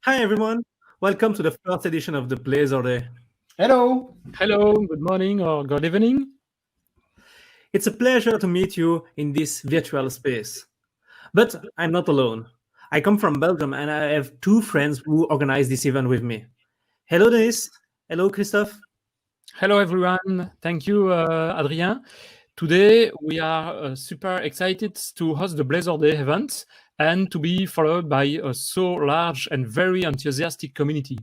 Hi everyone, welcome to the first edition of the BlazorDay. Hello. Hello, good morning or good evening. It's a pleasure to meet you in this virtual space. But I'm not alone. I come from Belgium and I have two friends who organize this event with me. Hello Denis. Hello Christophe. Hello, everyone. Thank you, Adrien. Today, we are super excited to host the BlazorDay event and to be followed by a so large and very enthusiastic community.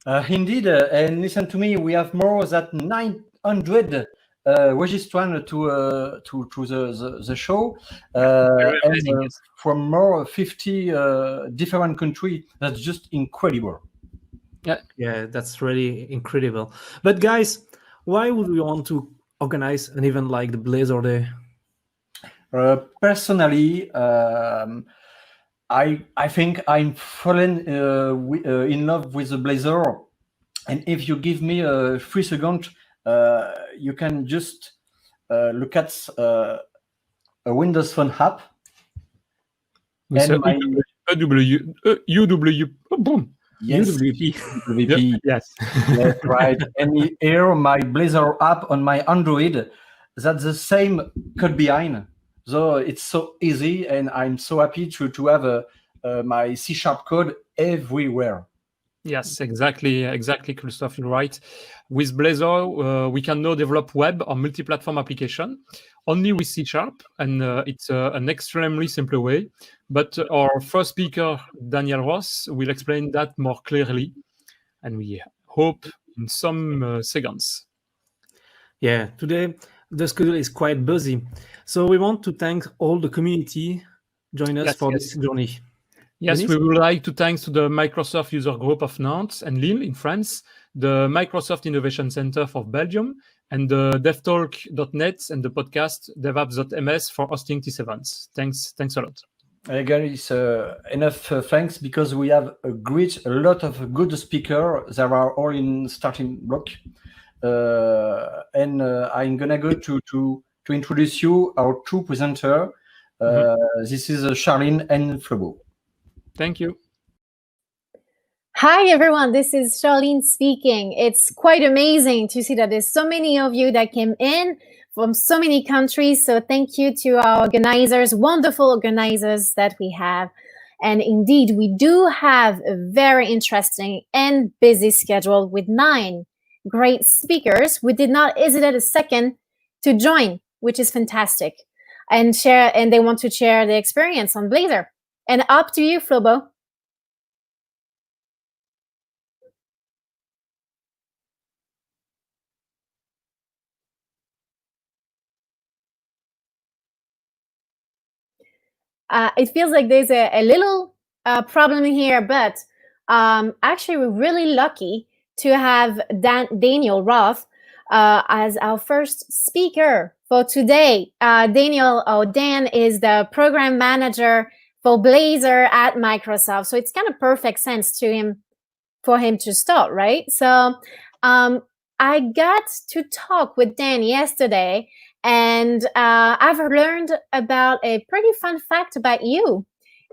Indeed, and listen to me, we have more than 900 registrants to the show, Very amazing, and yes. from more 50 different countries. That's just incredible. Yeah, that's really incredible. But guys, why would we want to organize an event like the BlazorDay? Personally, I think I'm fallen in love with the Blazor, and if you give me 3 seconds, you can just look at a Windows Phone app. With And my boom. yes, UWP. WP. Yes. Yes, right. And here my Blazor app on my Android, that's the same code behind. So it's so easy, and I'm so happy to have my C# code everywhere. Yes, exactly, Christophe, you're right. With Blazor, we can now develop web or multi-platform application only with C#, and it's an extremely simple way. But our first speaker, Daniel Ross, will explain that more clearly, and we hope in some seconds. Yeah, today the schedule is quite busy. So we want to thank all the community join us for this journey. Yes, Denis? we would like to thanks to the Microsoft User Group of Nantes and Lille in France, the Microsoft Innovation Center for Belgium, and the devtalk.net and the podcast devapps.ms for hosting these events. Thanks a lot. Again, it's enough thanks, because we have a lot of good speakers. They are all in starting block, and I'm gonna go to introduce you our two presenters. This is Charlene and Flobo. Thank you. Hi, everyone. This is Charlene speaking. It's quite amazing to see that there's so many of you that came in from so many countries. So thank you to our organizers, wonderful organizers that we have. And indeed, we do have a very interesting and busy schedule with 9 great speakers who did not hesitate a second to join, which is fantastic, and they want to share the experience on Blazor. And up to you, Flobo. It feels like there's a little problem here, but actually we're really lucky to have Daniel Roth as our first speaker for today. Dan is the program manager for Blazor at Microsoft, so it's kind of perfect sense for him to start, right? So I got to talk with Dan yesterday, and I've learned about a pretty fun fact about you.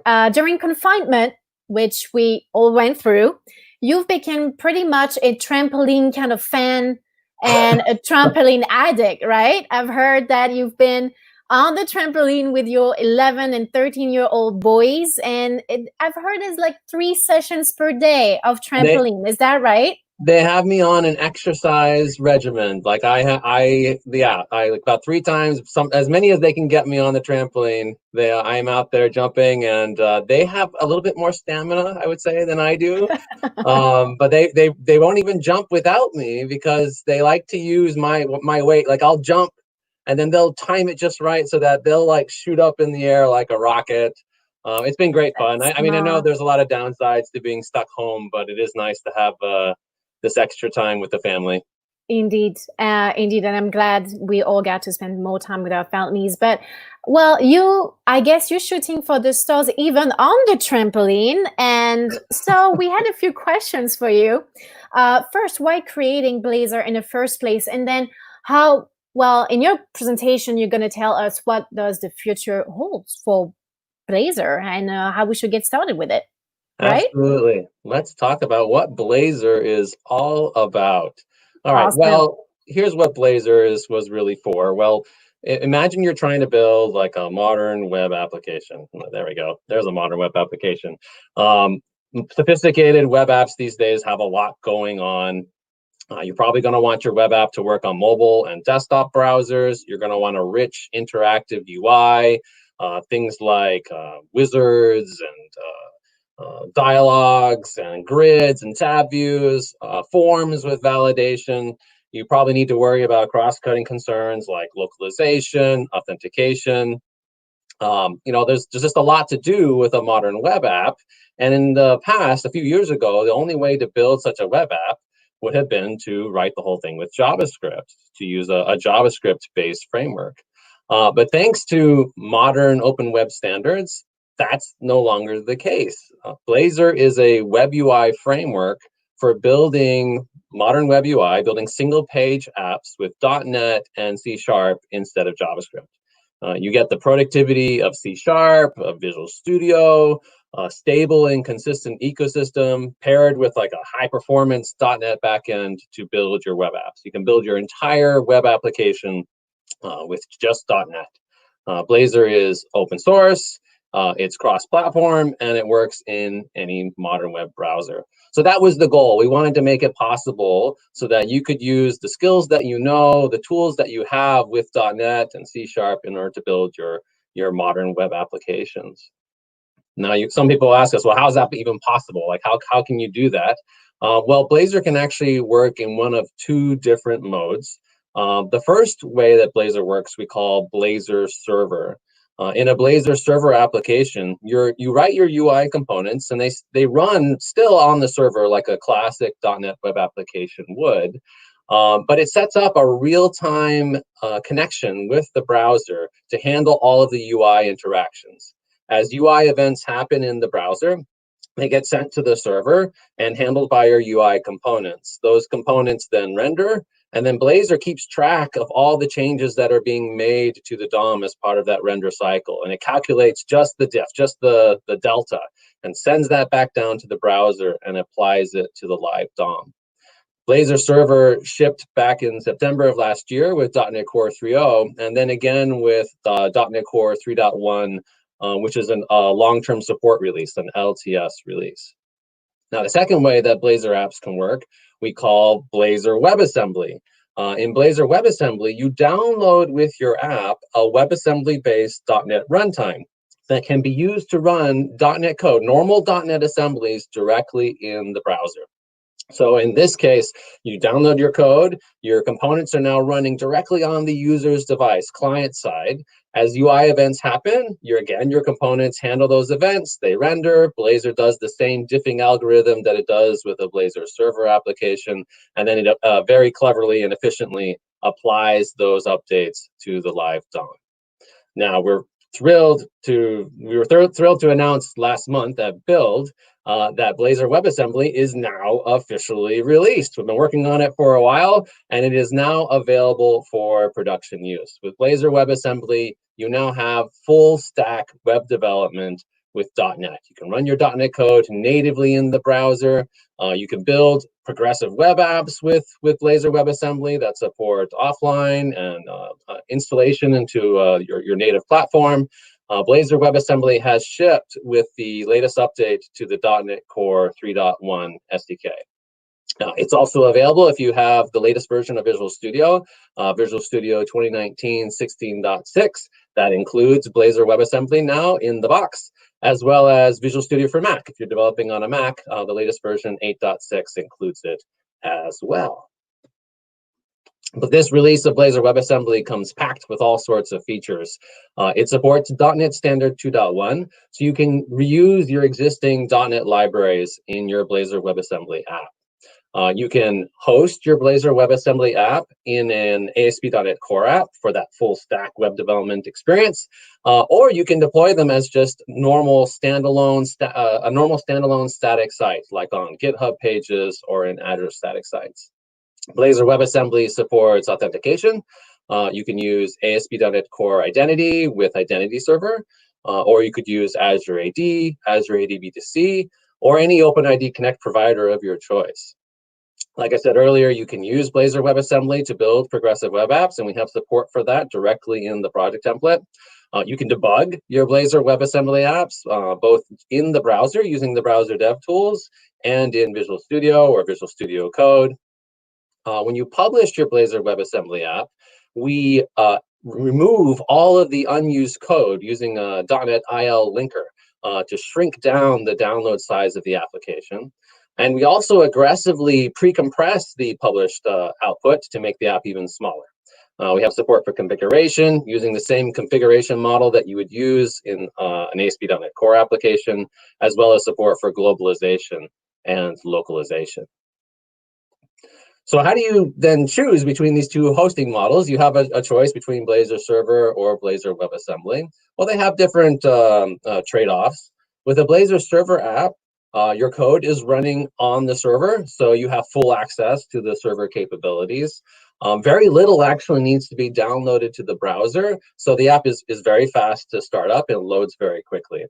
During confinement, which we all went through, you've become pretty much a trampoline kind of fan and a trampoline addict, right? I've heard that you've been on the trampoline with your 11 and 13-year-old boys, and I've heard it's like 3 sessions per day of trampoline. Is that right? They have me on an exercise regimen. Like I like about 3 times, as many as they can get me on the trampoline. I am out there jumping, and they have a little bit more stamina, I would say, than I do. But they won't even jump without me, because they like to use my weight. Like I'll jump, and then they'll time it just right so that they'll like shoot up in the air like a rocket. It's been great fun. I mean, I know there's a lot of downsides to being stuck home, but it is nice to have this extra time with the family. Indeed, and I'm glad we all got to spend more time with our families. But, well, I guess you're shooting for the stars even on the trampoline. And so we had a few questions for you. First, why creating Blazor in the first place? And then in your presentation, you're going to tell us what does the future holds for Blazor and how we should get started with it. right? Absolutely. Let's talk about what Blazor is all about. All right. Awesome. Well, here's what Blazor was really for. Well, imagine you're trying to build like a modern web application. There we go. There's a modern web application. Sophisticated web apps these days have a lot going on. You're probably going to want your web app to work on mobile and desktop browsers. You're going to want a rich interactive UI, things like wizards and dialogues and grids and tab views, forms with validation. You probably need to worry about cross-cutting concerns like localization, authentication. There's just a lot to do with a modern web app. And in the past, a few years ago, the only way to build such a web app would have been to write the whole thing with JavaScript, to use a JavaScript-based framework. But thanks to modern open web standards, that's no longer the case. Blazor is a web UI framework for building modern web UI, building single-page apps with .NET and C# instead of JavaScript. You get the productivity of C#, of Visual Studio, a stable and consistent ecosystem paired with like a high-performance .NET backend to build your web apps. You can build your entire web application with just .NET. Blazor is open source, it's cross-platform, and it works in any modern web browser. So that was the goal. We wanted to make it possible so that you could use the skills that you know, the tools that you have with .NET and C# in order to build your modern web applications. Now, some people ask us, well, how is that even possible? Like, how can you do that? Well, Blazor can actually work in one of two different modes. The first way that Blazor works, we call Blazor Server. In a Blazor Server application, you write your UI components, and they run still on the server like a classic .NET web application would. But it sets up a real-time connection with the browser to handle all of the UI interactions. As UI events happen in the browser, they get sent to the server and handled by your UI components. Those components then render, and then Blazor keeps track of all the changes that are being made to the DOM as part of that render cycle. And it calculates just the diff, just the delta, and sends that back down to the browser and applies it to the live DOM. Blazor Server shipped back in September of last year with .NET Core 3.0, and then again with .NET Core 3.1, which is a long-term support release, an LTS release. Now, the second way that Blazor apps can work, we call Blazor WebAssembly. In Blazor WebAssembly, you download with your app a WebAssembly-based .NET runtime that can be used to run .NET code, normal .NET assemblies directly in the browser. So in this case, you download your code, your components are now running directly on the user's device, client side. As UI events happen, your components handle those events, they render. Blazor does the same diffing algorithm that it does with a Blazor Server application, and then it very cleverly and efficiently applies those updates to the live DOM. Now, we were thrilled to announce last month at Build that Blazor WebAssembly is now officially released. We've been working on it for a while, and it is now available for production use. With Blazor WebAssembly, you now have full stack web development with .NET. You can run your .NET code natively in the browser. You can build progressive web apps with Blazor WebAssembly that support offline and installation into your native platform. Blazor WebAssembly has shipped with the latest update to the .NET Core 3.1 SDK. It's also available if you have the latest version of Visual Studio, Visual Studio 2019 16.6. That includes Blazor WebAssembly now in the box, as well as Visual Studio for Mac. If you're developing on a Mac, the latest version 8.6 includes it as well. But this release of Blazor WebAssembly comes packed with all sorts of features. It supports .NET Standard 2.1, so you can reuse your existing .NET libraries in your Blazor WebAssembly app. You can host your Blazor WebAssembly app in an ASP.NET Core app for that full stack web development experience, or you can deploy them as just a normal standalone static site, like on GitHub pages or in Azure static sites. Blazor WebAssembly supports authentication. You can use ASP.NET Core Identity with Identity Server, or you could use Azure AD, Azure AD B2C, or any OpenID Connect provider of your choice. Like I said earlier, you can use Blazor WebAssembly to build progressive web apps, and we have support for that directly in the project template. You can debug your Blazor WebAssembly apps both in the browser using the browser dev tools and in Visual Studio or Visual Studio Code. When you publish your Blazor WebAssembly app, we remove all of the unused code using a .NET IL linker to shrink down the download size of the application. And we also aggressively pre-compress the published output to make the app even smaller. We have support for configuration using the same configuration model that you would use in an ASP.NET Core application, as well as support for globalization and localization. So how do you then choose between these two hosting models? You have a choice between Blazor Server or Blazor WebAssembly. Well, they have different trade-offs. With a Blazor Server app, your code is running on the server, so you have full access to the server capabilities. Very little actually needs to be downloaded to the browser, so the app is very fast to start up and loads very quickly.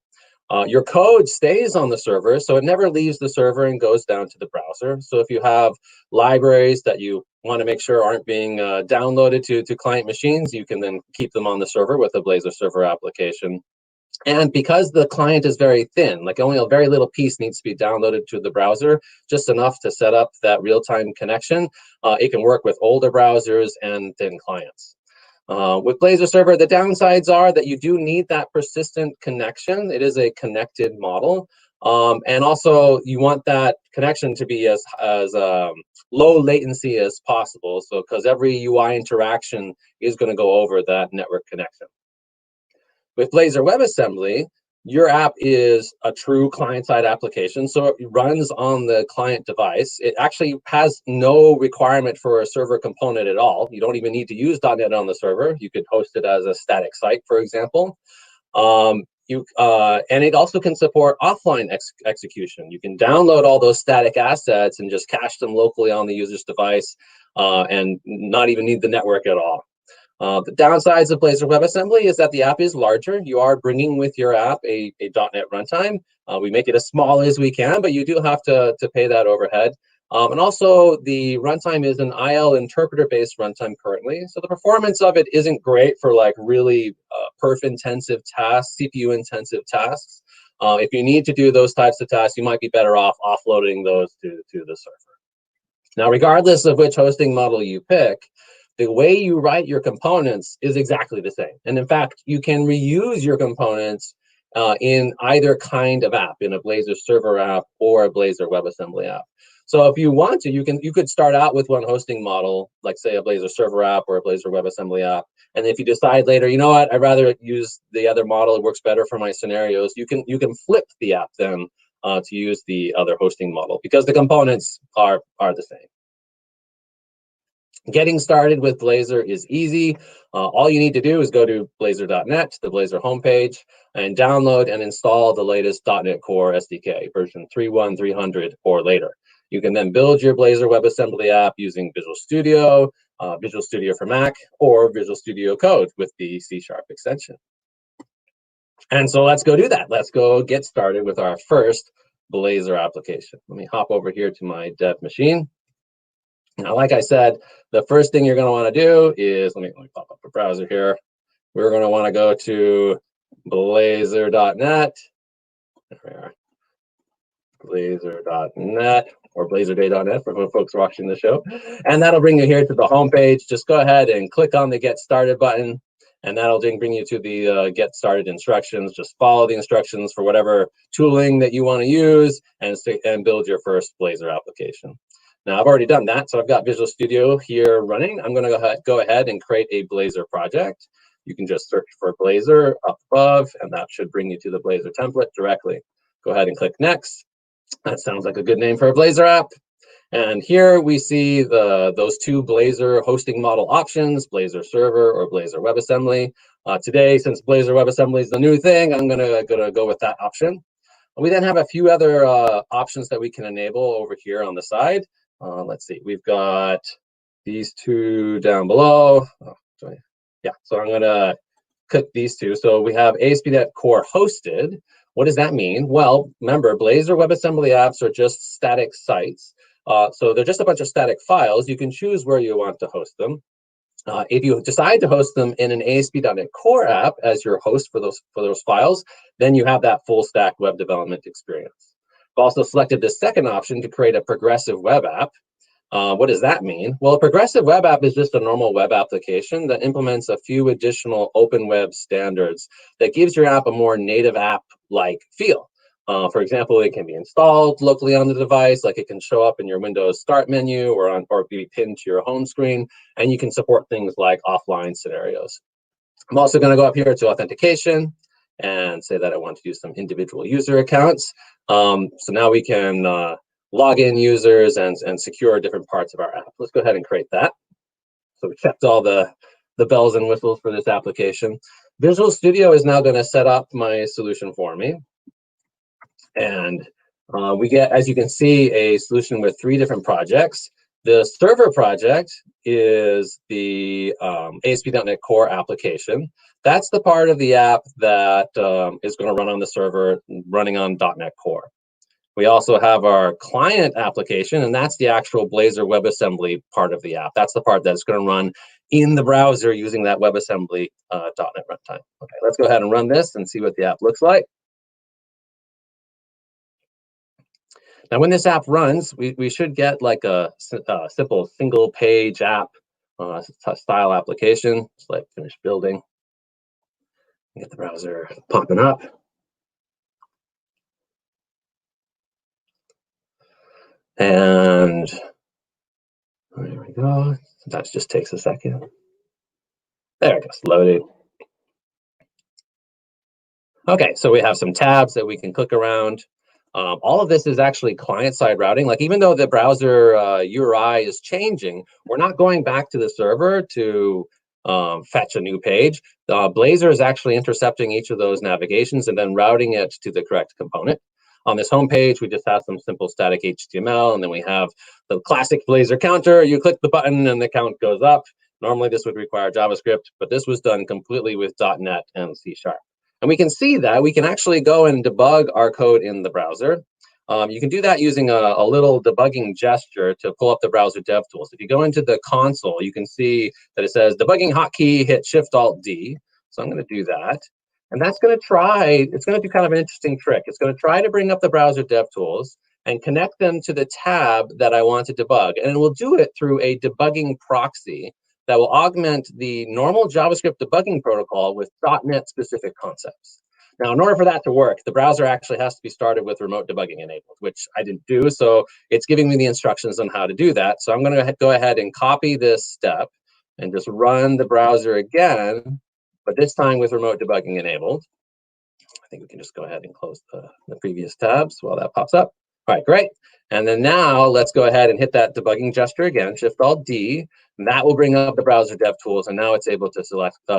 Your code stays on the server, so it never leaves the server and goes down to the browser. So if you have libraries that you want to make sure aren't being downloaded to client machines, you can then keep them on the server with a Blazor Server application. And because the client is very thin, like only a very little piece needs to be downloaded to the browser, just enough to set up that real-time connection, it can work with older browsers and thin clients. With Blazor Server, the downsides are that you do need that persistent connection. It is a connected model. And also, you want that connection to be as low latency as possible. So, because every UI interaction is going to go over that network connection. With Blazor WebAssembly, your app is a true client-side application, so it runs on the client device. It actually has no requirement for a server component at all. You don't even need to use .NET on the server. You could host it as a static site, for example. And it also can support offline execution. You can download all those static assets and just cache them locally on the user's device and not even need the network at all. The downsides of Blazor WebAssembly is that the app is larger. You are bringing with your app a .NET runtime. We make it as small as we can, but you do have to pay that overhead. And also, the runtime is an IL interpreter-based runtime currently, so the performance of it isn't great for like really perf-intensive tasks, CPU-intensive tasks. If you need to do those types of tasks, you might be better off offloading those to the server. Now, regardless of which hosting model you pick, the way you write your components is exactly the same. And in fact, you can reuse your components in either kind of app, in a Blazor Server app or a Blazor WebAssembly app. So if you want to, you could start out with one hosting model, like say a Blazor Server app or a Blazor WebAssembly app. And if you decide later, you know what, I'd rather use the other model, it works better for my scenarios, you can flip the app then to use the other hosting model, because the components are the same. Getting started with Blazor is easy. All you need to do is go to blazor.net, the Blazor homepage, and download and install the latest .NET Core SDK, version 3.1, 300 or later. You can then build your Blazor WebAssembly app using Visual Studio, Visual Studio for Mac, or Visual Studio Code with the C# extension. And so let's go do that. Let's go get started with our first Blazor application. Let me hop over here to my dev machine. Now, like I said, the first thing you're going to want to do is, let me pop up a browser here. We're going to want to go to blazor.net. There we are. Blazor.net or BlazorDay.net for folks watching the show. And that'll bring you here to the home page. Just go ahead and click on the Get Started button, and that'll bring you to the Get Started instructions. Just follow the instructions for whatever tooling that you want to use and build your first Blazor application. Now, I've already done that, so I've got Visual Studio here running. I'm going to go ahead and create a Blazor project. You can just search for Blazor up above, and that should bring you to the Blazor template directly. Go ahead and click Next. That sounds like a good name for a Blazor app. And here we see those two Blazor hosting model options, Blazor Server or Blazor WebAssembly. Today, since Blazor WebAssembly is the new thing, I'm gonna go with that option. We then have a few other options that we can enable over here on the side. Let's see, we've got these two down below. Yeah, so I'm gonna click these two. So we have ASP.NET Core hosted, What does that mean? Well, remember, Blazor WebAssembly apps are just static sites. So they're just a bunch of static files. You can choose where you want to host them. If you decide to host them in an ASP.NET Core app as your host for those files, then you have that full stack web development experience. I've also selected the second option to create a progressive web app. What does that mean? Well, a progressive web app is just a normal web application that implements a few additional open web standards that gives your app a more native app-like feel. For example, it can be installed locally on the device, like it can show up in your Windows Start menu or be pinned to your home screen, and you can support things like offline scenarios. I'm also going to go up here to authentication and say that I want to use some individual user accounts. So now we can log in users and secure different parts of our app. Let's go ahead and create that. So we checked all the bells and whistles for this application. Visual Studio is now going to set up my solution for me. And we get, as you can see, a solution with 3 different projects. The server project is the ASP.NET Core application. That's the part of the app that is going to run on the server running on .NET Core. We also have our client application, and that's the actual Blazor WebAssembly part of the app. That's the part that's going to run in the browser using that WebAssembly .NET runtime. Okay, let's go ahead and run this and see what the app looks like. Now, when this app runs, we should get like a simple single page app style application. Just like finish building. Get the browser popping up. And there we go. That just takes a second. There it goes, loading. Okay, so we have some tabs that we can click around. All of this is actually client-side routing. Like, even though the browser URI is changing, we're not going back to the server to fetch a new page. Blazor is actually intercepting each of those navigations and then routing it to the correct component. On this home page, we just have some simple static HTML, and then we have the classic Blazor counter. You click the button and the count goes up. Normally, this would require JavaScript, but this was done completely with .NET and C#. And we can see that we can actually go and debug our code in the browser. You can do that using a little debugging gesture to pull up the browser dev tools. If you go into the console, you can see that it says debugging hotkey, hit Shift-Alt-D. So I'm going to do that. And that's going to try, it's going to do kind of an interesting trick. It's going to try to bring up the browser dev tools and connect them to the tab that I want to debug. And it will do it through a debugging proxy that will augment the normal JavaScript debugging protocol with .NET specific concepts. Now, in order for that to work, the browser actually has to be started with remote debugging enabled, which I didn't do. So it's giving me the instructions on how to do that. So I'm going to go ahead and copy this step and just run the browser again, but this time with remote debugging enabled. I think we can just go ahead and close the previous tabs while that pops up. All right, great. And then now let's go ahead and hit that debugging gesture again, Shift-Alt-D, and that will bring up the browser dev tools, and now it's able to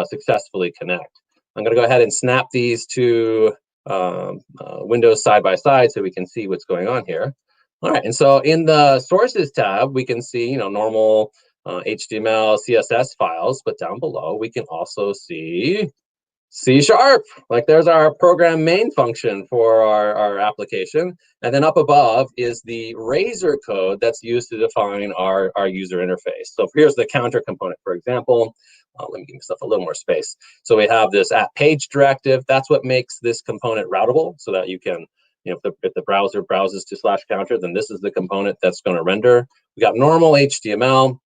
successfully connect. I'm going to go ahead and snap these two windows side by side so we can see what's going on here. All right, and so in the sources tab, we can see, normal HTML, CSS files, but down below we can also see C#. Like, there's our program main function for our application, and then up above is the Razor code that's used to define our user interface. So here's the counter component, for example. Let me give myself a little more space. So we have this at page directive. That's what makes this component routable, so that you can, if the browser browses to /counter, then this is the component that's going to render. We got normal HTML.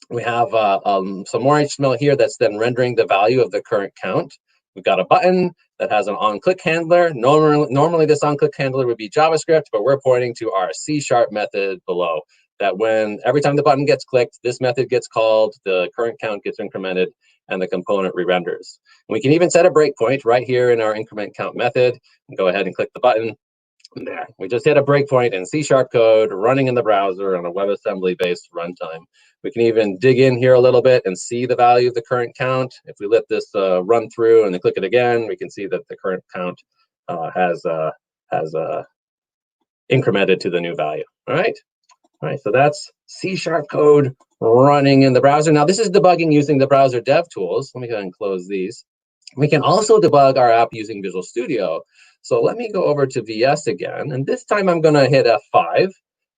We have some more HTML here that's then rendering the value of the current count. We've got a button that has an on-click handler. Normally this on-click handler would be JavaScript, but we're pointing to our C# method below. That every time the button gets clicked, this method gets called, the current count gets incremented, and the component re-renders. And we can even set a breakpoint right here in our increment count method. And go ahead and click the button. There, we just hit a breakpoint in C# code running in the browser on a WebAssembly-based runtime. We can even dig in here a little bit and see the value of the current count. If we let this run through and then click it again, we can see that the current count has incremented to the new value. All right, so that's C# code running in the browser. Now, this is debugging using the browser dev tools. Let me go ahead and close these. We can also debug our app using Visual Studio. So let me go over to VS again, and this time I'm going to hit F5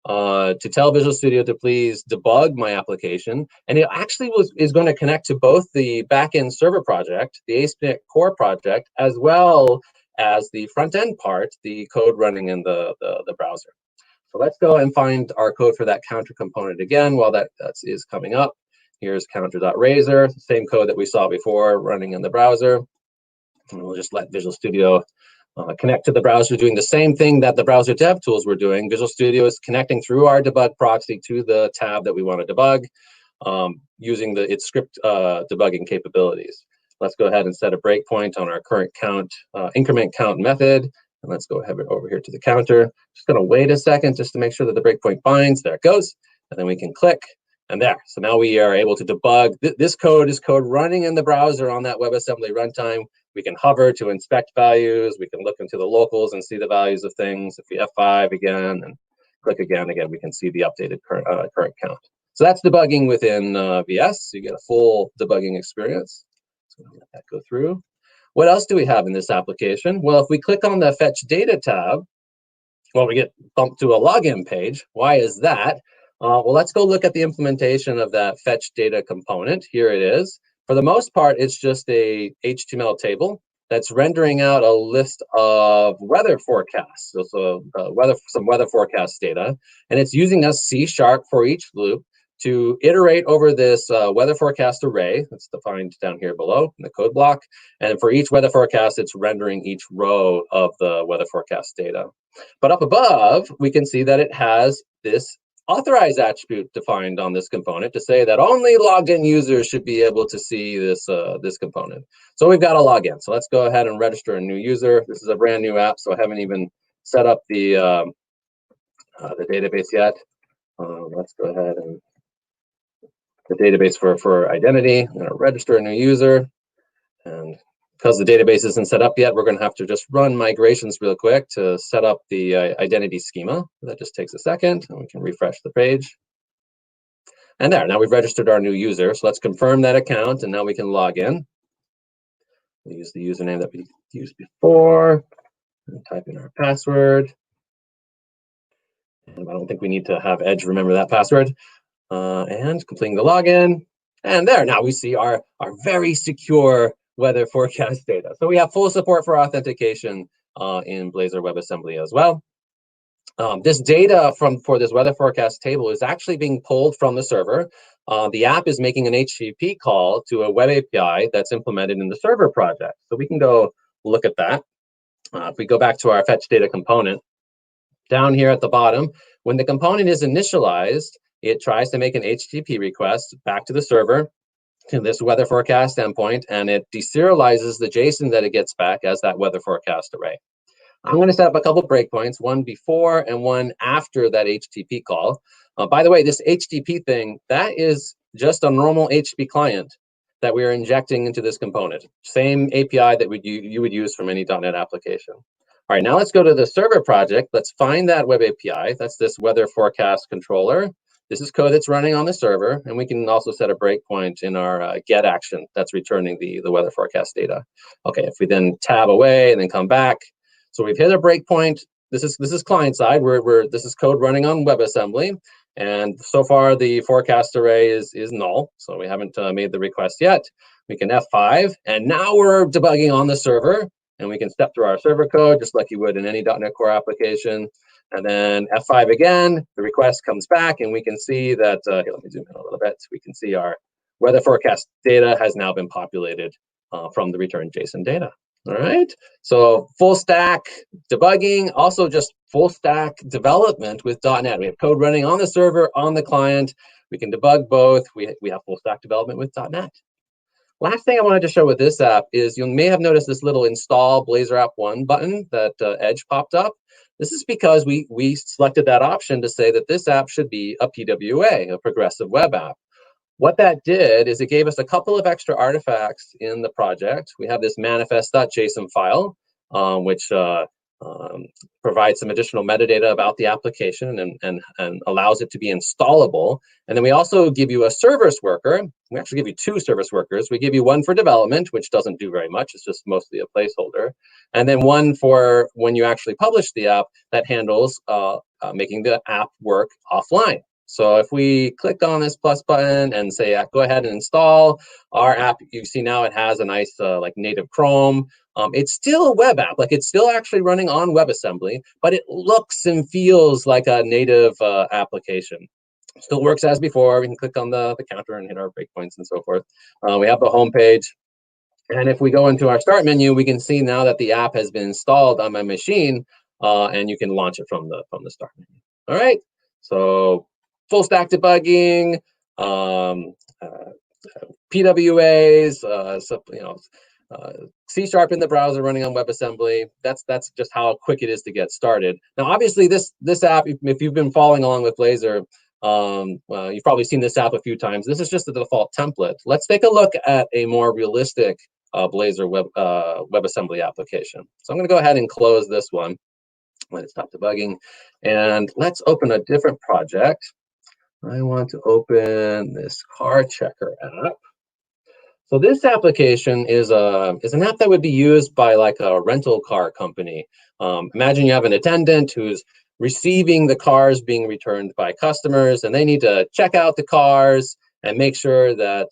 to tell Visual Studio to please debug my application. And it actually is going to connect to both the backend server project, the ASP.NET Core project, as well as the front-end part, the code running in the browser. So let's go and find our code for that counter component again while that is coming up. Here's counter.razor, same code that we saw before running in the browser. And we'll just let Visual Studio connect to the browser, doing the same thing that the browser dev tools were doing. Visual Studio is connecting through our debug proxy to the tab that we want to debug using its script debugging capabilities. Let's go ahead and set a breakpoint on our current count increment count method. And let's go ahead over here to the counter. Just going to wait a second just to make sure that the breakpoint binds. There it goes. And then we can click. And there. So now we are able to debug. This code is code running in the browser on that WebAssembly runtime. We can hover to inspect values. We can look into the locals and see the values of things. If we F5 again and click again, we can see the updated current count. So that's debugging within VS. So you get a full debugging experience. So let that go through. What else do we have in this application? Well, if we click on the Fetch Data tab, well, we get bumped to a login page. Why is that? Well, let's go look at the implementation of that fetch data component. Here it is. For the most part, it's just a HTML table that's rendering out a list of weather forecasts, so some weather forecast data, and it's using a C# for each loop to iterate over this weather forecast array that's defined down here below in the code block. And for each weather forecast, it's rendering each row of the weather forecast data. But up above, we can see that it has this authorize attribute defined on this component to say that only logged in users should be able to see this this component. So we've got a login. So let's go ahead and register a new user. This is a brand new app, so I haven't even set up the database yet. Let's go ahead and the database for identity. I'm going to register a new user, and because the database isn't set up yet, we're going to have to just run migrations real quick to set up the identity schema. That just takes a second, and we can refresh the page. And there, now we've registered our new user. So let's confirm that account, and now we can log in. We use the username that we used before, and type in our password. And I don't think we need to have Edge remember that password. And completing the login. And there, now we see our very secure weather forecast data. So we have full support for authentication in Blazor WebAssembly as well. This data for this weather forecast table is actually being pulled from the server. The app is making an HTTP call to a web API that's implemented in the server project. So we can go look at that. If we go back to our fetch data component, down here at the bottom, when the component is initialized, it tries to make an HTTP request back to the server to this weather forecast endpoint, and it deserializes the JSON that it gets back as that weather forecast array. I'm going to set up a couple breakpoints, one before and one after that HTTP call. By the way, this HTTP thing, that is just a normal HTTP client that we are injecting into this component. Same API that you would use from any .NET application. All right, now let's go to the server project. Let's find that web API. That's this weather forecast controller. This is code that's running on the server, and we can also set a breakpoint in our get action that's returning the weather forecast data. Okay, if we then tab away and then come back, so we've hit a breakpoint. This is client side. This is code running on WebAssembly, and so far the forecast array is null, so we haven't made the request yet. We can F5, and now we're debugging on the server, and we can step through our server code just like you would in any .NET Core application. And then F5 again, the request comes back, and we can see that, here, let me zoom in a little bit. We can see our weather forecast data has now been populated from the returned JSON data. All right, so full stack debugging, also just full stack development with .NET. We have code running on the server, on the client. We can debug both. We have full stack development with .NET. Last thing I wanted to show with this app is you may have noticed this little install Blazor app 1 button that Edge popped up. This is because we selected that option to say that this app should be a PWA, a progressive web app. What that did is it gave us a couple of extra artifacts in the project. We have this manifest.json file, which provides some additional metadata about the application and allows it to be installable. And then we also give you a service worker. We actually give you 2 service workers. We give you one for development, which doesn't do very much. It's just mostly a placeholder. And then one for when you actually publish the app that handles making the app work offline. So if we click on this plus button and say, go ahead and install our app, you see now it has a nice like native Chrome. It's still a web app, like it's still actually running on WebAssembly, but it looks and feels like a native application. Still works as before. We can click on the counter and hit our breakpoints and so forth. We have the home page. And if we go into our start menu, we can see now that the app has been installed on my machine, and you can launch it from the start menu. All right, so full stack debugging, PWAs, C# in the browser running on WebAssembly. That's just how quick it is to get started. Now, obviously, this app, if you've been following along with Blazor, you've probably seen this app a few times. This is just the default template. Let's take a look at a more realistic Blazor WebAssembly application. So I'm going to go ahead and close this one. Let it stop debugging, and let's open a different project. I want to open this car checker app. So this application is an app that would be used by like a rental car company. Imagine you have an attendant who's receiving the cars being returned by customers, and they need to check out the cars and make sure that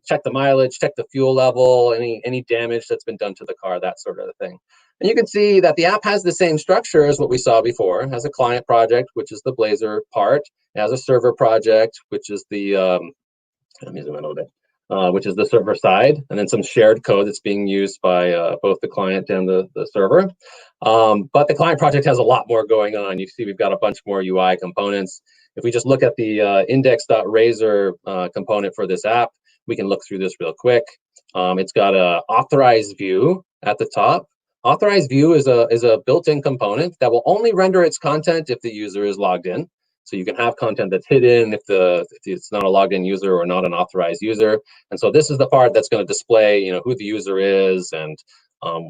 check the mileage, check the fuel level, any damage that's been done to the car, that sort of thing. And you can see that the app has the same structure as what we saw before. It has a client project, which is the Blazor part. It has a server project, which is the let me zoom in a little bit. Which is the server side, and then some shared code that's being used by both the client and the server. But the client project has a lot more going on. You see we've got a bunch more UI components. If we just look at the index.razor component for this app, we can look through this real quick. It's got a authorized view at the top. Authorized view is a built-in component that will only render its content if the user is logged in. So you can have content that's hidden if it's not a logged in user or not an authorized user. And so this is the part that's going to display, who the user is and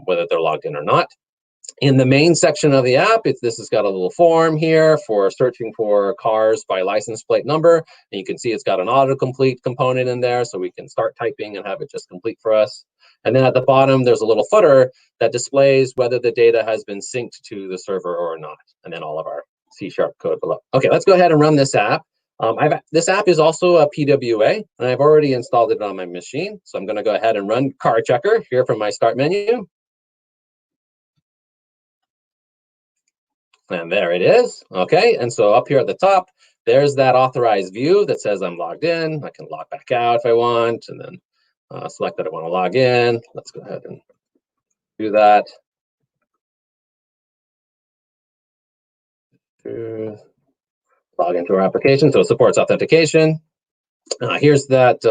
whether they're logged in or not. In the main section of the app, this has got a little form here for searching for cars by license plate number. And you can see it's got an autocomplete component in there, so we can start typing and have it just complete for us. And then at the bottom, there's a little footer that displays whether the data has been synced to the server or not, and then all of our C# code below. Okay, let's go ahead and run this app. This app is also a PWA, and I've already installed it on my machine. So I'm going to go ahead and run car checker here from my start menu. And there it is. Okay, and so up here at the top, there's that authorized view that says I'm logged in. I can log back out if I want, and then select that I want to log in. Let's go ahead and do that. Log into our application, so it supports authentication. Here's that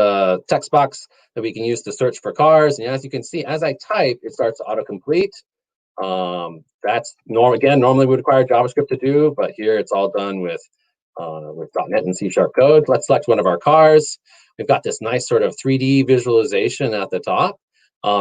text box that we can use to search for cars. And as you can see, as I type, it starts to autocomplete. That's normally would require JavaScript to do, but here it's all done with .NET and C# code. Let's select one of our cars. We've got this nice sort of 3D visualization at the top.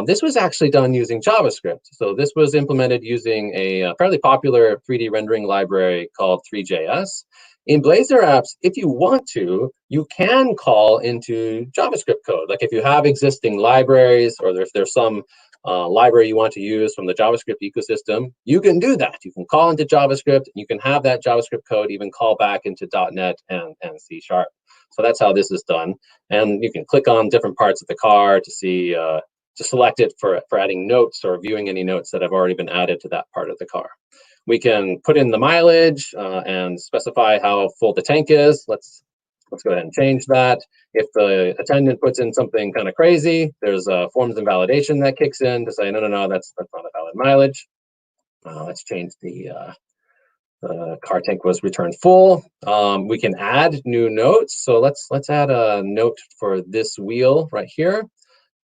This was actually done using JavaScript. So this was implemented using a fairly popular 3D rendering library called 3JS. In Blazor apps, if you want to, you can call into JavaScript code. Like if you have existing libraries, or if there's some library you want to use from the JavaScript ecosystem, you can do that. You can call into JavaScript, and you can have that JavaScript code even call back into .NET and C#. So that's how this is done. And you can click on different parts of the car to see, to select it for adding notes or viewing any notes that have already been added to that part of the car. We can put in the mileage and specify how full the tank is. Let's go ahead and change that. If the attendant puts in something kind of crazy, there's forms and validation that kicks in to say, no, that's not a valid mileage. Let's change the car tank was returned full. We can add new notes. So let's add a note for this wheel right here.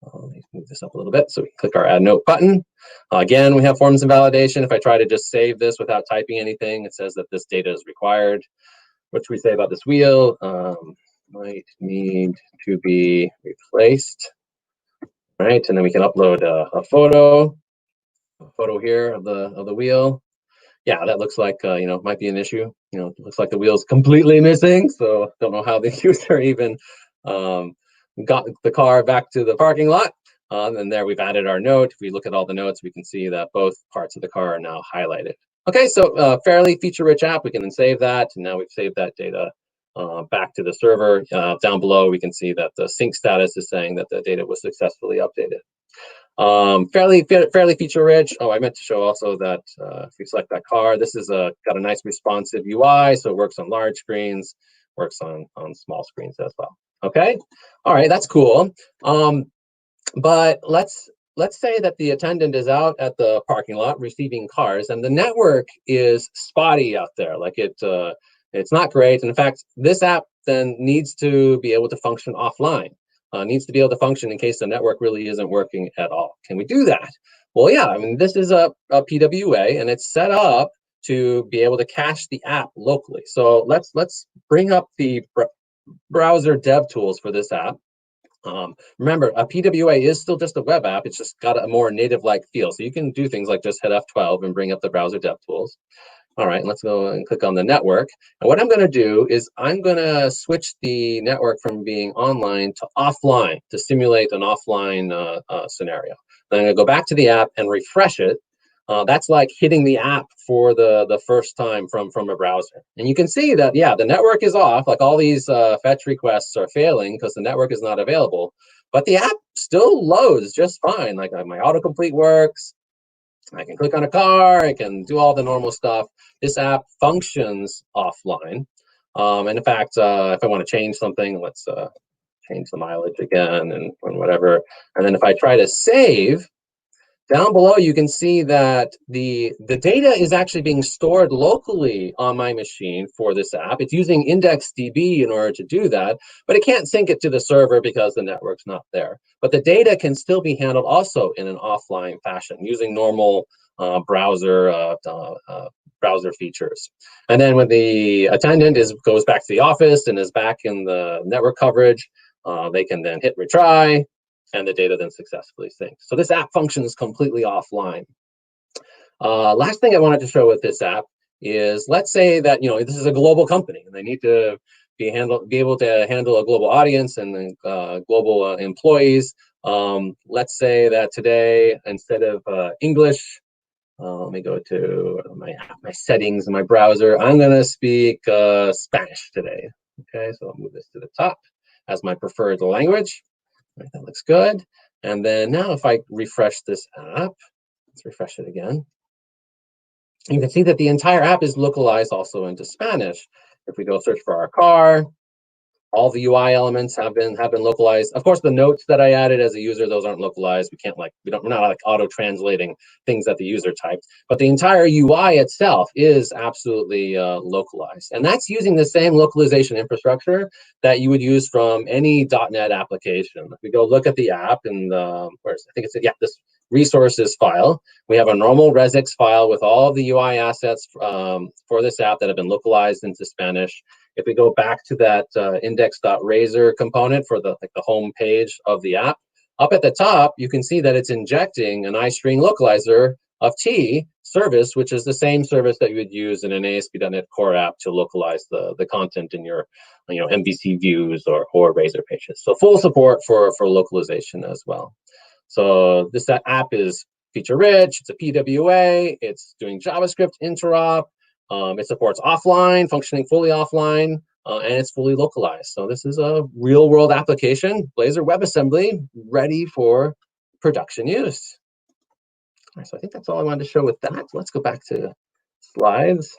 Let me move this up a little bit so we can click our add note button. Again, we have forms and validation. If I try to just save this without typing anything, it says that this data is required. What should we say about this wheel? Might need to be replaced. Right, and then we can upload a photo. photo here of the wheel. Yeah, that looks like might be an issue. It looks like the wheel's completely missing, so don't know how the user even got the car back to the parking lot. And there we've added our note. If we look at all the notes, we can see that both parts of the car are now highlighted. Okay, so fairly feature-rich app. We can then save that, and now we've saved that data back to the server. Down below, we can see that the sync status is saying that the data was successfully updated. Fairly feature rich. Oh, I meant to show also that if we select that car, this is got a nice responsive UI, so it works on large screens, works on small screens as well. Okay, all right, that's cool. But let's say that the attendant is out at the parking lot receiving cars, and the network is spotty out there. Like it's not great. And in fact, this app then needs to be able to function offline. Needs to be able to function in case the network really isn't working at all. Can we do that? Well, yeah, I mean, this is a PWA, and it's set up to be able to cache the app locally. So let's bring up the browser dev tools for this app. Remember, a PWA is still just a web app. It's just got a more native-like feel. So you can do things like just hit F12 and bring up the browser dev tools. All right, let's go and click on the network. And what I'm going to do is I'm going to switch the network from being online to offline to simulate an offline scenario. Then I'm going to go back to the app and refresh it. That's like hitting the app for the first time from a browser. And you can see that, yeah, the network is off. Like all these fetch requests are failing because the network is not available. But the app still loads just fine. Like my autocomplete works. I can click on a car, I can do all the normal stuff. This app functions offline. And in fact, if I want to change something, let's change the mileage again and whatever. And then if I try to save, down below, you can see that the data is actually being stored locally on my machine for this app. It's using IndexedDB in order to do that, but it can't sync it to the server because the network's not there. But the data can still be handled also in an offline fashion using normal browser features. And then when the attendant goes back to the office and is back in the network coverage, they can then hit retry, and the data then successfully syncs. So this app functions completely offline. Last thing I wanted to show with this app is, let's say that this is a global company and they need to be able to handle a global audience and global employees. Let's say that today, instead of English, let me go to my settings in my browser. I'm going to speak Spanish today. Okay, so I'll move this to the top as my preferred language. Right, that looks good. And then now if I refresh this app, let's refresh it again. You can see that the entire app is localized also into Spanish. If we go search for our car, all the UI elements have been localized. Of course, the notes that I added as a user, those aren't localized. We're not like auto-translating things that the user typed. But the entire UI itself is absolutely localized. And that's using the same localization infrastructure that you would use from any .NET application. If we go look at the app and this resources file, we have a normal resx file with all the UI assets for this app that have been localized into Spanish. If we go back to that index.razor component for the home page of the app, up at the top, you can see that it's injecting an iString localizer of T service, which is the same service that you would use in an ASP.NET Core app to localize the content in your MVC views or Razor pages. So full support for localization as well. So this app is feature rich. It's a PWA. It's doing JavaScript interop. It supports offline, functioning fully offline, and it's fully localized. So this is a real-world application, Blazor WebAssembly, ready for production use. All right, so I think that's all I wanted to show with that. Let's go back to slides.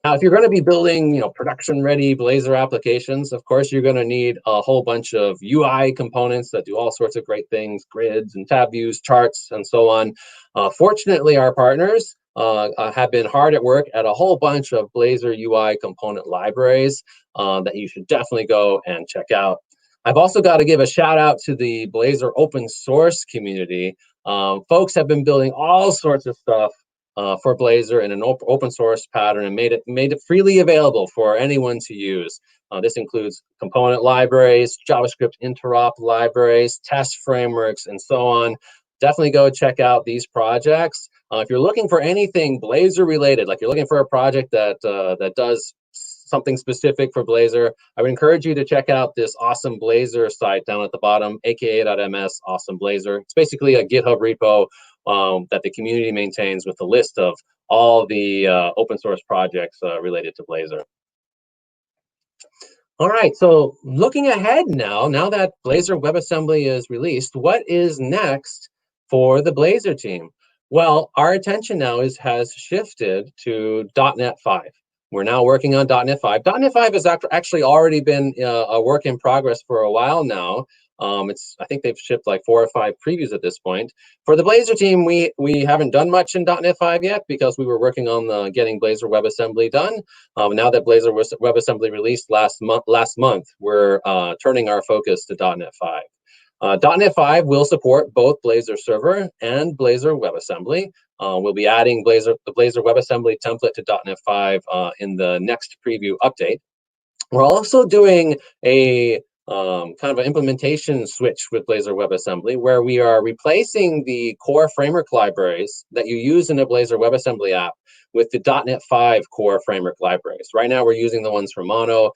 Now, if you're going to be building, production-ready Blazor applications, of course, you're going to need a whole bunch of UI components that do all sorts of great things, grids and tab views, charts, and so on. Fortunately, our partners have been hard at work at a whole bunch of Blazor UI component libraries that you should definitely go and check out. I've also got to give a shout out to the Blazor open source community. Folks have been building all sorts of stuff for Blazor in an open source pattern and made it freely available for anyone to use. This includes component libraries, JavaScript interop libraries, test frameworks, and so on. definitely go check out these projects. If you're looking for anything Blazor related, like you're looking for a project that that does something specific for Blazor, I would encourage you to check out this awesome Blazor site down at the bottom, aka.ms awesome Blazor. It's basically a GitHub repo that the community maintains with a list of all the open source projects related to Blazor. All right, so looking ahead now that Blazor WebAssembly is released, what is next for the Blazor team? Well, our attention now has shifted to .NET 5. We're now working on .NET 5. .NET 5 has actually already been a work in progress for a while now. I think they've shipped like 4 or 5 previews at this point. For the Blazor team, we haven't done much in .NET 5 yet because we were working on getting Blazor WebAssembly done. Now that Blazor WebAssembly released last month, we're turning our focus to .NET 5. .NET 5 will support both Blazor Server and Blazor WebAssembly. We'll be adding the Blazor WebAssembly template to .NET 5 in the next preview update. We're also doing a kind of an implementation switch with Blazor WebAssembly, where we are replacing the core framework libraries that you use in a Blazor WebAssembly app with the .NET 5 core framework libraries. Right now, we're using the ones from Mono.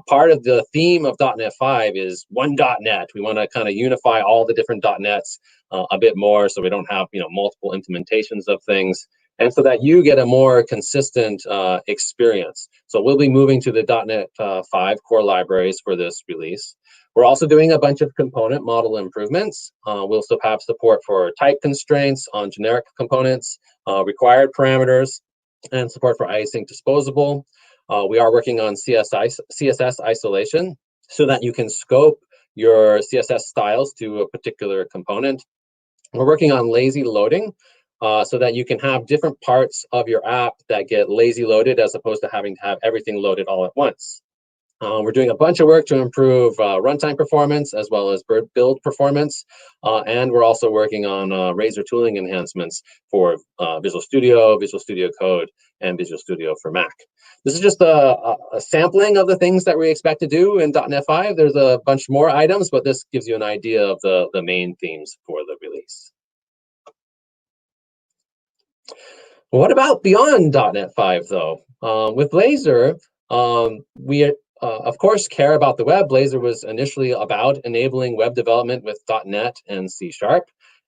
Part of the theme of .NET 5 is one .NET. We want to kind of unify all the different .NETs a bit more, so we don't have multiple implementations of things, and so that you get a more consistent experience. So we'll be moving to the .NET 5 core libraries for this release. We're also doing a bunch of component model improvements. We'll still have support for type constraints on generic components, required parameters, and support for async disposable. We are working on CSS isolation so that you can scope your CSS styles to a particular component. We're working on lazy loading, so that you can have different parts of your app that get lazy loaded as opposed to having to have everything loaded all at once. We're doing a bunch of work to improve runtime performance as well as build performance, and we're also working on Razor tooling enhancements for Visual Studio Code, and Visual Studio for Mac. This is just a sampling of the things that we expect to do in .NET 5. There's a bunch more items, but this gives you an idea of the main themes for the release. What about beyond .NET 5, though? With Blazor, we of course care about the web. Blazor was initially about enabling web development with .NET and C#,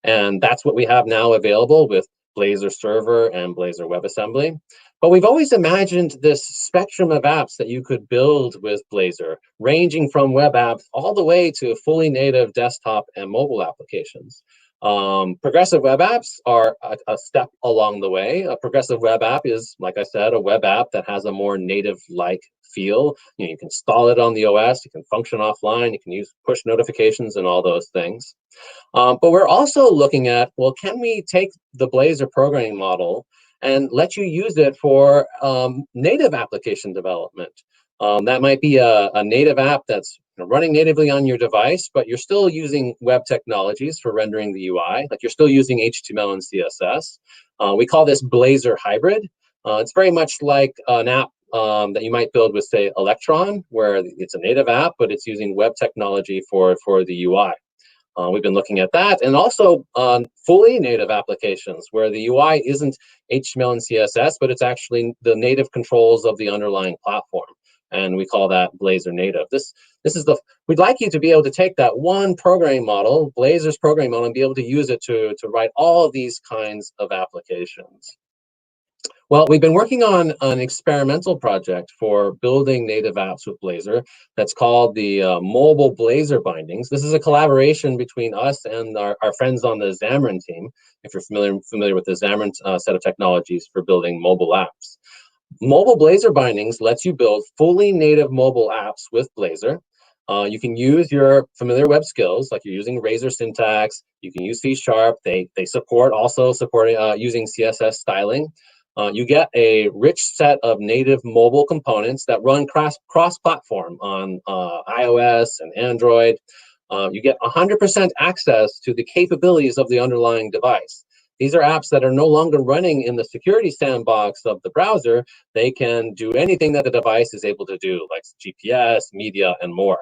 and that's what we have now available with Blazor Server and Blazor WebAssembly. But we've always imagined this spectrum of apps that you could build with Blazor, ranging from web apps all the way to fully native desktop and mobile applications. Progressive web apps are a step along the way. A progressive web app is, like I said, a web app that has a more native-like feel. You can install it on the OS, you can function offline, you can use push notifications and all those things. But we're also looking at, well, can we take the Blazor programming model and let you use it for native application development? That might be a native app that's running natively on your device, but you're still using web technologies for rendering the UI, like you're still using HTML and CSS. We call this Blazor Hybrid. It's very much like an app that you might build with, say, Electron, where it's a native app, but it's using web technology for the UI. We've been looking at that, and also fully native applications where the UI isn't HTML and CSS, but it's actually the native controls of the underlying platform. And we call that Blazor Native. We'd like you to be able to take that one programming model, Blazor's programming model, and be able to use it to write all of these kinds of applications. Well, we've been working on an experimental project for building native apps with Blazor that's called the Mobile Blazor Bindings. This is a collaboration between us and our friends on the Xamarin team, if you're familiar with the Xamarin set of technologies for building mobile apps. Mobile Blazor Bindings lets you build fully native mobile apps with Blazor. You can use your familiar web skills, like you're using Razor syntax. You can use C#. They support using CSS styling. You get a rich set of native mobile components that run cross-platform on iOS and Android. You get 100% access to the capabilities of the underlying device. These are apps that are no longer running in the security sandbox of the browser. They can do anything that the device is able to do, like GPS, media, and more.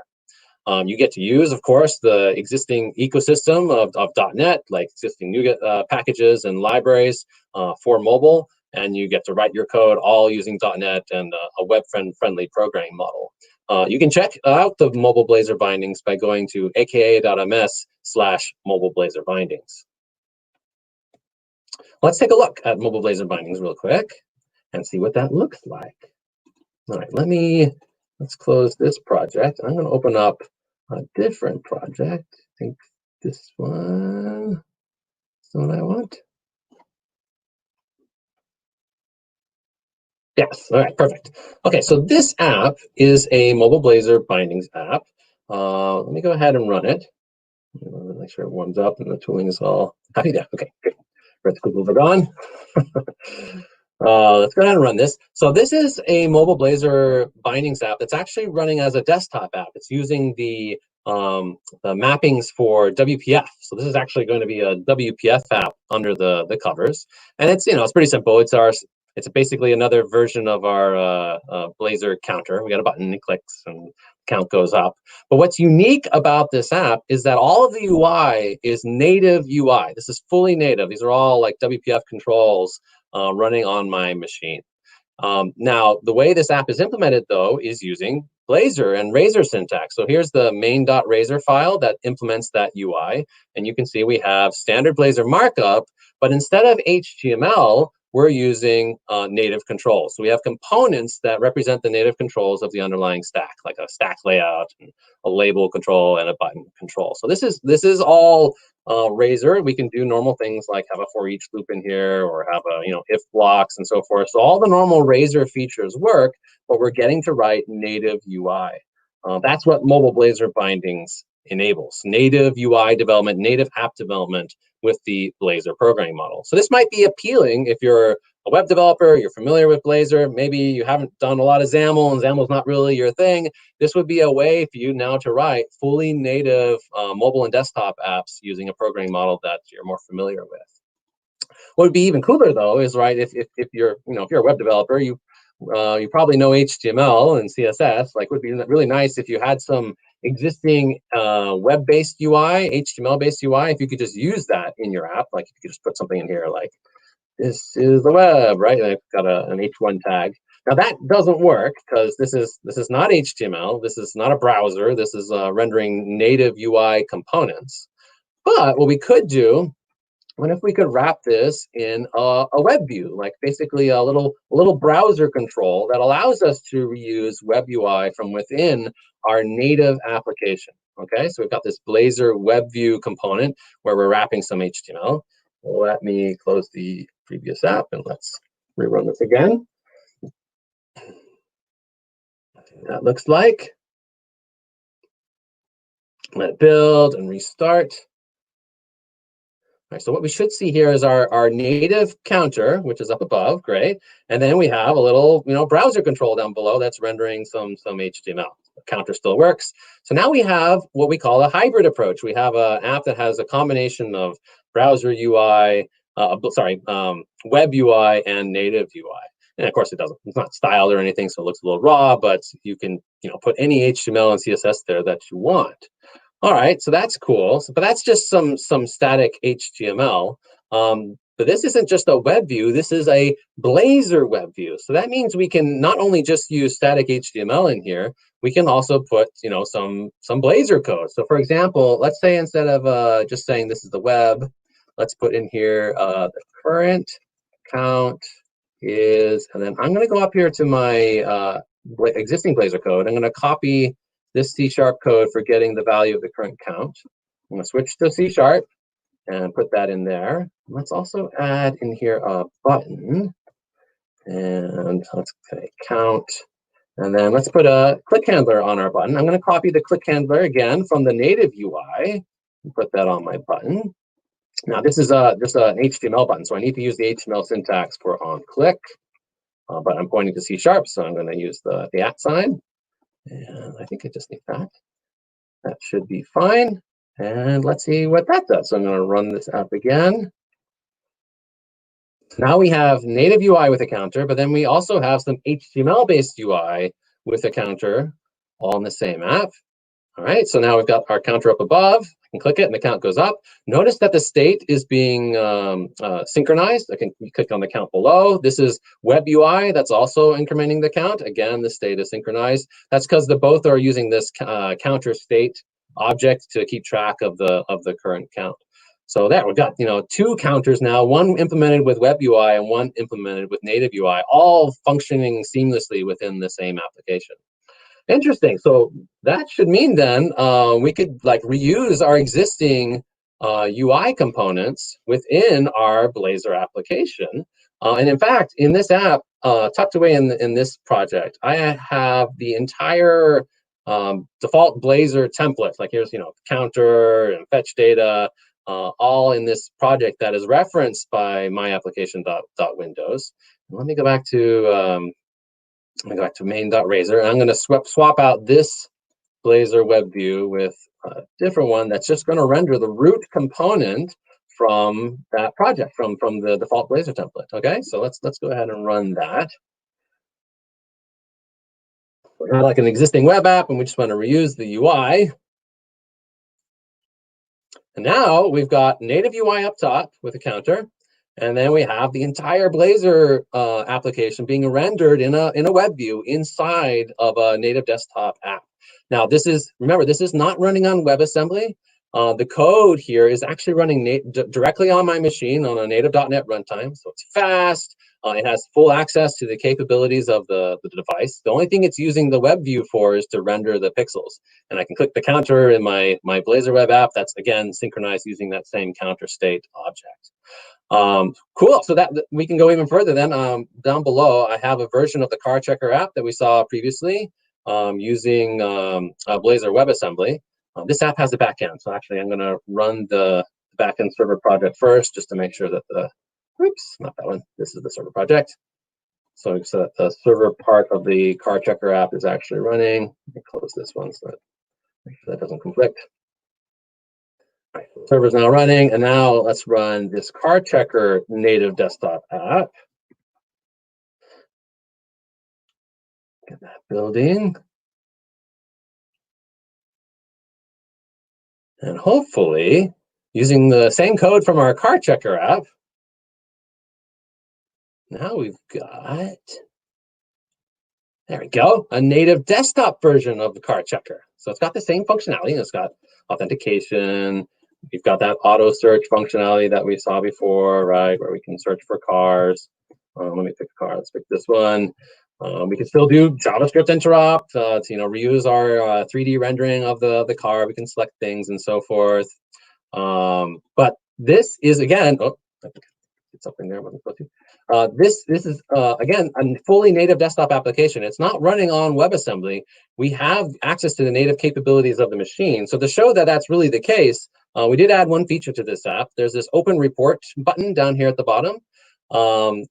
You get to use, of course, the existing ecosystem of .NET, like existing NuGet packages and libraries for mobile, and you get to write your code all using .NET and a web-friendly programming model. You can check out the mobile Blazor bindings by going to aka.ms/mobile Blazor bindings. Let's take a look at mobile Blazor bindings real quick and see what that looks like. All right, let's close this project. I'm going to open up a different project. I think this one is the one I want. Yes, all right, perfect. Okay, so this app is a mobile Blazor bindings app. Let me go ahead and run it. Make sure it warms up and the tooling is all happy there. Okay, great. Vertical are gone. Let's go ahead and run this. So this is a mobile Blazor bindings app that's actually running as a desktop app. It's using the mappings for WPF. So this is actually going to be a WPF app under the covers, and it's it's pretty simple. It's basically another version of our Blazor counter. We got a button, it clicks, and count goes up. But what's unique about this app is that all of the UI is native UI. This is fully native. These are all like WPF controls running on my machine. Now, the way this app is implemented, though, is using Blazor and Razor syntax. So here's the main.razor file that implements that UI. And you can see we have standard Blazor markup, but instead of HTML, we're using native controls. So we have components that represent the native controls of the underlying stack, like a stack layout, and a label control, and a button control. So this is all Razor. We can do normal things like have a for each loop in here, or have a if blocks and so forth. So all the normal Razor features work, but we're getting to write native UI. That's what mobile Blazor bindings enables: native UI development, native app development with the Blazor programming model. So this might be appealing if you're a web developer, you're familiar with Blazor, maybe you haven't done a lot of XAML and XAML's not really your thing. This would be a way for you now to write fully native mobile and desktop apps using a programming model that you're more familiar with. What would be even cooler, though, is if you're if you're a web developer, you probably know HTML and CSS. Like, would be really nice if you had some existing web-based UI, HTML-based UI. If you could just use that in your app, like if you could just put something in here like this is the web, right? And I've got an H1 tag. Now that doesn't work because this is not HTML. This is not a browser. This is rendering native UI components. But what we could do, what if we could wrap this in a web view, like basically a little browser control that allows us to reuse web UI from within our native application? Okay, so we've got this Blazor web view component where we're wrapping some HTML. Let me close the previous app and let's rerun this again. That looks like. Let it build and restart. All right, so what we should see here is our native counter, which is up above, great. And then we have a little, browser control down below that's rendering some HTML. The counter still works. So now we have what we call a hybrid approach. We have an app that has a combination of browser UI, web UI and native UI. And of course, it's not styled or anything, so it looks a little raw, but you can, put any HTML and CSS there that you want. All right, so that's cool. But that's just some static HTML. But this isn't just a web view. This is a Blazor web view. So that means we can not only just use static HTML in here, we can also put some Blazor code. So for example, let's say instead of just saying this is the web, let's put in here the current count is, and then I'm going to go up here to my existing Blazor code. I'm going to copy this C# code for getting the value of the current count. I'm going to switch to C# and put that in there. Let's also add in here a button. And let's say count. And then let's put a click handler on our button. I'm going to copy the click handler again from the native UI and put that on my button. Now this is just an HTML button, so I need to use the HTML syntax for on click. But I'm pointing to C#, so I'm going to use the @ sign. And I think I just need that. That should be fine. And let's see what that does. So I'm going to run this app again. Now we have native UI with a counter, but then we also have some HTML-based UI with a counter all in the same app. All right, so now we've got our counter up above. I can click it and the count goes up. Notice that the state is being synchronized. I can click on the count below. This is web UI that's also incrementing the count. Again, the state is synchronized. That's because the both are using this counter state object to keep track of the current count. So there, we've got two counters now, one implemented with web UI and one implemented with native UI, all functioning seamlessly within the same application. Interesting. So that should mean then we could like reuse our existing UI components within our Blazor application. And in fact, in this app, tucked away in this project, I have the entire default Blazor template. Like here's counter and fetch data, all in this project that is referenced by myapplication.windows. Let me go back to main.razor, and I'm going to swap out this Blazor web view with a different one that's just going to render the root component from that project, from the default Blazor template. Okay, so let's go ahead and run that. We're like an existing web app, and we just want to reuse the UI. And now we've got native UI up top with a counter. And then we have the entire Blazor application being rendered in a web view inside of a native desktop app. Now, remember, this is not running on WebAssembly. The code here is actually running directly on my machine on a native.NET runtime. So it's fast. It has full access to the capabilities of the device. The only thing it's using the web view for is to render the pixels. And I can click the counter in my Blazor web app. That's, again, synchronized using that same counter state object. Cool. So that we can go even further then. Down below, I have a version of the car checker app that we saw previously using Blazor WebAssembly. This app has a backend. So actually, I'm going to run the backend server project first just to make sure that oops, not that one. This is the server project. So the server part of the car checker app is actually running. Let me close this one so that make sure that doesn't conflict. All right, the server's now running, and now let's run this car checker native desktop app. Get that building. And hopefully, using the same code from our car checker app, now we've got, there we go, a native desktop version of the car checker. So it's got the same functionality. It's got authentication. We've got that auto search functionality that we saw before, right, where we can search for cars. Let me pick a car. Let's pick this one. We can still do JavaScript interrupt to reuse our 3D rendering of the car. We can select things and so forth. But this is again, it's something there. This is again a fully native desktop application. It's not running on WebAssembly. We have access to the native capabilities of the machine. So to show that that's really the case, we did add one feature to this app. There's this open report button down here at the bottom.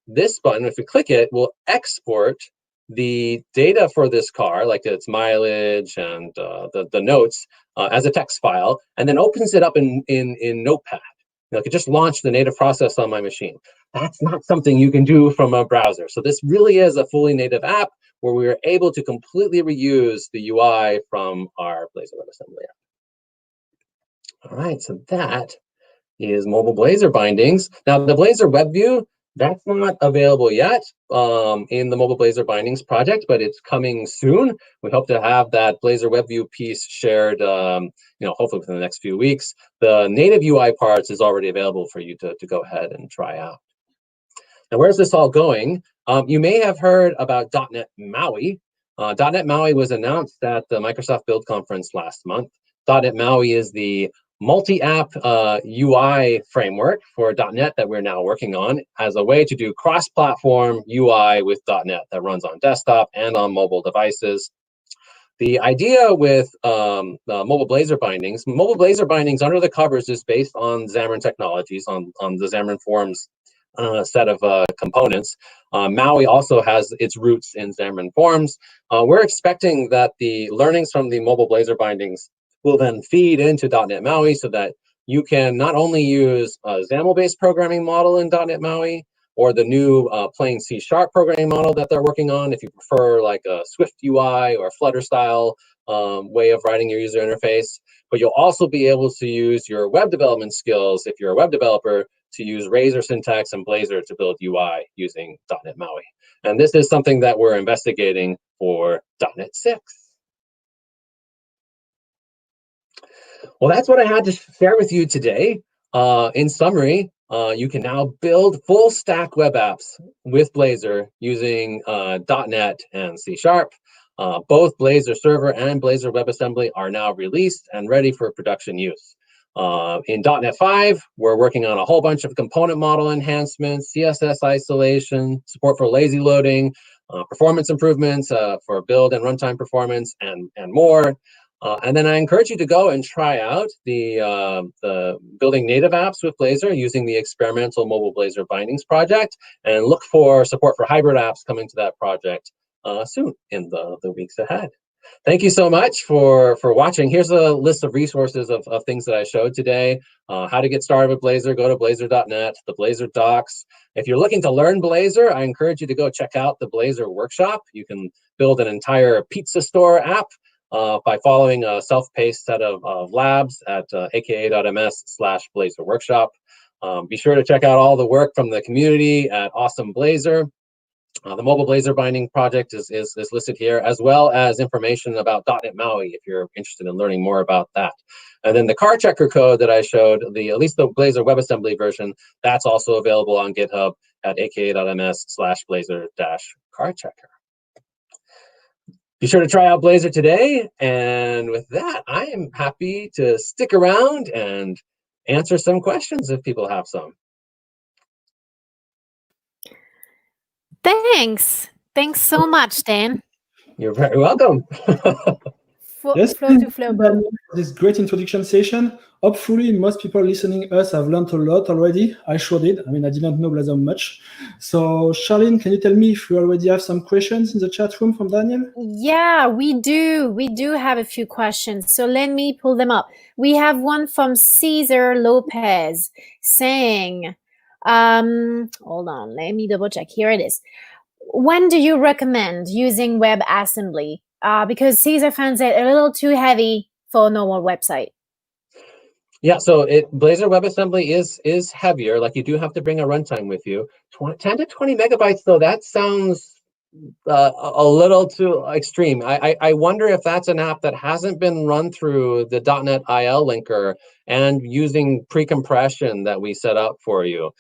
This button, if we click it, will export the data for this car, like its mileage and the notes, as a text file, and then opens it up in Notepad. I could just launch the native process on my machine. That's not something you can do from a browser. So this really is a fully native app where we are able to completely reuse the UI from our Blazor WebAssembly app. All right, so that is mobile Blazor bindings. Now the Blazor web view, that's not available yet in the mobile Blazor bindings project, but it's coming soon. We hope to have that Blazor web view piece shared, hopefully within the next few weeks. The native UI parts is already available for you to go ahead and try out. Now, where's this all going? You may have heard about .NET MAUI. .NET MAUI was announced at the Microsoft Build Conference last month. .NET MAUI is the multi-app UI framework for .NET that we're now working on as a way to do cross-platform UI with .NET that runs on desktop and on mobile devices. The idea with mobile Blazor bindings under the covers is based on Xamarin Technologies, on the Xamarin Forms set of components. MAUI also has its roots in Xamarin Forms. We're expecting that the learnings from the mobile Blazor bindings will then feed into .NET MAUI so that you can not only use a XAML-based programming model in .NET MAUI, or the new plain C# programming model that they're working on, if you prefer like a Swift UI or Flutter style way of writing your user interface. But you'll also be able to use your web development skills, if you're a web developer, to use Razor syntax and Blazor to build UI using .NET MAUI. And this is something that we're investigating for .NET 6. Well, that's what I had to share with you today. In summary, you can now build full stack web apps with Blazor using .NET and C#. Both Blazor Server and Blazor WebAssembly are now released and ready for production use. In .NET 5, we're working on a whole bunch of component model enhancements, CSS isolation, support for lazy loading, performance improvements for build and runtime performance, and more. And then I encourage you to go and try out the building native apps with Blazor using the experimental mobile Blazor bindings project, and look for support for hybrid apps coming to that project soon in the weeks ahead. Thank you so much for watching. Here's a list of resources of things that I showed today. How to get started with Blazor, go to blazor.net, the Blazor docs. If you're looking to learn Blazor, I encourage you to go check out the Blazor workshop. You can build an entire pizza store app by following a self-paced set of labs at aka.ms/Blazor workshop. Be sure to check out all the work from the community at Awesome Blazor. The mobile Blazor binding project is listed here, as well as information about .NET MAUI if you're interested in learning more about that. And then the car checker code that I showed, at least the Blazor WebAssembly version, that's also available on GitHub at aka.ms/Blazor-car checker. Be sure to try out Blazor today. And with that, I am happy to stick around and answer some questions if people have some. Thanks so much, Dan. You're very welcome. Yes, Flow to flow. this great introduction session. Hopefully, most people listening us have learned a lot already. I sure did. I mean, I didn't know Blazor much. So, Charlene, can you tell me if you already have some questions in the chat room from Daniel? Yeah, we do. We do have a few questions. So let me pull them up. We have one from Cesar Lopez saying, hold on, let me double check. Here it is. When do you recommend using WebAssembly? Because Caesar finds it a little too heavy for a normal website. Yeah, so Blazor WebAssembly is heavier. Like, you do have to bring a runtime with you. 10 to 20 megabytes, though, that sounds a little too extreme. I wonder if that's an app that hasn't been run through the .NET IL linker and using pre-compression that we set up for you.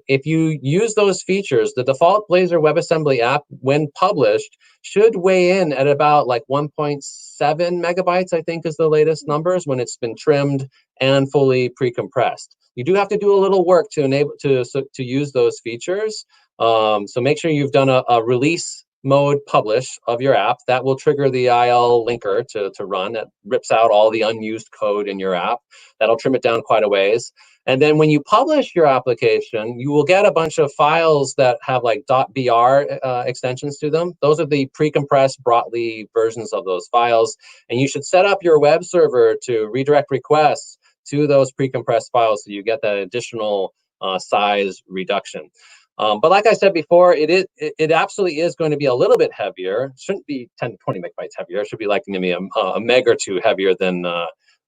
If you use those features, the default Blazor WebAssembly app, when published, should weigh in at about like 1.7 megabytes, I think is the latest numbers, when it's been trimmed and fully pre-compressed. You do have to do a little work to enable to use those features. So make sure you've done a release mode publish of your app. That will trigger the IL linker to run. That rips out all the unused code in your app. That'll trim it down quite a ways. And then when you publish your application, you will get a bunch of files that have like .br extensions to them. Those are the pre-compressed Brotli versions of those files. And you should set up your web server to redirect requests to those pre-compressed files so you get that additional size reduction. But like I said before, it absolutely is going to be a little bit heavier. It shouldn't be 10 to 20 megabytes heavier. It should be like maybe a meg or two heavier than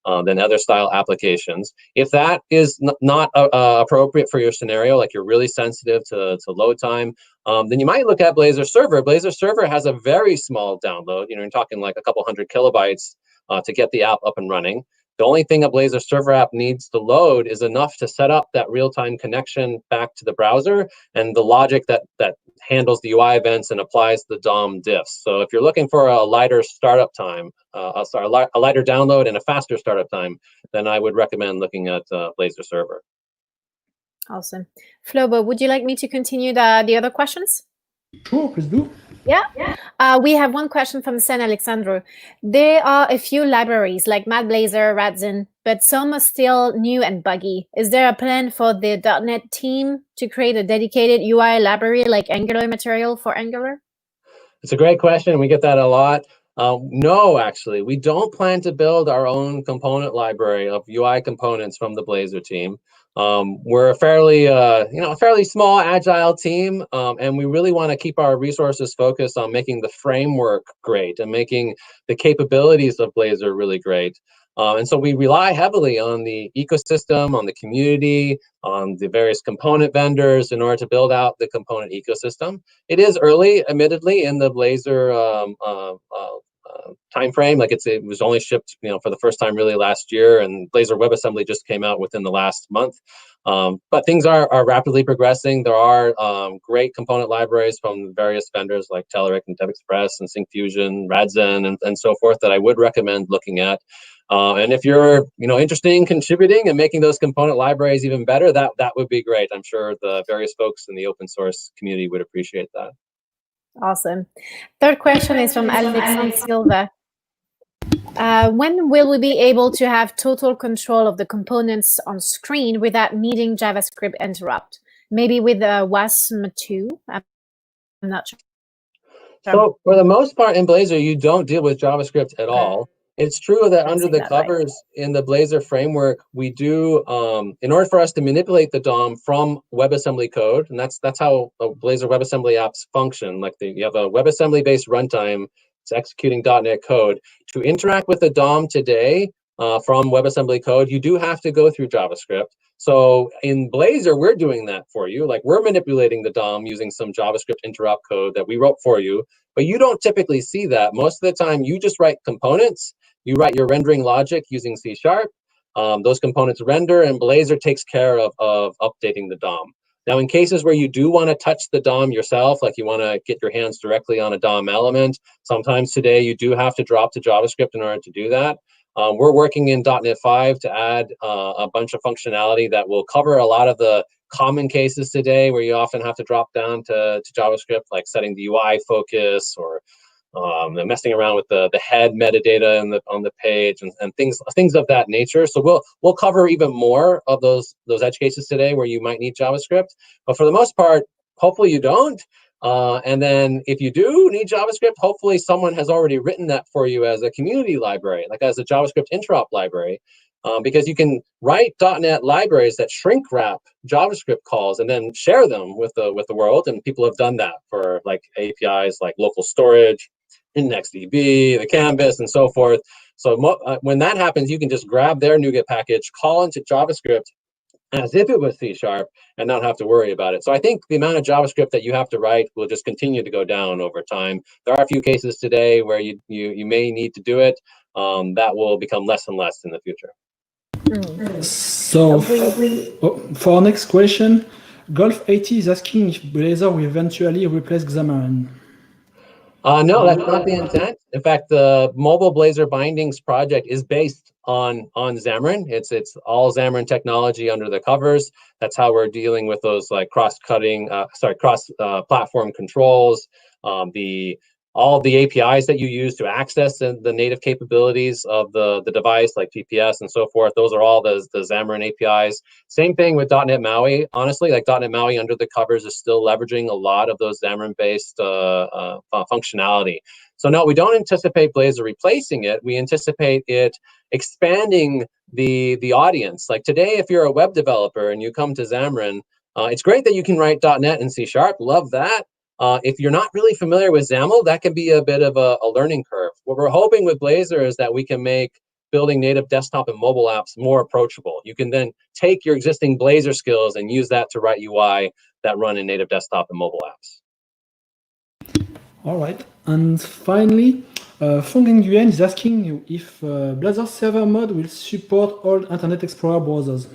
other style applications. If that is not appropriate for your scenario, like you're really sensitive to load time, then you might look at Blazor Server. Blazor Server has a very small download. You're talking like a couple hundred kilobytes to get the app up and running. The only thing a Blazor Server app needs to load is enough to set up that real-time connection back to the browser and the logic that handles the UI events and applies the DOM diffs. So if you're looking for a lighter startup time, a lighter download and a faster startup time, then I would recommend looking at Blazor Server. Awesome. Flobo, would you like me to continue the other questions? Sure, please do. Yeah. We have one question from San Alexandro. There are a few libraries like MadBlazor, Radzin, but some are still new and buggy. Is there a plan for the .NET team to create a dedicated UI library like Angular material for Angular? It's a great question. We get that a lot. No, actually, we don't plan to build our own component library of UI components from the Blazor team. We're a fairly small, agile team, and we really want to keep our resources focused on making the framework great and making the capabilities of Blazor really great. And so we rely heavily on the ecosystem, on the community, on the various component vendors in order to build out the component ecosystem. It is early, admittedly, in the Blazor time frame. Like it was only shipped, for the first time really last year, and Blazor WebAssembly just came out within the last month. But things are rapidly progressing. There are great component libraries from various vendors like Telerik and DevExpress and Syncfusion, Radzen, and so forth that I would recommend looking at. And if you're interested in contributing and making those component libraries even better, that would be great. I'm sure the various folks in the open source community would appreciate that. Awesome. Third question is from Alexandre Silva. When will we be able to have total control of the components on screen without needing JavaScript interrupt? Maybe with WASM 2? I'm not sure. So for the most part in Blazor, you don't deal with JavaScript at all. It's true that under the covers in the Blazor framework, we do, in order for us to manipulate the DOM from WebAssembly code, and that's how Blazor WebAssembly apps function. Like you have a WebAssembly-based runtime, it's executing .NET code. To interact with the DOM today from WebAssembly code, you do have to go through JavaScript. So in Blazor, we're doing that for you. Like we're manipulating the DOM using some JavaScript interrupt code that we wrote for you, but you don't typically see that. Most of the time, you just write components. You write your rendering logic using C#. Those components render, and Blazor takes care of updating the DOM. Now, in cases where you do want to touch the DOM yourself, like you want to get your hands directly on a DOM element, sometimes today you do have to drop to JavaScript in order to do that. We're working in .NET 5 to add a bunch of functionality that will cover a lot of the common cases today where you often have to drop down to JavaScript, like setting the UI focus or messing around with the head metadata on the page and things of that nature. So we'll cover even more of those edge cases today where you might need JavaScript. But for the most part, hopefully you don't. And then if you do need JavaScript, hopefully someone has already written that for you as a community library, like as a JavaScript interop library, because you can write .NET libraries that shrink wrap JavaScript calls and then share them with the world. And people have done that for like APIs like local storage, IndexedDB, the Canvas, and so forth. So when that happens, you can just grab their NuGet package, call into JavaScript as if it was C# and not have to worry about it. So I think the amount of JavaScript that you have to write will just continue to go down over time. There are a few cases today where you may need to do it. That will become less and less in the future. So for our next question, Golf80 is asking if Blazor will eventually replace Xamarin. No, that's not the intent. In fact, the mobile Blazor bindings project is based on Xamarin. It's all Xamarin technology under the covers. That's how we're dealing with those like cross-platform controls, all the APIs that you use to access the native capabilities of the device, like GPS and so forth. Those are all the Xamarin APIs. Same thing with .NET MAUI. Honestly, like .NET MAUI under the covers is still leveraging a lot of those Xamarin-based functionality. So no, we don't anticipate Blazor replacing it. We anticipate it expanding the audience. Like today, if you're a web developer and you come to Xamarin, it's great that you can write .NET and C#. Love that. If you're not really familiar with XAML, that can be a bit of a learning curve. What we're hoping with Blazor is that we can make building native desktop and mobile apps more approachable. You can then take your existing Blazor skills and use that to write UI that run in native desktop and mobile apps. All right. And finally, Fong Nguyen is asking you if Blazor Server Mode will support all Internet Explorer browsers.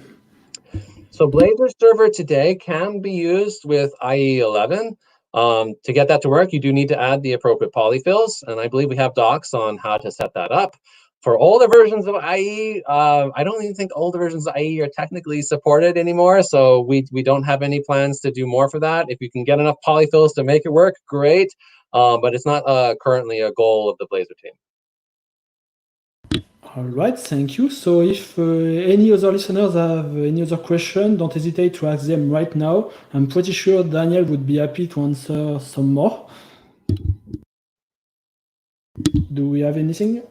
So Blazor Server today can be used with IE 11. To get that to work, you do need to add the appropriate polyfills, and I believe we have docs on how to set that up. For older versions of IE, I don't even think older versions of IE are technically supported anymore, so we don't have any plans to do more for that. If you can get enough polyfills to make it work, great, but it's not currently a goal of the Blazor team. All right, thank you. So if any other listeners have any other question, don't hesitate to ask them right now. I'm pretty sure Daniel would be happy to answer some more. Do we have anything?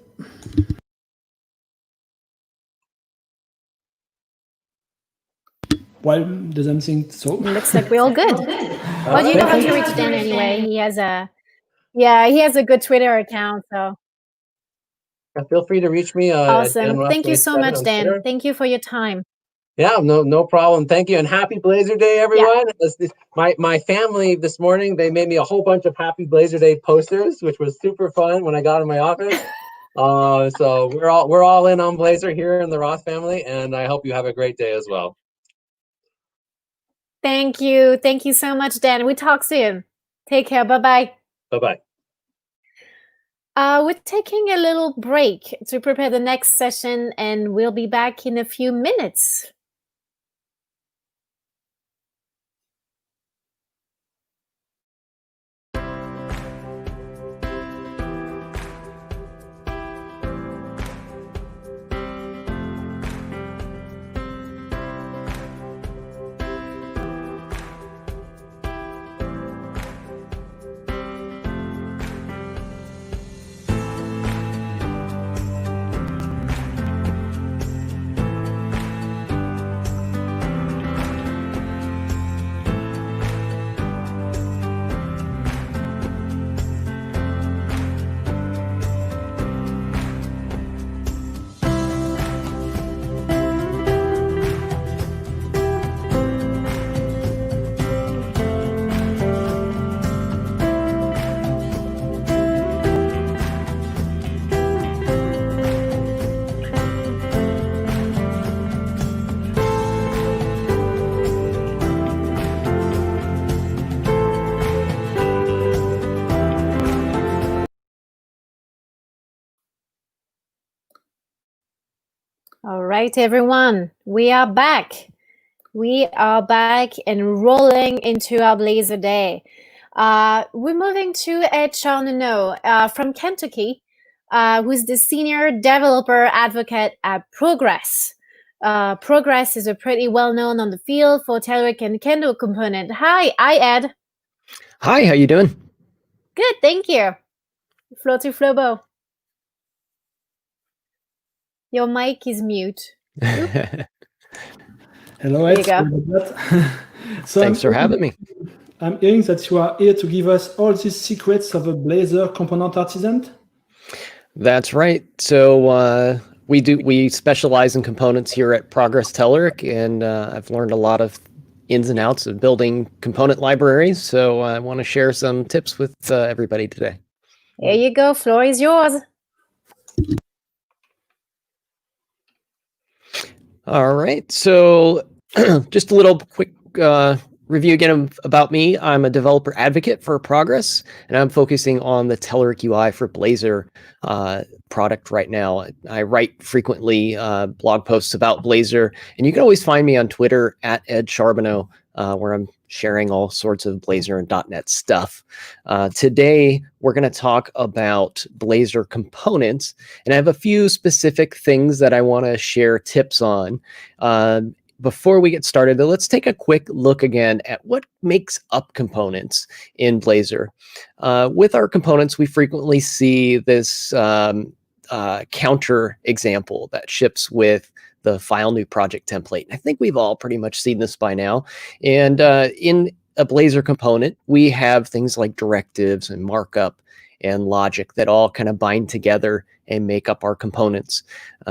Well, doesn't think so. Looks like we're all good. Well, you know how to reach Dan anyway. He has a good Twitter account. So Feel free to reach me. awesome. Thank you so much, Dan. Twitter. Thank you for your time. Yeah, no problem. Thank you, and happy Blazor Day, everyone. My family this morning, they made me a whole bunch of happy Blazor Day posters, which was super fun when I got in my office. So we're all in on Blazor here in the Roth family, and I hope you have a great day as well. Thank you. Thank you so much, Dan. We talk soon. Take care. Bye-bye. Bye-bye. We're taking a little break to prepare the next session, and we'll be back in a few minutes. All right, everyone, we are back. We are back and rolling into our Blazor Day. We're moving to Ed Charnoneau from Kentucky, who's the Senior Developer Advocate at Progress. Progress is a pretty well-known on the field for Telleric and Kendo component. Hi, Ed. Hi, how you doing? Good, thank you. Flow to Flobo. Your mic is mute. Hello, Ed. So thanks for having me. I'm hearing that you are here to give us all the secrets of a Blazor component artisan. That's right. So we specialize in components here at Progress Telleric, and I've learned a lot of ins and outs of building component libraries. So I want to share some tips with everybody today. There you go. Floor is yours. All right. So just a little quick review again about me. I'm a developer advocate for Progress, and I'm focusing on the Telleric UI for Blazor product right now. I write frequently blog posts about Blazor, and you can always find me on Twitter at Ed Charbonneau, where I'm sharing all sorts of Blazor and .NET stuff. Today, we're going to talk about Blazor components, and I have a few specific things that I want to share tips on. Before we get started, though, let's take a quick look again at what makes up components in Blazor. With our components, we frequently see this counter example that ships with the file new project template. I think we've all pretty much seen this by now. And in a Blazor component, we have things like directives and markup and logic that all kind of bind together and make up our components.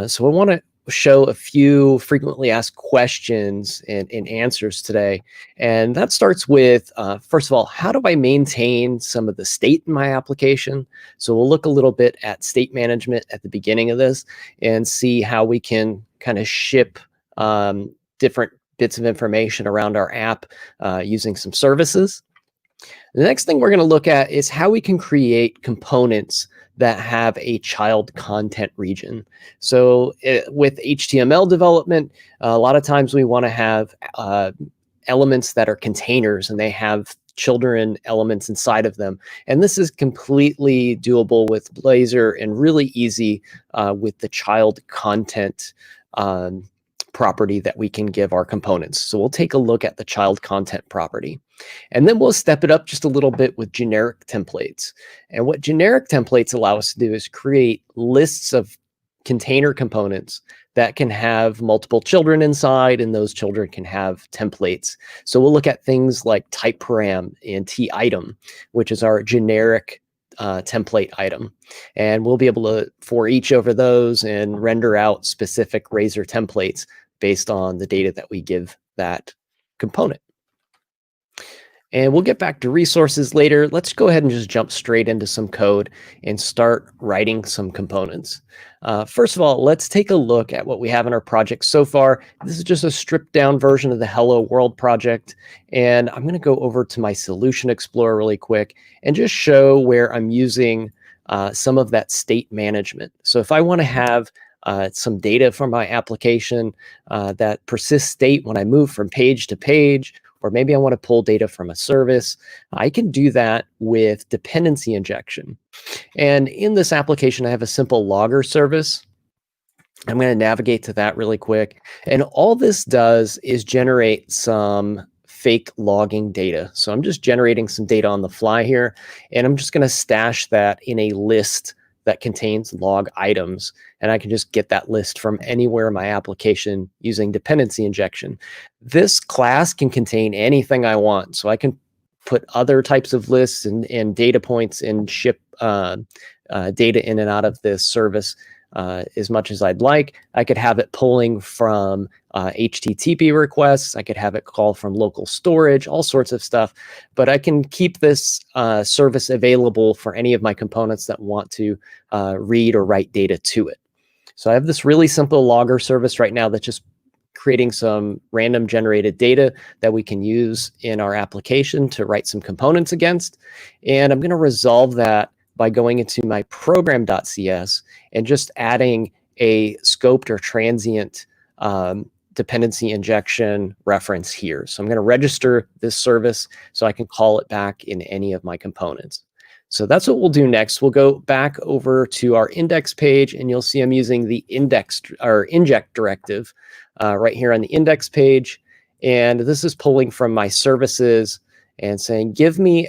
So I want to show a few frequently asked questions and answers today. And that starts with, first of all, how do I maintain some of the state in my application? So we'll look a little bit at state management at the beginning of this and see how we can kind of ship different bits of information around our app using some services. The next thing we're going to look at is how we can create components that have a child content region. So with HTML development, a lot of times we want to have elements that are containers and they have children elements inside of them. And this is completely doable with Blazor and really easy with the child content property that we can give our components. So we'll take a look at the child content property. And then we'll step it up just a little bit with generic templates. And what generic templates allow us to do is create lists of container components that can have multiple children inside, and those children can have templates. So we'll look at things like type param and t-item, which is our generic template item. And we'll be able to for each over those and render out specific Razor templates based on the data that we give that component. And we'll get back to resources later. Let's go ahead and just jump straight into some code and start writing some components. First of all, let's take a look at what we have in our project so far. This is just a stripped down version of the Hello World project. And I'm going to go over to my Solution Explorer really quick and just show where I'm using some of that state management. So if I want to have some data from my application that persists state when I move from page to page, or maybe I want to pull data from a service, I can do that with dependency injection. And in this application, I have a simple logger service. I'm going to navigate to that really quick. And all this does is generate some fake logging data. So I'm just generating some data on the fly here, and I'm just going to stash that in a list that contains log items. And I can just get that list from anywhere in my application using dependency injection. This class can contain anything I want. So I can put other types of lists and data points and ship data in and out of this service as much as I'd like. I could have it pulling from HTTP requests. I could have it call from local storage, all sorts of stuff. But I can keep this service available for any of my components that want to read or write data to it. So I have this really simple logger service right now that's just creating some random generated data that we can use in our application to write some components against. And I'm going to resolve that by going into my program.cs and just adding a scoped or transient dependency injection reference here. So I'm going to register this service so I can call it back in any of my components. So that's what we'll do next. We'll go back over to our index page, and you'll see I'm using the index or inject directive right here on the index page. And this is pulling from my services and saying, give me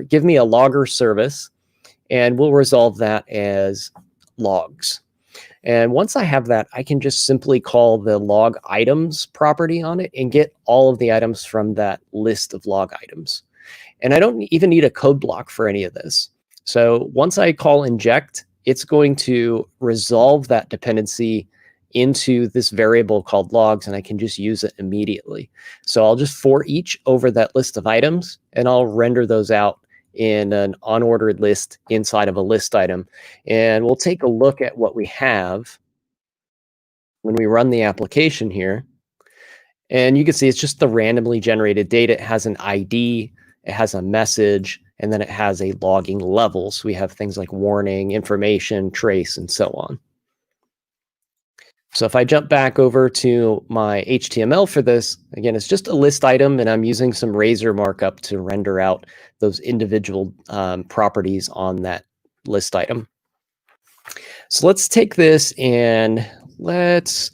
give me a logger service, and we'll resolve that as logs. And once I have that, I can just simply call the log items property on it and get all of the items from that list of log items. And I don't even need a code block for any of this. So once I call inject, it's going to resolve that dependency into this variable called logs, and I can just use it immediately. So I'll just for each over that list of items, and I'll render those out in an unordered list inside of a list item. And we'll take a look at what we have when we run the application here. And you can see it's just the randomly generated data. It has an ID, it has a message, and then it has a logging level. So we have things like warning, information, trace, and so on. So if I jump back over to my HTML for this, again, it's just a list item, and I'm using some Razor markup to render out those individual properties on that list item. So let's take this and let's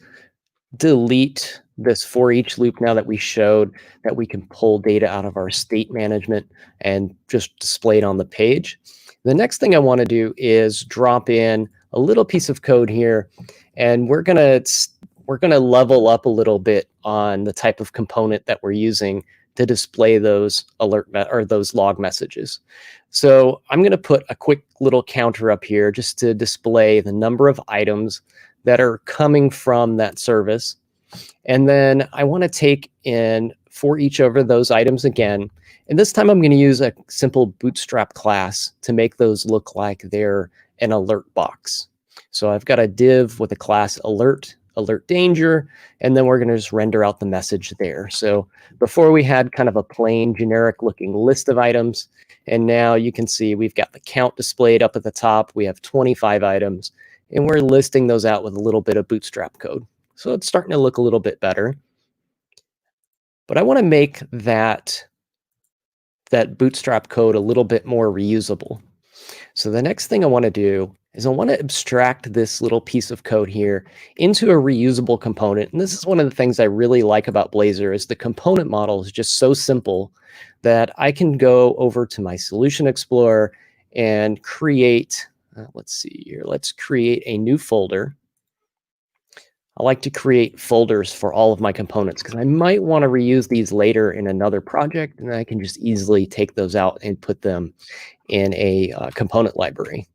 delete this for each loop now that we showed that we can pull data out of our state management and just display it on the page. The next thing I want to do is drop in a little piece of code here, and we're gonna level up a little bit on the type of component that we're using to display those those log messages. So I'm going to put a quick little counter up here just to display the number of items that are coming from that service. And then I want to take in for each over those items again. And this time I'm going to use a simple bootstrap class to make those look like they're an alert box. So I've got a div with a class alert danger, and then we're going to just render out the message there. So before we had kind of a plain generic looking list of items, and now you can see we've got the count displayed up at the top. We have 25 items, and we're listing those out with a little bit of bootstrap code. So it's starting to look a little bit better. But I want to make that bootstrap code a little bit more reusable. So the next thing I want to do is I want to abstract this little piece of code here into a reusable component. And this is one of the things I really like about Blazor is the component model is just so simple that I can go over to my Solution Explorer and create let's see here. Let's create a new folder. I like to create folders for all of my components because I might want to reuse these later in another project, and I can just easily take those out and put them in a component library.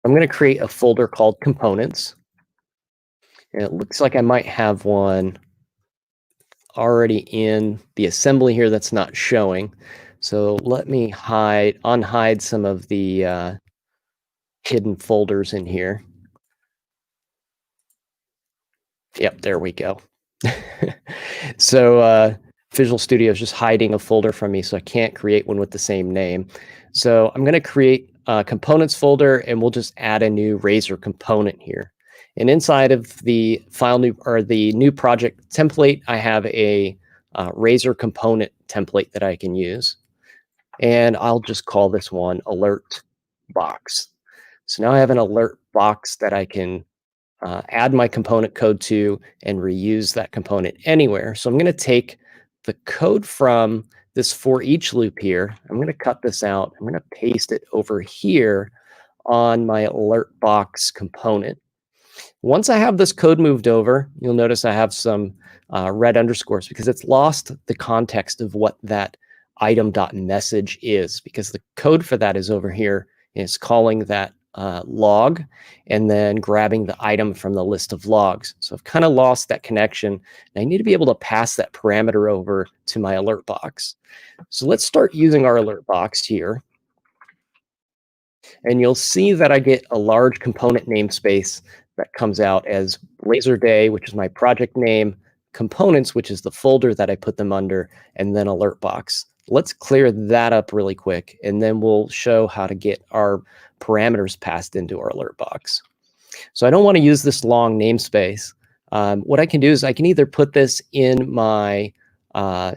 I'm going to create a folder called components. And it looks like I might have one already in the assembly here that's not showing. So let me unhide some of the hidden folders in here. Yep, there we go. So Visual Studio is just hiding a folder from me, so I can't create one with the same name. So I'm going to create a components folder, and we'll just add a new Razor component here. And inside of the the new project template, I have a Razor component template that I can use. And I'll just call this one alert box. So now I have an alert box that I can add my component code to and reuse that component anywhere. So I'm going to take the code from this for each loop here. I'm going to cut this out. I'm going to paste it over here on my alert box component. Once I have this code moved over, you'll notice I have some red underscores because it's lost the context of what that item.message is, because the code for that is over here. It's calling that log and then grabbing the item from the list of logs. So I've kind of lost that connection, and I need to be able to pass that parameter over to my alert box. So let's start using our alert box here. And you'll see that I get a large component namespace that comes out as BlazorDay, which is my project name, components, which is the folder that I put them under, and then alert box. Let's clear that up really quick, and then we'll show how to get our parameters passed into our alert box. So I don't want to use this long namespace. What I can do is I can either put this in my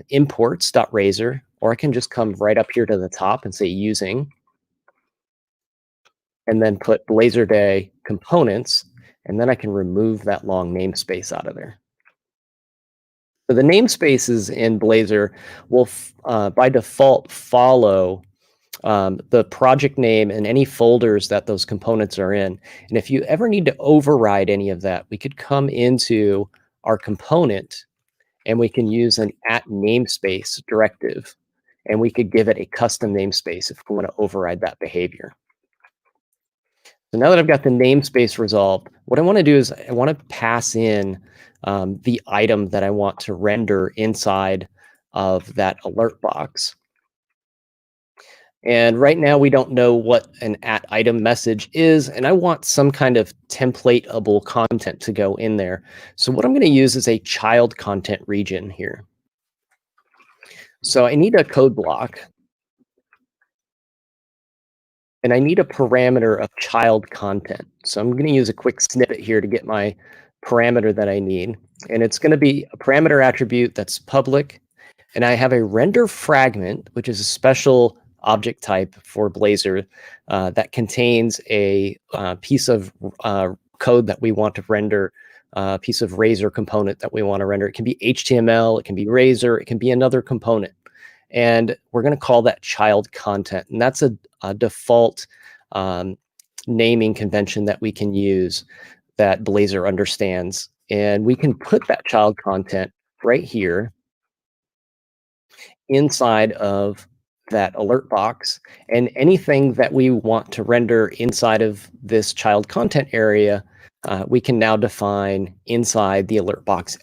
imports.razor, or I can just come right up here to the top and say using, and then put BlazorDay components, and then I can remove that long namespace out of there. So the namespaces in Blazor will, by default, follow the project name and any folders that those components are in. And if you ever need to override any of that, we could come into our component and we can use an @namespace directive, and we could give it a custom namespace if we want to override that behavior. So now that I've got the namespace resolved, what I want to do is I want to pass in the item that I want to render inside of that alert box. And right now we don't know what an @item message is, and I want some kind of templateable content to go in there. So what I'm going to use is a child content region here. So I need a code block, and I need a parameter of child content. So I'm going to use a quick snippet here to get my parameter that I need. And it's going to be a parameter attribute that's public. And I have a render fragment, which is a special object type for Blazor that contains a piece of code that we want to render, a piece of Razor component that we want to render. It can be HTML, it can be Razor, it can be another component. And we're going to call that child content. And that's a default naming convention that we can use that Blazor understands. And we can put that child content right here inside of that alert box. And anything that we want to render inside of this child content area, we can now define inside the alert box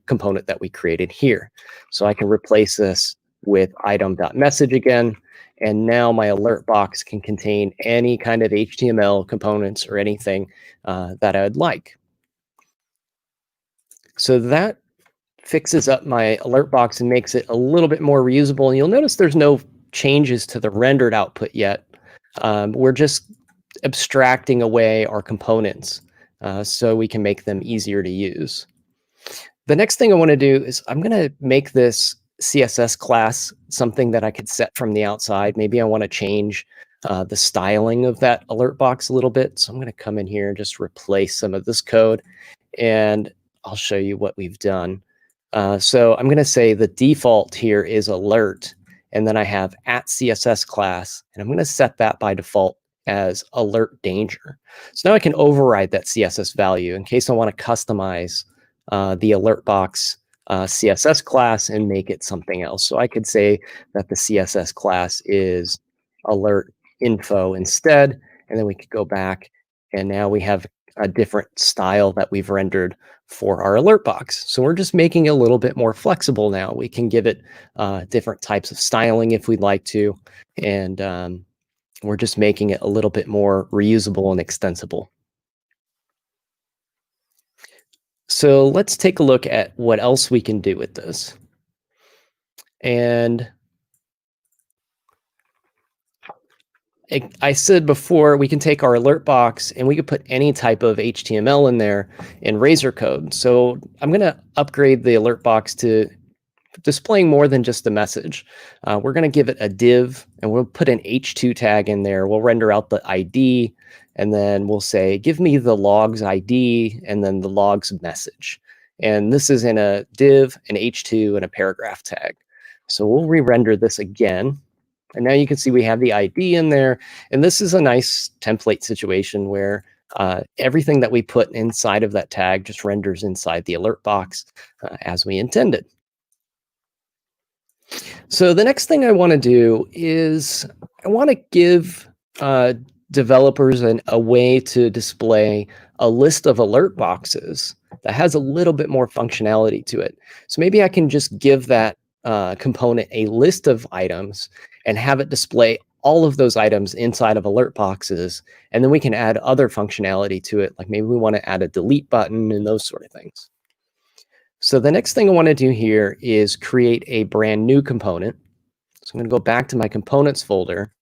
component that we created here. So I can replace this with item.message again. And now my alert box can contain any kind of HTML components or anything that I would like. So that fixes up my alert box and makes it a little bit more reusable. And you'll notice there's no changes to the rendered output yet. We're just abstracting away our components so we can make them easier to use. The next thing I want to do is I'm going to make this CSS class something that I could set from the outside. Maybe I want to change the styling of that alert box a little bit. So I'm going to come in here and just replace some of this code, and I'll show you what we've done. So I'm going to say the default here is alert, and then I have @CSS class, and I'm going to set that by default as alert danger. So now I can override that CSS value in case I want to customize the alert box CSS class and make it something else. So I could say that the CSS class is alert info instead, and then we could go back and now we have a different style that we've rendered for our alert box. So we're just making it a little bit more flexible now. We can give it different types of styling if we'd like to, and we're just making it a little bit more reusable and extensible. So let's take a look at what else we can do with this. And I said before, we can take our alert box and we could put any type of HTML in there in Razor code. So I'm going to upgrade the alert box to displaying more than just a message. We're going to give it a div and we'll put an H2 tag in there. We'll render out the ID and then we'll say, give me the logs ID and then the logs message. And this is in a div, an H2, and a paragraph tag. So we'll re-render this again. And now you can see we have the ID in there. And this is a nice template situation where everything that we put inside of that tag just renders inside the alert box as we intended. So the next thing I want to do is I want to give developers a way to display a list of alert boxes that has a little bit more functionality to it. So maybe I can just give that component a list of items and have it display all of those items inside of alert boxes. And then we can add other functionality to it. Like maybe we want to add a delete button and those sort of things. So the next thing I want to do here is create a brand new component. So I'm going to go back to my components folder.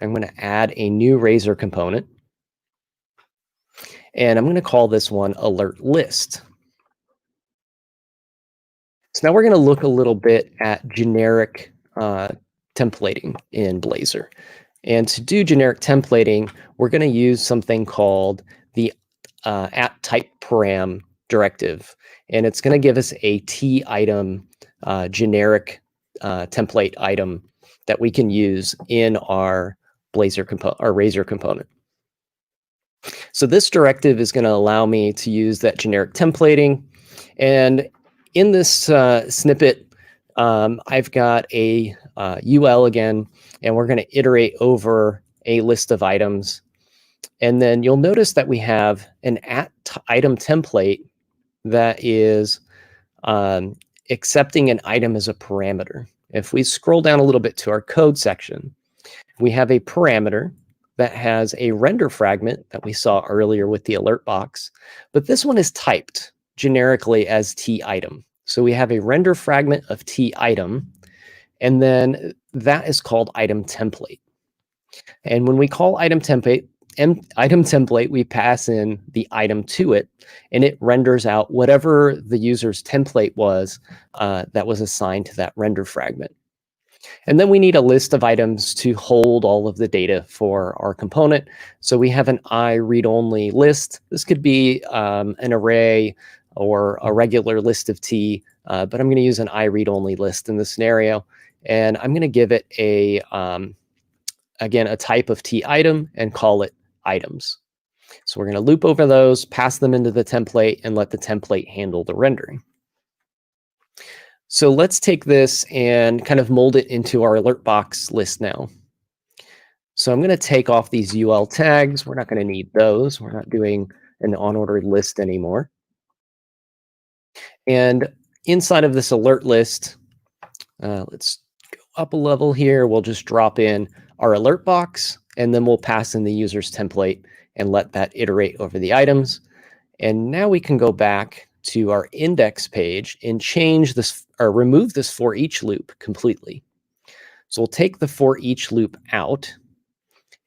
I'm going to add a new Razor component. And I'm going to call this one alert list. So now we're going to look a little bit at generic templating in Blazor. And to do generic templating, we're going to use something called the @typeParam directive. And it's going to give us a T item generic template item that we can use in our Blazor component, our Razor component. So this directive is going to allow me to use that generic templating. And in this snippet, I've got a UL again, and we're going to iterate over a list of items. And then you'll notice that we have an @item template that is accepting an item as a parameter. If we scroll down a little bit to our code section, we have a parameter that has a render fragment that we saw earlier with the alert box, but this one is typed generically as T item. So we have a render fragment of T item, and then that is called item template. And when we call item template, we pass in the item to it, and it renders out whatever the user's template was that was assigned to that render fragment. And then we need a list of items to hold all of the data for our component. So we have an read-only list. This could be an array or a regular list of T, but I'm going to use an read-only list in this scenario. And I'm going to give it again, a type of T item and call it items. So we're going to loop over those, pass them into the template, and let the template handle the rendering. So let's take this and kind of mold it into our alert box list now. So I'm going to take off these UL tags. We're not going to need those. We're not doing an on-ordered list anymore. And inside of this alert list, let's go up a level here. We'll just drop in our alert box, and then we'll pass in the user's template and let that iterate over the items. And now we can go back to our index page and change this or remove this for each loop completely. So we'll take the for each loop out,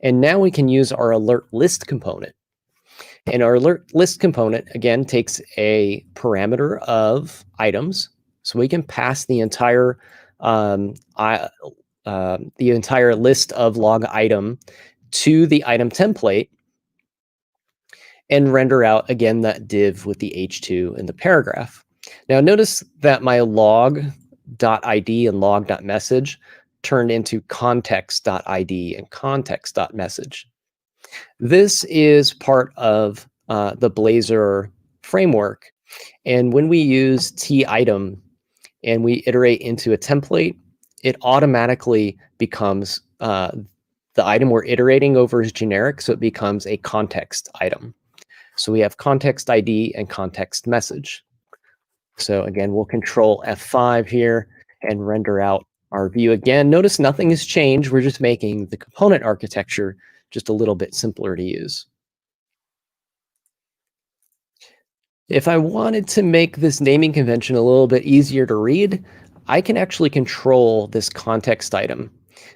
and now we can use our alert list component. And our alert list component again takes a parameter of items, so we can pass the entire list of log item to the item template and render out again that div with the H2 and the paragraph. Now notice that my log.id and log.message turned into context.id and context.message. This is part of the Blazor framework. And when we use t_item and we iterate into a template, it automatically becomes the item we're iterating over is generic, so it becomes a context item. So we have context ID and context message. So again, we'll control F5 here and render out our view again. Notice nothing has changed. We're just making the component architecture just a little bit simpler to use. If I wanted to make this naming convention a little bit easier to read, I can actually control this context item.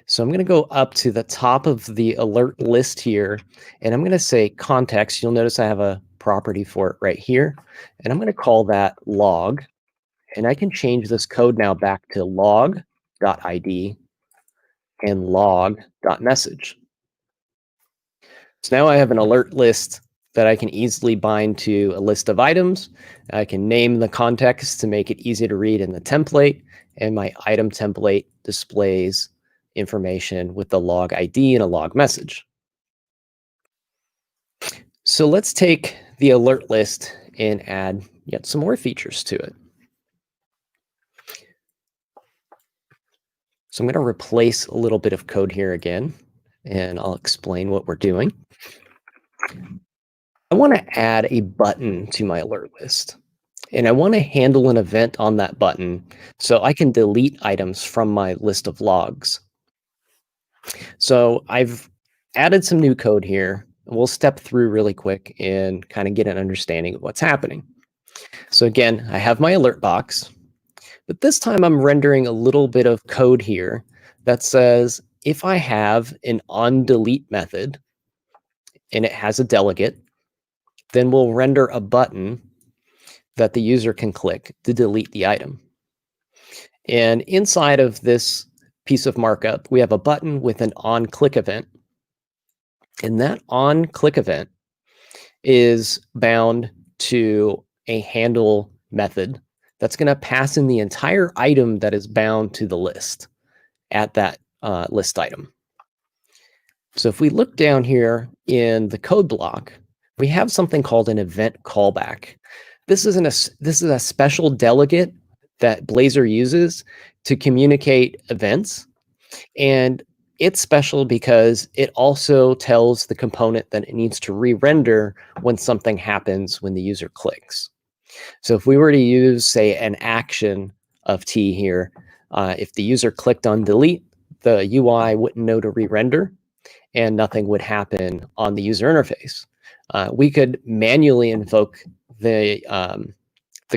So I'm going to go up to the top of the alert list here, and I'm going to say context. You'll notice I have a property for it right here, and I'm going to call that log. And I can change this code now back to log.id and log.message. So now I have an alert list that I can easily bind to a list of items. I can name the context to make it easy to read in the template, and my item template displays information with the log ID and a log message. So let's take the alert list and add yet some more features to it. So I'm going to replace a little bit of code here again, and I'll explain what we're doing. I want to add a button to my alert list, and I want to handle an event on that button so I can delete items from my list of logs. So I've added some new code here. We'll step through really quick and kind of get an understanding of what's happening. So again, I have my alert box, but this time I'm rendering a little bit of code here that says if I have an onDelete method and it has a delegate, then we'll render a button that the user can click to delete the item. And inside of this piece of markup, we have a button with an onClick event. And that onClick event is bound to a handle method that's going to pass in the entire item that is bound to the list at that list item. So if we look down here in the code block, we have something called an event callback. This is a special delegate that Blazor uses to communicate events. And it's special because it also tells the component that it needs to re-render when something happens when the user clicks. So if we were to use, say, an action of T here, if the user clicked on delete, the UI wouldn't know to re-render and nothing would happen on the user interface. We could manually invoke the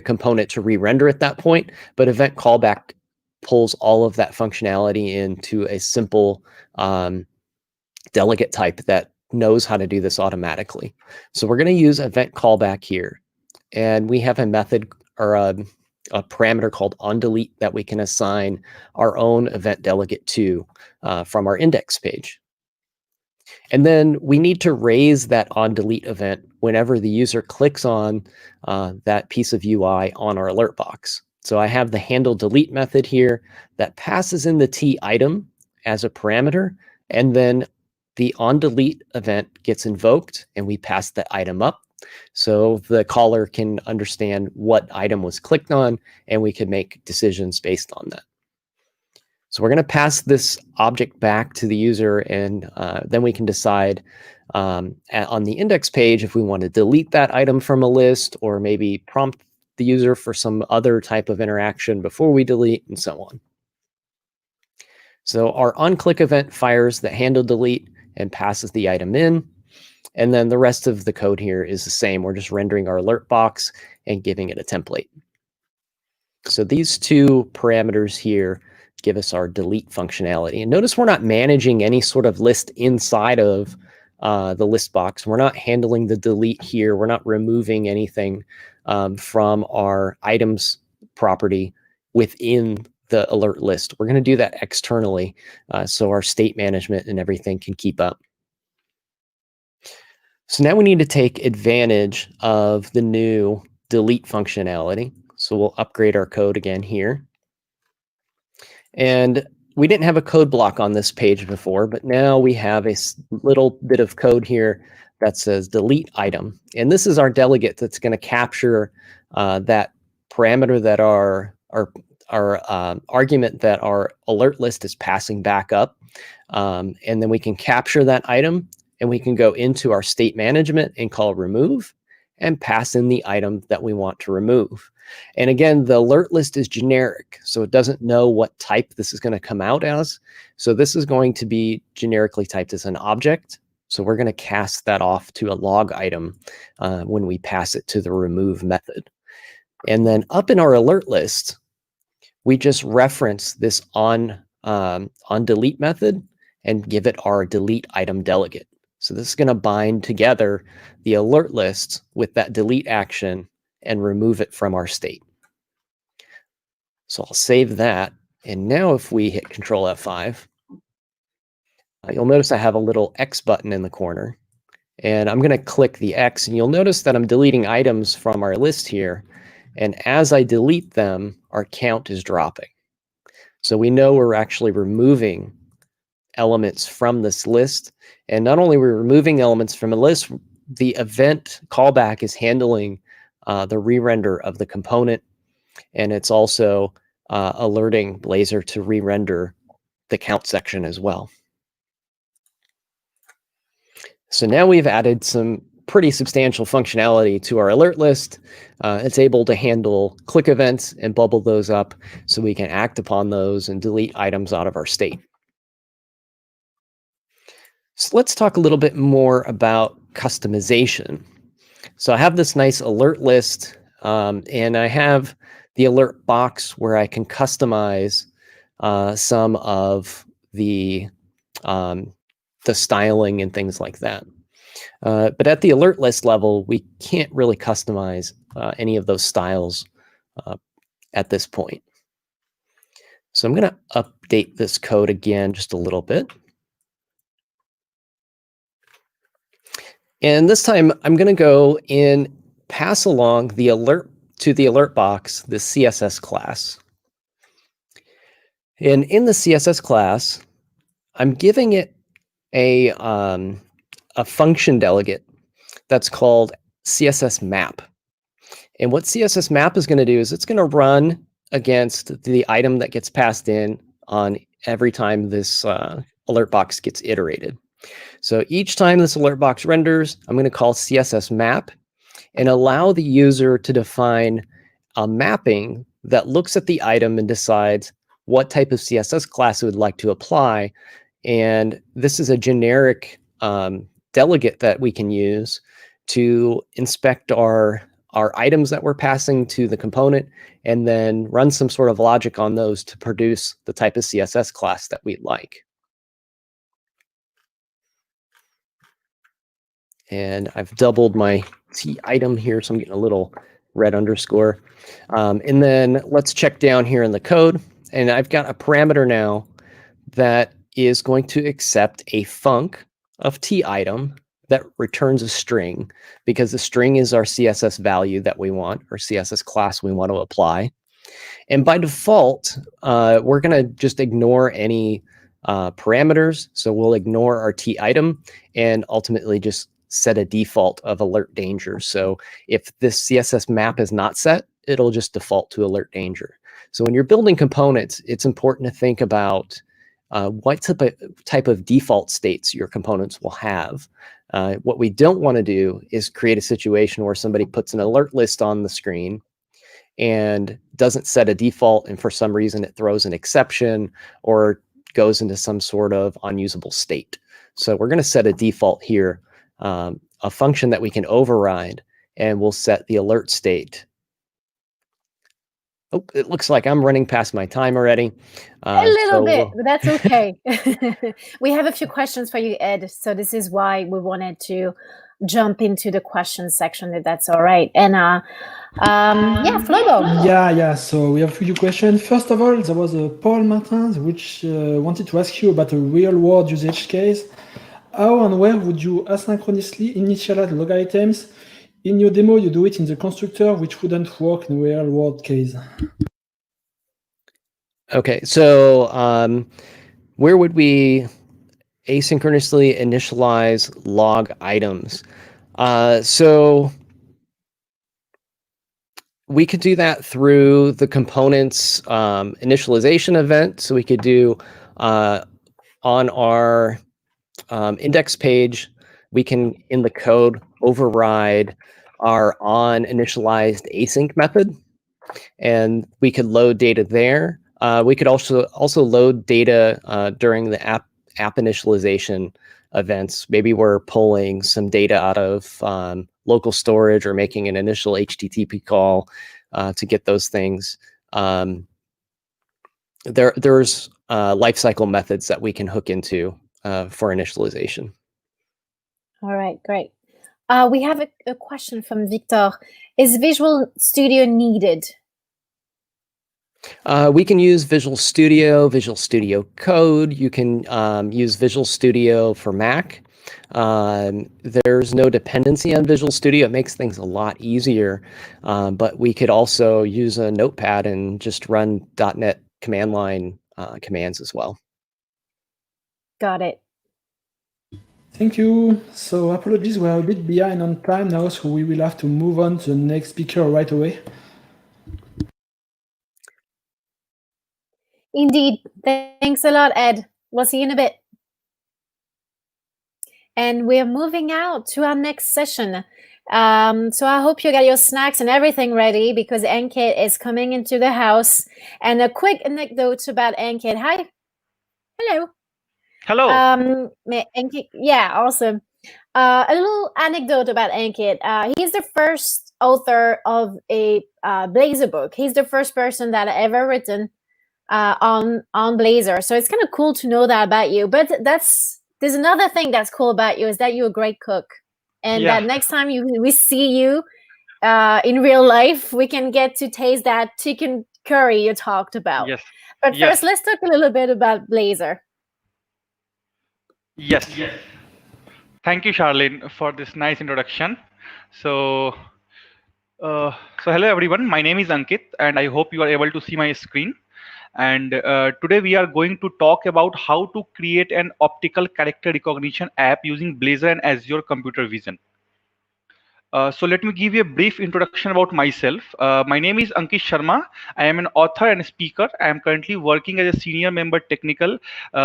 component to re-render at that point, but event callback pulls all of that functionality into a simple delegate type that knows how to do this automatically. So we're going to use event callback here. And we have a method or a parameter called onDelete that we can assign our own event delegate to from our index page. And then we need to raise that onDelete event whenever the user clicks on that piece of UI on our alert box. So I have the handle delete method here that passes in the t_item as a parameter, and then the onDelete event gets invoked and we pass that item up. So the caller can understand what item was clicked on and we can make decisions based on that. So we're going to pass this object back to the user, and then we can decide on the index page if we want to delete that item from a list or maybe prompt the user for some other type of interaction before we delete, and so on. So our onClick event fires the handle delete and passes the item in. And then the rest of the code here is the same. We're just rendering our alert box and giving it a template. So these two parameters here give us our delete functionality. And notice we're not managing any sort of list inside of the list box. We're not handling the delete here. We're not removing anything from our items property within the alert list. We're going to do that externally so our state management and everything can keep up. So now we need to take advantage of the new delete functionality. So we'll upgrade our code again here. And we didn't have a code block on this page before, but now we have a little bit of code here that says delete item. And this is our delegate that's going to capture that parameter that our argument that our alert list is passing back up. And then we can capture that item and we can go into our state management and call remove and pass in the item that we want to remove. And again, the alert list is generic, so it doesn't know what type this is going to come out as. So this is going to be generically typed as an object. So we're going to cast that off to a log item when we pass it to the remove method. And then up in our alert list, we just reference this on delete method and give it our delete item delegate. So this is going to bind together the alert list with that delete action and remove it from our state. So I'll save that. And now if we hit Control F5, you'll notice I have a little X button in the corner. And I'm going to click the X, and you'll notice that I'm deleting items from our list here. And as I delete them, our count is dropping. So we know we're actually removing elements from this list. And not only are we removing elements from a list, the event callback is handling the re-render of the component, and it's also alerting Blazor to re-render the count section as well. So now we've added some pretty substantial functionality to our alert list. It's able to handle click events and bubble those up so we can act upon those and delete items out of our state. So let's talk a little bit more about customization. So I have this nice alert list, and I have the alert box where I can customize some of the styling and things like that. But at the alert list level, we can't really customize any of those styles at this point. So I'm going to update this code again just a little bit. And this time I'm going to go and pass along the alert to the alert box, the CSS class. And in the CSS class, I'm giving it a function delegate that's called CSS map. And what CSS map is going to do is it's going to run against the item that gets passed in on every time this alert box gets iterated. So each time this alert box renders, I'm going to call CSS map and allow the user to define a mapping that looks at the item and decides what type of CSS class it would like to apply. And this is a generic delegate that we can use to inspect our items that we're passing to the component and then run some sort of logic on those to produce the type of CSS class that we'd like. And I've doubled my T item here, so I'm getting a little red underscore. And then let's check down here in the code. And I've got a parameter now that is going to accept a func of T item that returns a string, because the string is our CSS value that we want, or CSS class we want to apply. And by default, we're going to just ignore any parameters. So we'll ignore our T item and ultimately just set a default of alert danger. So if this CSS map is not set, it'll just default to alert danger. So when you're building components, it's important to think about what type of default states your components will have. What we don't want to do is create a situation where somebody puts an alert list on the screen and doesn't set a default, and for some reason it throws an exception or goes into some sort of unusable state. So we're going to set a default here, a function that we can override, and we'll set the alert state. Oh, it looks like I'm running past my time already. A little bit, but that's okay. We have a few questions for you, Ed. So this is why we wanted to jump into the questions section, if that's all right. And yeah, Flobo. Yeah. So we have a few questions. First of all, there was Paul Martins, which wanted to ask you about a real-world usage case. How and where would you asynchronously initialize log items? In your demo, you do it in the constructor, which wouldn't work in real-world case. Okay, so where would we asynchronously initialize log items? So we could do that through the components initialization event. So we could do on our index page, we can, in the code, override our on initialized async method, and we could load data there. We could also load data during the app initialization events. Maybe we're pulling some data out of local storage or making an initial HTTP call to get those things. There's lifecycle methods that we can hook into for initialization. All right, great. We have a question from Victor. Is Visual Studio needed? We can use Visual Studio Code. You can use Visual Studio for Mac. There's no dependency on Visual Studio. It makes things a lot easier, but we could also use a notepad and just run .NET command line commands as well. Got it. Thank you. So apologies, we are a bit behind on time now, so we will have to move on to the next speaker right away. Indeed. Thanks a lot, Ed. We'll see you in a bit. And we're moving out to our next session. So I hope you got your snacks and everything ready because Ankit is coming into the house. And a quick anecdote about Ankit. Hi. Hello. Hello. Ankit, yeah, awesome. A little anecdote about Ankit. He's the first author of a Blazor book. He's the first person that I ever written on Blazor. So it's kind of cool to know that about you. But there's another thing that's cool about you is that you're a great cook. And that next time we see you in real life, we can get to taste that chicken curry you talked about. Yes. But first, let's talk a little bit about Blazor. Yes. Thank you, Charlene, for this nice introduction. So hello everyone. My name is Ankit, and I hope you are able to see my screen. And today we are going to talk about how to create an optical character recognition app using Blazor and Azure Computer Vision. So let me give you a brief introduction about myself. My name is Ankit Sharma. I am an author and speaker. I am currently working as a senior member technical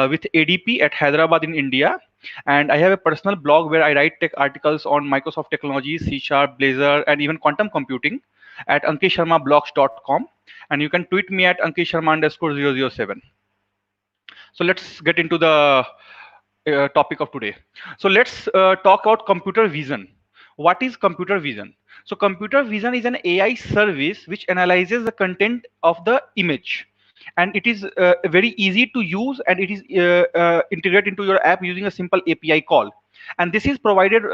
with ADP at Hyderabad in India. And I have a personal blog where I write tech articles on Microsoft technologies, C#, Blazor, and even quantum computing at ankitsharmablogs.com. And you can tweet me at ankitsharma_007. So let's get into the topic of today. So let's talk about computer vision. What is computer vision? So computer vision is an AI service which analyzes the content of the image. And it is very easy to use, and it is integrated into your app using a simple API call. And this is provided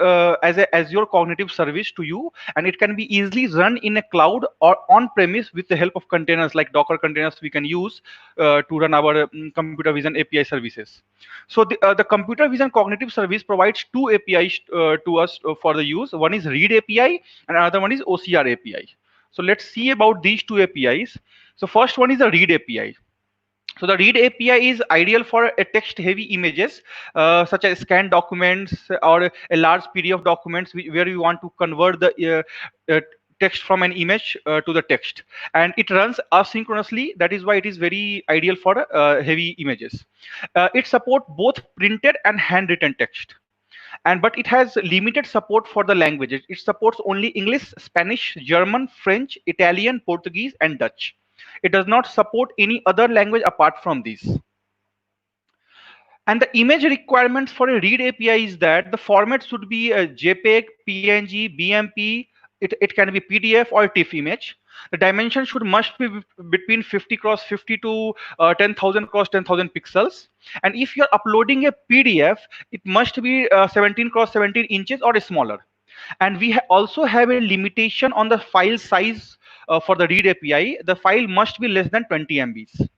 as your cognitive service to you, and it can be easily run in a cloud or on-premise with the help of containers like Docker containers we can use to run our computer vision API services. So the computer vision cognitive service provides two APIs to us for the use. One is read API and another one is OCR API. So let's see about these two APIs. So first one is the read API. So the read API is ideal for a text-heavy images such as scanned documents or a large PDF documents where you want to convert the text from an image to the text, and it runs asynchronously. That is why it is very ideal for heavy images. It supports both printed and handwritten text. But it has limited support for the languages. It supports only English, Spanish, German, French, Italian, Portuguese, and Dutch. It does not support any other language apart from these. And the image requirements for a read API is that the format should be a JPEG, PNG, BMP. It can be PDF or TIFF image. The dimension must be between 50 cross 50 to 10,000 cross 10,000 pixels. And if you're uploading a PDF, it must be 17 cross 17 inches or smaller. And we also have a limitation on the file size for the read API. The file must be less than 20 MBs.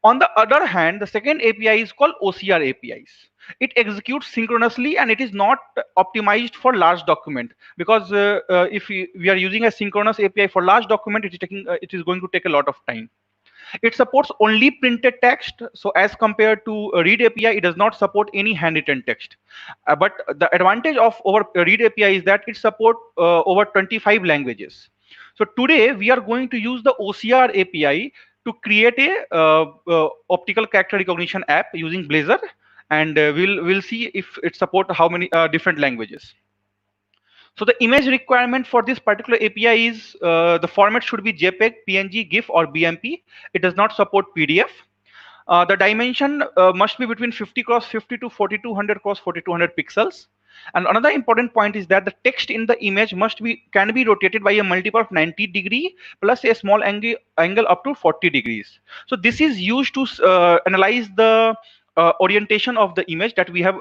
On the other hand, the second API is called OCR APIs. It executes synchronously, and it is not optimized for large document, because if we are using a synchronous API for large document, it is going to take a lot of time. It supports only printed text. So as compared to Read API, it does not support any handwritten text. But the advantage of our Read API is that it supports over 25 languages. So today we are going to use the OCR API to create a optical character recognition app using Blazor, and we'll see if it supports how many different languages. So the image requirement for this particular API is the format should be JPEG, PNG, GIF, or BMP. It does not support PDF. The dimension must be between 50 cross 50 to 4200 cross 4200 pixels. And another important point is that the text in the image can be rotated by a multiple of 90 degree plus a small angle up to 40 degrees. So this is used to analyze the orientation of the image that we have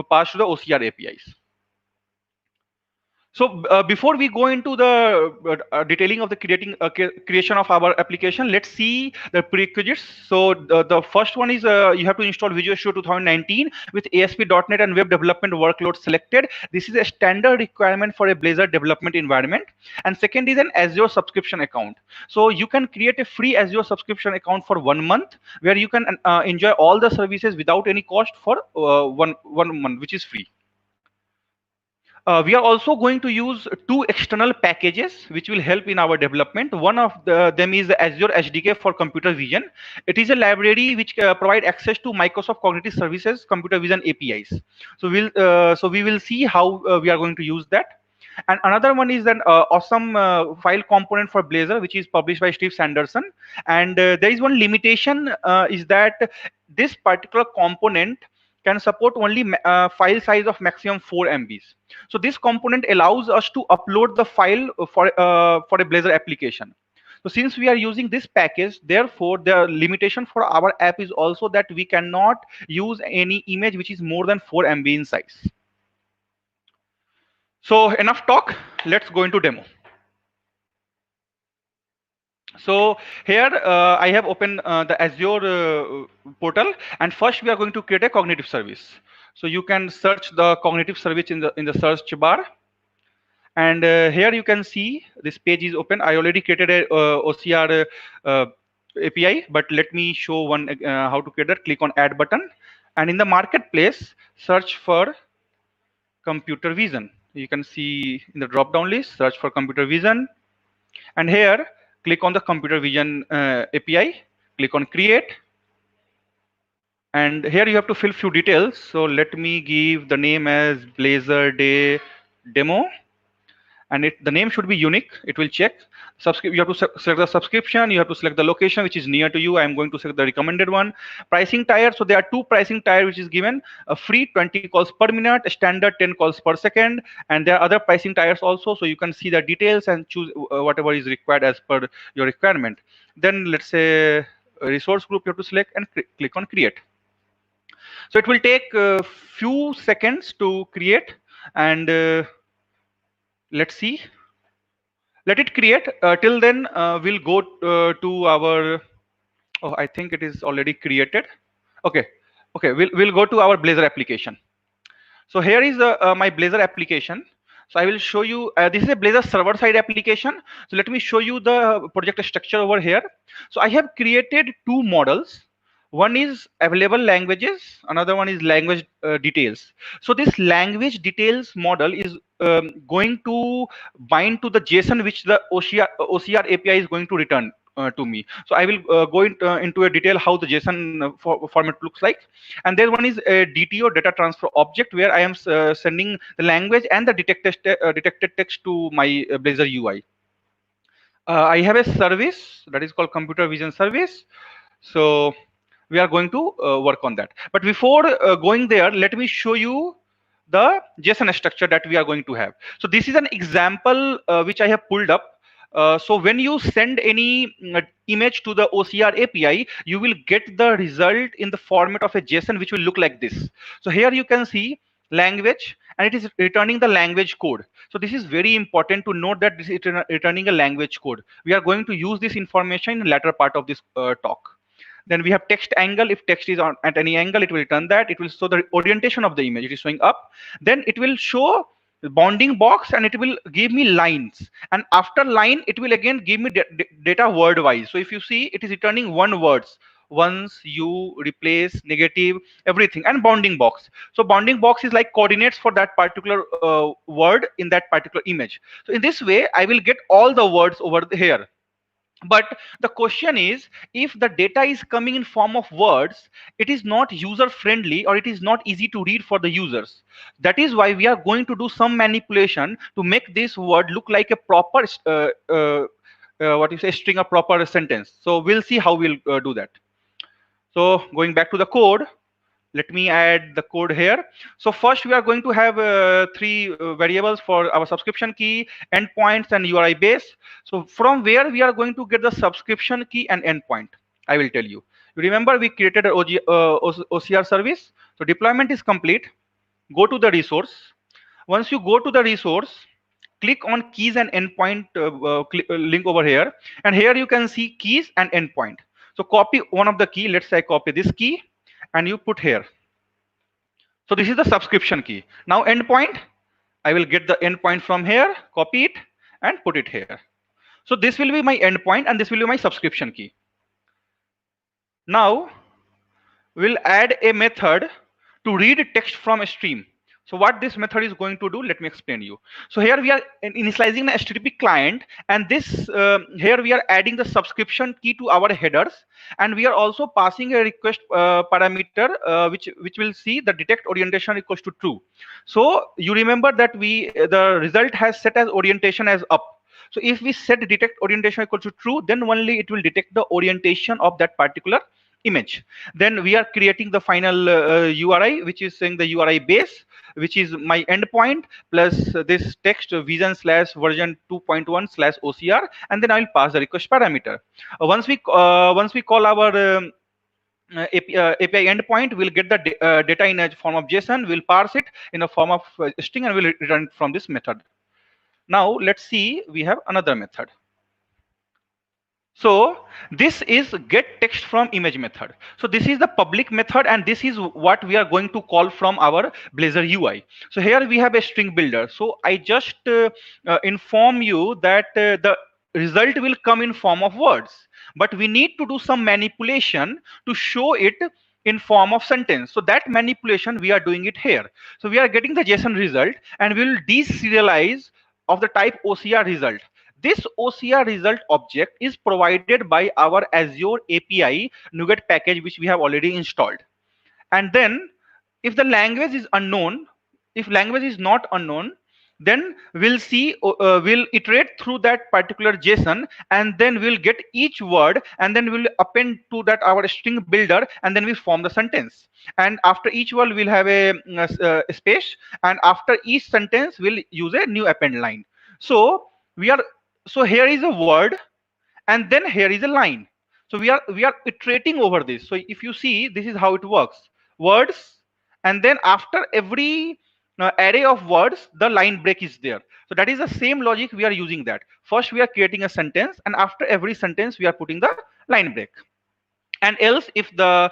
passed to the OCR APIs. So before we go into the detailing of the creation of our application, let's see the prerequisites. So the first one is you have to install Visual Studio 2019 with ASP.NET and web development workload selected. This is a standard requirement for a Blazor development environment. And second is an Azure subscription account. So you can create a free Azure subscription account for 1 month, where you can enjoy all the services without any cost for one month, which is free. We are also going to use 2 external packages which will help in our development. One of them is the Azure SDK for computer vision. It is a library which provides access to Microsoft Cognitive Services computer vision APIs. So we will see how we are going to use that. And another one is an awesome file component for Blazor, which is published by Steve Sanderson. And there is one limitation is that this particular component can support only file size of maximum 4 MBs. So this component allows us to upload the file for a Blazor application. So since we are using this package, therefore the limitation for our app is also that we cannot use any image which is more than 4 MB in size. So enough talk, let's go into demo. So here I have opened the Azure portal, and first we are going to create a cognitive service. So you can search the cognitive service in the search bar, and here you can see this page is open. I already created a OCR API, but let me show one how to create that. Click on Add button, and in the marketplace, search for computer vision. You can see in the drop-down list, search for computer vision, and here click on the computer vision API, click on create, and here you have to fill few details. So let me give the name as BlazorDay demo, and the name should be unique. It will check. You have to select the subscription, you have to select the location which is near to you. I'm going to select the recommended one. Pricing tier, so there are 2 pricing tier which is given, a free 20 calls per minute, a standard 10 calls per second, and there are other pricing tiers also, so you can see the details and choose whatever is required as per your requirement. Then let's say a resource group you have to select and click on create. So it will take a few seconds to create, and let's see. Let it create. Till then, we'll go to our. Oh, I think it is already created. Okay, we'll go to our Blazor application. So here is my Blazor application. So I will show you. This is a Blazor server-side application. So let me show you the project structure over here. So I have created 2 models. One is available languages, another one is language details. So this language details model is going to bind to the JSON which the OCR API is going to return to me. So I will go into a detail how the JSON format looks like. And there one is a DTO, data transfer object, where I am sending the language and the detected text to my Blazor UI. I have a service that is called computer vision service. So we are going to work on that. But before going there, let me show you the JSON structure that we are going to have. So this is an example which I have pulled up. So when you send any image to the OCR API, you will get the result in the format of a JSON which will look like this. So here you can see language, and it is returning the language code. So this is very important to note that this is returning a language code. We are going to use this information in the latter part of this talk. Then we have text angle. If text is at any angle, it will return that. It will show the orientation of the image. It is showing up. Then it will show bounding box, and it will give me lines, and after line it will again give me data word wise. So if you see, it is returning one words, once, you, replace, negative, everything, and bounding box. So bounding box is like coordinates for that particular word in that particular image. So in this way I will get all the words over here. But the question is, if the data is coming in form of words, it is not user friendly, or it is not easy to read for the users. That is why we are going to do some manipulation to make this word look like a proper what you say, string, a proper sentence. So we'll see how we'll do that. So going back to the code, let me add the code here. So first we are going to have three variables for our subscription key, endpoints, and URI base. So from where we are going to get the subscription key and endpoint, I will tell you. You remember we created an OCR service. So deployment is complete. Go to the resource. Once you go to the resource, click on keys and endpoint link over here, and here you can see keys and endpoint. So copy one of the key. Let's say I copy this key, and you put here. So this is the subscription key. Now endpoint, I will get the endpoint from here, copy it, and put it here. So this will be my endpoint, and this will be my subscription key. Now we'll add a method to read text from a stream. So what this method is going to do, let me explain you. So here we are initializing the HTTP client, and this here we are adding the subscription key to our headers, and we are also passing a request parameter which will see the detect orientation equals to true. So you remember that the result has set as orientation as up. So if we set detect orientation equal to true, then only it will detect the orientation of that particular image. Then we are creating the final URI, which is saying the URI base, which is my endpoint, plus this text vision/version 2.1/OCR, and then I will pass the request parameter. Once we call our API endpoint, we'll get the data in a form of JSON, we'll parse it in a form of string, and we'll return it from this method. Now let's see, we have another method. So this is get text from image method. So this is the public method, and this is what we are going to call from our Blazor UI. So here we have a string builder. So I just inform you that the result will come in form of words, but we need to do some manipulation to show it in form of sentence. So that manipulation we are doing it here. So we are getting the JSON result, and we will deserialize of the type OCR result. This OCR result object is provided by our Azure API NuGet package, which we have already installed. And then if the language is unknown, if language is not unknown, then we'll see, we'll iterate through that particular JSON, and then we'll get each word, and then we'll append to that our string builder, and then we form the sentence. And after each word, we'll have a space, and after each sentence, we'll use a new append line. So here is a word, and then here is a line. So we are iterating over this. So if you see, this is how it works: words, and then after every array of words, the line break is there. So that is the same logic we are using. That first we are creating a sentence, and after every sentence we are putting the line break. And else, if the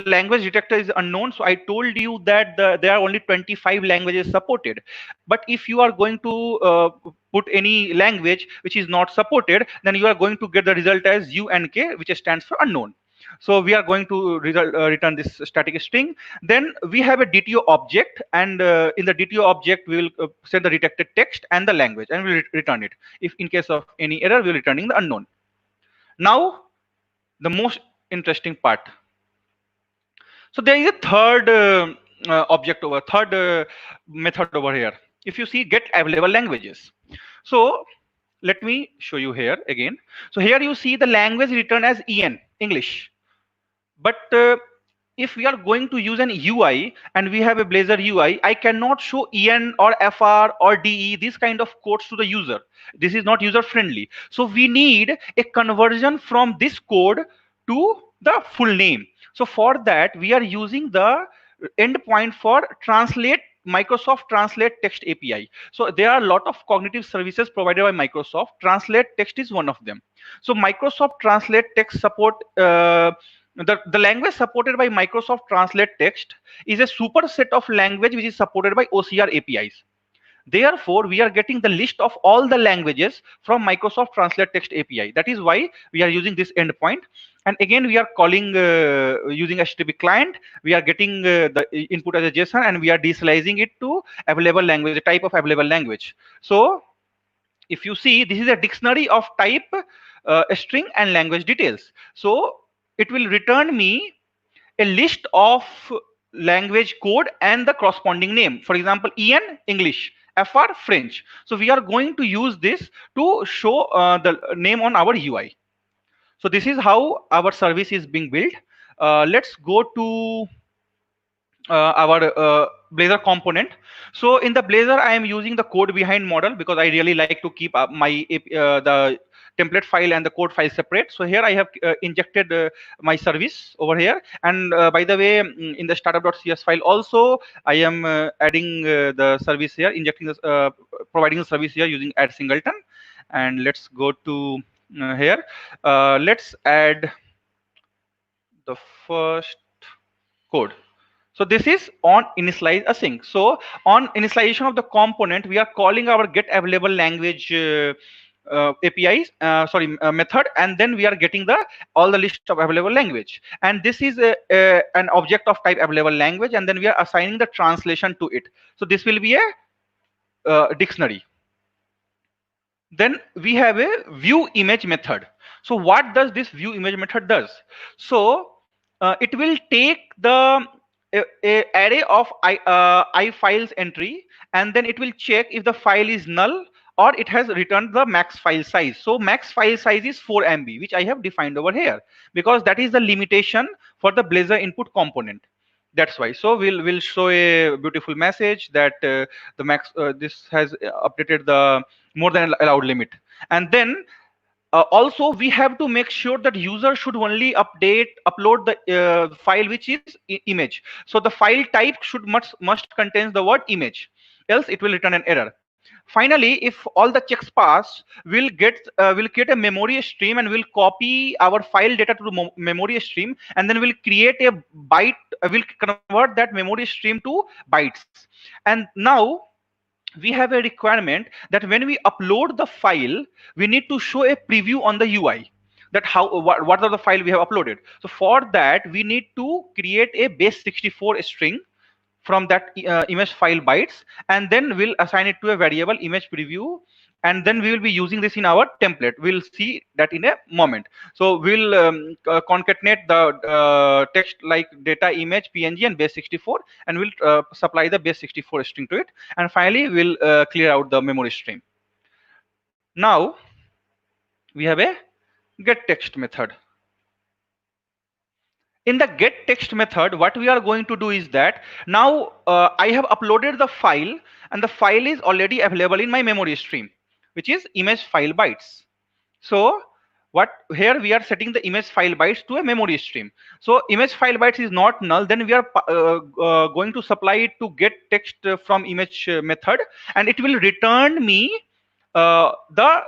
language detector is unknown, so I told you that there are only 25 languages supported. But if you are going to put any language which is not supported, then you are going to get the result as UNK, which stands for unknown. So we are going to return this static string. Then we have a DTO object, and in the DTO object we will set the detected text and the language, and we will return it. If in case of any error, we are returning the unknown. Now the most interesting part. So there is a third method over here. If you see, get available languages. So let me show you here again. So here you see the language returned as EN, English. But if we are going to use an UI, and we have a Blazor UI, I cannot show EN or FR or DE, these kind of codes to the user. This is not user friendly. So we need a conversion from this code to the full name. So for that, we are using the endpoint for Microsoft Translate Text API. So there are a lot of cognitive services provided by Microsoft. Translate Text is one of them. So Microsoft Translate Text support, the language supported by Microsoft Translate Text is a superset of language which is supported by OCR APIs. Therefore, we are getting the list of all the languages from Microsoft Translate Text API. That is why we are using this endpoint. And again, we are calling using HTTP client. We are getting the input as a JSON, and we are deserializing it to available language, a type of available language. So if you see, this is a dictionary of type, string, and language details. So it will return me a list of language code and the corresponding name. For example, EN English, FR French. So we are going to use this to show the name on our UI. So this is how our service is being built. Let's go to our Blazor component. So in the Blazor, I am using the code behind model because I really like to keep my the template file and the code file separate. So here I have injected my service over here. And by the way, in the startup.cs file also, I am adding the service here, injecting this, providing the service here using add singleton. And let's go to here. Let's add the first code. So this is on initialize async. So on initialization of the component, we are calling our get available language APIs, method, and then we are getting the all the list of available language. And this is an object of type available language, and then we are assigning the translation to it. So this will be a dictionary. Then we have a view image method. So what does this view image method does? So it will take the a array of I files entry, and then it will check if the file is null or it has returned the max file size. So max file size is 4 MB, which I have defined over here because that is the limitation for the Blazor input component. That's why. So we'll show a beautiful message that the max this has updated the more than allowed limit. And then also we have to make sure that user should only upload the file which is image. So the file type should must contain the word image, else it will return an error. Finally, if all the checks pass, we'll create a memory stream and we'll copy our file data to the memory stream, and then we'll create a byte. We'll convert that memory stream to bytes. And now we have a requirement that when we upload the file, we need to show a preview on the UI that what are the file we have uploaded. So for that, we need to create a base 64 string from that image file bytes, and then we'll assign it to a variable image preview, and then we will be using this in our template. We'll see that in a moment. So we'll concatenate the text like data, image, PNG, and base 64, and we'll supply the base 64 string to it. And finally, we'll clear out the memory stream. Now we have a get text method. In the get text method, what we are going to do is that now I have uploaded the file, and the file is already available in my memory stream, which is image file bytes. So here we are setting the image file bytes to a memory stream. So image file bytes is not null, then we are going to supply it to get text from image method, and it will return me the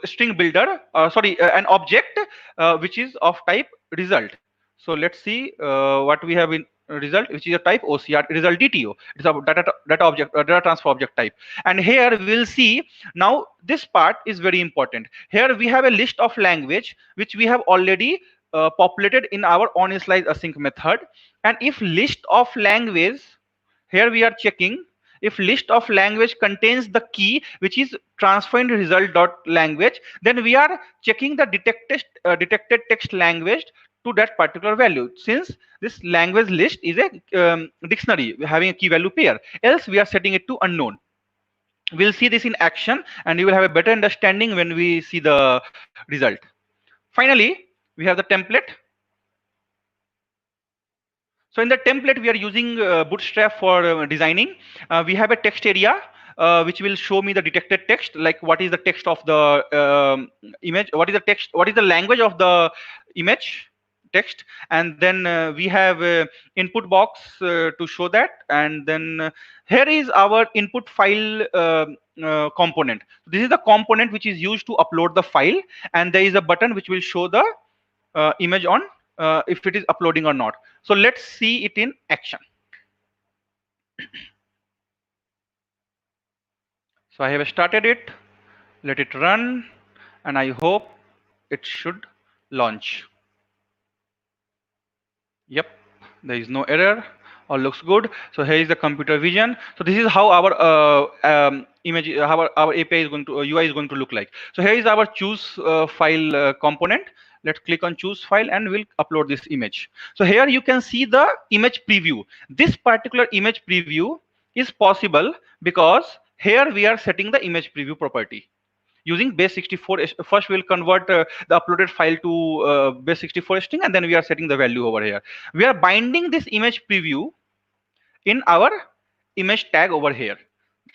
string builder, an object which is of type result. So let's see what we have in result, which is a type OCR result DTO. It's a data object, data transfer object type. And here we'll see now this part is very important. Here we have a list of language which we have already populated in our onInitialize async method. And if list of language, here we are checking if list of language contains the key which is transformed result.language, then we are checking the detected text language to that particular value, since this language list is a dictionary having a key value pair, else we are setting it to unknown. We'll see this in action, and you will have a better understanding when we see the result. Finally, we have the template. So in the template, we are using Bootstrap for designing. We have a text area which will show me the detected text, like what is the text of the image, what is the text, what is the language of the image text, and then we have input box to show that, and then here is our input file component. This is the component which is used to upload the file, and there is a button which will show the image on if it is uploading or not. So let's see it in action. So I have started it. Let it run, and I hope it should launch. Yep, there is no error. All looks good. So here is the computer vision. So this is how our image, how our API is going to, UI is going to look like. So here is our choose file component. Let's click on choose file and we'll upload this image. So here you can see the image preview. This particular image preview is possible because here we are setting the image preview property. Using base64, first we'll convert the uploaded file to base64 string, and then we are setting the value over here. We are binding this image preview in our image tag over here.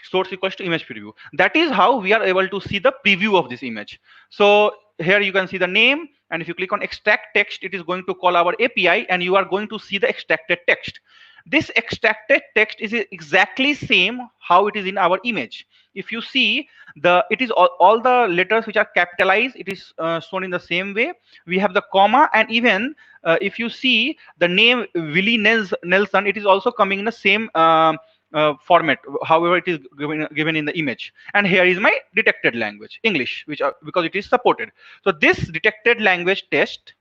Source equals to image preview. That is how we are able to see the preview of this image. So here you can see the name, and if you click on extract text, it is going to call our API, and you are going to see the extracted text. This extracted text is exactly same how it is in our image. If you see, it is all the letters which are capitalized, it is shown in the same way. We have the comma, and even if you see the name Willie Nelson, it is also coming in the same format, however it is given in the image. And here is my detected language, English, because it is supported. So this detected language test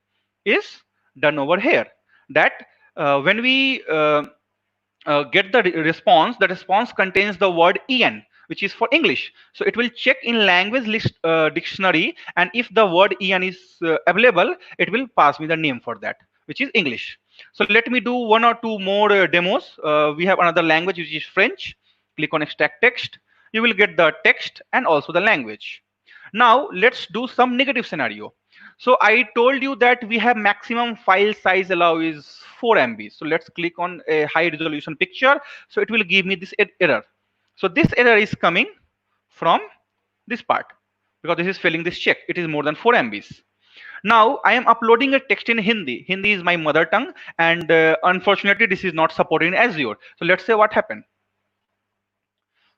is done over here. That when we get the response, the response contains the word en, which is for English. So it will check in language list dictionary, and if the word en is available, it will pass me the name for that, which is English. So let me do one or two more demos. We have another language, which is French. Click on extract text. You will get the text and also the language. Now let's do some negative scenario. So I told you that we have maximum file size allow is 4 MB. So let's click on a high resolution picture. So it will give me this error. So this error is coming from this part because this is failing this check. It is more than 4 MBs. Now I am uploading a text in Hindi. Hindi is my mother tongue, and unfortunately this is not supported in Azure. So let's say what happened.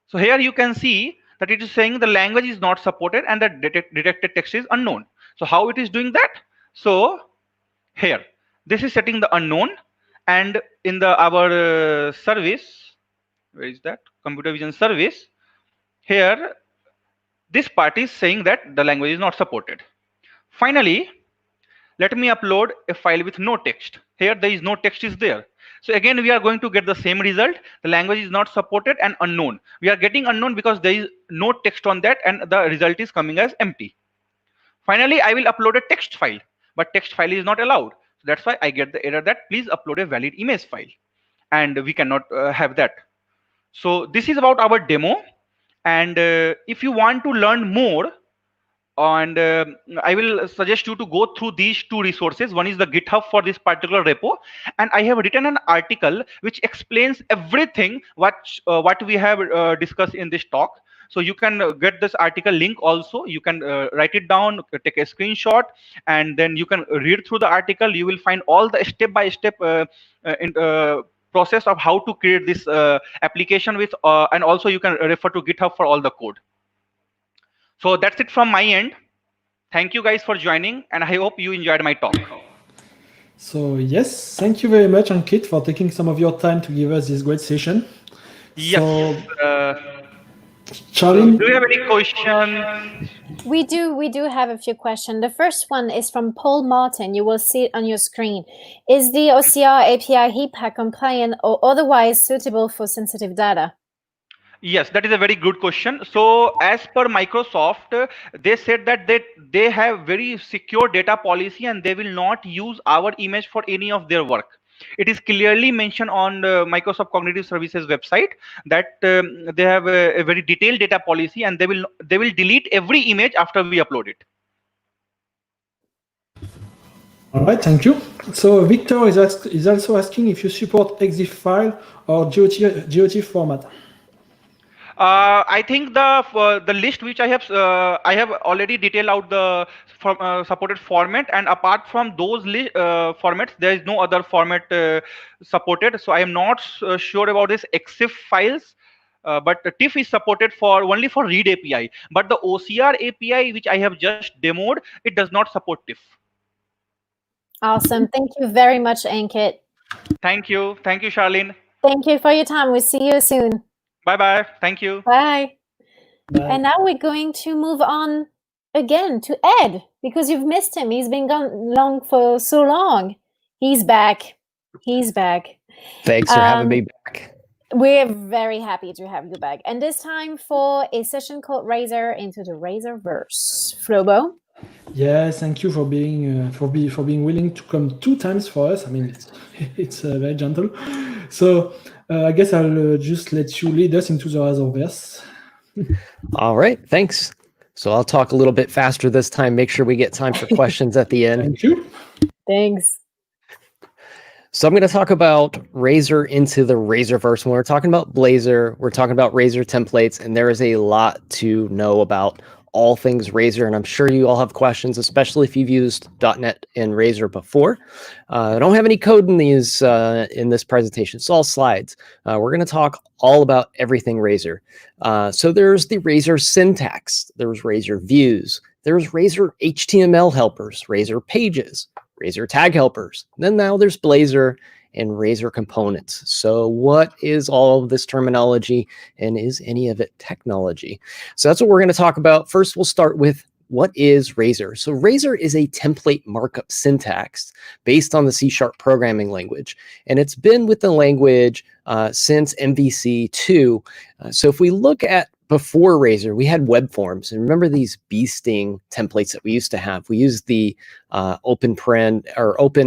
So here you can see that it is saying the language is not supported and the detected text is unknown. So how it is doing that? So here, this is setting the unknown, and in the our service, where is that? Computer vision service. Here, this part is saying that the language is not supported. Finally, let me upload a file with no text. Here there is no text is there. So again, we are going to get the same result. The language is not supported and unknown. We are getting unknown because there is no text on that, and the result is coming as empty. Finally, I will upload a text file, but text file is not allowed. So that's why I get the error that please upload a valid image file, and we cannot have that. So this is about our demo. And if you want to learn more, and I will suggest you to go through these two resources. One is the GitHub for this particular repo, and I have written an article which explains everything what we have discussed in this talk. So you can get this article link also. You can write it down, take a screenshot, and then you can read through the article. You will find all the step-by-step process of how to create this application with, and also you can refer to GitHub for all the code. So that's it from my end. Thank you guys for joining, and I hope you enjoyed my talk. So yes, thank you very much, Ankit, for taking some of your time to give us this great session. Yes. So, Charlie, do you have any questions? We do have a few questions. The first one is from Paul Martin. You will see it on your screen. Is the OCR API HIPAA compliant or otherwise suitable for sensitive data? Yes, that is a very good question. So as per Microsoft, they said that they have very secure data policy and they will not use our image for any of their work. It is clearly mentioned on Microsoft Cognitive Services website that they have a very detailed data policy, and they will delete every image after we upload it. all right, thank you. So Victor is also asking if you support EXIF file or GOT format. I think the list which I have already detailed out the supported format, and apart from those formats, there is no other format supported. So I am not sure about this EXIF files. But the TIFF is supported only for read API. But the OCR API, which I have just demoed, it does not support TIFF. Awesome. Thank you very much, Ankit. Thank you. Thank you, Charlene. Thank you for your time. We'll see you soon. Bye-bye. Thank you. Bye. Bye. And now we're going to move on again to Ed, because you've missed him. He's been gone for so long. He's back. He's back. Thanks for having me back. We're very happy to have you back. And this time for a session called Razor into the Razorverse. Flobo? Yes, thank you for being willing to come 2 times for us. I mean, it's very gentle. So I guess I'll just let you lead us into the Razorverse. All right, thanks. So I'll talk a little bit faster this time. Make sure we get time for questions at the end. Thank you. Thanks. So I'm going to talk about Razor into the Razorverse. When we're talking about Blazor, we're talking about Razor templates, and there is a lot to know about all things Razor, and I'm sure you all have questions, especially if you've used .NET and Razor before. I don't have any code in these in this presentation. It's all slides. We're going to talk all about everything Razor. So there's the Razor syntax. There's Razor views. There's Razor HTML helpers, Razor pages, Razor tag helpers. Then now there's Blazor and Razor components. So what is all of this terminology, and is any of it technology? So that's what we're going to talk about. First, we'll start with what is Razor. So Razor is a template markup syntax based on the C# programming language, and it's been with the language since MVC 2. So if we look at before Razor, we had web forms, and remember these bee sting templates that we used to have. We used the open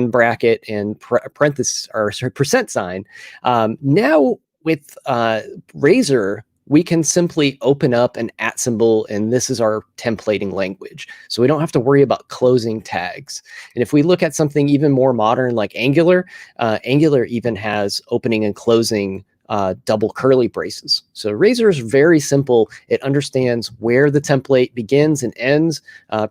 bracket and parenthesis or percent sign. Now with Razor, we can simply open up an @ symbol, and this is our templating language. So we don't have to worry about closing tags. And if we look at something even more modern like Angular, Angular even has opening and closing double curly braces. So Razor is very simple. It understands where the template begins and ends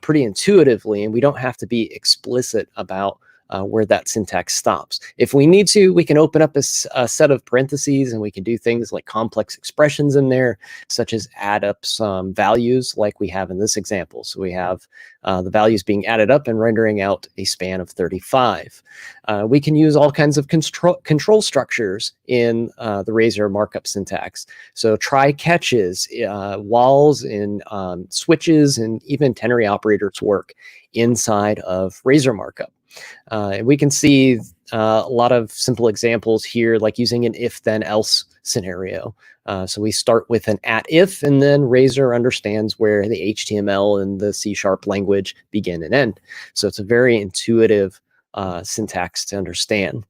pretty intuitively, and we don't have to be explicit about where that syntax stops. If we need to, we can open up a set of parentheses, and we can do things like complex expressions in there, such as add up some values like we have in this example. So we have the values being added up and rendering out a span of 35. We can use all kinds of control structures in the Razor markup syntax. So try catches, walls, and switches, and even ternary operators work inside of Razor markup. And we can see a lot of simple examples here, like using an if then else scenario. So we start with an @if, and then Razor understands where the HTML and the C# language begin and end. So it's a very intuitive syntax to understand.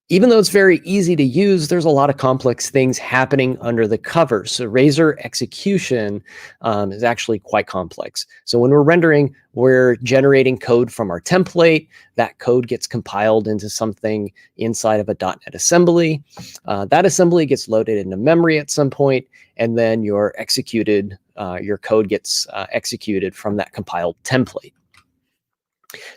Even though it's very easy to use, there's a lot of complex things happening under the covers. So Razor execution is actually quite complex. So when we're rendering, we're generating code from our template. That code gets compiled into something inside of a .NET assembly. That assembly gets loaded into memory at some point, and then your code gets executed from that compiled template.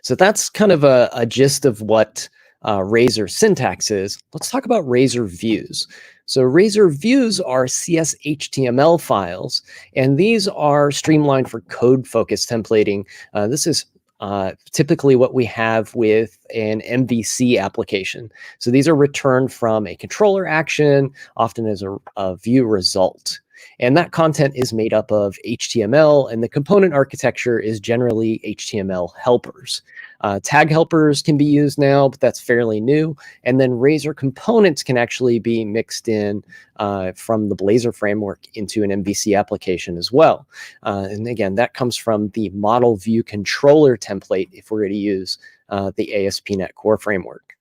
So that's kind of a gist of what Razor syntax is. Let's talk about Razor views. So Razor views are CSHTML files, and these are streamlined for code-focused templating. This is typically what we have with an MVC application. So these are returned from a controller action, often as a view result. And that content is made up of HTML, and the component architecture is generally HTML helpers. Tag helpers can be used now, but that's fairly new. And then Razor components can actually be mixed in from the Blazor framework into an MVC application as well. And again, that comes from the model view controller template if we're going to use the ASP.NET Core framework.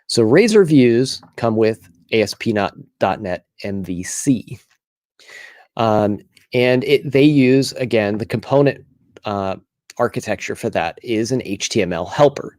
So Razor views come with ASP.NET MVC. And they use, again, the component architecture for that is an HTML helper.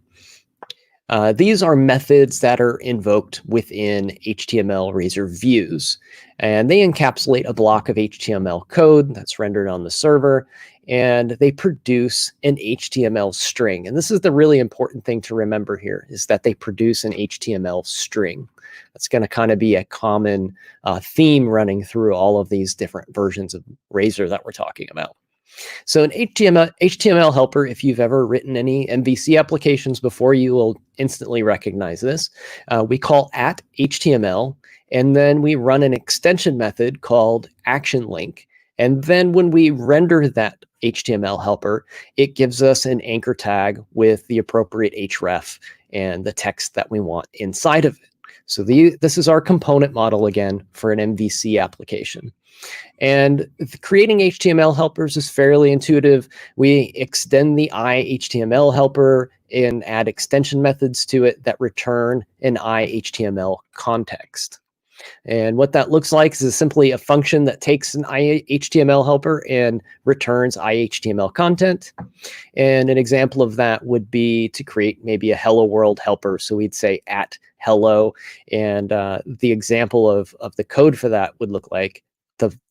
These are methods that are invoked within HTML Razor views, and they encapsulate a block of HTML code that's rendered on the server, and they produce an HTML string. And this is the really important thing to remember here, is that they produce an HTML string. That's going to kind of be a common theme running through all of these different versions of Razor that we're talking about. So an HTML helper, if you've ever written any MVC applications before, you will instantly recognize this. We call @HTML, And then we run an extension method called action link. And then when we render that HTML helper, it gives us an anchor tag with the appropriate href and the text that we want inside of it. So this is our component model again for an MVC application. And creating HTML helpers is fairly intuitive. We extend the iHTML helper and add extension methods to it that return an iHTML context. And what that looks like is simply a function that takes an iHTML helper and returns iHTML content. And an example of that would be to create maybe a hello world helper. So we'd say @hello, and the example of the code for that would look like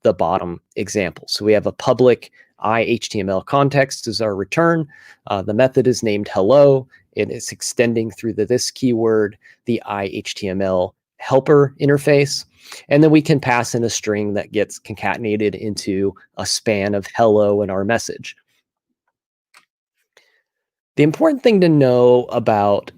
the bottom example. So we have a public iHTML context as our return. The method is named hello. It is extending through this keyword, the iHTML helper interface. And then we can pass in a string that gets concatenated into a span of hello in our message. The important thing to know about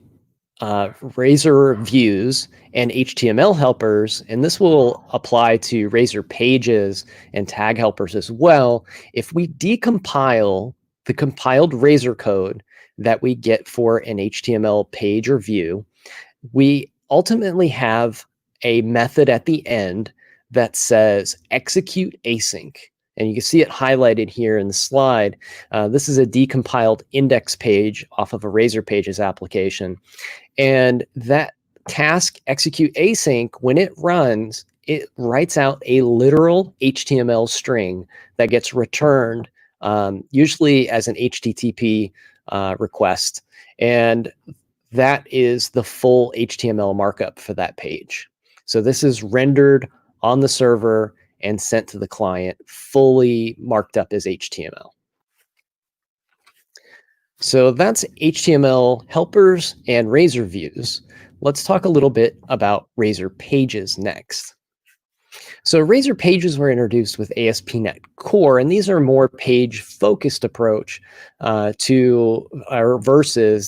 Razor views and HTML helpers, and this will apply to Razor pages and tag helpers as well, if we decompile the compiled Razor code that we get for an HTML page or view, we ultimately have a method at the end that says execute async. And you can see it highlighted here in the slide. This is a decompiled index page off of a Razor Pages application. And that task execute async, when it runs, it writes out a literal HTML string that gets returned, usually as an HTTP request. And that is the full HTML markup for that page. So this is rendered on the server and sent to the client, fully marked up as HTML. So that's HTML helpers and Razor views. Let's talk a little bit about Razor pages next. So Razor pages were introduced with ASP.NET Core, and these are a more page-focused approach versus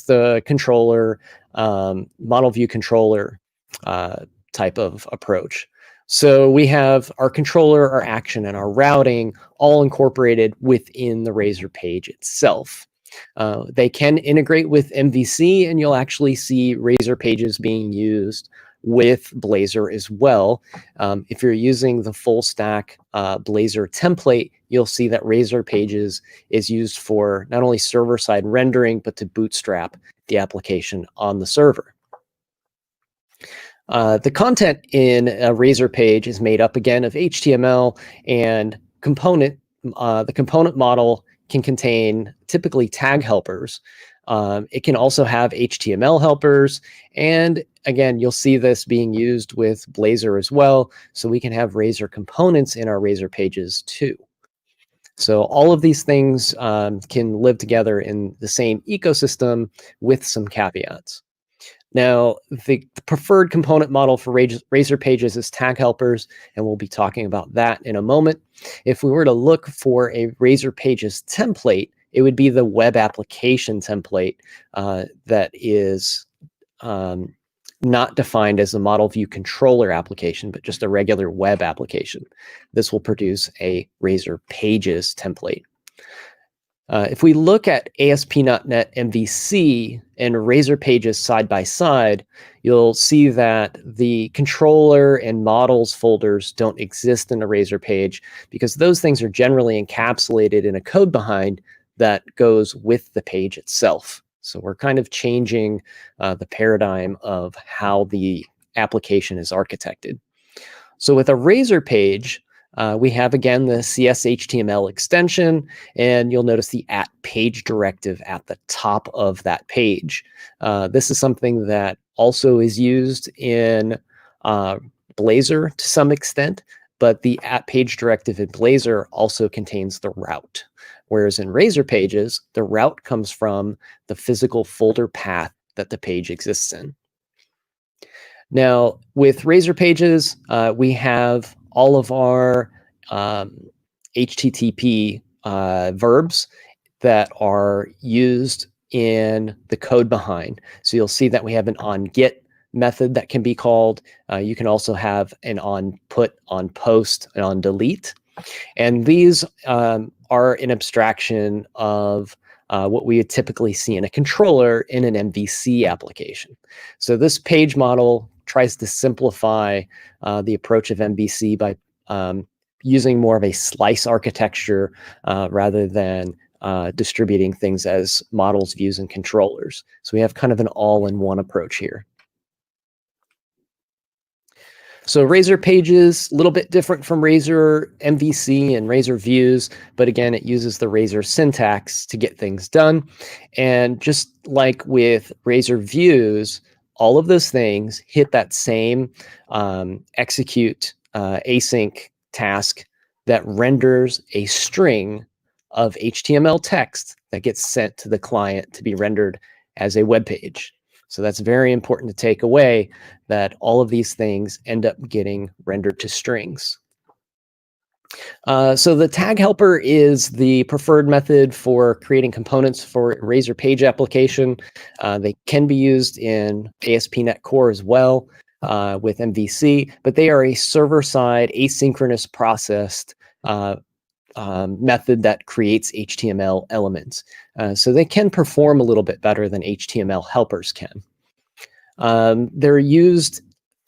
the controller, model view controller type of approach. So we have our controller, our action, and our routing all incorporated within the Razor page itself. They can integrate with MVC, and you'll actually see Razor pages being used with Blazor as well. If you're using the full stack Blazor template, you'll see that Razor pages is used for not only server-side rendering, but to bootstrap the application on the server. The content in a Razor page is made up again of HTML and component. The component model can contain typically tag helpers. It can also have HTML helpers. And again, you'll see this being used with Blazor as well. So we can have Razor components in our Razor pages too. So all of these things can live together in the same ecosystem with some caveats. Now, the preferred component model for Razor pages is tag helpers, and we'll be talking about that in a moment. If we were to look for a Razor pages template, it would be the web application template that is not defined as a model view controller application, but just a regular web application. This will produce a Razor pages template. If we look at ASP.NET MVC and Razor pages side by side, you'll see that the controller and models folders don't exist in a Razor page because those things are generally encapsulated in a code behind that goes with the page itself. So we're kind of changing the paradigm of how the application is architected. So with a Razor page, we have, again, the CS_HTML extension, and you'll notice the @page directive at the top of that page. This is something that also is used in Blazor to some extent, but the @page directive in Blazor also contains the route. Whereas in Razor pages, the route comes from the physical folder path that the page exists in. Now, with Razor pages, we have all of our HTTP verbs that are used in the code behind. So you'll see that we have an onGet method that can be called. You can also have an on put, on post, and on delete. And these are an abstraction of what we would typically see in a controller in an MVC application. So this page model tries to simplify the approach of MVC by using more of a slice architecture rather than distributing things as models, views, and controllers. So we have kind of an all-in-one approach here. So Razor Pages, a little bit different from Razor MVC and Razor Views, but again, it uses the Razor syntax to get things done. And just like with Razor Views, all of those things hit that same execute async task that renders a string of HTML text that gets sent to the client to be rendered as a web page. So that's very important to take away, that all of these things end up getting rendered to strings. So the tag helper is the preferred method for creating components for Razor page application. They can be used in ASP.NET Core as well with MVC, but they are a server-side asynchronous processed method that creates HTML elements. So they can perform a little bit better than HTML helpers can. They're used,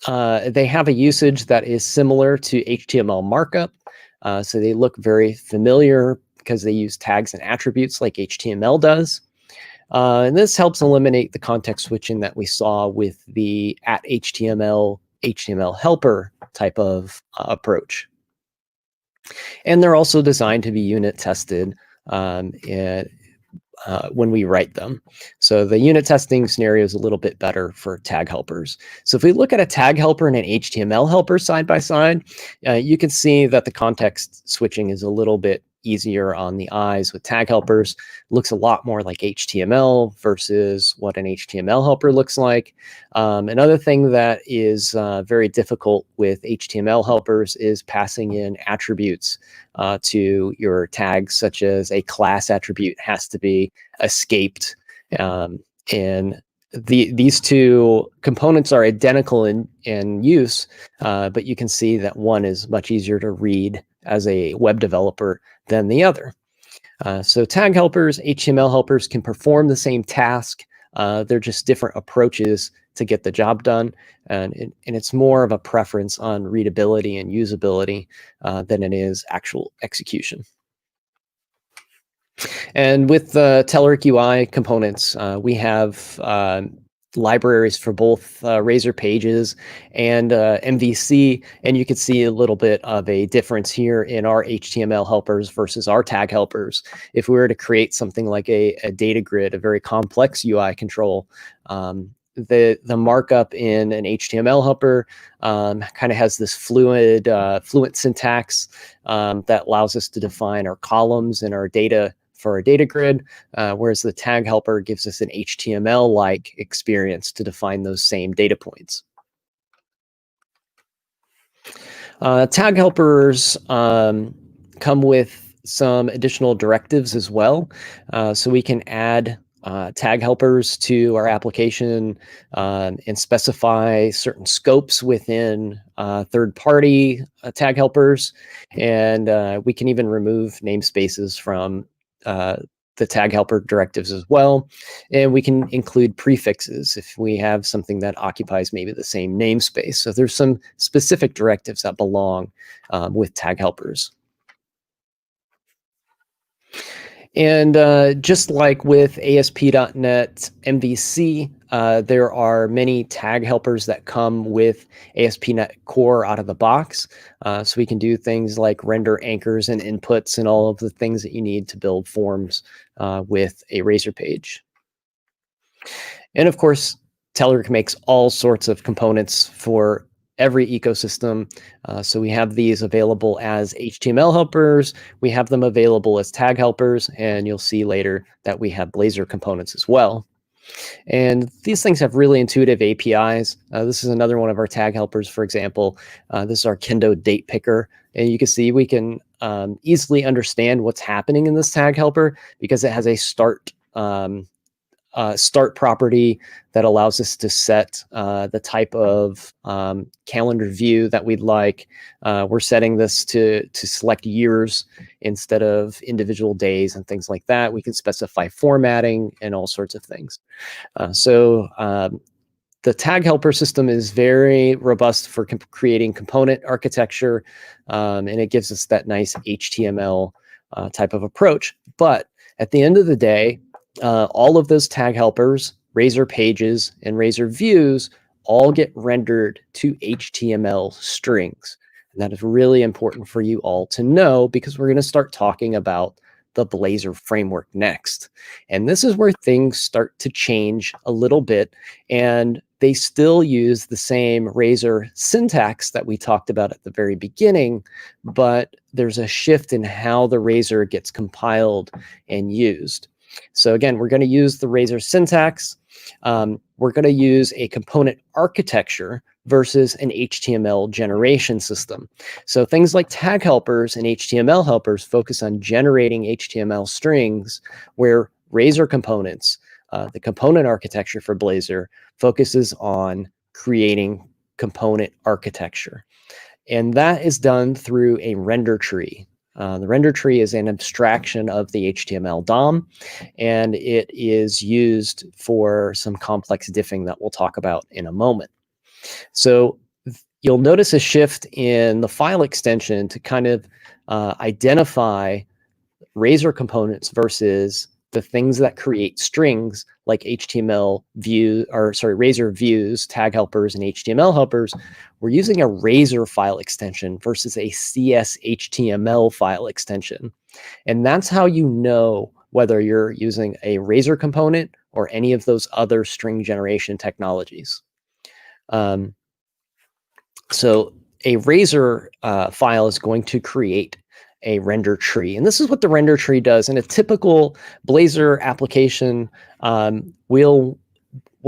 they have a usage that is similar to HTML markup. So they look very familiar because they use tags and attributes like HTML does. And this helps eliminate the context switching that we saw with the @HTML, HTML helper type of approach. And they're also designed to be unit tested when we write them. So the unit testing scenario is a little bit better for tag helpers. So if we look at a tag helper and an HTML helper side by side, you can see that the context switching is a little bit easier on the eyes with tag helpers. It looks a lot more like HTML versus what an HTML helper looks like. Another thing that is very difficult with HTML helpers is passing in attributes to your tags, such as a class attribute has to be escaped. And these two components are identical in use, but you can see that one is much easier to read as a web developer than the other. So tag helpers, HTML helpers can perform the same task. They're just different approaches to get the job done. And it's more of a preference on readability and usability than it is actual execution. And with the Telerik UI components, we have libraries for both Razor Pages and MVC, and you can see a little bit of a difference here in our HTML helpers versus our tag helpers. If we were to create something like a data grid, a very complex UI control, the markup in an HTML helper kind of has this fluent syntax that allows us to define our columns and our data for our data grid, whereas the tag helper gives us an HTML-like experience to define those same data points. Tag helpers come with some additional directives as well. So we can add tag helpers to our application and specify certain scopes within third-party tag helpers. And we can even remove namespaces from the tag helper directives as well. And we can include prefixes if we have something that occupies maybe the same namespace. So there's some specific directives that belong with tag helpers. And just like with ASP.NET MVC, there are many tag helpers that come with ASP.NET Core out of the box. So we can do things like render anchors and inputs and all of the things that you need to build forms with a Razor page. And of course, Telerik makes all sorts of components for every ecosystem. So we have these available as HTML helpers. We have them available as tag helpers, and you'll see later that we have Blazor components as well. And these things have really intuitive APIs. This is another one of our tag helpers, for example. This is our Kendo date picker. And you can see we can easily understand what's happening in this tag helper because it has a start start property that allows us to set the type of calendar view that we'd like. We're setting this to select years instead of individual days and things like that. We can specify formatting and all sorts of things. The tag helper system is very robust for creating component architecture, and it gives us that nice HTML type of approach. But at the end of the day, all of those tag helpers, Razor pages, and Razor views all get rendered to HTML strings. And that is really important for you all to know, because we're going to start talking about the Blazor framework next. And this is where things start to change a little bit, and they still use the same Razor syntax that we talked about at the very beginning, but there's a shift in how the Razor gets compiled and used. So again, we're going to use the Razor syntax. We're going to use a component architecture versus an HTML generation system. So things like tag helpers and HTML helpers focus on generating HTML strings, where Razor components, the component architecture for Blazor, focuses on creating component architecture. And that is done through a render tree. The render tree is an abstraction of the HTML DOM, and it is used for some complex diffing that we'll talk about in a moment. So you'll notice a shift in the file extension to kind of identify Razor components versus the things that create strings like Razor views, tag helpers, and HTML helpers. We're using a Razor file extension versus a CS/HTML file extension. And that's how you know whether you're using a Razor component or any of those other string generation technologies. So a Razor file is going to create a render tree. And this is what the render tree does. In a typical Blazor application, we'll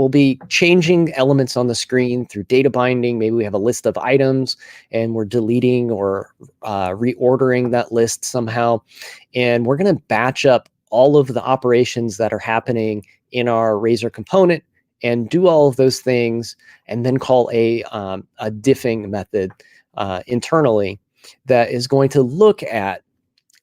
be changing elements on the screen through data binding. Maybe we have a list of items and we're deleting or reordering that list somehow. And we're going to batch up all of the operations that are happening in our Razor component and do all of those things, and then call a diffing method internally that is going to look at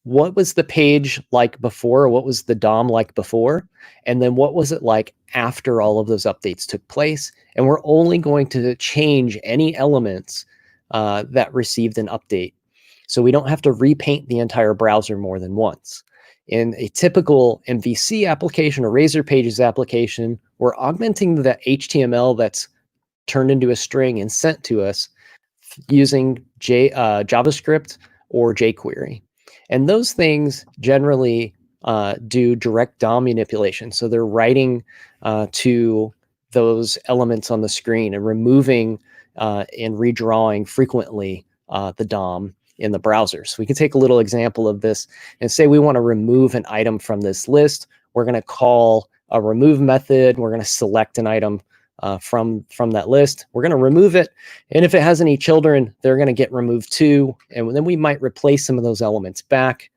what was the page like before, what was the DOM like before, and then what was it like after all of those updates took place. And we're only going to change any elements that received an update. So we don't have to repaint the entire browser more than once. In a typical MVC application or Razor Pages application, we're augmenting the HTML that's turned into a string and sent to us using JavaScript or jQuery. And those things generally do direct DOM manipulation. So they're writing to those elements on the screen and removing and redrawing frequently the DOM in the browser. So we can take a little example of this and say we want to remove an item from this list. We're going to call a remove method. We're going to select an item from that list. We're going to remove it. And if it has any children, they're going to get removed too. And then we might replace some of those elements back.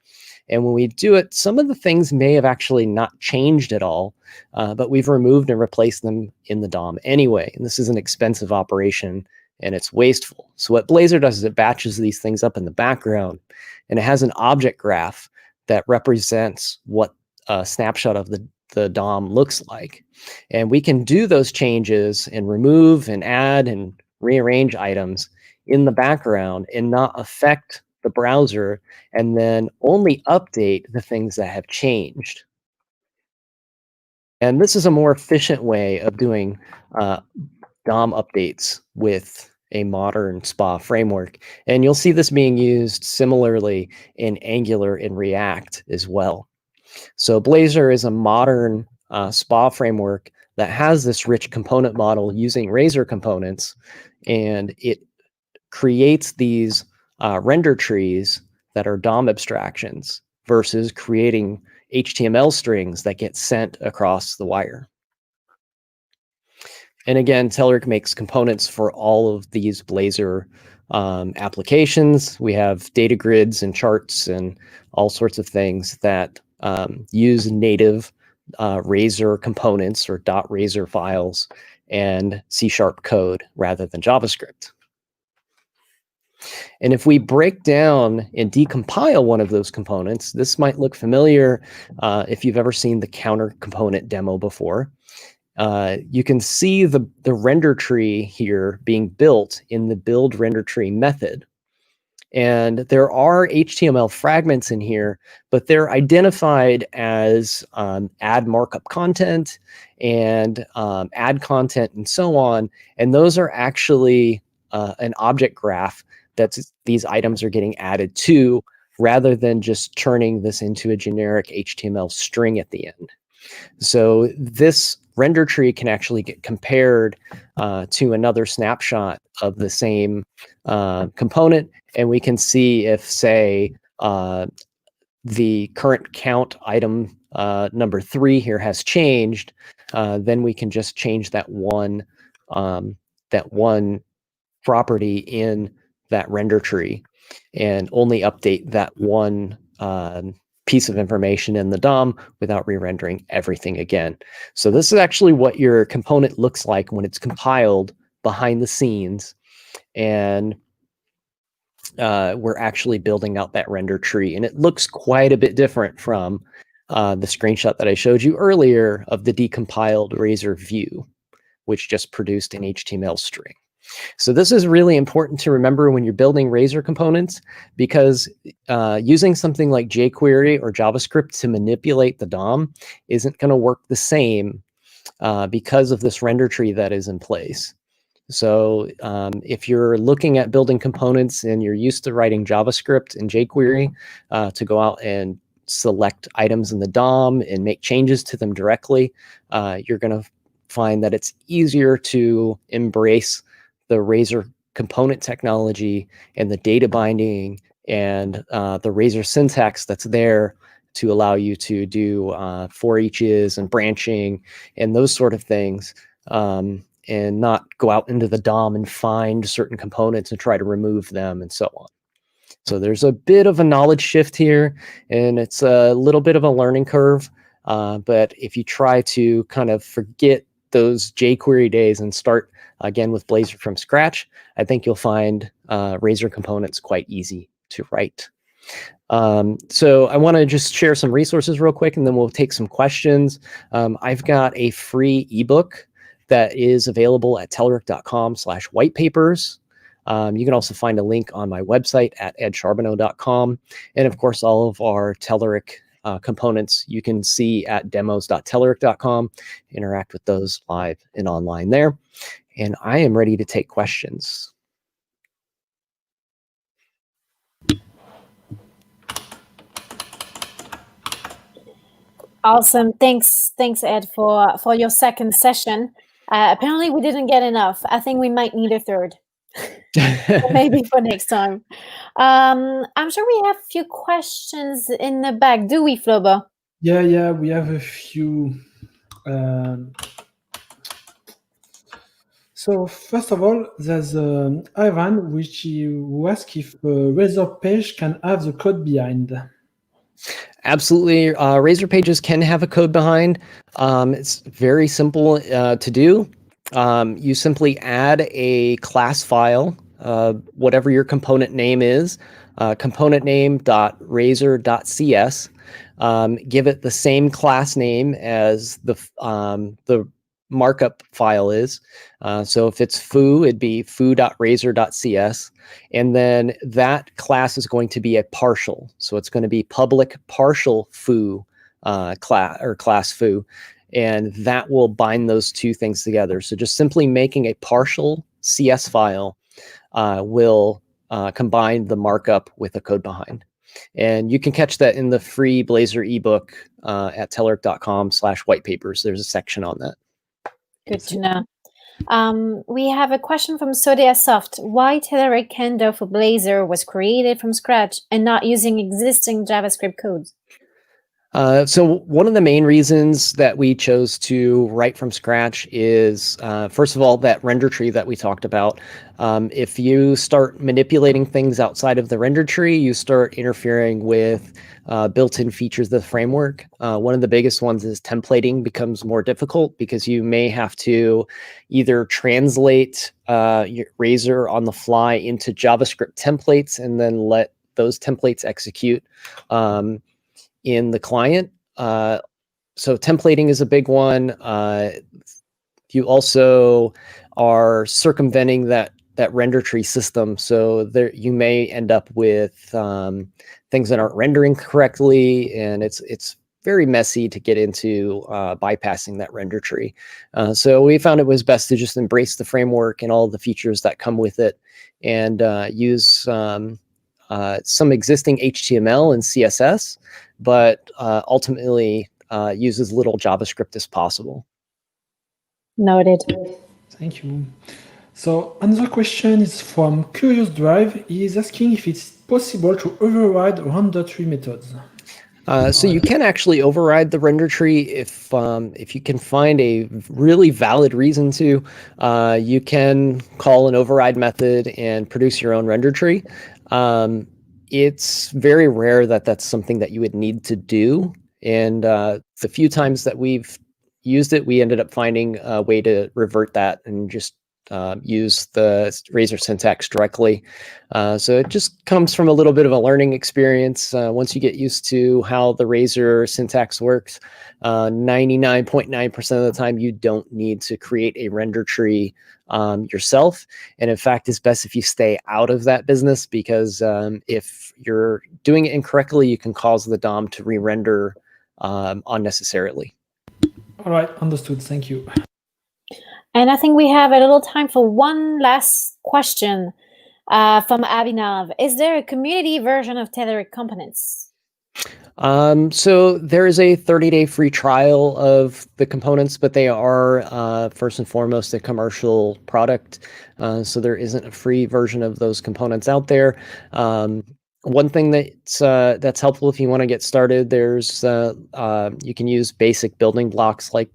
And when we do it, some of the things may have actually not changed at all, but we've removed and replaced them in the DOM anyway. And this is an expensive operation and it's wasteful. So what Blazor does is it batches these things up in the background, and it has an object graph that represents what a snapshot of the DOM looks like. And we can do those changes and remove and add and rearrange items in the background and not affect the browser, and then only update the things that have changed. And this is a more efficient way of doing DOM updates with a modern SPA framework. And you'll see this being used similarly in Angular and React as well. So Blazor is a modern SPA framework that has this rich component model using Razor components, and it creates these render trees that are DOM abstractions versus creating HTML strings that get sent across the wire. And again, Telerik makes components for all of these Blazor applications. We have data grids and charts and all sorts of things that use native Razor components or .razor files and C# code rather than JavaScript. And if we break down and decompile one of those components, this might look familiar if you've ever seen the counter component demo before. You can see the render tree here being built in the build render tree method. And there are HTML fragments in here, but they're identified as add markup content and add content and so on. And those are actually an object graph that these items are getting added to, rather than just turning this into a generic HTML string at the end. So this render tree can actually get compared to another snapshot of the same component, and we can see if, say, the current count item number 3 here has changed. Then we can just change that one property in that render tree and only update that one piece of information in the DOM without re-rendering everything again. So this is actually what your component looks like when it's compiled behind the scenes, and we're actually building out that render tree, and it looks quite a bit different from the screenshot that I showed you earlier of the decompiled Razor view, which just produced an HTML string. So this is really important to remember when you're building Razor components, because using something like jQuery or JavaScript to manipulate the DOM isn't going to work the same because of this render tree that is in place. So if you're looking at building components and you're used to writing JavaScript and jQuery to go out and select items in the DOM and make changes to them directly, you're going to find that it's easier to embrace the Razor component technology and the data binding and the Razor syntax that's there to allow you to do for eaches and branching and those sort of things, and not go out into the DOM and find certain components and try to remove them and so on. So there's a bit of a knowledge shift here, and it's a little bit of a learning curve. But if you try to kind of forget those jQuery days and start again with Blazor from scratch, I think you'll find Razor components quite easy to write. So I want to just share some resources real quick, and then we'll take some questions. I've got a free ebook that is available at telerik.com/whitepapers. You can also find a link on my website at edcharbonneau.com. And of course, all of our Telerik components you can see at demos.telerik.com. Interact with those live and online there. And I am ready to take questions. Awesome. Thanks, Ed, for your second session. Apparently, we didn't get enough. I think we might need a third. Maybe for next time. I'm sure we have a few questions in the back. Do we, Flobo? Yeah, we have a few. So first of all, there's Ivan, who asks if Razor page can have the code behind. Absolutely. Razor pages can have a code behind. It's very simple to do. You simply add a class file, whatever your component name is, component name.razor.cs. Give it the same class name as the markup file is. So if it's foo, it'd be foo.razor.cs. And then that class is going to be a partial. So it's going to be public partial foo class foo. And that will bind those two things together. So just simply making a partial CS file will combine the markup with the code behind. And you can catch that in the free Blazor ebook at telerik.com/whitepapers. There's a section on that. Good to know. We have a question from Sodia Soft. Why Telerik Kendo for Blazor was created from scratch and not using existing JavaScript codes? So one of the main reasons that we chose to write from scratch is, first of all, that render tree that we talked about. If you start manipulating things outside of the render tree, you start interfering with built-in features of the framework. One of the biggest ones is templating becomes more difficult because you may have to either translate your Razor on the fly into JavaScript templates and then let those templates execute in the client. So templating is a big one. You also are circumventing that render tree system. So there you may end up with things that aren't rendering correctly, and it's very messy to get into bypassing that render tree. So we found it was best to just embrace the framework and all the features that come with it, and use some existing HTML and CSS, but ultimately use as little JavaScript as possible. Noted. Thank you. So another question is from Curious Drive. He is asking if it's possible to override render tree methods. So you can actually override the render tree if you can find a really valid reason to. You can call an override method and produce your own render tree. It's very rare that that's something that you would need to do. And the few times that we've used it, we ended up finding a way to revert that and just use the Razor syntax directly. So it just comes from a little bit of a learning experience. Once you get used to how the Razor syntax works, 99.9% of the time, you don't need to create a render tree yourself. And in fact, it's best if you stay out of that business, because if you're doing it incorrectly, you can cause the DOM to re-render unnecessarily. All right, understood. Thank you. And I think we have a little time for one last question from Abhinav. Is there a community version of Telerik components? So there is a 30-day free trial of the components, but they are first and foremost a commercial product. So there isn't a free version of those components out there. One thing that's helpful if you want to get started, there's you can use basic building blocks like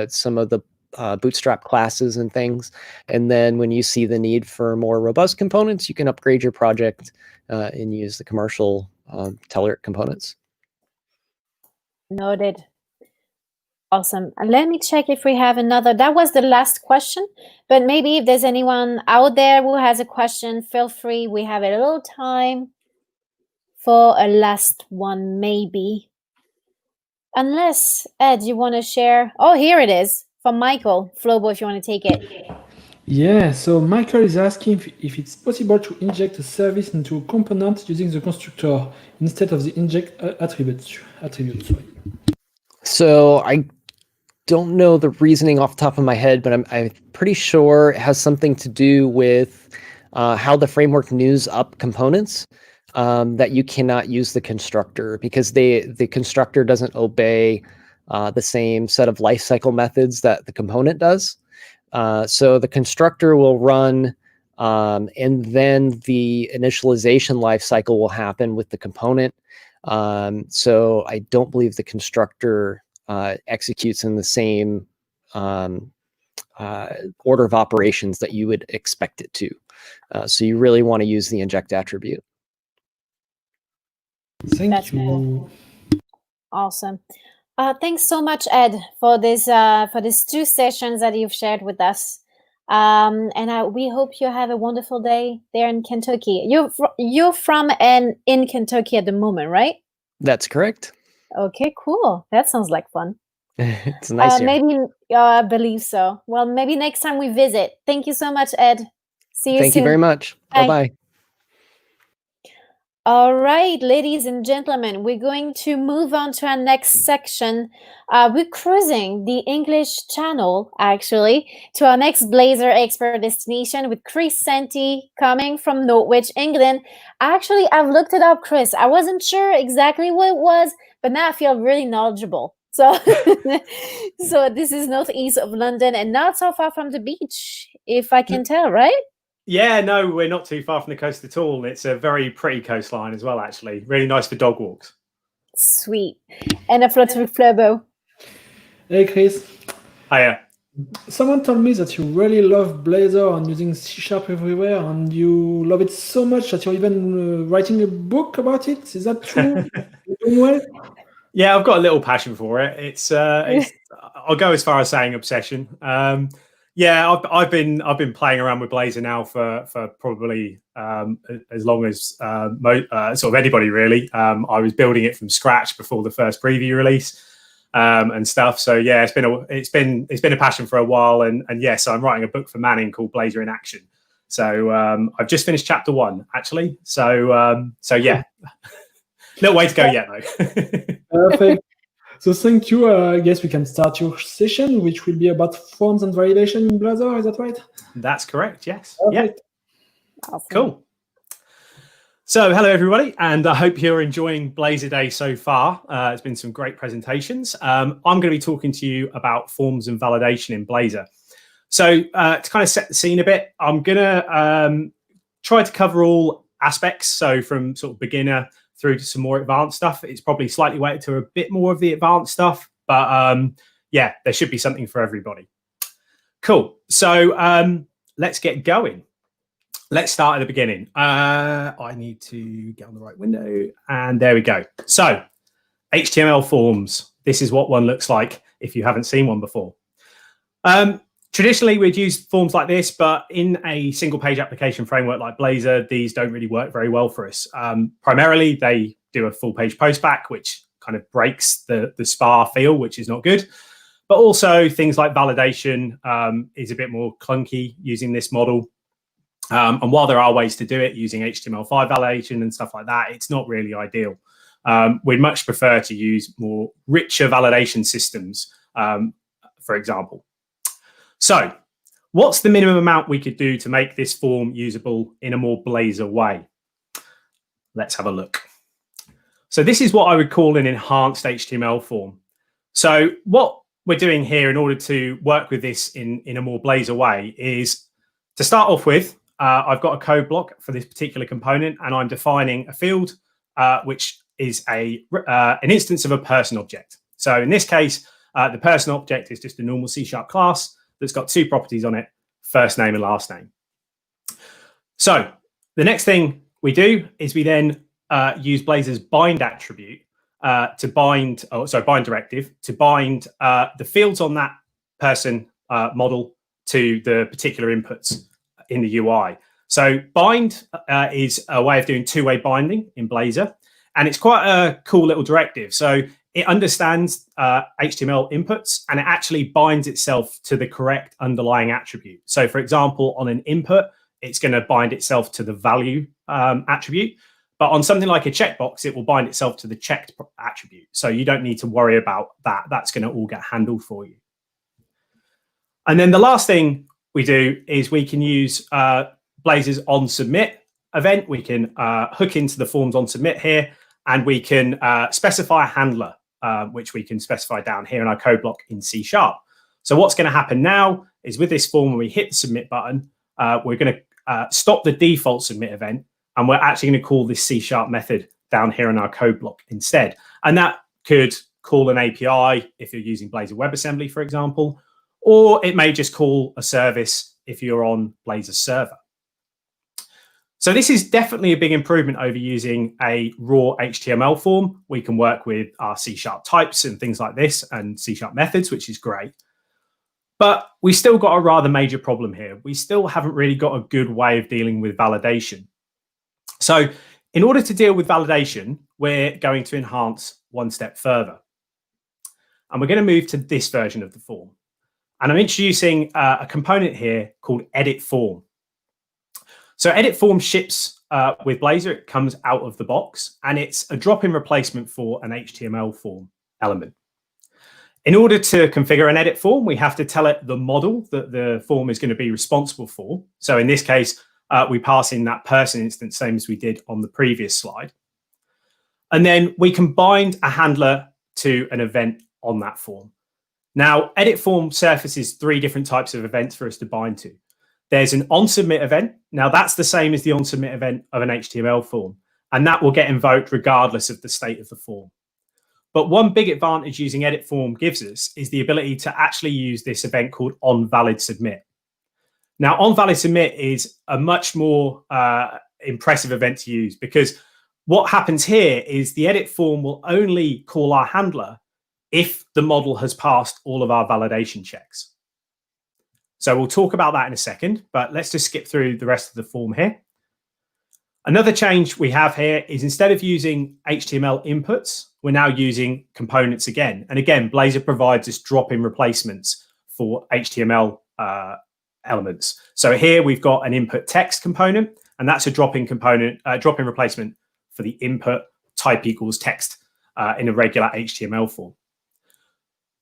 some of the Bootstrap classes and things. And then when you see the need for more robust components, you can upgrade your project and use the commercial Telerik components. Noted. Awesome. And let me check if we have another. That was the last question, but maybe if there's anyone out there who has a question, feel free. We have a little time for a last one, maybe. Unless, Ed, you want to share? Oh, here it is from Michael. Flobo, if you want to take it. Yeah, so Michael is asking if it's possible to inject a service into a component using the constructor instead of the inject attribute. Sorry. So I don't know the reasoning off the top of my head, but I'm pretty sure it has something to do with how the framework news up components, that you cannot use the constructor because the constructor doesn't obey the same set of lifecycle methods that the component does. So the constructor will run, and then the initialization lifecycle will happen with the component. So I don't believe the constructor executes in the same order of operations that you would expect it to. So you really want to use the inject attribute. Thank you. Cool. Awesome. Thanks so much, Ed, for these 2 sessions that you've shared with us. And we hope you have a wonderful day there in Kentucky. You're from and in Kentucky at the moment, right? That's correct. Okay, cool. That sounds like fun. It's nice here. Maybe I believe so. Well, maybe next time we visit. Thank you so much, Ed. See you soon. Thank you very much. Bye-bye. All right, ladies and gentlemen, we're going to move on to our next section. We're cruising the English channel, actually, to our next Blazor expert destination with Chris Santi coming from Norwich, England. Actually, I've looked it up, Chris. I wasn't sure exactly what it was, but now I feel really knowledgeable. So, so this is northeast of London and not so far from the beach, if I can tell, right? Yeah, no, we're not too far from the coast at all. It's a very pretty coastline as well, actually. Really nice for dog walks. Sweet. And a flutter Flobo. Hey, Chris. Hiya. Someone told me that you really love Blazor and using C# everywhere, and you love it so much that you're even writing a book about it. Is that true? You're doing well? Yeah, I've got a little passion for it. It's I'll go as far as saying obsession. Yeah, I've been playing around with Blazor now for probably as long as sort of anybody really. I was building it from scratch before the first preview release and stuff. So yeah, it's been a passion for a while. And yes, I'm writing a book for Manning called Blazor in Action. So I've just finished chapter 1 actually. So yeah, little way to go yet though. Perfect. So thank you. I guess we can start your session, which will be about forms and validation in Blazor. Is that right? That's correct. Yes. Perfect. Yeah. Awesome. Cool. So hello everybody, and I hope you're enjoying BlazorDay so far. It's been some great presentations. I'm going to be talking to you about forms and validation in Blazor. So to kind of set the scene a bit, I'm going to try to cover all aspects. So from sort of beginner through to some more advanced stuff. It's probably slightly weighted to a bit more of the advanced stuff, but yeah, there should be something for everybody. Cool. So let's get going. Let's start at the beginning. I need to get on the right window, and there we go. So HTML forms. This is what one looks like if you haven't seen one before. Traditionally, we'd use forms like this, but in a single page application framework like Blazor, these don't really work very well for us. Primarily, they do a full page postback, which kind of breaks the spa feel, which is not good. But also things like validation is a bit more clunky using this model. And while there are ways to do it using HTML5 validation and stuff like that, it's not really ideal. We'd much prefer to use more richer validation systems, for example. So what's the minimum amount we could do to make this form usable in a more Blazor way? Let's have a look. So this is what I would call an enhanced HTML form. So what we're doing here in order to work with this in a more Blazor way is, to start off with, I've got a code block for this particular component, and I'm defining a field which is an instance of a person object. So in this case, the person object is just a normal C# class that's got 2 properties on it, first name and last name. So the next thing we do is we then use Blazor's bind attribute to bind, bind directive to bind the fields on that person model to the particular inputs in the UI. So bind is a way of doing two-way binding in Blazor, and it's quite a cool little directive. So it understands HTML inputs, and it actually binds itself to the correct underlying attribute. So for example, on an input, it's going to bind itself to the value attribute. But on something like a checkbox, it will bind itself to the checked attribute. So you don't need to worry about that. That's going to all get handled for you. And then the last thing we do is we can use Blazor's onSubmit event. We can hook into the forms onSubmit here, and we can specify a handler, which we can specify down here in our code block in C#. So what's going to happen now is with this form, when we hit the submit button, we're going to stop the default submit event, and we're actually going to call this C# method down here in our code block instead. And that could call an API if you're using Blazor WebAssembly, for example, or it may just call a service if you're on Blazor server. So this is definitely a big improvement over using a raw HTML form. We can work with our C# types and things like this and C# methods, which is great. But we still got a rather major problem here. We still haven't really got a good way of dealing with validation. So in order to deal with validation, we're going to enhance one step further. And we're going to move to this version of the form. And I'm introducing a component here called edit form. So edit form ships with Blazor. It comes out of the box, and it's a drop-in replacement for an HTML form element. In order to configure an edit form, we have to tell it the model that the form is going to be responsible for. So in this case, we pass in that person instance, same as we did on the previous slide. And then we can bind a handler to an event on that form. Now, edit form surfaces 3 different types of events for us to bind to. There's an onSubmit event. Now, that's the same as the onSubmit event of an HTML form, and that will get invoked regardless of the state of the form. But one big advantage using edit form gives us is the ability to actually use this event called onValidSubmit. Now, onValidSubmit is a much more impressive event to use, because what happens here is the edit form will only call our handler if the model has passed all of our validation checks. So we'll talk about that in a second, but let's just skip through the rest of the form here. Another change we have here is instead of using HTML inputs, we're now using components again. And again, Blazor provides us drop-in replacements for HTML elements. So here we've got an input text component, and that's a drop-in component, drop-in replacement for the input type equals text in a regular HTML form.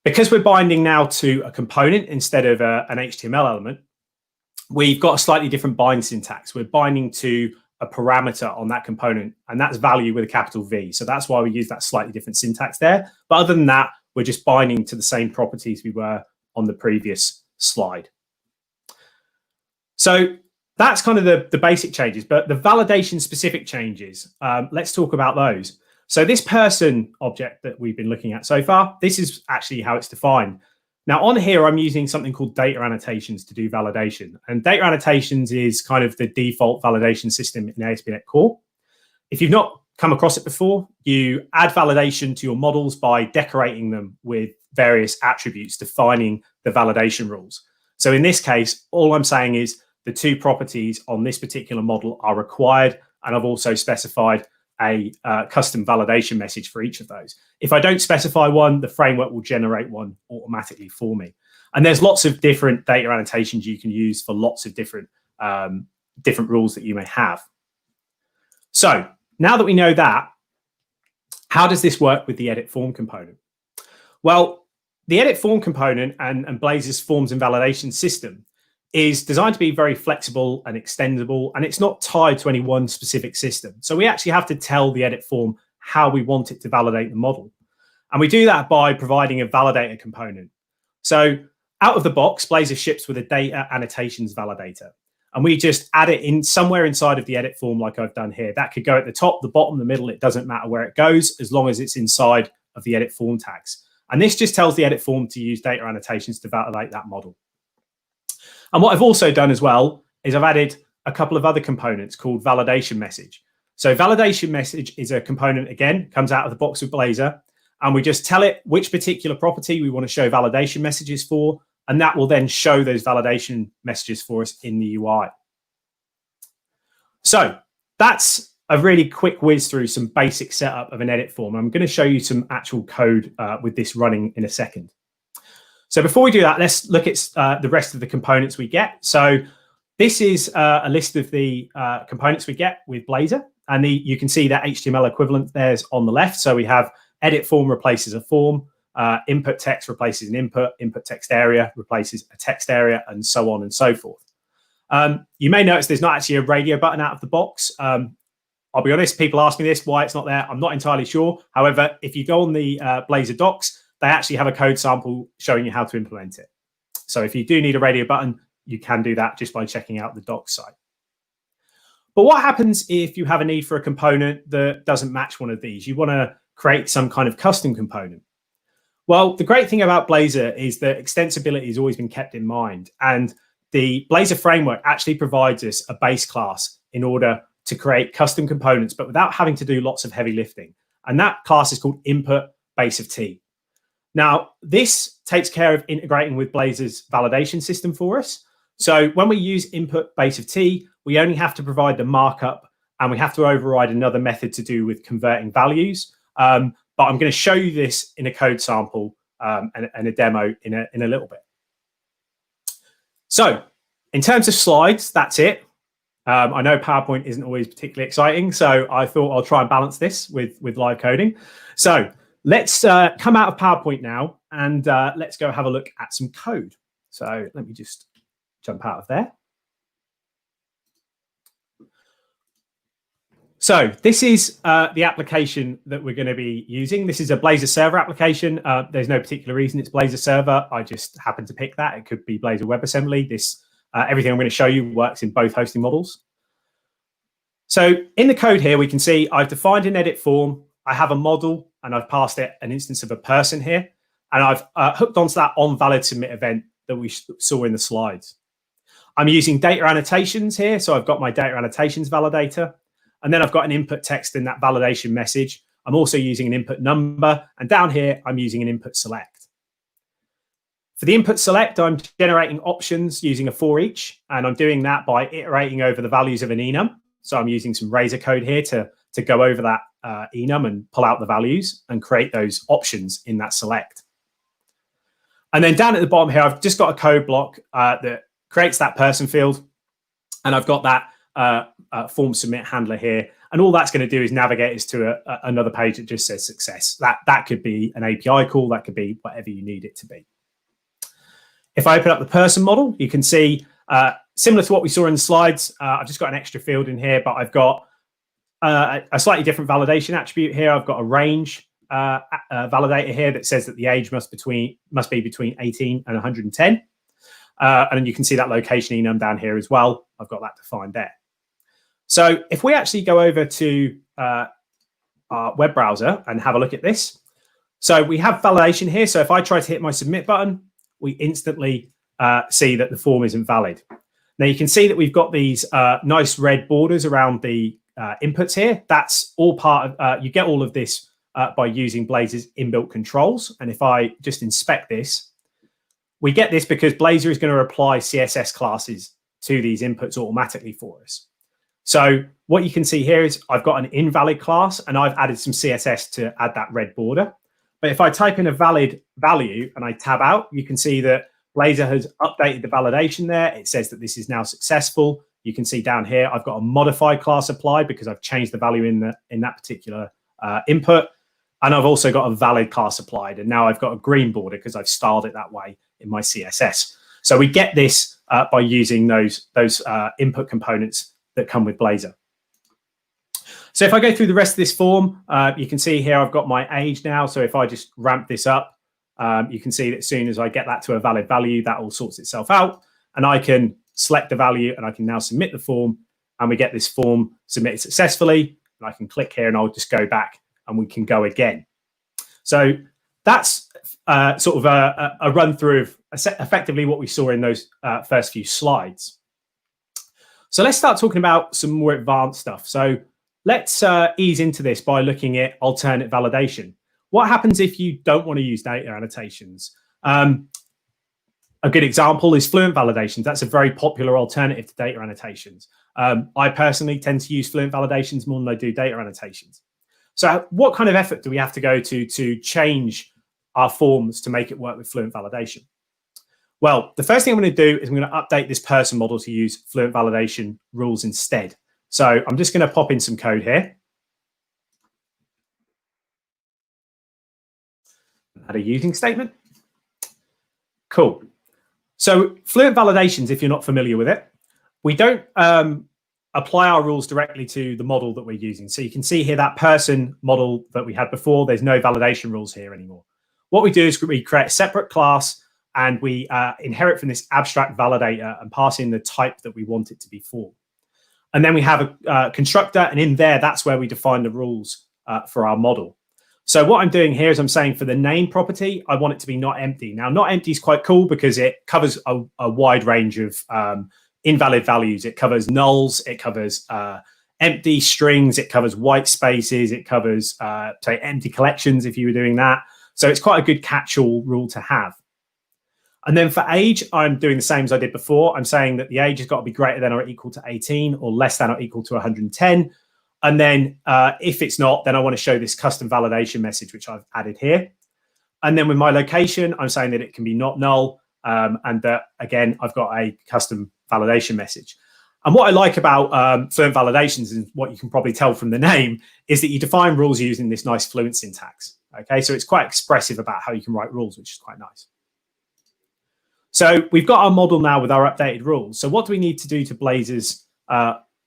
Because we're binding now to a component instead of an HTML element, we've got a slightly different bind syntax. We're binding to a parameter on that component, and that's value with a capital V. So that's why we use that slightly different syntax there. But other than that, we're just binding to the same properties we were on the previous slide. So that's kind of the basic changes, but the validation specific changes, let's talk about those. So this person object that we've been looking at so far, this is actually how it's defined. Now on here, I'm using something called data annotations to do validation. And data annotations is kind of the default validation system in ASP.NET Core. If you've not come across it before, you add validation to your models by decorating them with various attributes, defining the validation rules. So in this case, all I'm saying is the two properties on this particular model are required, and I've also specified a custom validation message for each of those. If I don't specify one, the framework will generate one automatically for me. And there's lots of different data annotations you can use for lots of different rules that you may have. So now that we know that, how does this work with the edit form component? Well, the edit form component and Blazor's forms and validation system is designed to be very flexible and extendable, and it's not tied to any one specific system. So we actually have to tell the edit form how we want it to validate the model. And we do that by providing a validator component. So out of the box, Blazor ships with a data annotations validator. And we just add it in somewhere inside of the edit form like I've done here. That could go at the top, the bottom, the middle. It doesn't matter where it goes as long as it's inside of the edit form tags. And this just tells the edit form to use data annotations to validate that model. And what I've also done as well is I've added a couple of other components called validation message. So validation message is a component, again, comes out of the box with Blazor, and we just tell it which particular property we want to show validation messages for, and that will then show those validation messages for us in the UI. So that's a really quick whiz through some basic setup of an edit form. I'm going to show you some actual code with this running in a second. So before we do that, let's look at the rest of the components we get. So this is a list of the components we get with Blazor, and you can see that HTML equivalent there's on the left. So we have edit form replaces a form, input text replaces an input text area replaces a text area, and so on and so forth. You may notice there's not actually a radio button out of the box. I'll be honest, people ask me this, why it's not there. I'm not entirely sure. However, if you go on the Blazor docs, they actually have a code sample showing you how to implement it. So if you do need a radio button, you can do that just by checking out the docs site. But what happens if you have a need for a component that doesn't match one of these? You want to create some kind of custom component. Well, the great thing about Blazor is that extensibility has always been kept in mind. And the Blazor framework actually provides us a base class in order to create custom components, but without having to do lots of heavy lifting. And that class is called input base of T. Now, this takes care of integrating with Blazor's validation system for us. So when we use input base of T, we only have to provide the markup, and we have to override another method to do with converting values. But I'm going to show you this in a code sample and a demo in a little bit. So in terms of slides, that's it. I know PowerPoint isn't always particularly exciting, so I thought I'll try and balance this with live coding. So let's come out of PowerPoint now, and let's go have a look at some code. So let me just jump out of there. So this is the application that we're going to be using. This is a Blazor server application. There's no particular reason it's Blazor server. I just happened to pick that. It could be Blazor WebAssembly. Everything I'm going to show you works in both hosting models. So in the code here, we can see I've defined an edit form. I have a model and I've passed it an instance of a person here, and I've hooked onto that onValidSubmit event that we saw in the slides. I'm using data annotations here, so I've got my data annotations validator, and then I've got an input text in that validation message. I'm also using an input number, and down here, I'm using an input select. For the input select, I'm generating options using a for each, and I'm doing that by iterating over the values of an enum. So I'm using some Razor code here to go over that enum and pull out the values and create those options in that select. And then down at the bottom here, I've just got a code block that creates that person field, and I've got that form submit handler here. And all that's going to do is navigate us to another page that just says success. That could be an API call, that could be whatever you need it to be. If I open up the person model, you can see, similar to what we saw in the slides, I've just got an extra field in here, but I've got a slightly different validation attribute here. I've got a range validator here that says that the age must be between 18 and 110. And then you can see that location enum down here as well. I've got that defined there. So if we actually go over to our web browser and have a look at this, so we have validation here. So if I try to hit my submit button, we instantly see that the form isn't valid. Now you can see that we've got these nice red borders around the inputs here. That's all part of, you get all of this by using Blazor's inbuilt controls. And if I just inspect this, we get this because Blazor is going to apply CSS classes to these inputs automatically for us. So what you can see here is I've got an invalid class and I've added some CSS to add that red border. But if I type in a valid value and I tab out, you can see that Blazor has updated the validation there. It says that this is now successful. You can see down here, I've got a modified class applied because I've changed the value in that particular input. And I've also got a valid class applied. And now I've got a green border because I've styled it that way in my CSS. So we get this by using those input components that come with Blazor. So if I go through the rest of this form, you can see here I've got my age now. So if I just ramp this up, you can see that as soon as I get that to a valid value, that all sorts itself out. And I can select the value and I can now submit the form, and we get this form submitted successfully. And I can click here and I'll just go back and we can go again. So that's sort of a run through of effectively what we saw in those first few slides. So let's start talking about some more advanced stuff. So let's ease into this by looking at alternate validation. What happens if you don't want to use data annotations? A good example is fluent validations. That's a very popular alternative to data annotations. I personally tend to use fluent validations more than I do data annotations. So what kind of effort do we have to go to change our forms to make it work with fluent validation? Well, the first thing I'm going to do is I'm going to update this person model to use fluent validation rules instead. So I'm just going to pop in some code here. Add a using statement. Cool. So fluent validations, if you're not familiar with it, we don't apply our rules directly to the model that we're using. So you can see here that person model that we had before, there's no validation rules here anymore. What we do is we create a separate class and we inherit from this abstract validator and pass in the type that we want it to be for. And then we have a constructor, and in there, that's where we define the rules for our model. So what I'm doing here is I'm saying for the name property, I want it to be not empty. Now, not empty is quite cool because it covers a wide range of invalid values. It covers nulls, it covers empty strings, it covers white spaces, it covers, say, empty collections if you were doing that. So it's quite a good catch-all rule to have. And then for age, I'm doing the same as I did before. I'm saying that the age has got to be greater than or equal to 18 or less than or equal to 110. And then if it's not, then I want to show this custom validation message, which I've added here. And then with my location, I'm saying that it can be not null. And that, again, I've got a custom validation message. And what I like about fluent validations, and what you can probably tell from the name, is that you define rules using this nice fluent syntax. Okay, so it's quite expressive about how you can write rules, which is quite nice. So we've got our model now with our updated rules. So what do we need to do to Blazor's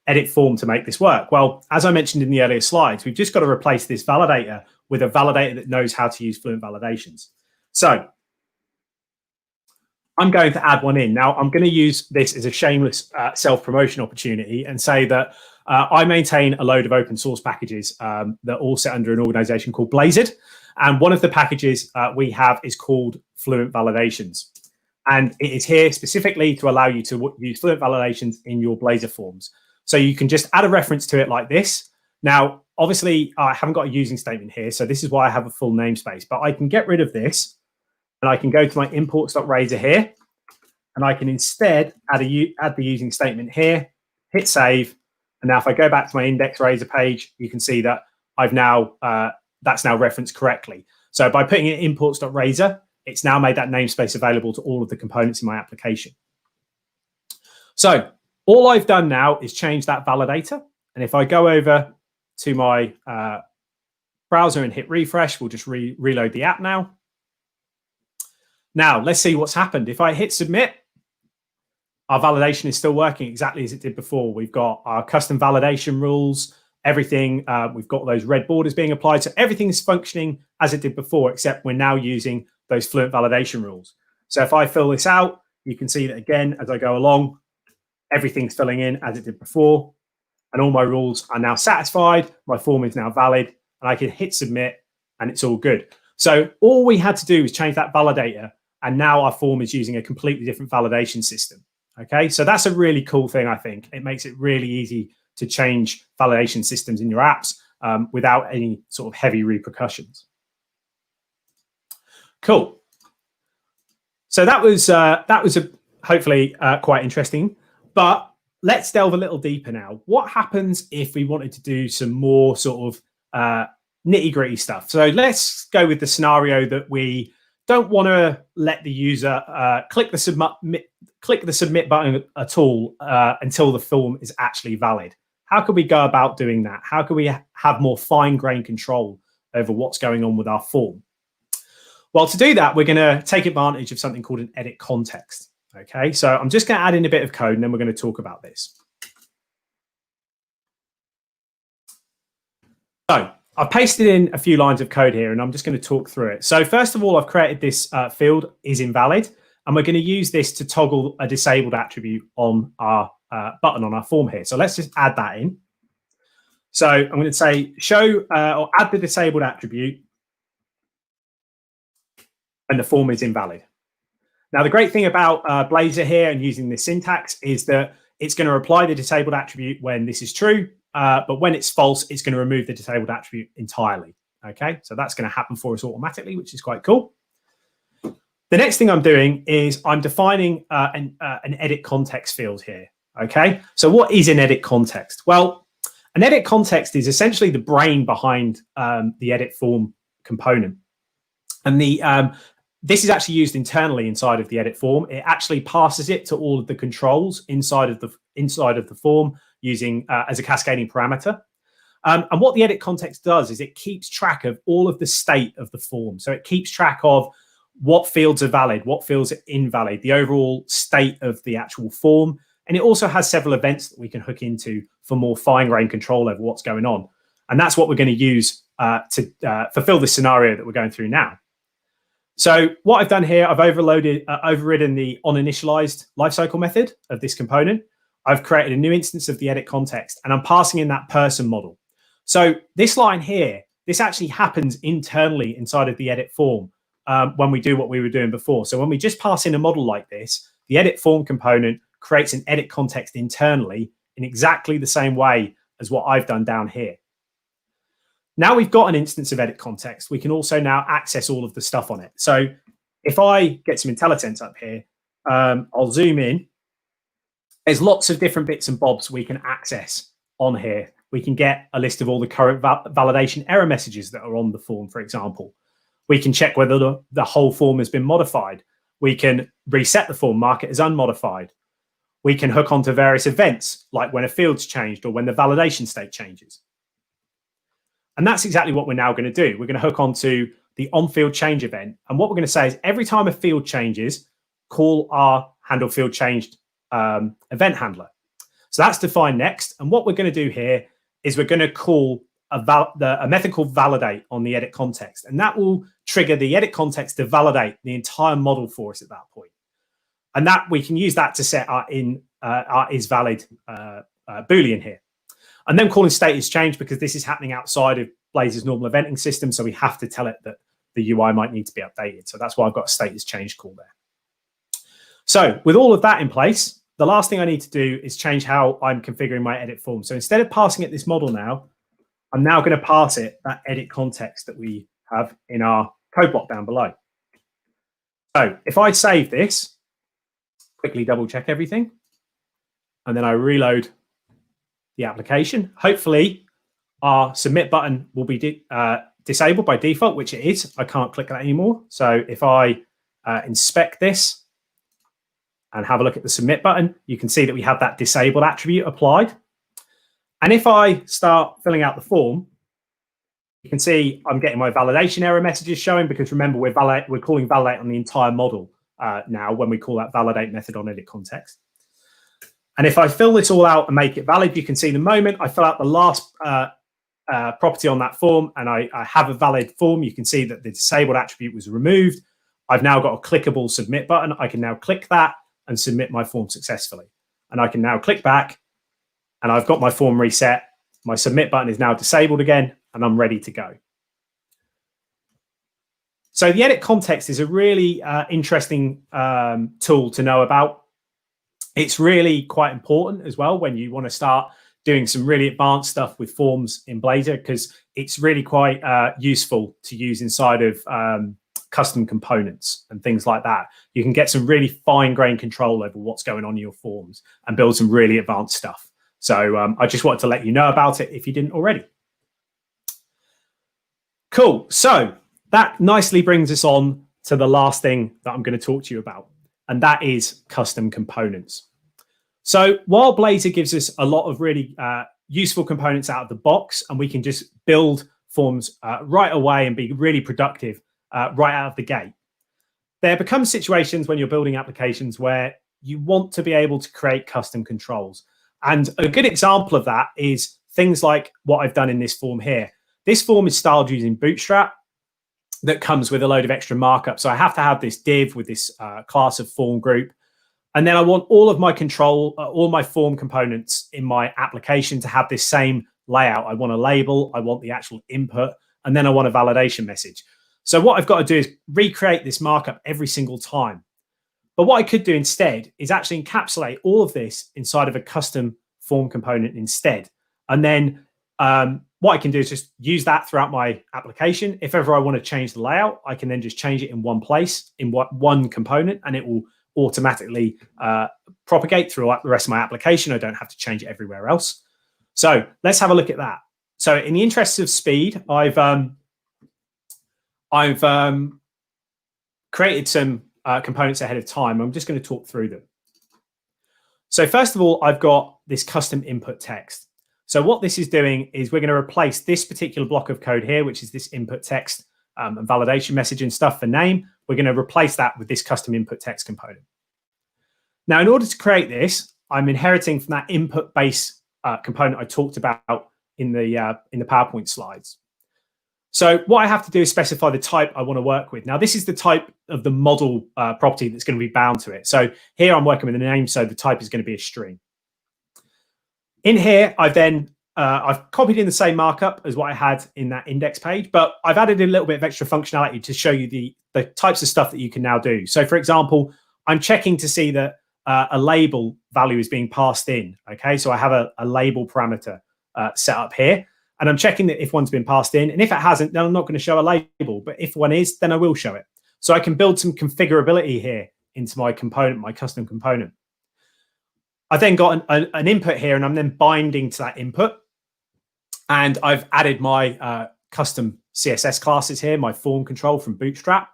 edit form to make this work? Well, as I mentioned in the earlier slides, we've just got to replace this validator with a validator that knows how to use fluent validations. So I'm going to add one in. Now, I'm going to use this as a shameless self-promotion opportunity and say that I maintain a load of open source packages that all sit under an organization called Blazor. And one of the packages we have is called Fluent Validations. And it is here specifically to allow you to use Fluent Validations in your Blazor forms. So you can just add a reference to it like this. Now, obviously, I haven't got a using statement here, so this is why I have a full namespace. But I can get rid of this, and I can go to my imports.razor here, and I can instead add the using statement here, hit save, and now if I go back to my index razor page, you can see that I've now that's now referenced correctly. So by putting in imports.razor, it's now made that namespace available to all of the components in my application. So all I've done now is change that validator. And if I go over to my browser and hit refresh, we'll just reload the app now. Now, let's see what's happened. If I hit submit, our validation is still working exactly as it did before. We've got our custom validation rules, everything. We've got those red borders being applied. So everything is functioning as it did before, except we're now using those Fluent validation rules. So if I fill this out, you can see that again, as I go along, everything's filling in as it did before. And all my rules are now satisfied. My form is now valid. And I can hit submit and it's all good. So all we had to do was change that validator. And now our form is using a completely different validation system. Okay, so that's a really cool thing, I think. It makes it really easy to change validation systems in your apps without any sort of heavy repercussions. Cool. So that was hopefully quite interesting. But let's delve a little deeper now. What happens if we wanted to do some more sort of nitty-gritty stuff? So let's go with the scenario that we don't want to let the user click the submit button at all until the form is actually valid. How can we go about doing that? How can we have more fine-grained control over what's going on with our form? Well, to do that, we're going to take advantage of something called an edit context. Okay, so I'm just going to add in a bit of code and then we're going to talk about this. So I've pasted in a few lines of code here and I'm just going to talk through it. So first of all, I've created this field is invalid, and we're going to use this to toggle a disabled attribute on our button on our form here. So let's just add that in. So I'm going to say show or add the disabled attribute when the form is invalid. Now, the great thing about Blazor here and using this syntax is that it's going to apply the disabled attribute when this is true, but when it's false, it's going to remove the disabled attribute entirely. Okay, so that's going to happen for us automatically, which is quite cool. The next thing I'm doing is I'm defining an edit context field here. Okay, so what is an edit context? Well, an edit context is essentially the brain behind the edit form component. And this is actually used internally inside of the edit form. It actually passes it to all of the controls inside of the form using as a cascading parameter. And what the edit context does is it keeps track of all of the state of the form. So it keeps track of what fields are valid, what fields are invalid, the overall state of the actual form. And it also has several events that we can hook into for more fine-grained control over what's going on. And that's what we're going to use to fulfill the scenario that we're going through now. So what I've done here, I've overridden the onInitialized lifecycle method of this component. I've created a new instance of the edit context, and I'm passing in that person model. So this line here, this actually happens internally inside of the edit form when we do what we were doing before. So when we just pass in a model like this, the edit form component creates an edit context internally in exactly the same way as what I've done down here. Now we've got an instance of edit context, we can also now access all of the stuff on it. So if I get some IntelliSense up here, I'll zoom in. There's lots of different bits and bobs we can access on here. We can get a list of all the current validation error messages that are on the form, for example. We can check whether the whole form has been modified. We can reset the form, mark it as unmodified. We can hook onto various events, like when a field's changed or when the validation state changes. And that's exactly what we're now going to do. We're going to hook onto the on-field change event. And what we're going to say is every time a field changes, call our handle field changed event handler. So that's defined next. And what we're going to do here is we're going to call a method called validate on the edit context. And that will trigger the edit context to validate the entire model for us at that point. And that we can use that to set our is valid Boolean here. And then calling status change because this is happening outside of Blazor's normal eventing system. So we have to tell it that the UI might need to be updated. So that's why I've got a status change call there. So with all of that in place, the last thing I need to do is change how I'm configuring my edit form. So instead of passing it this model now, I'm now going to pass it that edit context that we have in our code block down below. So if I save this, quickly double check everything, and then I reload the application, hopefully our submit button will be disabled by default, which it is. I can't click that anymore. So if I inspect this and have a look at the submit button, you can see that we have that disabled attribute applied. And if I start filling out the form, you can see I'm getting my validation error messages showing, because remember, we're calling validate on the entire model now when we call that validate method on edit context. And if I fill this all out and make it valid, you can see the moment I fill out the last property on that form and I have a valid form, you can see that the disabled attribute was removed. I've now got a clickable submit button. I can now click that and submit my form successfully. And I can now click back and I've got my form reset. My submit button is now disabled again and I'm ready to go. So the edit context is a really interesting tool to know about. It's really quite important as well when you want to start doing some really advanced stuff with forms in Blazor, because it's really quite useful to use inside of custom components and things like that. You can get some really fine-grained control over what's going on in your forms and build some really advanced stuff. So I just wanted to let you know about it if you didn't already. Cool. So that nicely brings us on to the last thing that I'm going to talk to you about, and that is custom components. So while Blazor gives us a lot of really useful components out of the box, and we can just build forms right away and be really productive right out of the gate, there become situations when you're building applications where you want to be able to create custom controls. And a good example of that is things like what I've done in this form here. This form is styled using Bootstrap that comes with a load of extra markup. So I have to have this div with this class of form group. And then I want all of my control, all my form components in my application to have this same layout. I want a label, I want the actual input, and then I want a validation message. So what I've got to do is recreate this markup every single time. But what I could do instead is actually encapsulate all of this inside of a custom form component instead. And then what I can do is just use that throughout my application. If ever I want to change the layout, I can then just change it in one place, in one component, and it will automatically propagate throughout the rest of my application. I don't have to change it everywhere else. So let's have a look at that. So in the interest of speed, I've created some components ahead of time. I'm just going to talk through them. So first of all, I've got this custom input text. So what this is doing is we're going to replace this particular block of code here, which is this input text and validation message and stuff for name. We're going to replace that with this custom input text component. Now, in order to create this, I'm inheriting from that input base component I talked about in the PowerPoint slides. So what I have to do is specify the type I want to work with. Now, this is the type of the model property that's going to be bound to it. So here I'm working with a name, so the type is going to be a string. In here, I've copied in the same markup as what I had in that index page, but I've added a little bit of extra functionality to show you the types of stuff that you can now do. So for example, I'm checking to see that a label value is being passed in. Okay, so I have a label parameter set up here, and I'm checking that if one's been passed in, and if it hasn't, then I'm not going to show a label, but if one is, then I will show it. So I can build some configurability here into my component, my custom component. I then got an input here, and I'm then binding to that input. And I've added my custom CSS classes here, my form control from Bootstrap.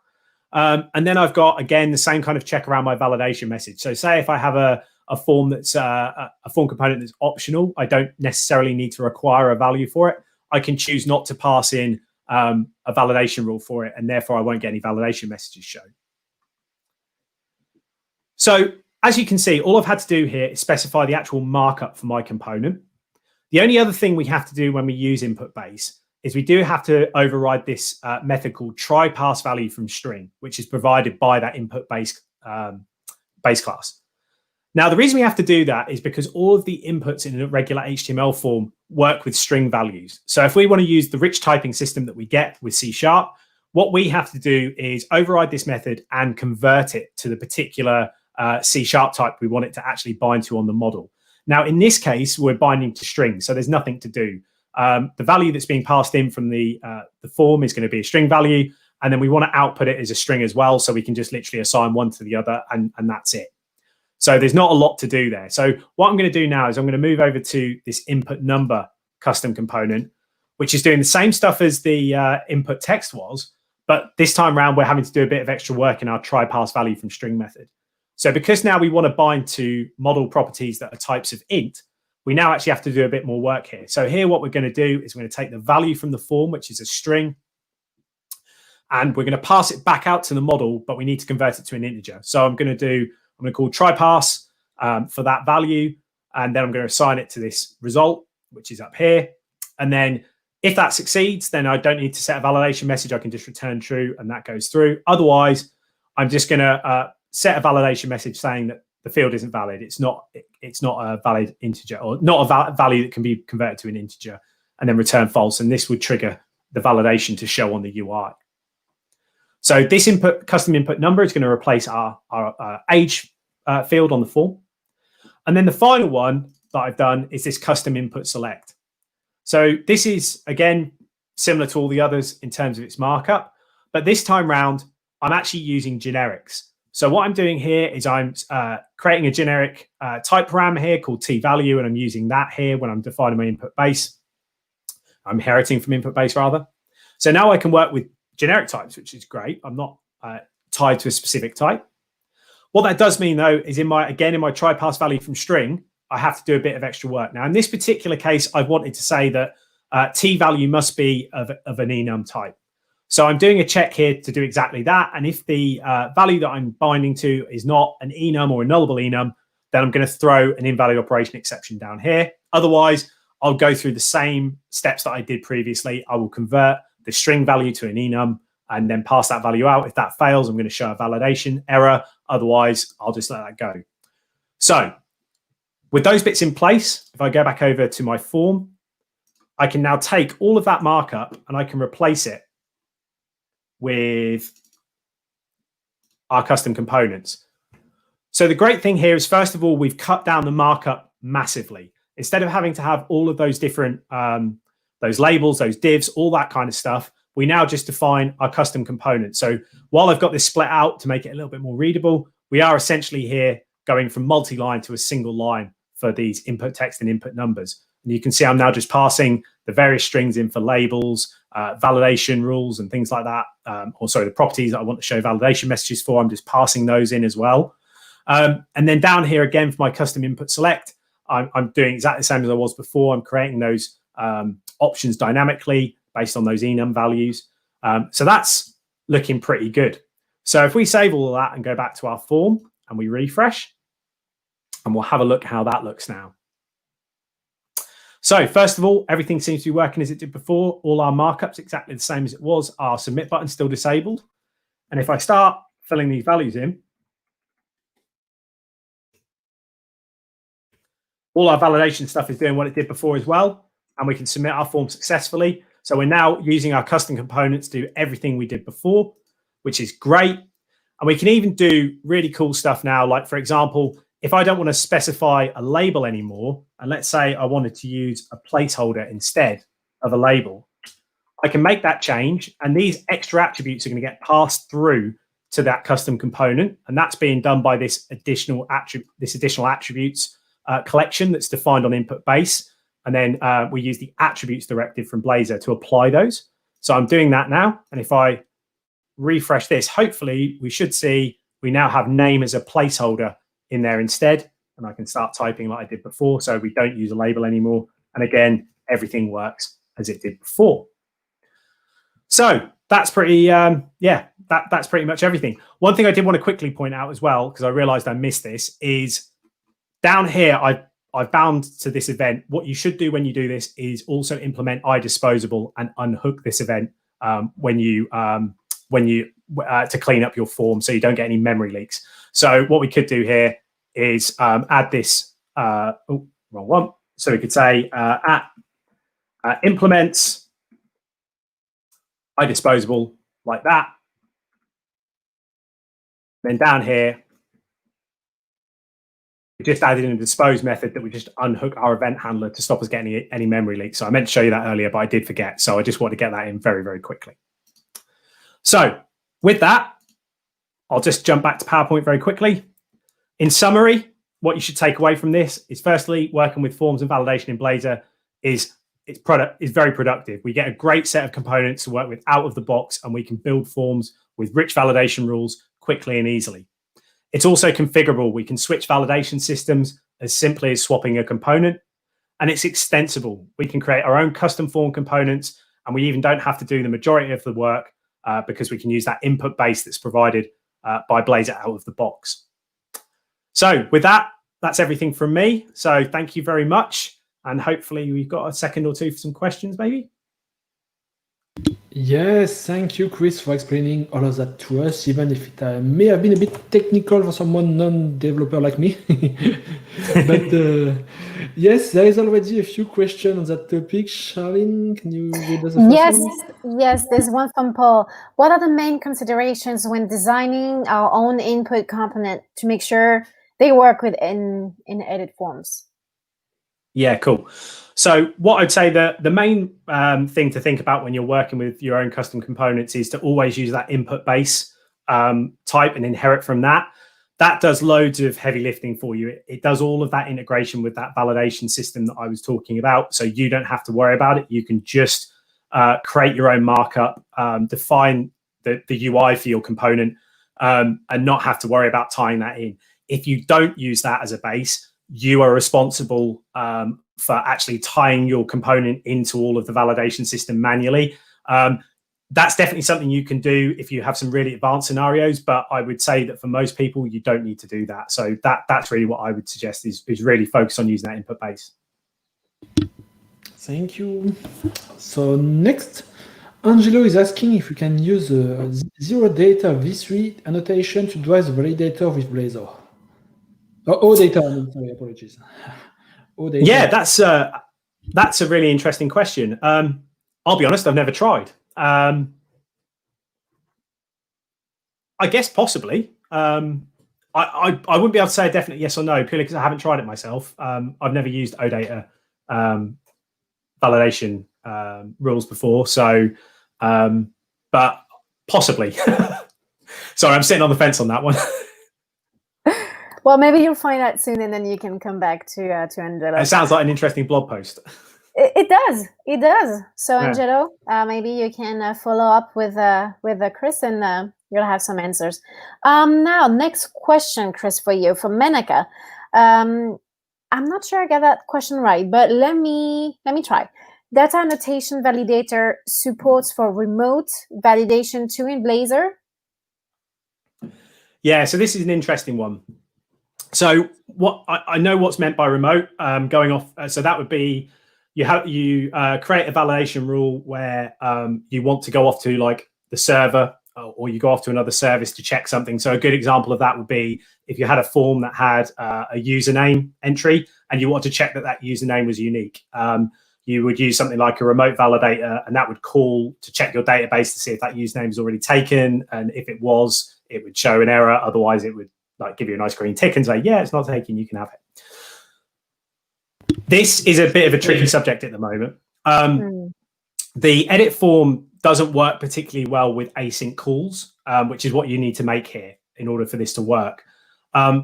And then I've got, again, the same kind of check around my validation message. So say if I have a form that's a form component that's optional, I don't necessarily need to require a value for it. I can choose not to pass in a validation rule for it, and therefore I won't get any validation messages shown. So as you can see, all I've had to do here is specify the actual markup for my component. The only other thing we have to do when we use input base is we do have to override this method called try pass value from string, which is provided by that input base class. Now, the reason we have to do that is because all of the inputs in a regular HTML form work with string values. So if we want to use the rich typing system that we get with C#, what we have to do is override this method and convert it to the particular C# type we want it to actually bind to on the model. Now, in this case, we're binding to strings, so there's nothing to do. The value that's being passed in from the form is going to be a string value, and then we want to output it as a string as well, so we can just literally assign one to the other, and that's it. So there's not a lot to do there. So what I'm going to do now is I'm going to move over to this input number custom component, which is doing the same stuff as the input text was, but this time around, we're having to do a bit of extra work in our try pass value from string method. So because now we want to bind to model properties that are types of int, we now actually have to do a bit more work here. So here, what we're going to do is we're going to take the value from the form, which is a string, and we're going to pass it back out to the model, but we need to convert it to an integer. So I'm going to call try pass for that value, and then I'm going to assign it to this result, which is up here. And then if that succeeds, then I don't need to set a validation message. I can just return true, and that goes through. Otherwise, I'm just going to set a validation message saying that the field isn't valid. It's not a valid integer, or not a value that can be converted to an integer, and then return false. And this would trigger the validation to show on the UI. So this custom input number is going to replace our age field on the form. And then the final one that I've done is this custom input select. So this is, again, similar to all the others in terms of its markup, but this time round, I'm actually using generics. So what I'm doing here is I'm creating a generic type param here called t-value, and I'm using that here when I'm defining my input base. I'm inheriting from input base, rather. So now I can work with generic types, which is great. I'm not tied to a specific type. What that does mean, though, is in my try pass value from string, I have to do a bit of extra work. Now, in this particular case, I've wanted to say that t-value must be of an enum type. So I'm doing a check here to do exactly that. And if the value that I'm binding to is not an enum or a nullable enum, then I'm going to throw an invalid operation exception down here. Otherwise, I'll go through the same steps that I did previously. I will convert the string value to an enum and then pass that value out. If that fails, I'm going to show a validation error. Otherwise, I'll just let that go. So with those bits in place, if I go back over to my form, I can now take all of that markup and I can replace it with our custom components. So the great thing here is, first of all, we've cut down the markup massively. Instead of having to have all of those different, those labels, those divs, all that kind of stuff, we now just define our custom components. So while I've got this split out to make it a little bit more readable, we are essentially here going from multi-line to a single line for these input text and input numbers. And you can see I'm now just passing the various strings in for labels, validation rules and things like that. The properties that I want to show validation messages for, I'm just passing those in as well. And then down here again for my custom input select, I'm doing exactly the same as I was before. I'm creating those options dynamically based on those enum values. So that's looking pretty good. So if we save all of that and go back to our form and we refresh, and we'll have a look how that looks now. So first of all, everything seems to be working as it did before. All our markups exactly the same as it was. Our submit button still disabled. And if I start filling these values in, all our validation stuff is doing what it did before as well. And we can submit our form successfully. So we're now using our custom components to do everything we did before, which is great. And we can even do really cool stuff now. Like, for example, if I don't want to specify a label anymore, and let's say I wanted to use a placeholder instead of a label, I can make that change. And these extra attributes are going to get passed through to that custom component. And that's being done by this additional attributes collection that's defined on input base. And then we use the attributes directive from Blazor to apply those. So I'm doing that now. And if I refresh this, hopefully we should see we now have name as a placeholder in there instead. And I can start typing like I did before. So we don't use a label anymore. And again, everything works as it did before. So that's pretty, that's pretty much everything. One thing I did want to quickly point out as well, because I realized I missed this, is down here, I've bound to this event. What you should do when you do this is also implement iDisposable and unhook this event when you to clean up your form so you don't get any memory leaks. So what we could do here is add this, wrong one. So we could say at implements iDisposable like that. Then down here, we just added in a dispose method that we just unhook our event handler to stop us getting any memory leaks. So I meant to show you that earlier, but I did forget. So I just want to get that in very, very quickly. So with that, I'll just jump back to PowerPoint very quickly. In summary, what you should take away from this is, firstly, working with forms and validation in Blazor is very productive. We get a great set of components to work with out of the box, and we can build forms with rich validation rules quickly and easily. It's also configurable. We can switch validation systems as simply as swapping a component, and it's extensible. We can create our own custom form components, and we even don't have to do the majority of the work because we can use that input base that's provided by Blazor out of the box. So with that, that's everything from me. So thank you very much. And hopefully we've got a second or two for some questions, maybe. Yes, thank you, Chris, for explaining all of that to us, even if it may have been a bit technical for someone non-developer like me. But yes, there is already a few questions on that topic. Charlene, can you read us the first one? Yes, there's one from Paul. What are the main considerations when designing our own input component to make sure they work in edit forms? Yeah, cool. So what I'd say the main thing to think about when you're working with your own custom components is to always use that input base type and inherit from that. That does loads of heavy lifting for you. It does all of that integration with that validation system that I was talking about. So you don't have to worry about it. You can just create your own markup, define the UI for your component, and not have to worry about tying that in. If you don't use that as a base, you are responsible for actually tying your component into all of the validation system manually. That's definitely something you can do if you have some really advanced scenarios, but I would say that for most people, you don't need to do that. So that's really what I would suggest is really focus on using that input base. Thank you. So next, Angelo is asking if we can use zero data v3 annotation to drive the validator with Blazor. Oh, data, I mean, sorry, apologies. Oh, data. Yeah, that's a really interesting question. I'll be honest, I've never tried. I guess possibly. I wouldn't be able to say a definite yes or no purely because I haven't tried it myself. I've never used OData validation rules before, so but possibly. Sorry, I'm sitting on the fence on that one. Well, maybe you'll find out soon, and then you can come back to Angelo. It sounds like an interesting blog post. It does. So Yeah. Angelo, maybe you can follow up with Chris, and you'll have some answers. Now, next question, Chris, for you from Menaka. I'm not sure I got that question right, but let me try. Data annotation validator supports for remote validation too in Blazor? Yeah, so this is an interesting one. So what I know what's meant by remote going off. So that would be you create a validation rule where you want to go off to like the server or you go off to another service to check something. So a good example of that would be if you had a form that had a username entry and you want to check that username was unique. You would use something like a remote validator, and that would call to check your database to see if that username is already taken. And if it was, it would show an error. Otherwise, it would like give you a nice green tick and say, yeah, it's not taken, you can have it. This is a bit of a tricky subject at the moment. The edit form doesn't work particularly well with async calls, which is what you need to make here in order for this to work.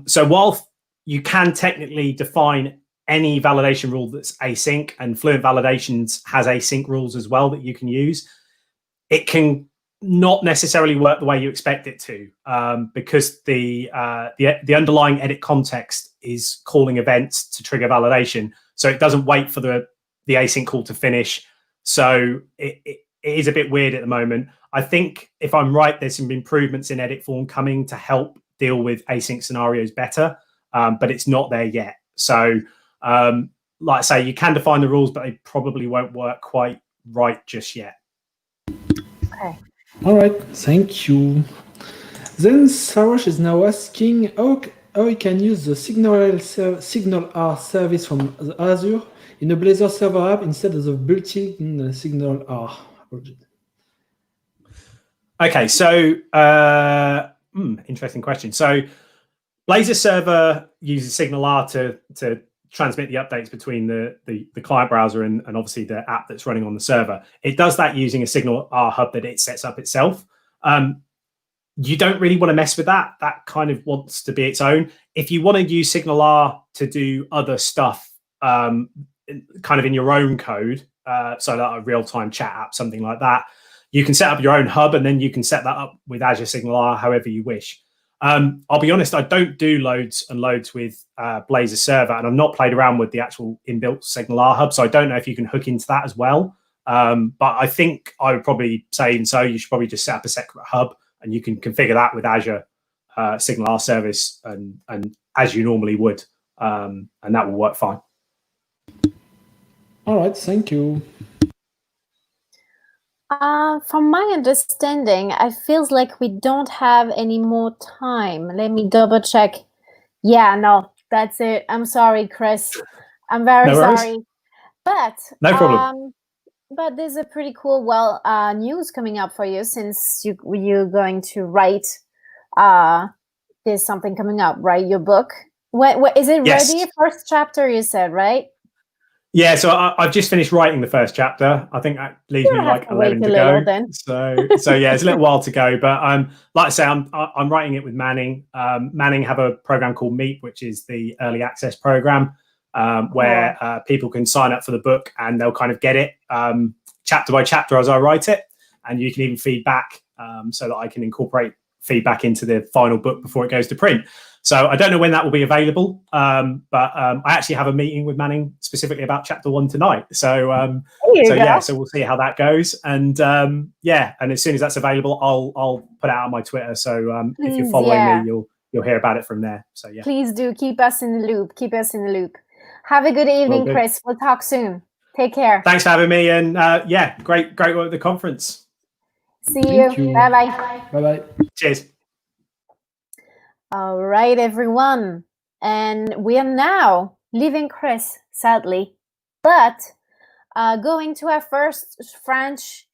So while you can technically define any validation rule that's async, and Fluent Validations has async rules as well that you can use, it can not necessarily work the way you expect it to, because the underlying edit context is calling events to trigger validation. So it doesn't wait for the async call to finish. So it is a bit weird at the moment. I think if I'm right, there's some improvements in edit form coming to help deal with async scenarios better, but it's not there yet. So like I say, you can define the rules, but they probably won't work quite right just yet. Okay. All right, thank you. Then Sarosh is now asking, how how we can use the Signal-R service from Azure in a Blazor server app instead of the built-in Signal-R. Okay, so interesting question. So Blazor server uses Signal-R to transmit the updates between the client browser and obviously the app that's running on the server. It does that using a Signal-R hub that it sets up itself. You don't really want to mess with that. That kind of wants to be its own. If you want to use Signal-R to do other stuff, kind of in your own code, so that a real-time chat app, something like that, you can set up your own hub, and then you can set that up with Azure Signal-R however you wish. I'll be honest, I don't do loads and loads with Blazor server, and I've not played around with the actual inbuilt Signal-R hub, so I don't know if you can hook into that as well. But I think I would probably say, and so you should probably just set up a separate hub, and you can configure that with Azure Signal-R service and as you normally would, and that will work fine. All right, thank you. From my understanding, I feels like we don't have any more time. Let me double check. Yeah, no, that's it. I'm sorry, Chris. I'm very sorry. But no problem. But there's a pretty cool news coming up for you, since you're going to write. There's something coming up, right? Your book. What is it? Yes. Ready? First chapter, you said, right? Yeah, so I've just finished writing the first chapter. I think that leaves me like 11 to go. So yeah, it's a little while to go. But like I say, I'm writing it with Manning. Manning have a program called Meet, which is the early access program, where people can sign up for the book and they'll kind of get it chapter by chapter as I write it, and you can even feedback so that I can incorporate feedback into the final book before it goes to print. So I don't know when that will be available, but I actually have a meeting with Manning specifically about chapter 1 tonight. So so we'll see how that goes. And and as soon as that's available, I'll put it out on my Twitter. So if you're following me, you'll hear about it from there. So yeah, please do keep us in the loop. Keep us in the loop. Have a good evening, Chris. We'll talk soon. Take care. Thanks for having me. And great work at the conference. See you. Bye bye. Bye bye. Cheers. All right, everyone. And we are now leaving Chris, sadly, but going to our first French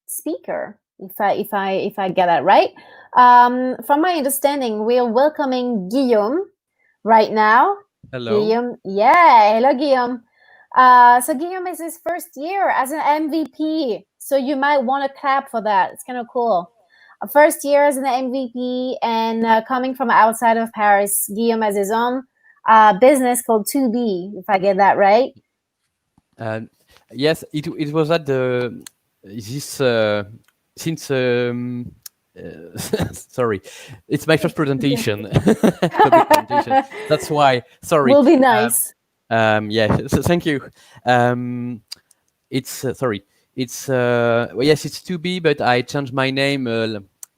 speaker, if I get that right. From my understanding, we are welcoming Guillaume right now. Hello. Guillaume. Yeah, hello, Guillaume. So Guillaume is his first year as an MVP. So you might want to clap for that. It's kind of cool. First year as an MVP, and coming from outside of Paris, Guillaume has his own business called 2B, if I get that right. Yes, it was at sorry, it's my first presentation. That's why. Sorry. Will be nice. Yeah. So thank you. It's sorry. It's yes, it's 2B, but I changed my name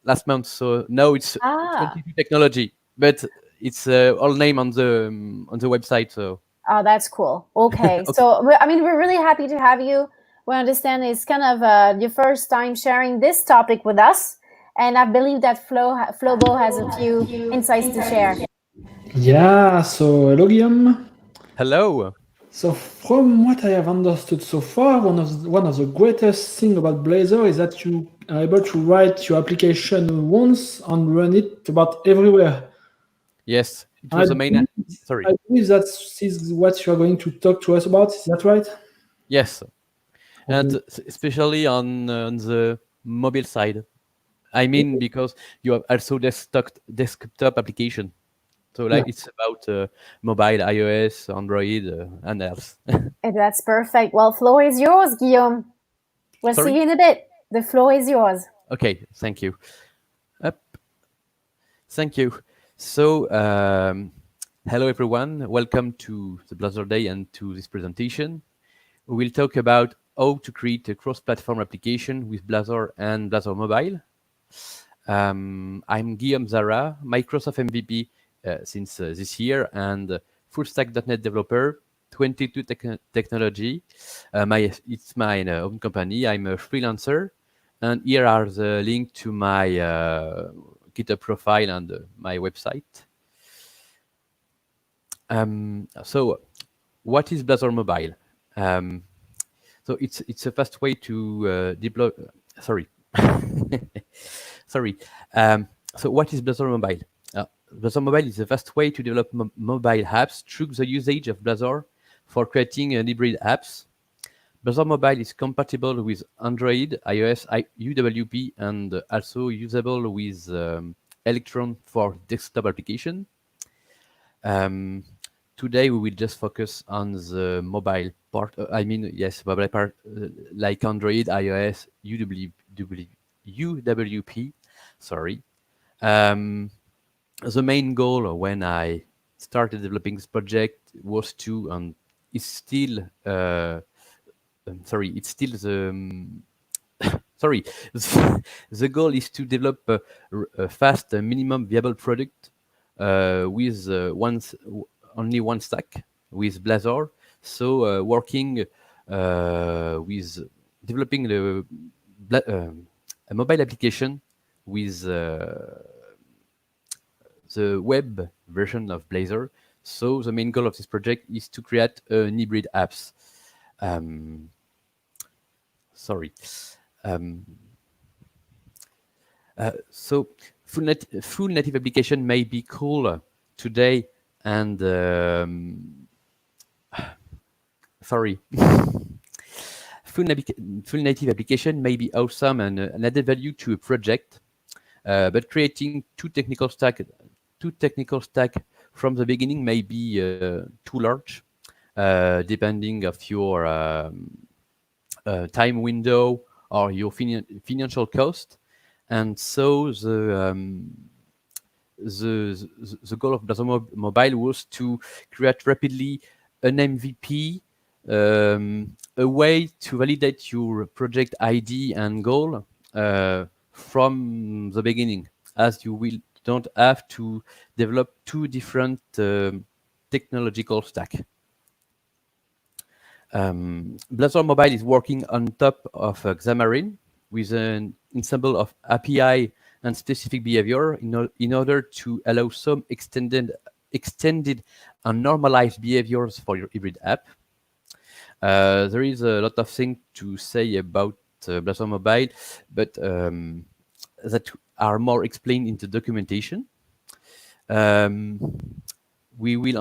last month, so now it's 22 Technology, but it's all name on the website. So that's cool. Okay. Okay. So I mean, we're really happy to have you. We understand it's kind of your first time sharing this topic with us, and I believe that Flobo has a few insights to share. Yeah. So hello, Guillaume. Hello. So from what I have understood so far, one of the greatest things about Blazor is that you are able to write your application once and run it about everywhere. Yes, it was the main. Sorry. I believe that is what you are going to talk to us about. Is that right? Yes, and especially on the mobile side. I mean, because you have also desktop application. So like it's about mobile, iOS, Android, and else. That's perfect. Well, floor is yours, Guillaume. We'll see you in a bit. The floor is yours. Okay, thank you. Thank you. So, hello everyone. Welcome to the BlazorDay and to this presentation. We will talk about how to create a cross-platform application with Blazor and Blazor Mobile. I'm Guillaume Zara, Microsoft MVP since this year, and full-stack.NET developer, 22 Technology. It's my own company. I'm a freelancer, and here are the link to my GitHub profile and my website. So what is Blazor Mobile? So it's a fast way to deploy. Sorry, sorry. So what is Blazor Mobile? Blazor Mobile is a fast way to develop mobile apps through the usage of Blazor for creating hybrid apps. Blazor Mobile is compatible with Android, iOS, UWP, and also usable with Electron for desktop application. Today we will just focus on the mobile part. Mobile part like Android, iOS, UWP. Sorry. The main goal when I started developing this project was to, and is still, it's still the, sorry, the goal is to develop a fast minimum viable product with only one stack with Blazor. So working with developing a mobile application with the web version of Blazor. So the main goal of this project is to create hybrid apps. So full native application may be cool today, and full native application may be awesome and added value to a project, but creating two technical stack from the beginning may be too large, depending of your time window or your financial cost. And so the goal of Blazor Mobile was to create rapidly an MVP, a way to validate your project ID and goal from the beginning, as you don't have to develop two different technological stack. Blazor Mobile is working on top of Xamarin with an ensemble of API and specific behavior in order to allow some extended and normalized behaviors for your hybrid app. There is a lot of things to say about Blazor Mobile, but that are more explained in the documentation. We will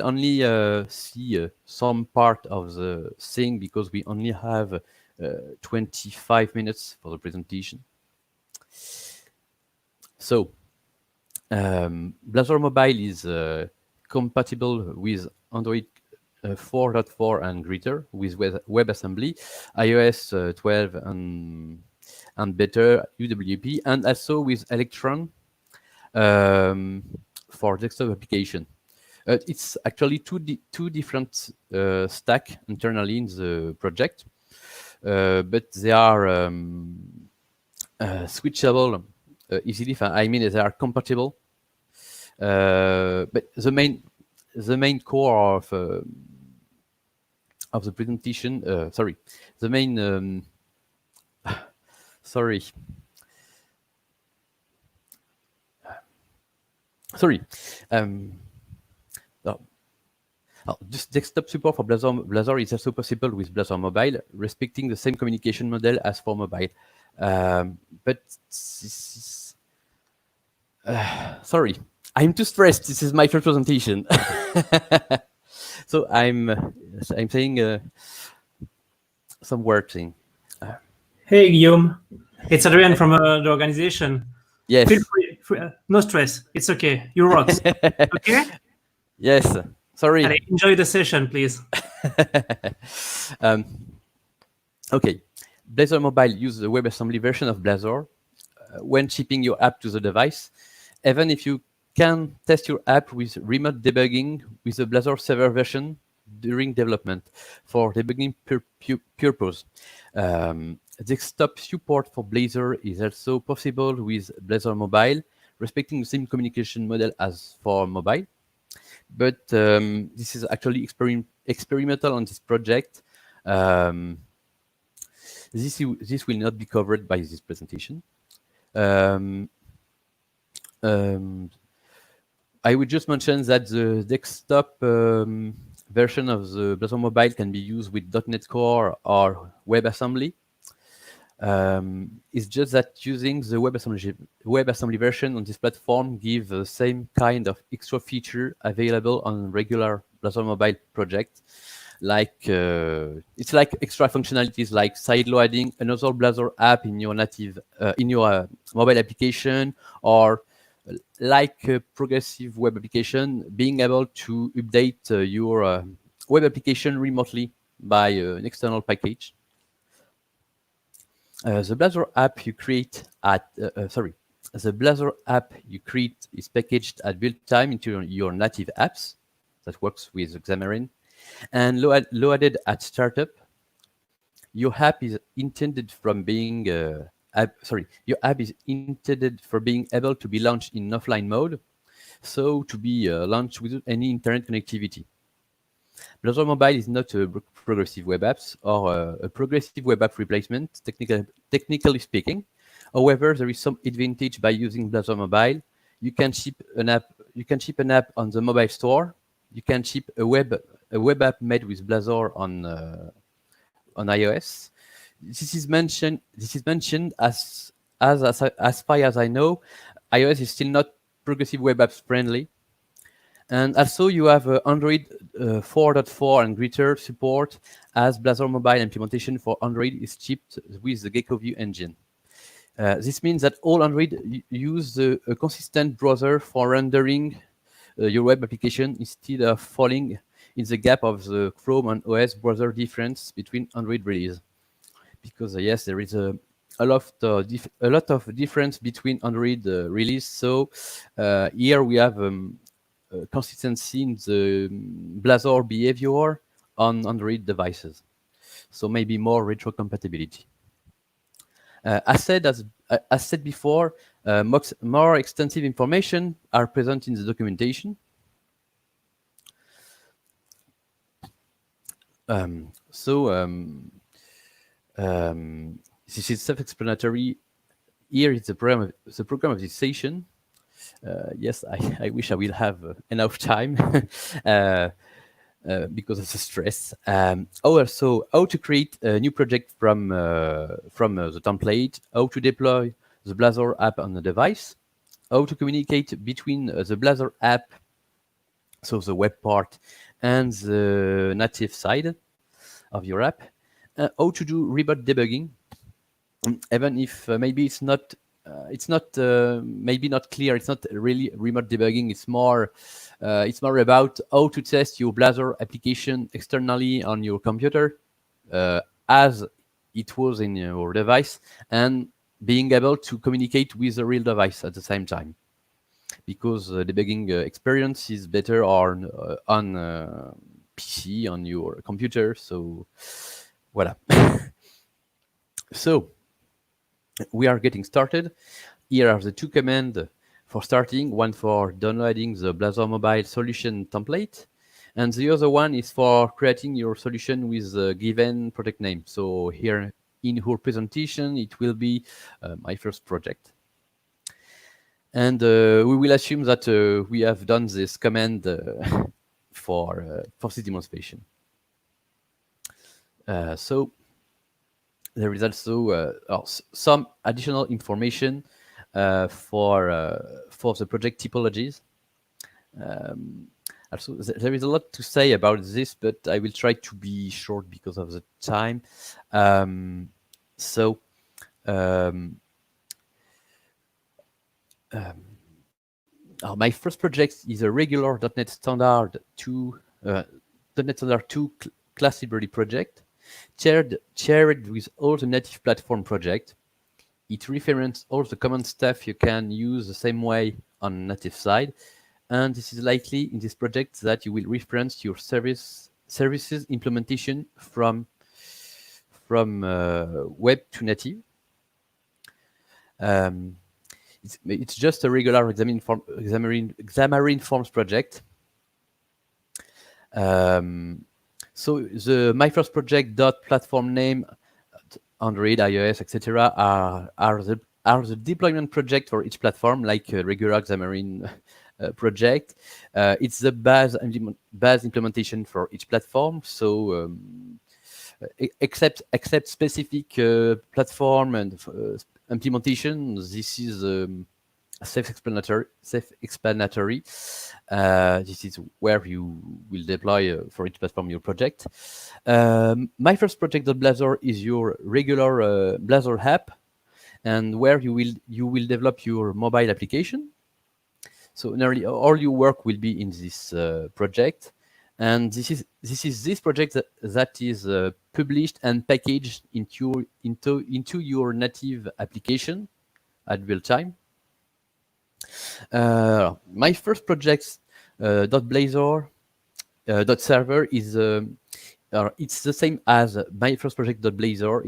only see some part of the thing because we only have 25 minutes for the presentation. So Blazor Mobile is compatible with Android 4.4 and greater with WebAssembly, iOS 12 and better UWP, and also with Electron for desktop application. It's actually two different stack internally in the project, but they are switchable easily. I mean, they are compatible. But the main core of the presentation, the main this desktop support for Blazor is also possible with Blazor Mobile, respecting the same communication model as for mobile. But this is, I'm too stressed. This is my first presentation, so I'm saying some word thing. Hey, Guillaume. It's Adrian from the organization. Yes. Feel free, no stress. It's okay. You rocks. Okay? Yes. Sorry. And enjoy the session, please. Okay. Blazor Mobile uses the WebAssembly version of Blazor when shipping your app to the device. Even if you can test your app with remote debugging with the Blazor server version during development for debugging purpose. Desktop support for Blazor is also possible with Blazor Mobile, respecting the same communication model as for mobile. But this is actually experimental on this project. This will not be covered by this presentation. I would just mention that the desktop version of the Blazor Mobile can be used with .NET Core or WebAssembly. It's just that using the WebAssembly version on this platform gives the same kind of extra feature available on regular Blazor Mobile project. Like it's like extra functionalities like side loading another Blazor app in your native mobile application, or like a progressive web application, being able to update your web application remotely by an external package. The Blazor app you create is packaged at build time into your native apps that works with Xamarin, and loaded at startup. Your app is intended from being your app is intended for being able to be launched in offline mode, so to be launched without any internet connectivity. Blazor Mobile is not a progressive web apps or a progressive web app replacement, technically speaking. However, there is some advantage by using Blazor Mobile. You can ship an app on the mobile store. You can ship a web app made with Blazor on iOS. This is mentioned as far as I know, iOS is still not progressive web apps friendly. And also you have Android 4.4 and greater support, as Blazor Mobile implementation for Android is shipped with the Gecko View engine. This means that all Android use a consistent browser for rendering your web application instead of falling in the gap of the Chrome and OS browser difference between Android release. Because yes, there is a lot of difference between Android release. So here we have consistency in the Blazor behavior on Android devices. So maybe more retro compatibility. As said before, more extensive information are present in the documentation. This is self-explanatory. Here is the program of this session. Yes, I wish I will have enough time because of the stress. Also, how to create a new project from the template, how to deploy the Blazor app on the device, how to communicate between the Blazor app, so the web part, and the native side of your app, how to do remote debugging, even if maybe it's not maybe not clear. It's not really remote debugging. It's more about how to test your Blazor application externally on your computer as it was in your device, and being able to communicate with the real device at the same time, because the debugging experience is better on PC, on your computer. So voila. So we are getting started. Here are the two commands for starting, one for downloading the Blazor Mobile solution template, and the other one is for creating your solution with a given project name. So here in our presentation, it will be my first project. And we will assume that we have done this command for this demonstration. So there is also some additional information for the project typologies. Also, there is a lot to say about this, but I will try to be short because of the time. My first project is a regular .NET Standard 2 class library project, shared with all the native platform project. It references all the common stuff you can use the same way on native side, and this is likely in this project that you will reference your services implementation from web to native. It's just a regular Xamarin Forms project. So my first project .platform name, Android, iOS, etc. are the deployment project for each platform, like regular Xamarin project. It's the base implementation for each platform. So except specific platform and implementation, this is self-explanatory. This is where you will deploy for each platform your project. My first project at Blazor is your regular Blazor app, and where you will develop your mobile application. So nearly all your work will be in this project, and this is project that is published and packaged into your native application at real time. My first project .blazor .server is it's the same as my first project .blazor.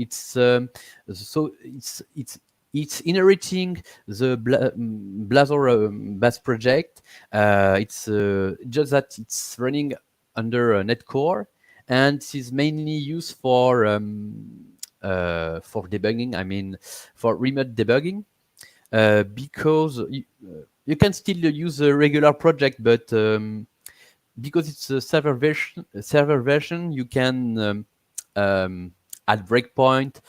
It's inheriting the Blazor base project. It's just that it's running under Netcore, and it is mainly used for debugging. I mean, for remote debugging. Because you can still use a regular project, but because it's a server version, you can add breakpoint,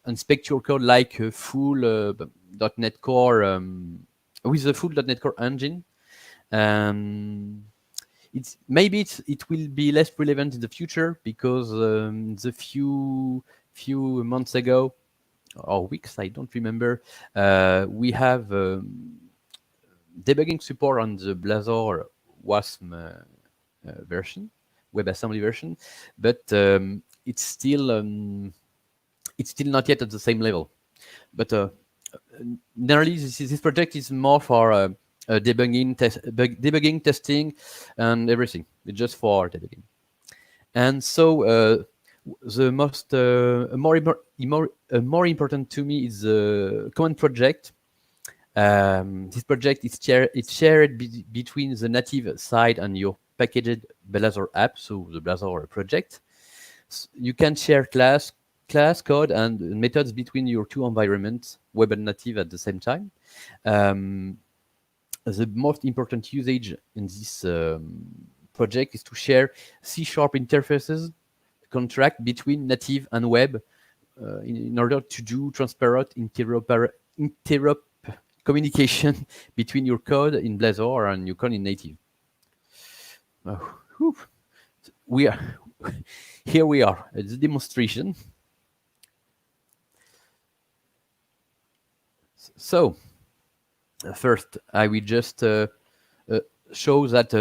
inspect your code like a full .NET Core with a full .NET Core engine. It will be less relevant in the future because the few months ago, or weeks, I don't remember, we have debugging support on the Blazor WASM version, WebAssembly version, but it's still not yet at the same level. But generally, this project is more for debugging, testing, and everything. It's just for debugging. And so the most more important to me is the common project. This project is shared between the native side and your packaged Blazor app, so the Blazor project. So you can share class code and methods between your two environments, web and native, at the same time. The most important usage in this project is to share C# interfaces contract between native and web in order to do transparent interop communication between your code in Blazor and your code in native. Here we are at the demonstration. So first, I will just show that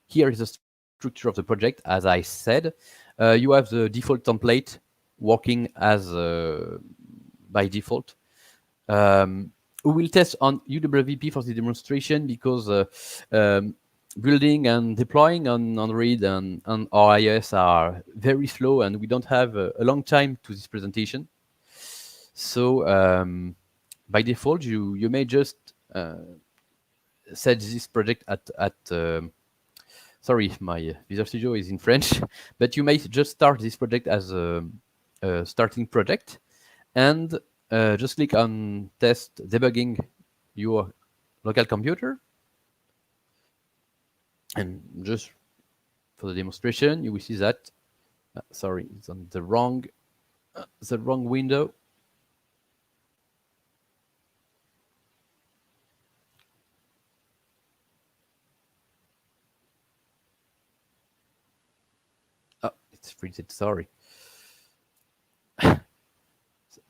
here is the structure of the project. As I said, you have the default template working as by default. We will test on UWP for the demonstration because building and deploying on Android and iOS are very slow, and we don't have a long time to this presentation. So by default, you may just set this project at sorry, my Visual Studio is in French, but you may just start this project as a starting project, and just click on test debugging your local computer. And just for the demonstration, you will see that, sorry, it's on the wrong window. Oh, it's printed, sorry.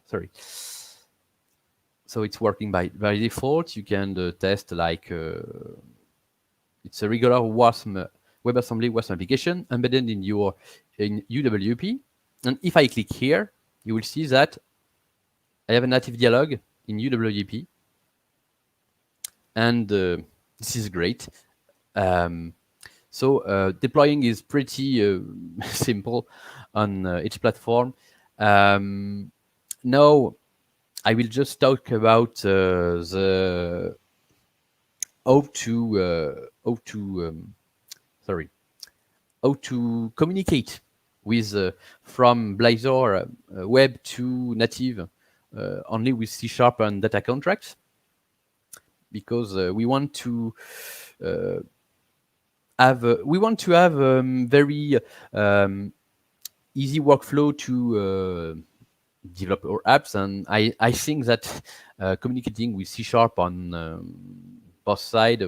Sorry. So it's working by default. You can test like it's a regular WASM WebAssembly WASM application embedded in UWP. And if I click here, you will see that I have a native dialog in UWP, and this is great. So deploying is pretty simple on each platform. Now I will just talk about how to communicate with from Blazor web to native only with C# and data contracts. because we want to have very easy workflow to develop our apps, and I think that communicating with C# on both sides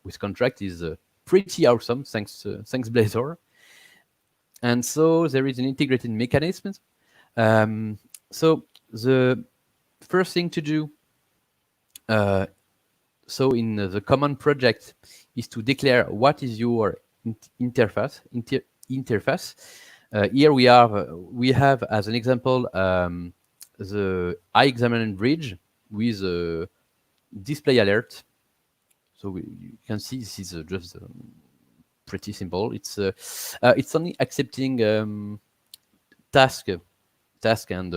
with contract is pretty awesome. Thanks Blazor. And so there is an integrated mechanism. So the first thing to do, so in the common project, is to declare what is your interface. Here we have as an example the iExaminer bridge with a display alert. So you can see this is just pretty simple. It's only accepting task and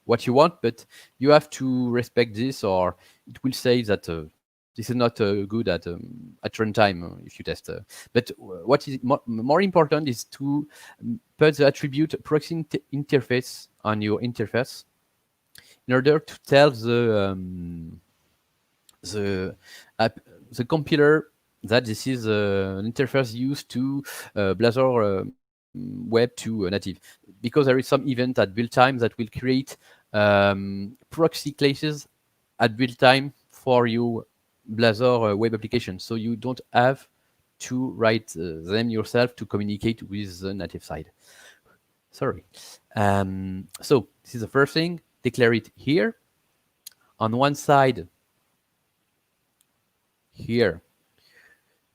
what you want, but you have to respect this, or it will say that this is not good at runtime if you test. But what is more important is to put the attribute proxy interface on your interface in order to tell the compiler that this is an interface used to Blazor Web to native, because there is some event at build time that will create proxy classes at build time for your Blazor web application. So you don't have to write them yourself to communicate with the native side. Sorry. So this is the first thing. Declare it here. On one side, here,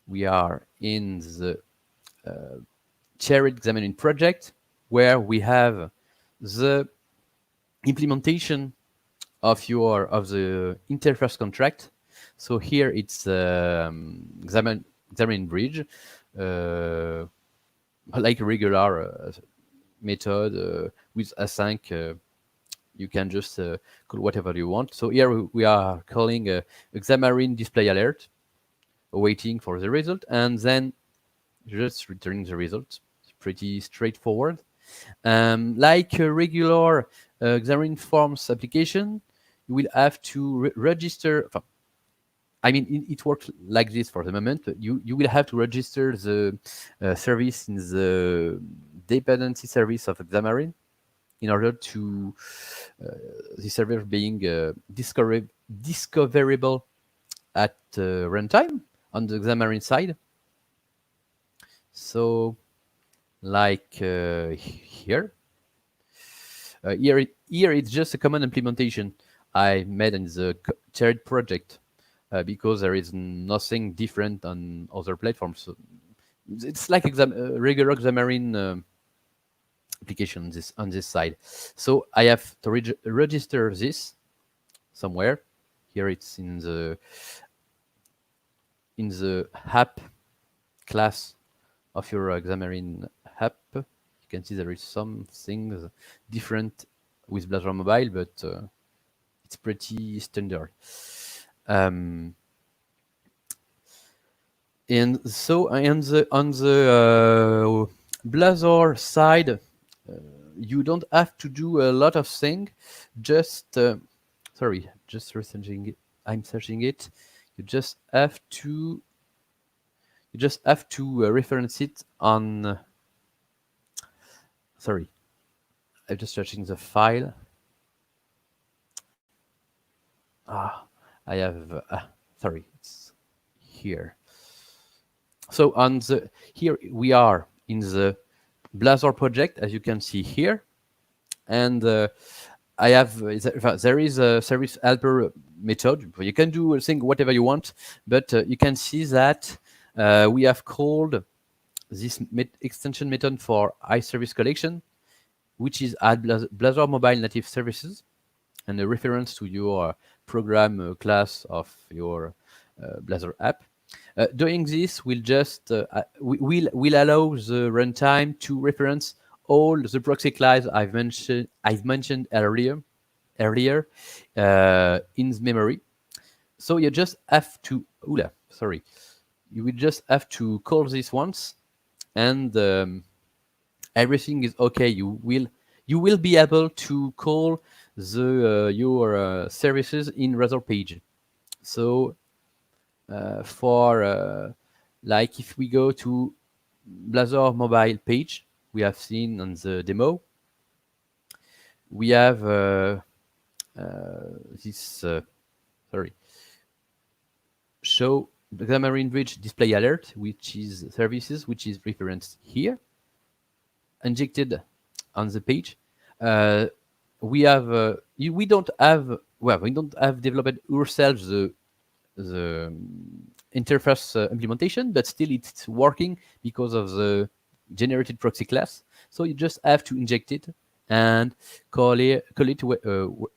we are in the shared examining project, where we have the implementation of the interface contract. So here it's examining bridge, like a regular method with async. You can just call whatever you want. So here we are calling Xamarin display alert, waiting for the result, and then just returning the result. It's pretty straightforward. Like a regular Xamarin Forms application, you will have to register. I mean, it works like this for the moment. You will have to register the service in the dependency service of Xamarin in order to the server being discoverable at runtime on the Xamarin side. So, like here it's just a common implementation I made in the shared project because there is nothing different on other platforms. So it's like regular Xamarin application on this side. So I have to register this somewhere. Here it's in the app class of your Xamarin app. You can see there is some things different with Blazor Mobile, but it's pretty standard. And so on the Blazor side, you don't have to do a lot of things. Just researching it. I'm searching it. You just have to reference it on. Sorry, I'm just searching the file. I have. Sorry, it's here. So here we are in the Blazor project, as you can see here, and I have there is a service helper method. You can do a thing whatever you want, but you can see that we have called this extension method for iService collection, which is add Blazor mobile native services, and a reference to your program class of your Blazor app. Doing this will just will allow the runtime to reference all the proxy class I've mentioned earlier in memory. So you just have to you will just have to call this once, and everything is okay. You will be able to call your services in Razor page. So for like if we go to Blazor mobile page, we have seen on the demo, we have this show the Xamarin Bridge display alert, which is services, which is referenced here, injected on the page. We have we don't have developed ourselves the interface implementation, but still it's working because of the generated proxy class. So you just have to inject it and call it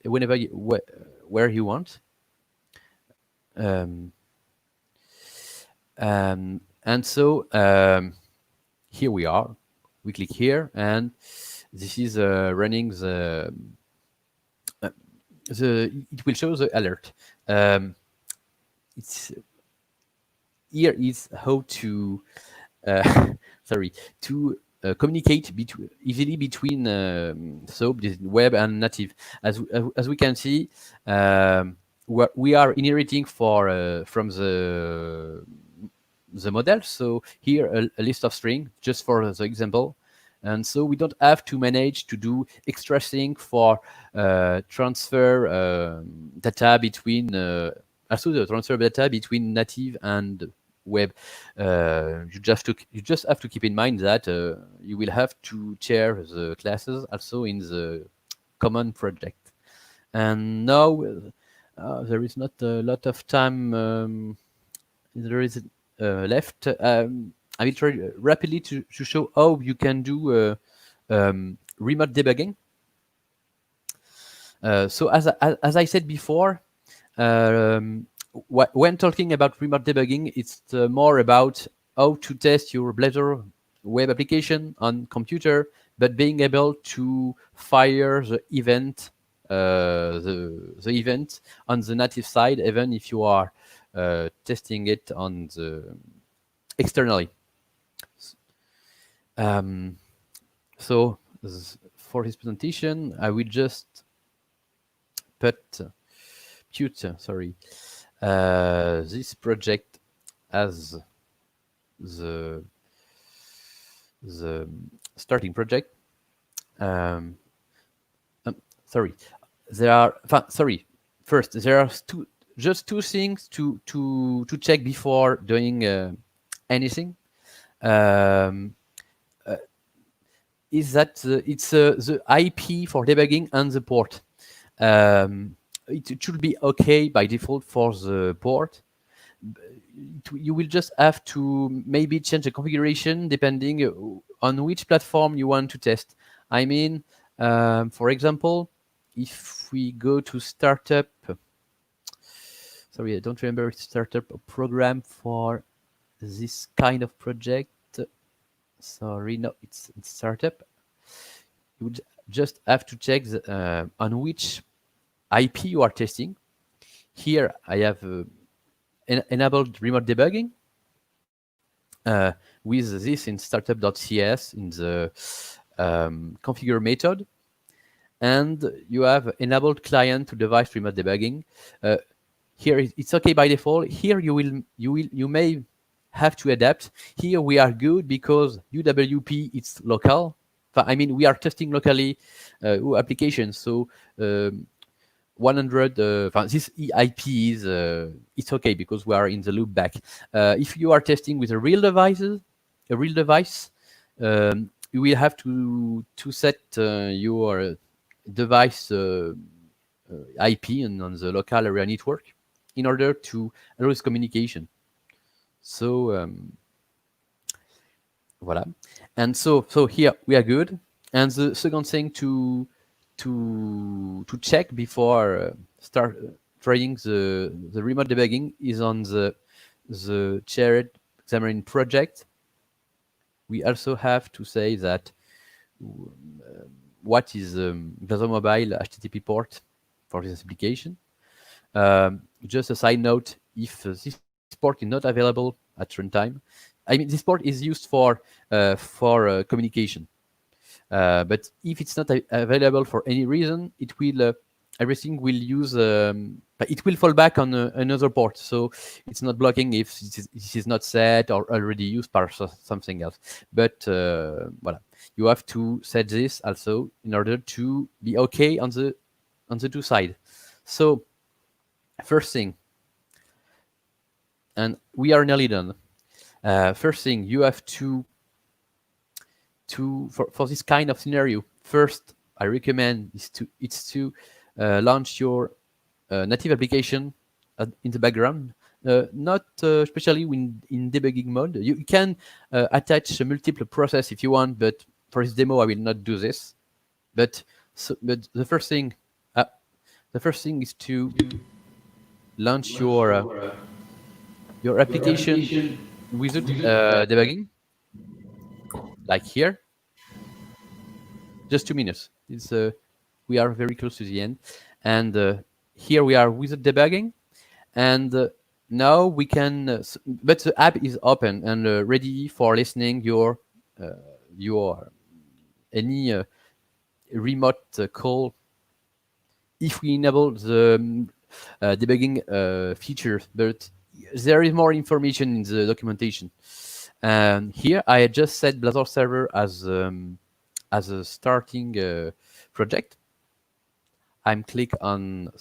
whenever where you want. And so here we are. We click here, and this is running the. It will show the alert. It's here is how to to communicate easily between web and native. As we can see, we are inheriting from the model. So here a list of string just for the example. And so we don't have to manage to do extra thing for transfer data between also the transfer data between native and web. You just have to keep in mind that you will have to share the classes also in the common project. And now there is not a lot of time. There is left. I will try rapidly to show how you can do remote debugging. So as I said before, when talking about remote debugging, it's more about how to test your Blazor web application on computer, but being able to fire the event, the event on the native side, even if you are testing it on the externally. So for this presentation, I will just put this project as the starting project. First, there are just two things to check before doing anything. Is that it's the IP for debugging and the port. It should be okay by default for the port. You will just have to maybe change the configuration depending on which platform you want to test. I mean, for example, if we go to startup, sorry, I don't remember startup program for this kind of project. Sorry, no, it's startup. You would just have to check on which IP you are testing. Here I have enabled remote debugging with this in startup.cs in the configure method, and you have enabled client to device remote debugging. Here it's okay by default. Here you may have to adapt. Here we are good because UWP it's local. I mean, we are testing locally applications. So 100. This IP is it's okay because we are in the loop back. If you are testing with a real device, you will have to set your device IP and on the local area network in order to allow this communication. So voila, and so here we are good. And the second thing to check before start trying the remote debugging is on the shared Xamarin project. We also have to say that what is Blazor Mobile HTTP port for this application. Just a side note, if this port is not available at runtime, I mean this port is used for communication. But if it's not available for any reason, it will everything will use it will fall back on another port, so it's not blocking if this is not set or already used by something else. But voilà, you have to set this also in order to be okay on the two sides. So first thing, and we are nearly done. First thing, you have to for this kind of scenario, first I recommend is to launch your native application in the background, not especially in debugging mode. You can attach multiple process if you want, but for this demo I will not do this. But the first thing is to launch your application without debugging, like here. Just 2 minutes. It's we are very close to the end, and here we are without debugging, and now we can. But the app is open and ready for listening your any remote call. If we enable the debugging features, but there is more information in the documentation. And here I just set Blazor server as a starting project. I'm click on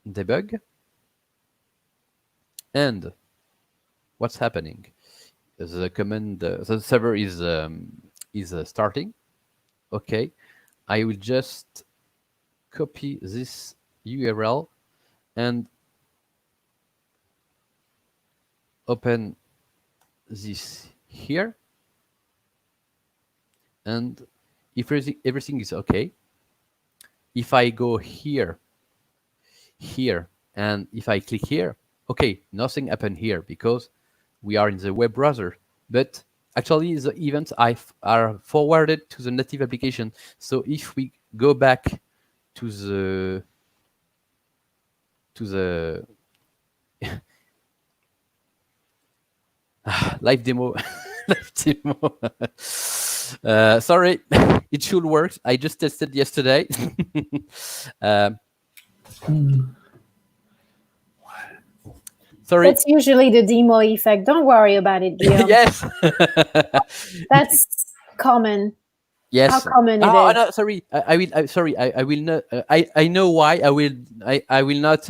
debug, and what's happening? The command, the server is starting. Okay, I will just copy this URL and open this here, and if everything is okay, if I go here, and if I click here, okay, nothing happened here because we are in the web browser, but actually the events are forwarded to the native application. So if we go back to the live demo. Sorry, it should work. I just tested yesterday. Sorry. That's usually the demo effect. Don't worry about it, Guillaume. Yes. That's common. Yes. How common it is. No, sorry. I will. Sorry. I will not. I know why. I will not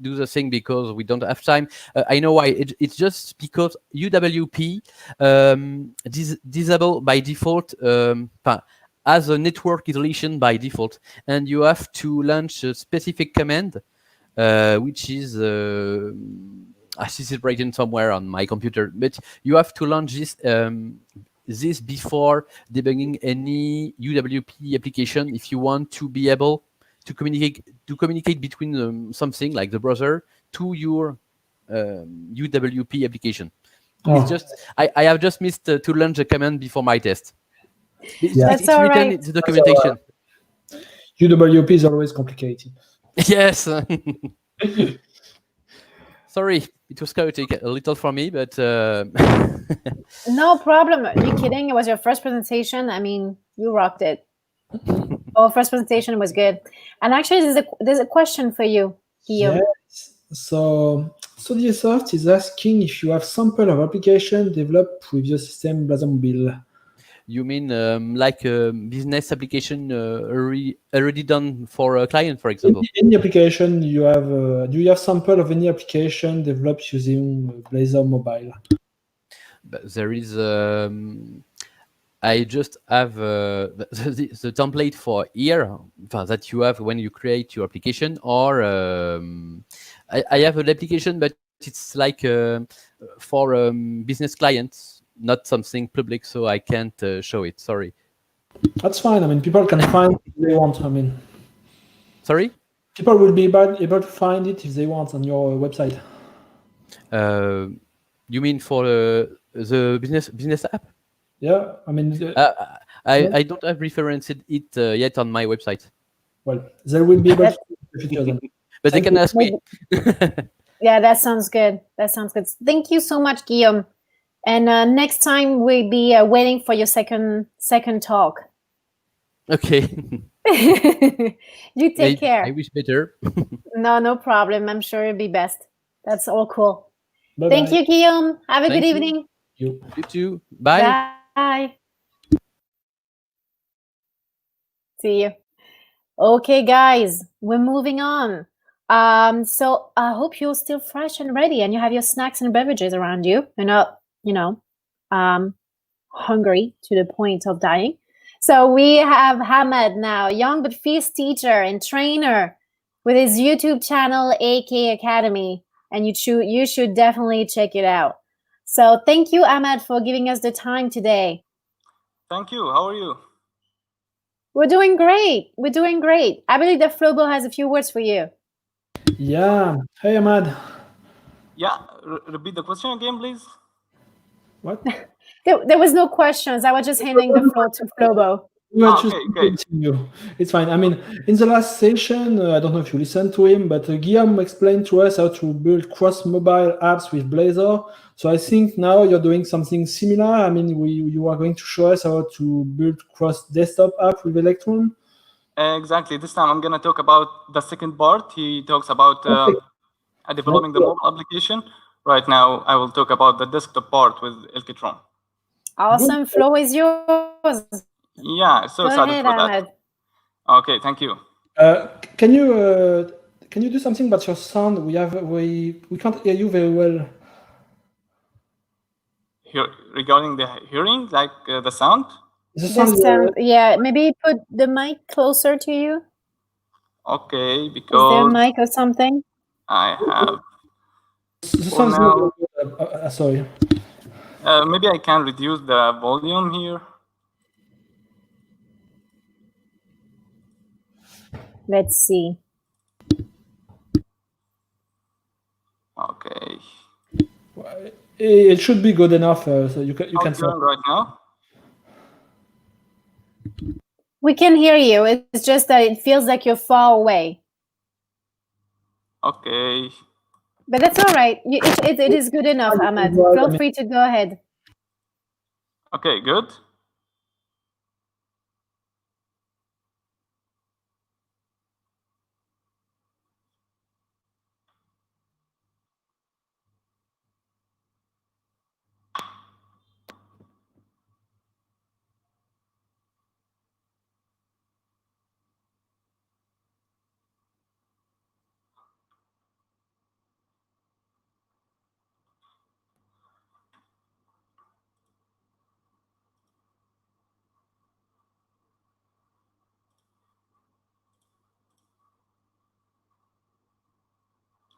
do the thing because we don't have time. I know why. It's just because UWP disable by default as a network isolation by default, and you have to launch a specific command, which is I see it written somewhere on my computer. But you have to launch this before debugging any UWP application if you want to be able to communicate between something like the browser to your UWP application. It's just I have just missed to launch a command before my test. It's all written right. in the documentation. UWP is always complicated. Yes. Sorry, it was chaotic a little for me, but No problem. Are you kidding? It was your first presentation. I mean, you rocked it. First presentation was good. And actually, there's a question for you, Guillaume. Yes. So Microsoft is asking if you have sample of application developed with your system Blazor Mobile. you mean like a business application already done for a client, for example? Any application you have? Do you have sample of any application developed using Blazor Mobile? But there is. I just have the template for here that you have when you create your application, or I have an application, but it's like for business clients, not something public, so I can't show it. Sorry. That's fine. I mean, people can find if they want. I mean, sorry. People will be able to find it if they want on your website. You mean for the business app? Yeah, I mean, I don't have referenced it yet on my website. Well, they will be able to. But they can ask me. Yeah, that sounds good. That sounds good. Thank you so much, Guillaume. And next time we'll be waiting for your second talk. Okay. You take care. I wish better. No problem. I'm sure it'll be best. That's all cool. Bye Thank bye. you, Guillaume. Have a good Thank you. evening. You. You too. Bye. Bye. See you. Okay, guys, we're moving on. So I hope you're still fresh and ready, and you have your snacks and beverages around you. You're not, hungry to the point of dying. So we have Hamad now, young but fierce teacher and trainer with his YouTube channel AK Academy, and you should definitely check it out. So thank you, Ahmad, for giving us the time today. Thank you. How are you? We're doing great. We're doing great. I believe that Flobo has a few words for you. Yeah. Hey, Ahmad. Yeah, repeat the question again, please. What? There was no questions. I was just handing the floor to Flobo. Okay, great. Continue. It's fine. I mean, in the last session, I don't know if you listened to him, but Guillaume explained to us how to build cross-mobile apps with Blazor. So I think now you're doing something similar. I mean, you are going to show us how to build cross-desktop app with Electron. Exactly. This time I'm going to talk about the second part. He talks about developing the mobile application. Right now, I will talk about the desktop part with Elkitron. Awesome. Floor is yours. Yeah, so excited for that. Okay, thank you. Can you do something about your sound? We can't hear you very well. Regarding the hearing, like the sound? The sound, yeah, maybe put the mic closer to you. Okay, because is there a mic or something? I have. The sound's not good. Sorry. Maybe I can reduce the volume here. Let's see. Okay. It should be good enough, so you can start right now. We can hear you. It's just that it feels like you're far away. Okay. But that's all right. It is good enough, Ahmad. Feel free to go ahead. Okay, good.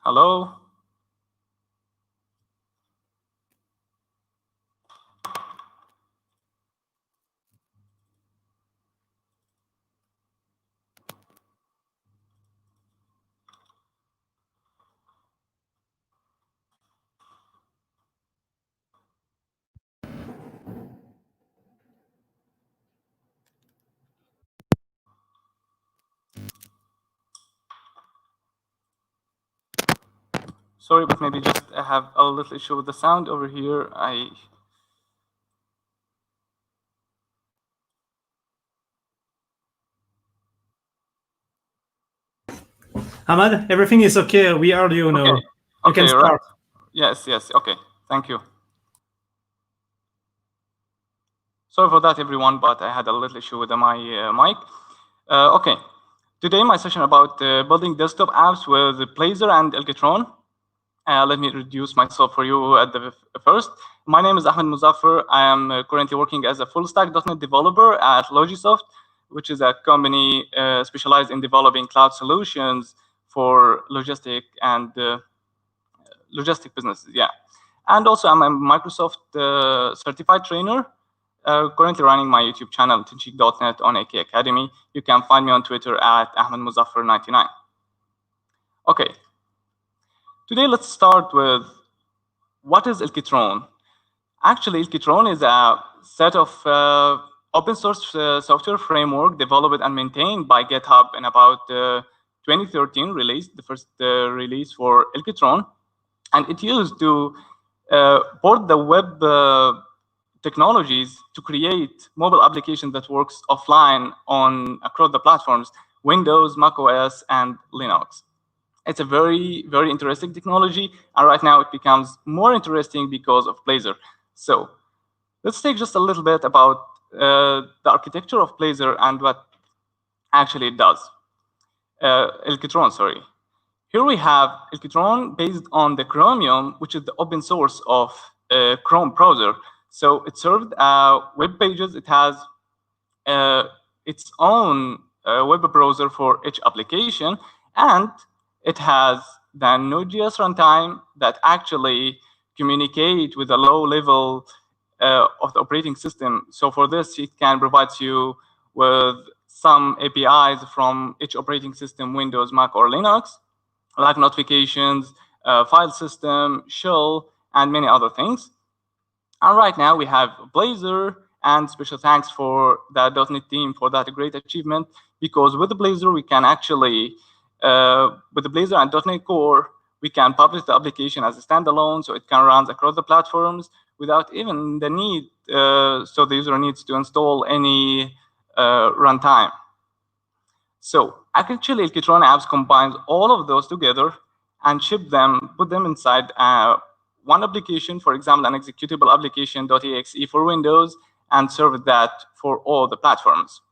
Hello? Sorry, but maybe just I have a little issue with the sound over here. Ahmad, everything is okay. We heard you now. Okay. You can start. Right. Yes. Okay. Thank you. Sorry for that, everyone, but I had a little issue with my mic. Okay. Today, my session about building desktop apps with Blazor and Elkitron. Let me introduce myself for you at the first. My name is Ahmed Muzaffar. I am currently working as a full-stack .NET developer at Logisoft, which is a company specialized in developing cloud solutions for logistic businesses. Yeah, and also I'm a Microsoft certified trainer. Currently running my YouTube channel, teaching.net on AK Academy. You can find me on Twitter at AhmedMuzaffar99. Okay. Today, let's start with what is Elkitron? Actually, Elkitron is a set of open source software framework developed and maintained by GitHub in about 2013 release, the first release for Elkitron. And it used to port the web technologies to create mobile applications that works offline across the platforms, Windows, macOS, and Linux. It's a very, very interesting technology, and right now it becomes more interesting because of Blazor. So let's take just a little bit about the architecture of Blazor and what actually it does. Elkitron, sorry. Here we have Elkitron based on the Chromium, which is the open source of Chrome browser. So it served web pages. It has its own web browser for each application, and it has the Node.js runtime that actually communicate with a low level of the operating system. So for this, it can provide you with some APIs from each operating system, Windows, Mac, or Linux, like notifications, file system, shell, and many other things. And right now we have Blazor, and special thanks for the .NET team for that great achievement, because with the Blazor, we can actually, with the Blazor and .NET Core, we can publish the application as a standalone, so it can run across the platforms without even the need, so the user needs to install any runtime. So actually, Elkitron apps combines all of those together and ship them, put them inside one application, for example, an executable application .exe for Windows, and serve that for all the platforms.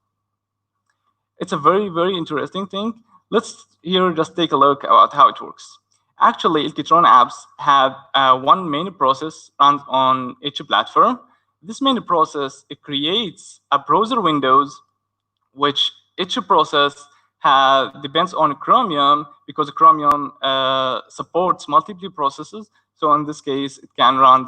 It's a very, very interesting thing. Let's here just take a look about how it works. Actually, Elkitron apps have one main process runs on each platform. This main process, it creates a browser windows, which each process depends on Chromium, because Chromium supports multiple processes. So in this case, it can run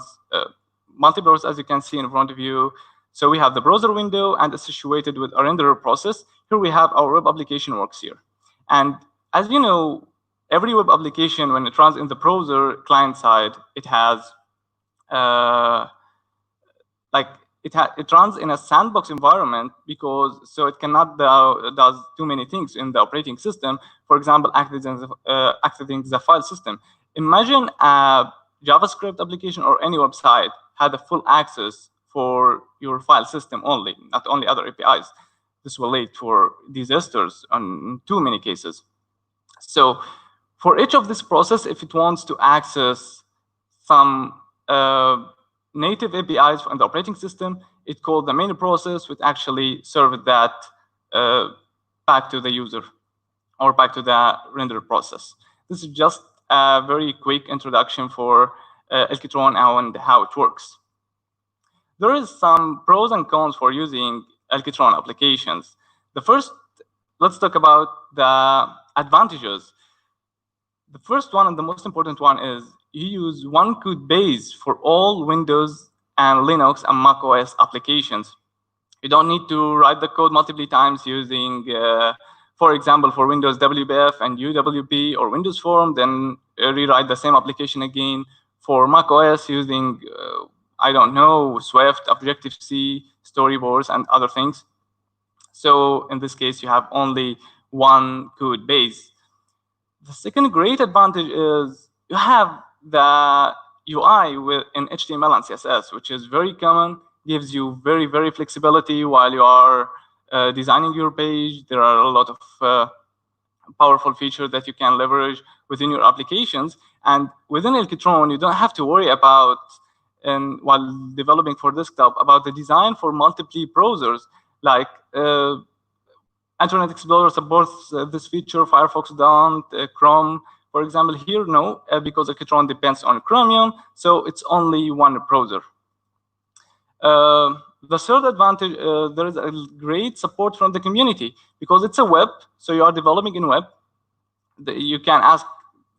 multiple processes, as you can see in front of you. So we have the browser window and associated with a renderer process. Here we have our web application works here. And as you know, every web application, when it runs in the browser client side, it has it runs in a sandbox environment, because so it cannot does too many things in the operating system. For example, accessing the file system. Imagine a JavaScript application or any website had a full access for your file system only, not only other APIs. This will lead for disasters in too many cases. So for each of this process, if it wants to access some native APIs from the operating system, it called the main process, which actually served that back to the user or back to the render process. This is just a very quick introduction for Elkitron and how it works. There is some pros and cons for using Elkitron applications. The first, let's talk about the advantages. The first one and the most important one is you use one code base for all Windows and Linux and macOS applications. You don't need to write the code multiple times using, for example, for Windows WPF and UWP or Windows Form, then rewrite the same application again. For macOS using, I don't know, Swift, Objective-C, storyboards, and other things. So in this case, you have only one code base. The second great advantage is you have the UI in HTML and CSS, which is very common, gives you very, very flexibility while you are designing your page. There are a lot of powerful features that you can leverage within your applications. And within Elkitron, you don't have to worry about, while developing for desktop, about the design for multiple browsers. Like Internet Explorer supports this feature, Firefox don't, Chrome. For example, here, no, because Elkitron depends on Chromium, so it's only one browser. The third advantage, there is a great support from the community, because it's a web, so you are developing in web. You can ask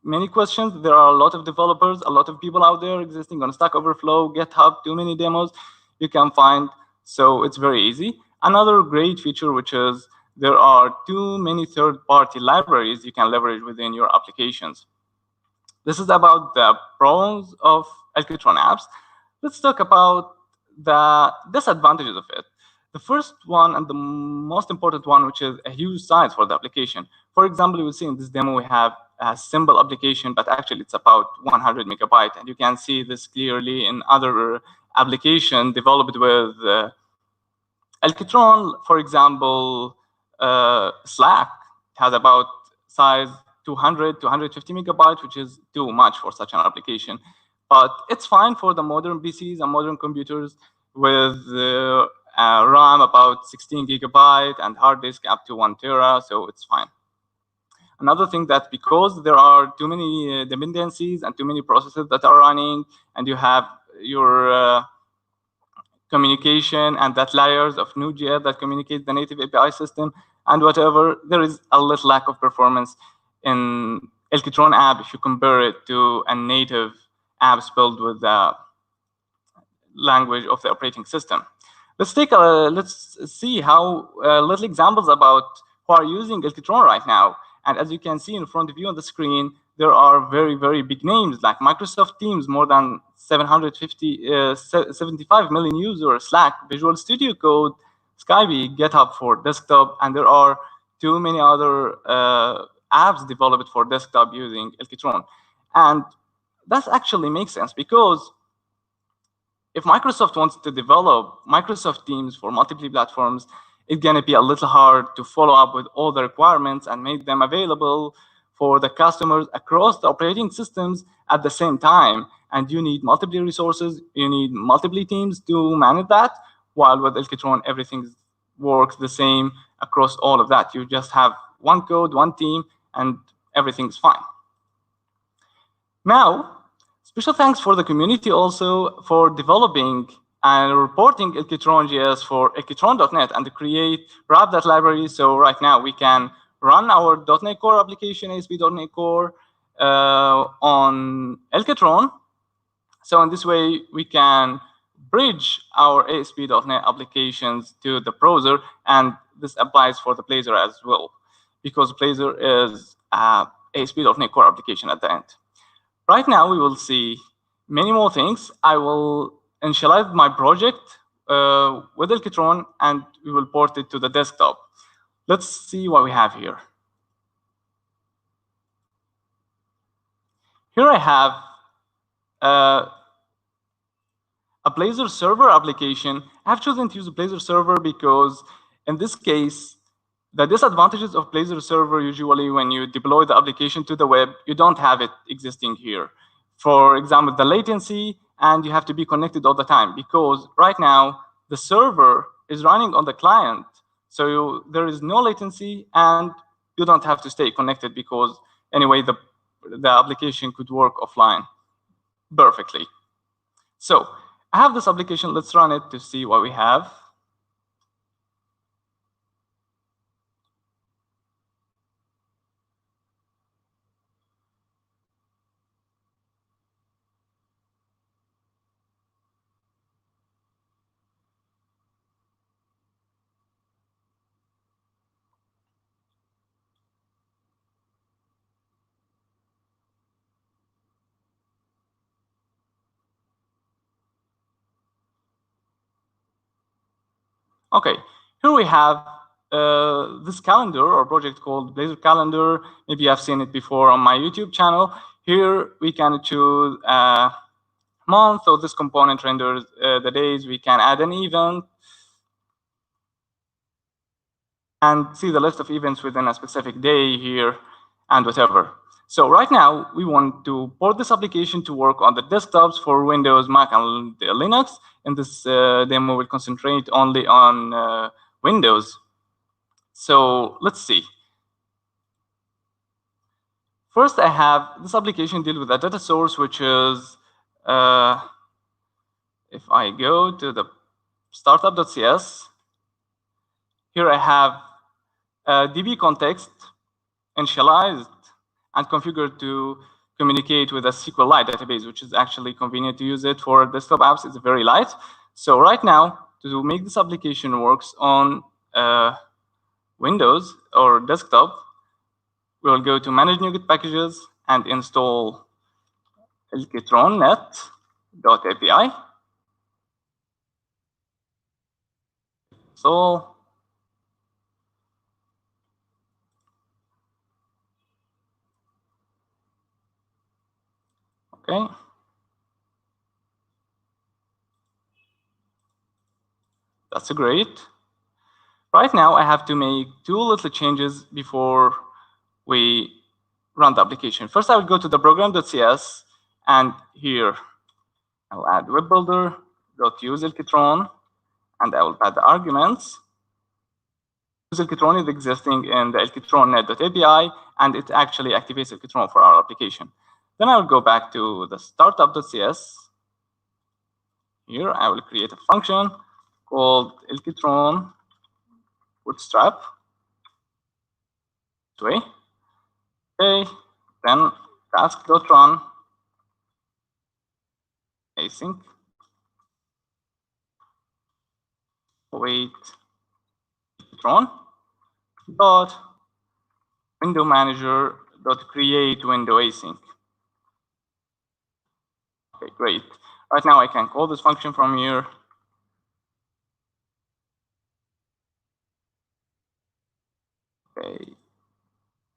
many questions. There are a lot of developers, a lot of people out there existing on Stack Overflow, GitHub, too many demos you can find, so it's very easy. Another great feature, which is there are too many third-party libraries you can leverage within your applications. This is about the pros of Elkitron apps. Let's talk about the disadvantages of it. The first one and the most important one, which is a huge size for the application. For example, you will see in this demo, we have a simple application, but actually it's about 100 megabytes. And you can see this clearly in other application developed with Elkitron, for example, Slack has about size 200 to 150 megabytes, which is too much for such an application. But it's fine for the modern PCs and modern computers with RAM about 16 gigabyte and hard disk up to 1 tera, so it's fine. Another thing that because there are too many dependencies and too many processes that are running, and you have your communication and that layers of Node.js that communicate the native API system and whatever, there is a little lack of performance in Elkitron app if you compare it to a native app built with the language of the operating system. Let's see how little examples about who are using Elkitron right now. And as you can see in front of you on the screen, there are very, very big names like Microsoft Teams, more than 75 million users, Slack, Visual Studio Code, Skype, GitHub for desktop, and there are too many other apps developed for desktop using Elkitron. And that actually makes sense because if Microsoft wants to develop Microsoft Teams for multiple platforms, it's going to be a little hard to follow up with all the requirements and make them available for the customers across the operating systems at the same time. And you need multiple resources, you need multiple teams to manage that, while with Elkitron, everything works the same across all of that. You just have one code, one team, and everything's fine. Now, special thanks for the community also for developing and reporting Elkitron.js for Elkitron.net and to create wrap that library. So right now we can run our .NET Core application, ASP.NET Core, on Elkitron. So in this way, we can bridge our ASP.NET applications to the browser, and this applies for the Blazor as well, because Blazor is ASP.NET Core application at the end. Right now, we will see many more things. I will initialize my project with Elkitron, and we will port it to the desktop. Let's see what we have here. Here I have a Blazor server application. I've chosen to use a Blazor server because in this case, the disadvantages of Blazor server usually when you deploy the application to the web, you don't have it existing here. For example, the latency, and you have to be connected all the time because right now the server is running on the client. So there is no latency and you don't have to stay connected because anyway, the application could work offline perfectly. So I have this application. Let's run it to see what we have. Okay, here we have this calendar or project called Blazor Calendar. Maybe you have seen it before on my YouTube channel. Here we can choose a month, so this component renders the days. We can add an event and see the list of events within a specific day here and whatever. So right now, we want to port this application to work on the desktops for Windows, Mac, and Linux. In this demo, we'll concentrate only on Windows. So let's see. First, I have this application deal with a data source, which is, if I go to the startup.cs, here I have a DB context initialized and configured to communicate with a SQLite database, which is actually convenient to use it for desktop apps. It's very light. So right now, to make this application works on Windows or desktop, we will go to Manage NuGet Packages and install elkitronnet.api. So okay. That's great. Right now, I have to make two little changes before we run the application. First, I will go to the program.cs, and here I'll add web builder.use Elkitron, and I will add the arguments. Use Elkitron is existing in the elkitron.net.api, and it actually activates Elkitron for our application. Then I will go back to the startup.cs. Here, I will create a function called Elkitron bootstrap. This way. Okay, then task.run async wait Elkitron dot window manager dot create window async. Okay, great. Right now I can call this function from here. Okay,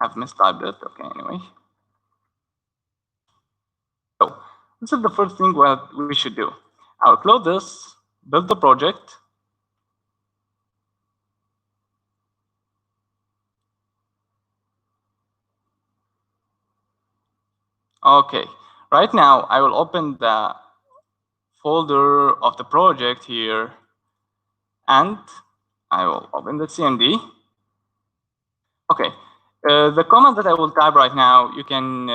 I've mistyped it. Okay, anyway. So this is the first thing what we should do. I'll close this, build the project. Okay, right now I will open the folder of the project here, and I will open the CMD. Okay, the command that I will type right now, you can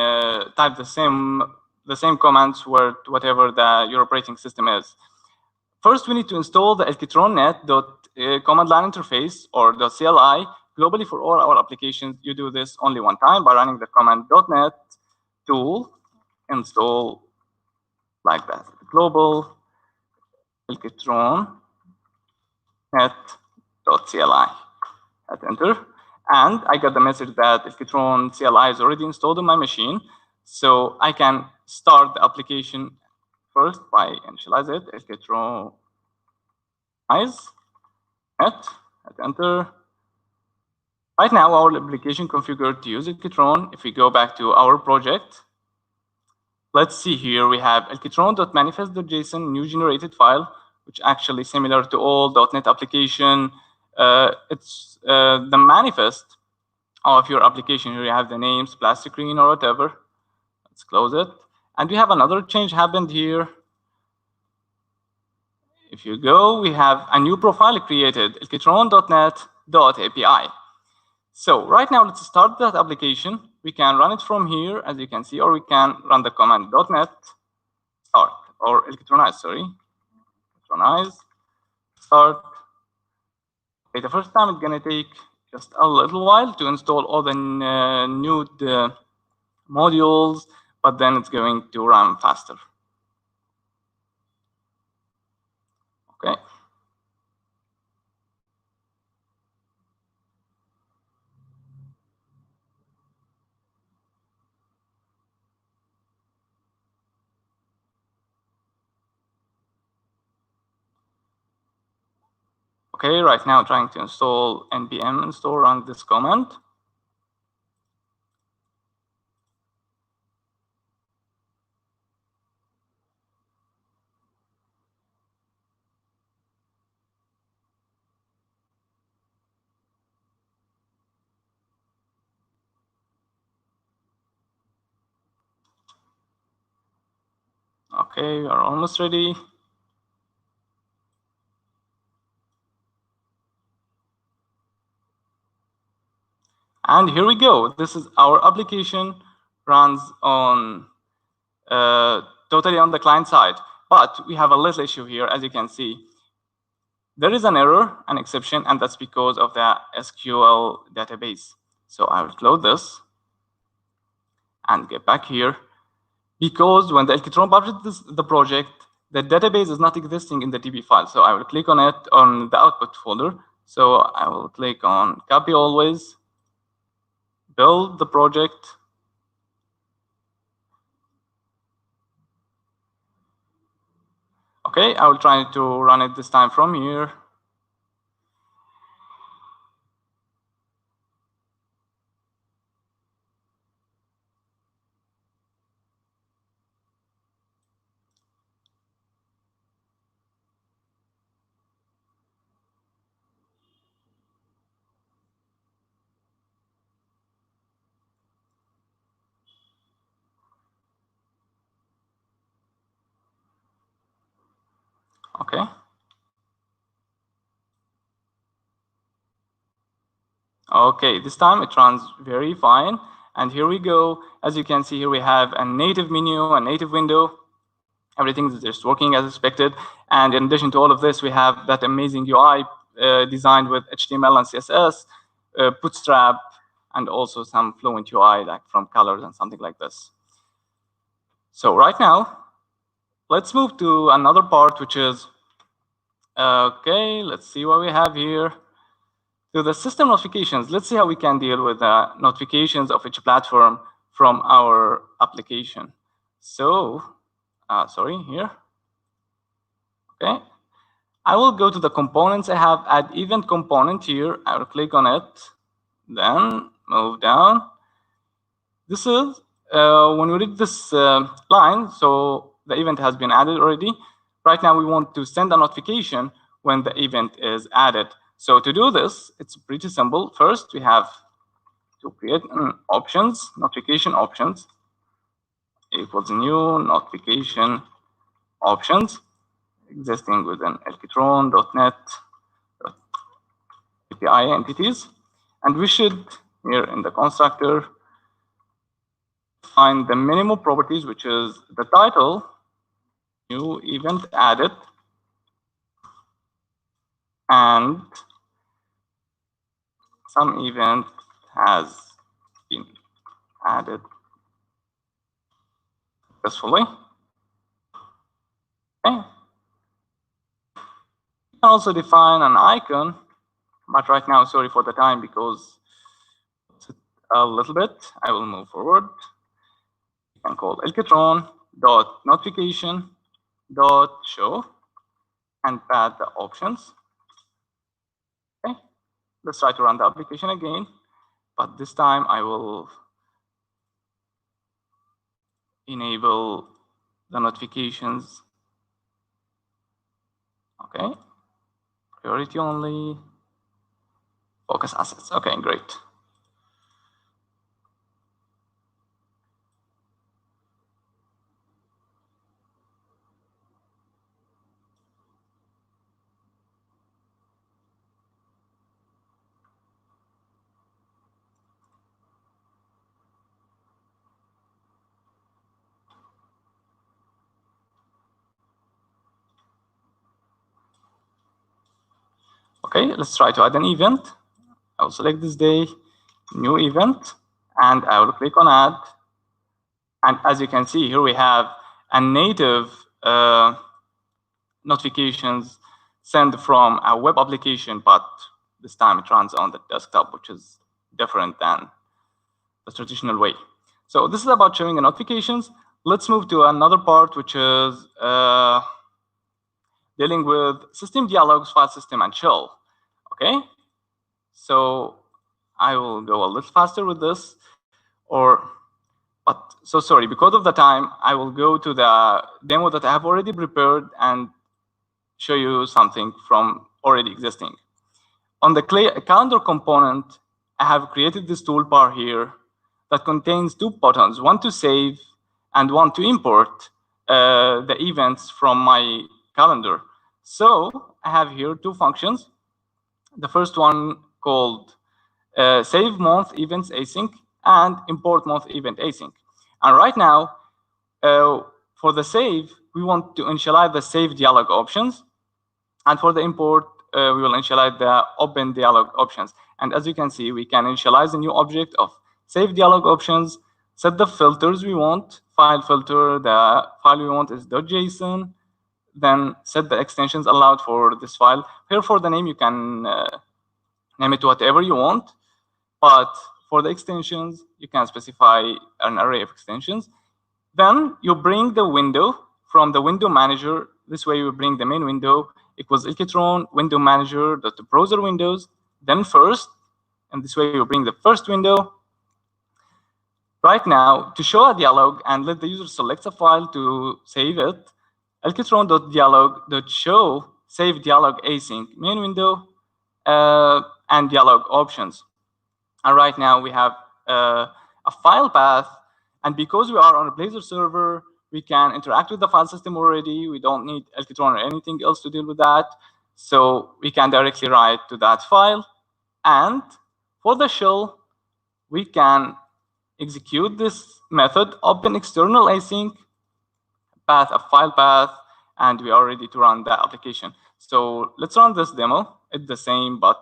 type the same commands word whatever your operating system is. First, we need to install the elkitron.net command line interface or .cli. Globally, for all our applications, you do this only one time by running the command .net tool install like that. Global elkitron net.cli. Hit enter. And I got the message that Elkitron CLI is already installed on my machine. So I can start the application first by initialize it, Elkitron net, hit enter. Right now, our application configured to use Elkitron. If we go back to our project, let's see here, we have elkitron.manifest.json new generated file, which actually similar to all .NET application. It's the manifest of your application. Here you have the name, splash screen, or whatever. Let's close it. And we have another change happened here. If you go, we have a new profile created, elkitron.net.api. So right now, let's start that application. We can run it from here, as you can see, or we can run the command .net start, or elkitronize, sorry. Elkitronize, start. Okay, the first time it's going to take just a little while to install all the new modules, but then it's going to run faster. Okay. Okay, right now trying to install npm install, run this command. Okay, we are almost ready. And here we go. This is our application, runs on totally on the client side. But we have a little issue here, as you can see. There is an error, an exception, and that's because of the SQL database. So I will close this and get back here. Because when the Elkitron publishes the project, the database is not existing in the DB file. So I will click on it on the output folder. So I will click on copy always, build the project. Okay, I will try to run it this time from here. Okay. Okay, this time it runs very fine. And here we go. As you can see here, we have a native menu, a native window. Everything is just working as expected. And in addition to all of this, we have that amazing UI designed with HTML and CSS, Bootstrap, and also some Fluent UI, like from colors and something like this. So right now, let's move to another part, which is, okay, let's see what we have here. To the system notifications, let's see how we can deal with the notifications of each platform from our application. So, sorry, here. Okay. I will go to the components. I have add event component here. I will click on it, then move down. This is when we read this line, so the event has been added already. Right now, we want to send a notification when the event is added. So to do this, it's pretty simple. First, we have to create options, notification options, equals new notification options existing within Elkitron.net API entities. And we should, here in the constructor, find the minimum properties, which is the title, new event added, and some event has been added successfully. Okay. You can also define an icon, but right now, sorry for the time, because it's a little bit. I will move forward. You can call elkitron.notification.show and add the options. Okay. Let's try to run the application again, but this time I will enable the notifications. Okay, priority only, focus assets. Okay, great. Okay, let's try to add an event. I will select this day, new event, and I will click on add. And as you can see, here we have a native notifications sent from a web application, but this time it runs on the desktop, which is different than the traditional way. So this is about showing the notifications. Let's move to another part, which is dealing with system dialogues, file system, and shell. Okay, so I will go a little faster with this, but so sorry, because of the time, I will go to the demo that I have already prepared and show you something from already existing. On the calendar component, I have created this toolbar here that contains two buttons, one to save and one to import the events from my calendar. So I have here two functions. The first one called save month events async and import month event async. And right now, for the save, we want to initialize the save dialog options. And for the import, we will initialize the open dialog options. And as you can see, we can initialize a new object of save dialog options, set the filters we want, file filter, the file we want is .json, then set the extensions allowed for this file. Here for the name, you can name it whatever you want, but for the extensions, you can specify an array of extensions. Then you bring the window from the window manager. This way you bring the main window equals Elkitron window manager the browser windows, then first, and this way you bring the first window. Right now, to show a dialog and let the user select a file to save it, elkitron.dialog.show save dialog async main window and dialog options. And right now we have a file path, and because we are on a Blazor server, We can interact with the file system already. We don't need Elkitron or anything else to deal with that. So we can directly write to that file. And for the shell, we can execute this method, open external async, path a file path, and we are ready to run the application. So let's run this demo. It's the same, but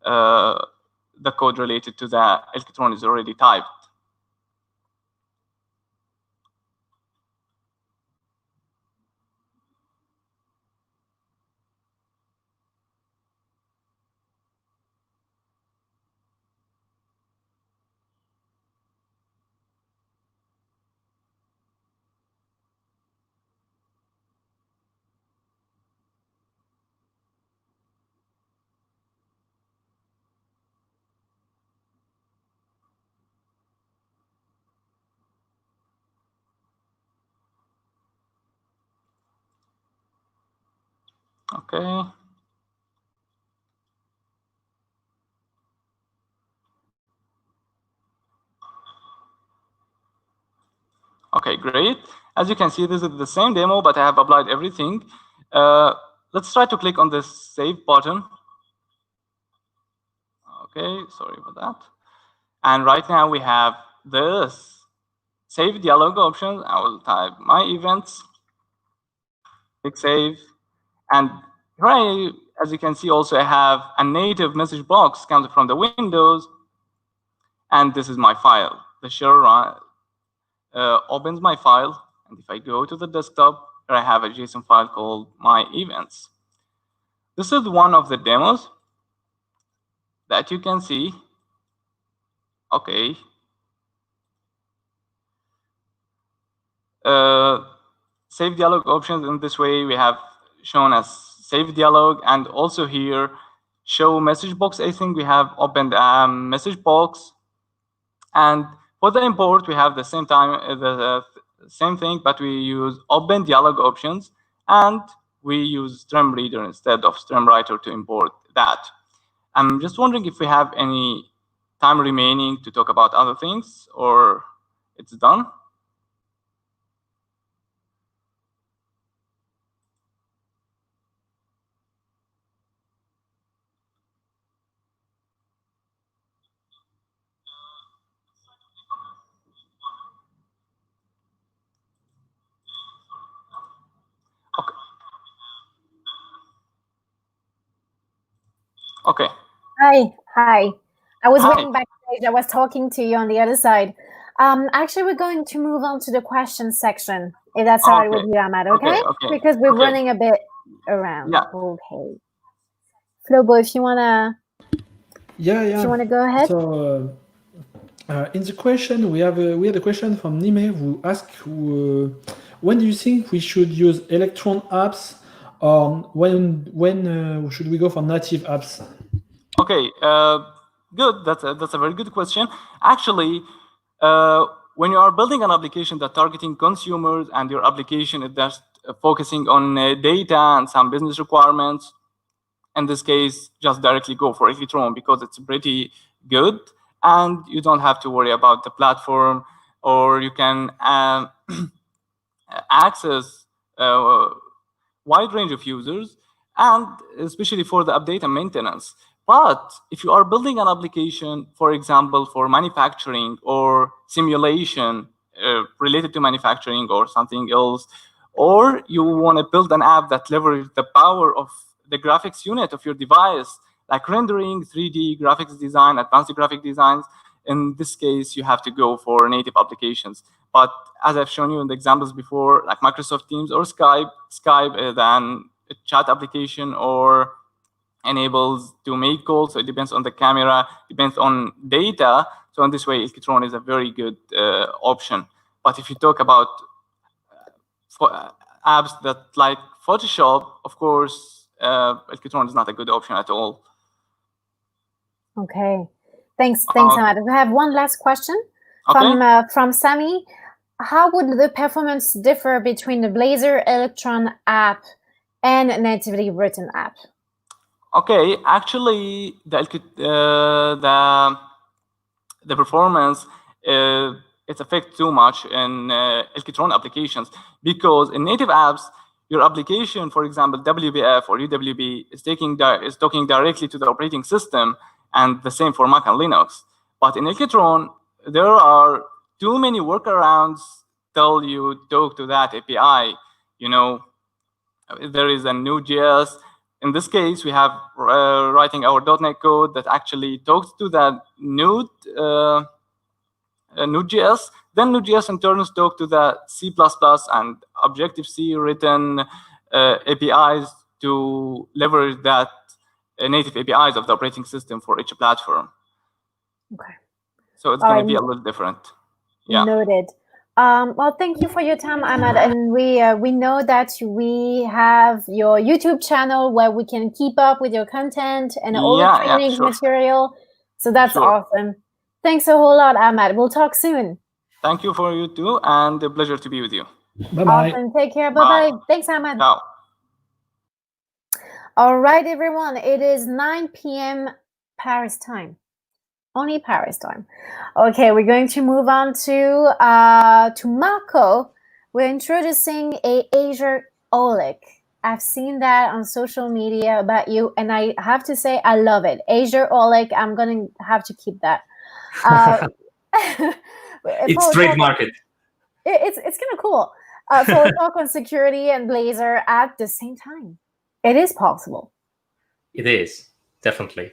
the code related to the Elkitron is already typed. Okay. Okay, great. As you can see, this is the same demo, but I have applied everything. Let's try to click on this save button. Okay, sorry about that. And right now we have this save dialog option. I will type my events, click save. And right, as you can see, also I have a native message box comes from the Windows. And this is my file. The shell opens my file. And if I go to the desktop, I have a JSON file called my events. This is one of the demos that you can see. Okay. Save dialog options in this way we have shown as save dialog, and also here show message box. I think we have opened a message box, and for the import we have the same time the same thing, but we use open dialog options, and we use stream reader instead of stream writer to import that. I'm just wondering if we have any time remaining to talk about other things, or it's done. Okay. Hi. I was Hi. waiting backstage. I was talking to you on the other side. Actually, we're going to move on to the question section, if that's all right with you, Ahmad, okay? Because we're running a bit around. Yeah. Okay. Flobo, if you wanna if you wanna go ahead. So in the question, we had a question from Nime who asked when do you think we should use Electron apps, or when should we go for native apps? Okay, good. That's a very good question. Actually, when you are building an application that's targeting consumers and your application is just focusing on data and some business requirements, in this case, just directly go for Elkitron because it's pretty good and you don't have to worry about the platform, or you can access a wide range of users, and especially for the update and maintenance. But if you are building an application, for example, for manufacturing or simulation related to manufacturing or something else, or you want to build an app that leverages the power of the graphics unit of your device, like rendering, 3D graphics design, advanced graphic designs, in this case, you have to go for native applications. But as I've shown you in the examples before, like Microsoft Teams or Skype is a chat application or enables to make calls, so it depends on the camera, depends on data. So in this way, Elkitron is a very good option. But if you talk about apps that like Photoshop, of course, Elkitron is not a good option at all. Okay, thanks, Ahmad. We have one last question from Sami. How would the performance differ between the Blazor Electron app and a natively written app? Okay, actually, the performance it affects too much in Elkitron applications, because in native apps, your application, for example, WBF or UWB, is talking directly to the operating system, and the same for Mac and Linux. But in Elkitron, there are too many workarounds till you talk to that API. You know, there is a Node.js. In this case, we have writing our .NET code that actually talks to that Node.js. Then Node.js in turn talk to the C++ and Objective-C written APIs to leverage that native APIs of the operating system for each platform. Okay. So it's going to be a little different. Yeah. Noted. Well, thank you for your time, Ahmad. And we know that we have your YouTube channel where we can keep up with your content and all the trainings material. So that's awesome. Thanks a whole lot, Ahmad. We'll talk soon. Thank you for you too, and a pleasure to be with you. Bye-bye. Awesome. Take care. Bye-bye. Thanks, Ahmad. Ciao. All right, everyone. It is 9 p.m. Paris time. Only Paris time. Okay, we're going to move on to Marco. We're introducing a Azure OLEC. I've seen that on social media about you, and I have to say I love it. Azure OLEC. I'm going to have to keep that. It's trademarked. It's kind of cool. For a talk on security and Blazor at the same time. It is possible. It is, definitely.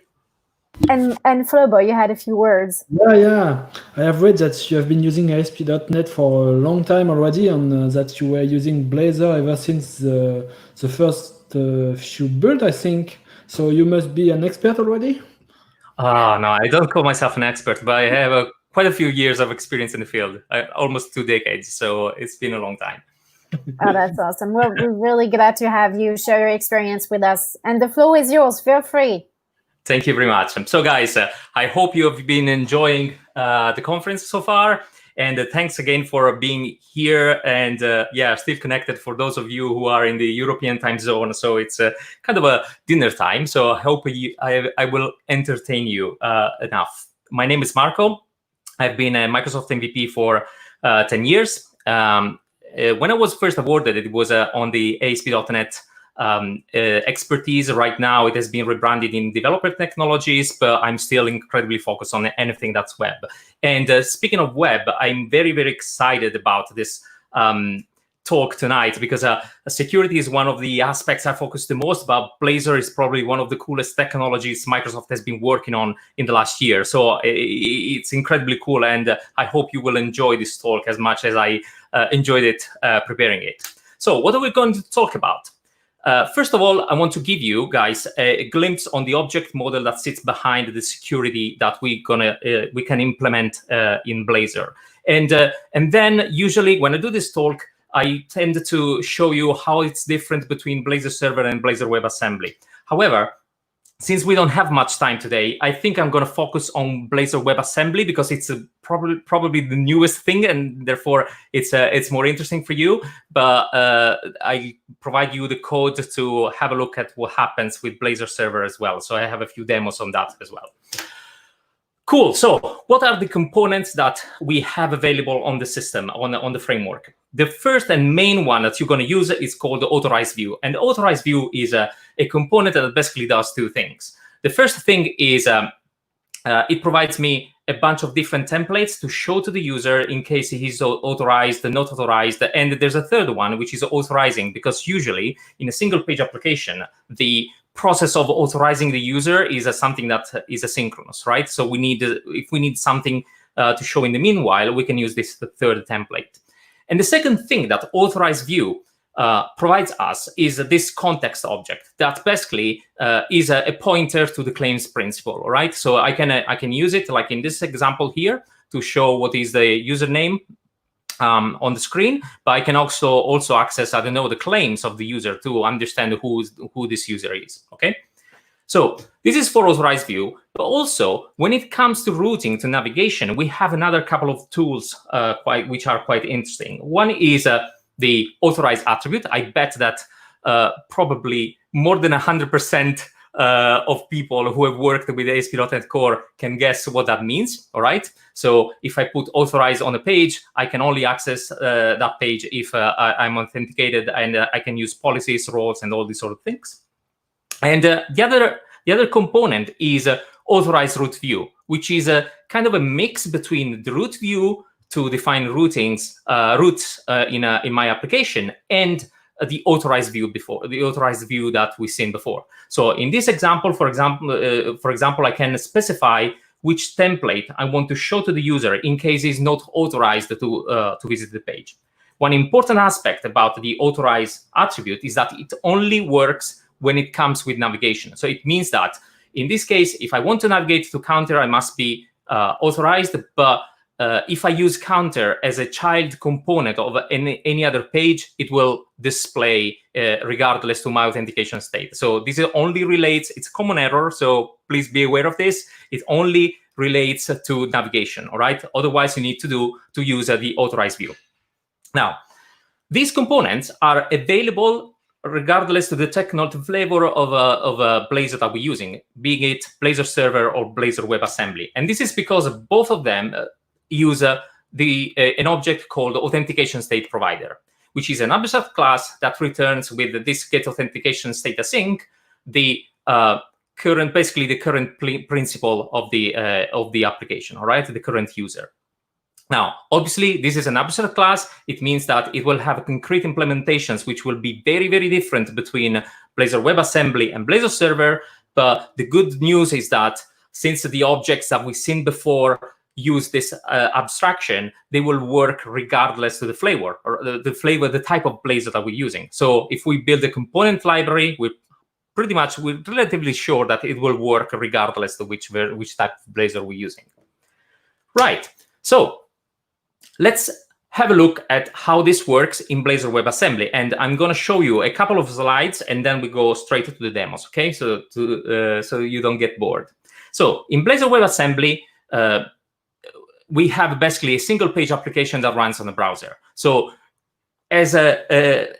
And Flobo, you had a few words. Yeah. I have read that you have been using ASP.NET for a long time already, and that you were using Blazor ever since the first few builds, I think. So you must be an expert already? No, I don't call myself an expert, but I have quite a few years of experience in the field, almost 2 decades. So it's been a long time. Oh, that's awesome. We're really glad to have you share your experience with us. And the floor is yours. Feel free. Thank you very much. So guys, I hope you have been enjoying the conference so far. And thanks again for being here and still connected for those of you who are in the European time zone. So it's kind of a dinner time. So I hope I will entertain you enough. My name is Marco. I've been a Microsoft MVP for 10 years. When I was first awarded, it was on the ASP.NET expertise. Right now, it has been rebranded in developer technologies, but I'm still incredibly focused on anything that's web. And speaking of web, I'm very, very excited about this talk tonight because security is one of the aspects I focus the most about. Blazor is probably one of the coolest technologies Microsoft has been working on in the last year. So it's incredibly cool, and I hope you will enjoy this talk as much as I enjoyed it preparing it. So what are we going to talk about? First of all, I want to give you guys a glimpse on the object model that sits behind the security that we can implement in Blazor. And then usually when I do this talk, I tend to show you how it's different between Blazor Server and Blazor WebAssembly. However, since we don't have much time today, I think I'm going to focus on Blazor WebAssembly because it's probably the newest thing, and therefore it's more interesting for you. But I provide you the code to have a look at what happens with Blazor Server as well. So I have a few demos on that as well. Cool. So what are the components that we have available on the system, on the framework? The first and main one that you're going to use is called the authorized view. And the authorized view is a component that basically does two things. The first thing is it provides me a bunch of different templates to show to the user in case he's authorized, not authorized. And there's a third one, which is authorizing, because usually in a single page application, the process of authorizing the user is something that is asynchronous, right? So if we need something to show in the meanwhile, we can use this third template. And the second thing that authorized view provides us is this context object that basically is a pointer to the claims principle, right? So I can use it like in this example here to show what is the username on the screen, but I can also access, I don't know, the claims of the user to understand who this user is, okay? So this is for authorized view, but also when it comes to routing, to navigation, we have another couple of tools which are quite interesting. One is the authorized attribute. I bet that probably more than 100% of people who have worked with ASP.NET Core can guess what that means, all right? So if I put authorize on a page, I can only access that page if I'm authenticated, and I can use policies, roles, and all these sort of things. And the other component is authorize root view, which is a kind of a mix between the root view to define routes in my application and the authorized view that we've seen before. So in this example, for example, I can specify which template I want to show to the user in case he's not authorized to visit the page. One important aspect about the authorized attribute is that it only works when it comes with navigation. So it means that in this case, if I want to navigate to counter, I must be authorized. But if I use counter as a child component of any other page, it will display regardless to my authentication state. So this only relates, it's a common error, so please be aware of this. It only relates to navigation, all right? Otherwise, you need to use the authorized view. Now, these components are available regardless to the technical flavor of Blazor that we're using, being it Blazor Server or Blazor WebAssembly. And this is because both of them use an object called authentication state provider, which is an abstract class that returns with this get authentication state async the current principal of the application, all right, the current user. Now, obviously, this is an abstract class. It means that it will have concrete implementations, which will be very, very different between Blazor WebAssembly and Blazor Server. But the good news is that since the objects that we've seen before use this abstraction, they will work regardless to the flavor or the type of Blazor that we're using. So if we build a component library, we're relatively sure that it will work regardless to which type of Blazor we're using. Right. So let's have a look at how this works in Blazor WebAssembly. And I'm going to show you a couple of slides, and then we go straight to the demos, okay? So you don't get bored. So in Blazor WebAssembly, we have basically a single page application that runs on the browser. So as it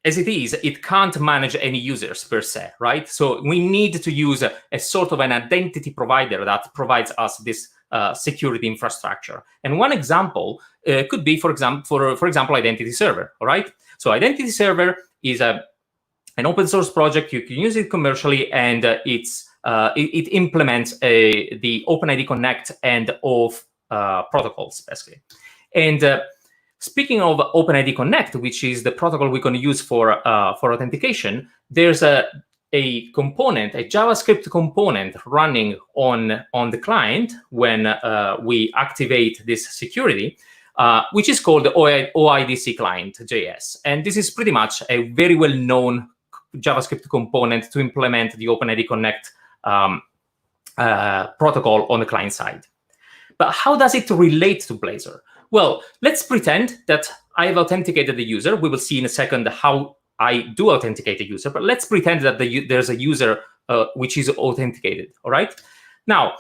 is, it can't manage any users per se, right? So we need to use a sort of an identity provider that provides us this security infrastructure. And one example could be, for example, Identity Server, all right? So Identity Server is an open source project. You can use it commercially, and it implements the OpenID Connect and OAuth protocols, basically. And speaking of OpenID Connect, which is the protocol we're going to use for authentication, there's a component, a JavaScript component running on the client when we activate this security, which is called the OIDC client JS. And this is pretty much a very well-known JavaScript component to implement the OpenID Connect protocol on the client side. But how does it relate to Blazor? Well, let's pretend that I have authenticated the user. We will see in a second how I do authenticate a user, but let's pretend that there's a user which is authenticated, all right? Now,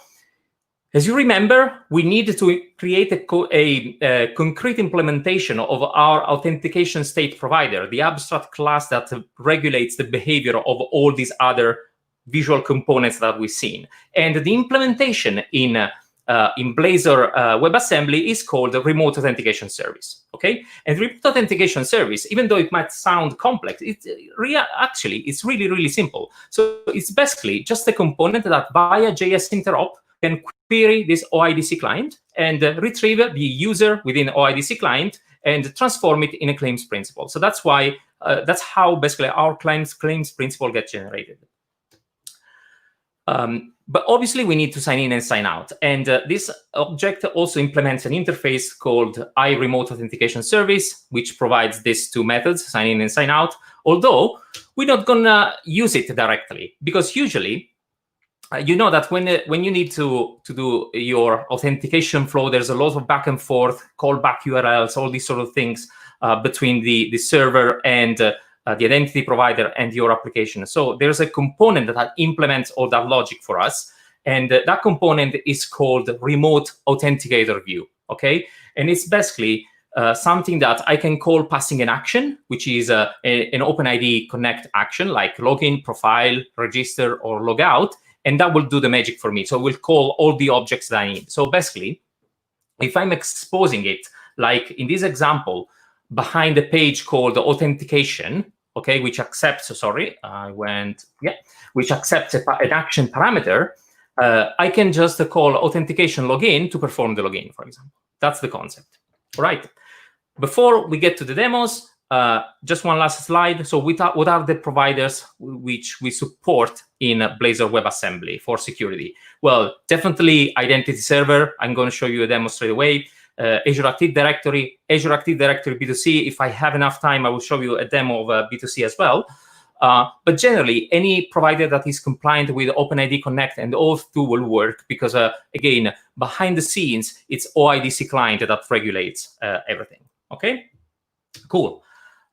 as you remember, we need to create a concrete implementation of our authentication state provider, the abstract class that regulates the behavior of all these other visual components that we've seen. And the implementation in Blazor WebAssembly is called the Remote Authentication Service, okay? And Remote Authentication Service, even though it might sound complex, actually, it's really, really simple. So it's basically just a component that via JS interop can query this OIDC client and retrieve the user within OIDC client and transform it in a claims principal. So that's why, that's how basically our claims principal gets generated. But obviously, we need to sign in and sign out. And this object also implements an interface called iRemote Authentication Service, which provides these two methods, sign in and sign out. Although we're not going to use it directly, because usually, you know that when you need to do your authentication flow, there's a lot of back and forth, callback URLs, all these sort of things between the server and the identity provider and your application. So there's a component that implements all that logic for us. And that component is called Remote Authenticator View, okay? And it's basically something that I can call passing an action, which is an OpenID Connect action, like login, profile, register, or logout, and that will do the magic for me. So it will call all the objects that I need. So basically, if I'm exposing it, like in this example, behind the page called authentication, okay, which accepts, which accepts an action parameter, I can just call authentication login to perform the login, for example. That's the concept. All right. Before we get to the demos, just one last slide. So what are the providers which we support in Blazor WebAssembly for security? Well, definitely Identity Server. I'm going to show you a demo straight away. Azure Active Directory, Azure Active Directory B2C. If I have enough time, I will show you a demo of B2C as well. But generally, any provider that is compliant with OpenID Connect and Auth2 will work because, again, behind the scenes, it's OIDC client that regulates everything. Okay, cool.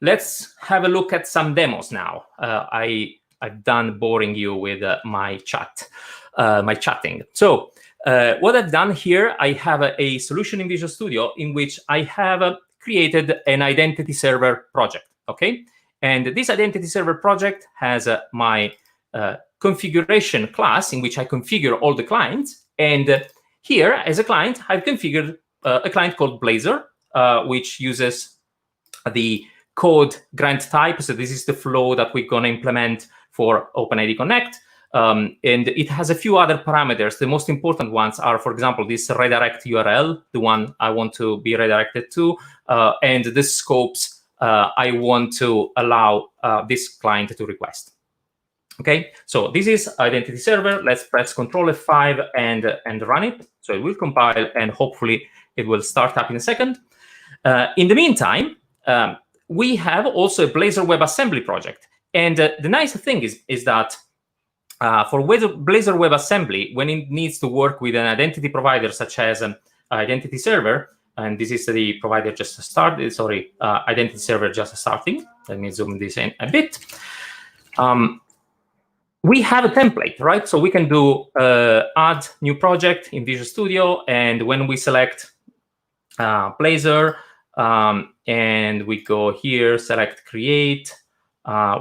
Let's have a look at some demos now. I've done boring you with my chatting. So what I've done here, I have a solution in Visual Studio in which I have created an identity server project. Okay. And this identity server project has my configuration class in which I configure all the clients. And here, as a client, I've configured a client called Blazor, which uses the code grant type. So this is the flow that we're going to implement for OpenID Connect. And it has a few other parameters. The most important ones are, for example, this redirect URL, the one I want to be redirected to, and the scopes I want to allow this client to request. Okay, so this is Identity Server. Let's press Control F5 and run it. So it will compile, and hopefully it will start up in a second. In the meantime, we have also a Blazor WebAssembly project. And the nice thing is that for Blazor WebAssembly, when it needs to work with an identity provider such as Identity Server, and this is the provider just started, sorry, Identity Server just starting. Let me zoom this in a bit. We have a template, right? So we can do add new project in Visual Studio. And when we select Blazor and we go here, select create,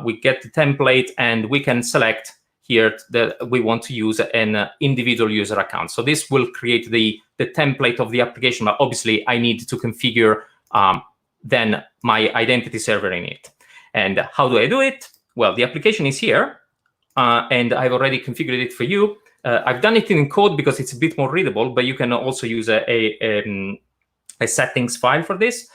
we get the template and we can select here that we want to use an individual user account. So this will create the template of the application, but obviously I need to configure then my identity server in it. And how do I do it? Well, the application is here, and I've already configured it for you. I've done it in code because it's a bit more readable, but you can also use a settings file for this.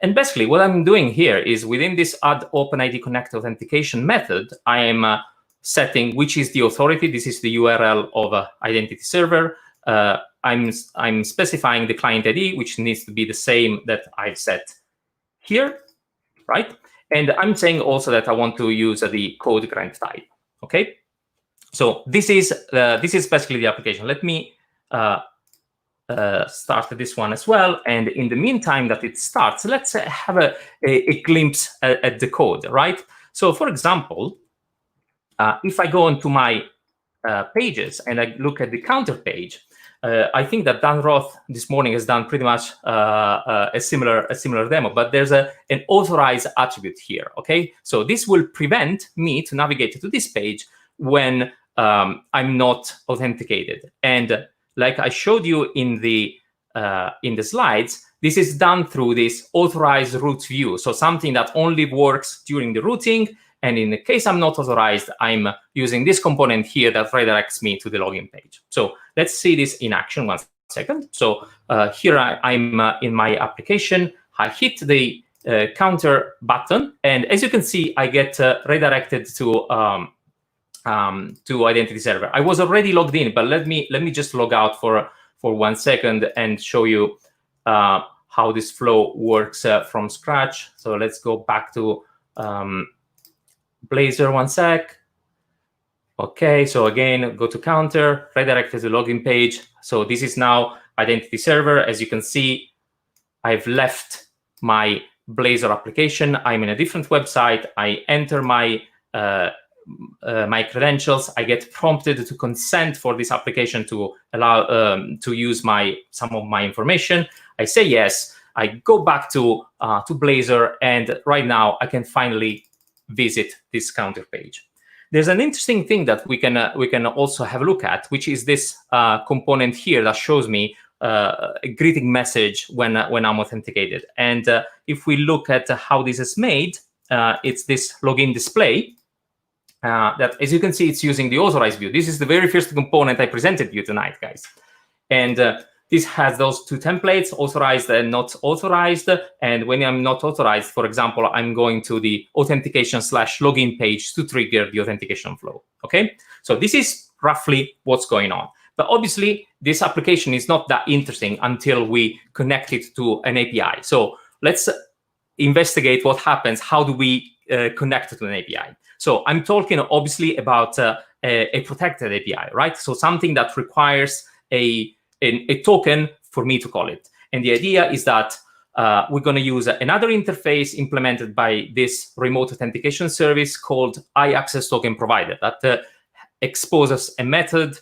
And basically what I'm doing here is within this add OpenID Connect authentication method, I am setting which is the authority. This is the URL of Identity Server. I'm specifying the client ID, which needs to be the same that I've set here, right? And I'm saying also that I want to use the code grant type. Okay, so this is basically the application. Let me start this one as well. And in the meantime that it starts, let's have a glimpse at the code, right? So for example, if I go into my pages and I look at the counter page, I think that Dan Roth this morning has done pretty much a similar demo, but there's an authorized attribute here, okay? So this will prevent me to navigate to this page when I'm not authenticated. And like I showed you in the slides, this is done through this authorized route view. So something that only works during the routing. And in the case I'm not authorized, I'm using this component here that redirects me to the login page. So let's see this in action 1 second. So here I'm in my application. I hit the counter button. And as you can see, I get redirected to Identity Server. I was already logged in, but let me just log out for 1 second and show you how this flow works from scratch. So let's go back to Blazor 1 sec. Okay, so again, go to counter, redirect to the login page. So this is now Identity Server. As you can see, I've left my Blazor application. I'm in a different website. I enter my my credentials. I get prompted to consent for this application to allow to use some of my information. I say yes. I go back to Blazor, and right now I can finally visit this counter page. There's an interesting thing that we can also have a look at, which is this component here that shows me a greeting message when I'm authenticated. And if we look at how this is made, it's this login display that, as you can see, it's using the authorized view. This is the very first component I presented you tonight, guys. And this has those two templates, authorized and not authorized. And when I'm not authorized, for example, I'm going to the authentication/login page to trigger the authentication flow. Okay, so this is roughly what's going on. But obviously, this application is not that interesting until we connect it to an API. So let's investigate what happens. How do we connect it to an API? So I'm talking obviously about a protected API, right? So something that requires a token for me to call it. And the idea is that we're going to use another interface implemented by this remote authentication service called IAccessTokenProvider that exposes a method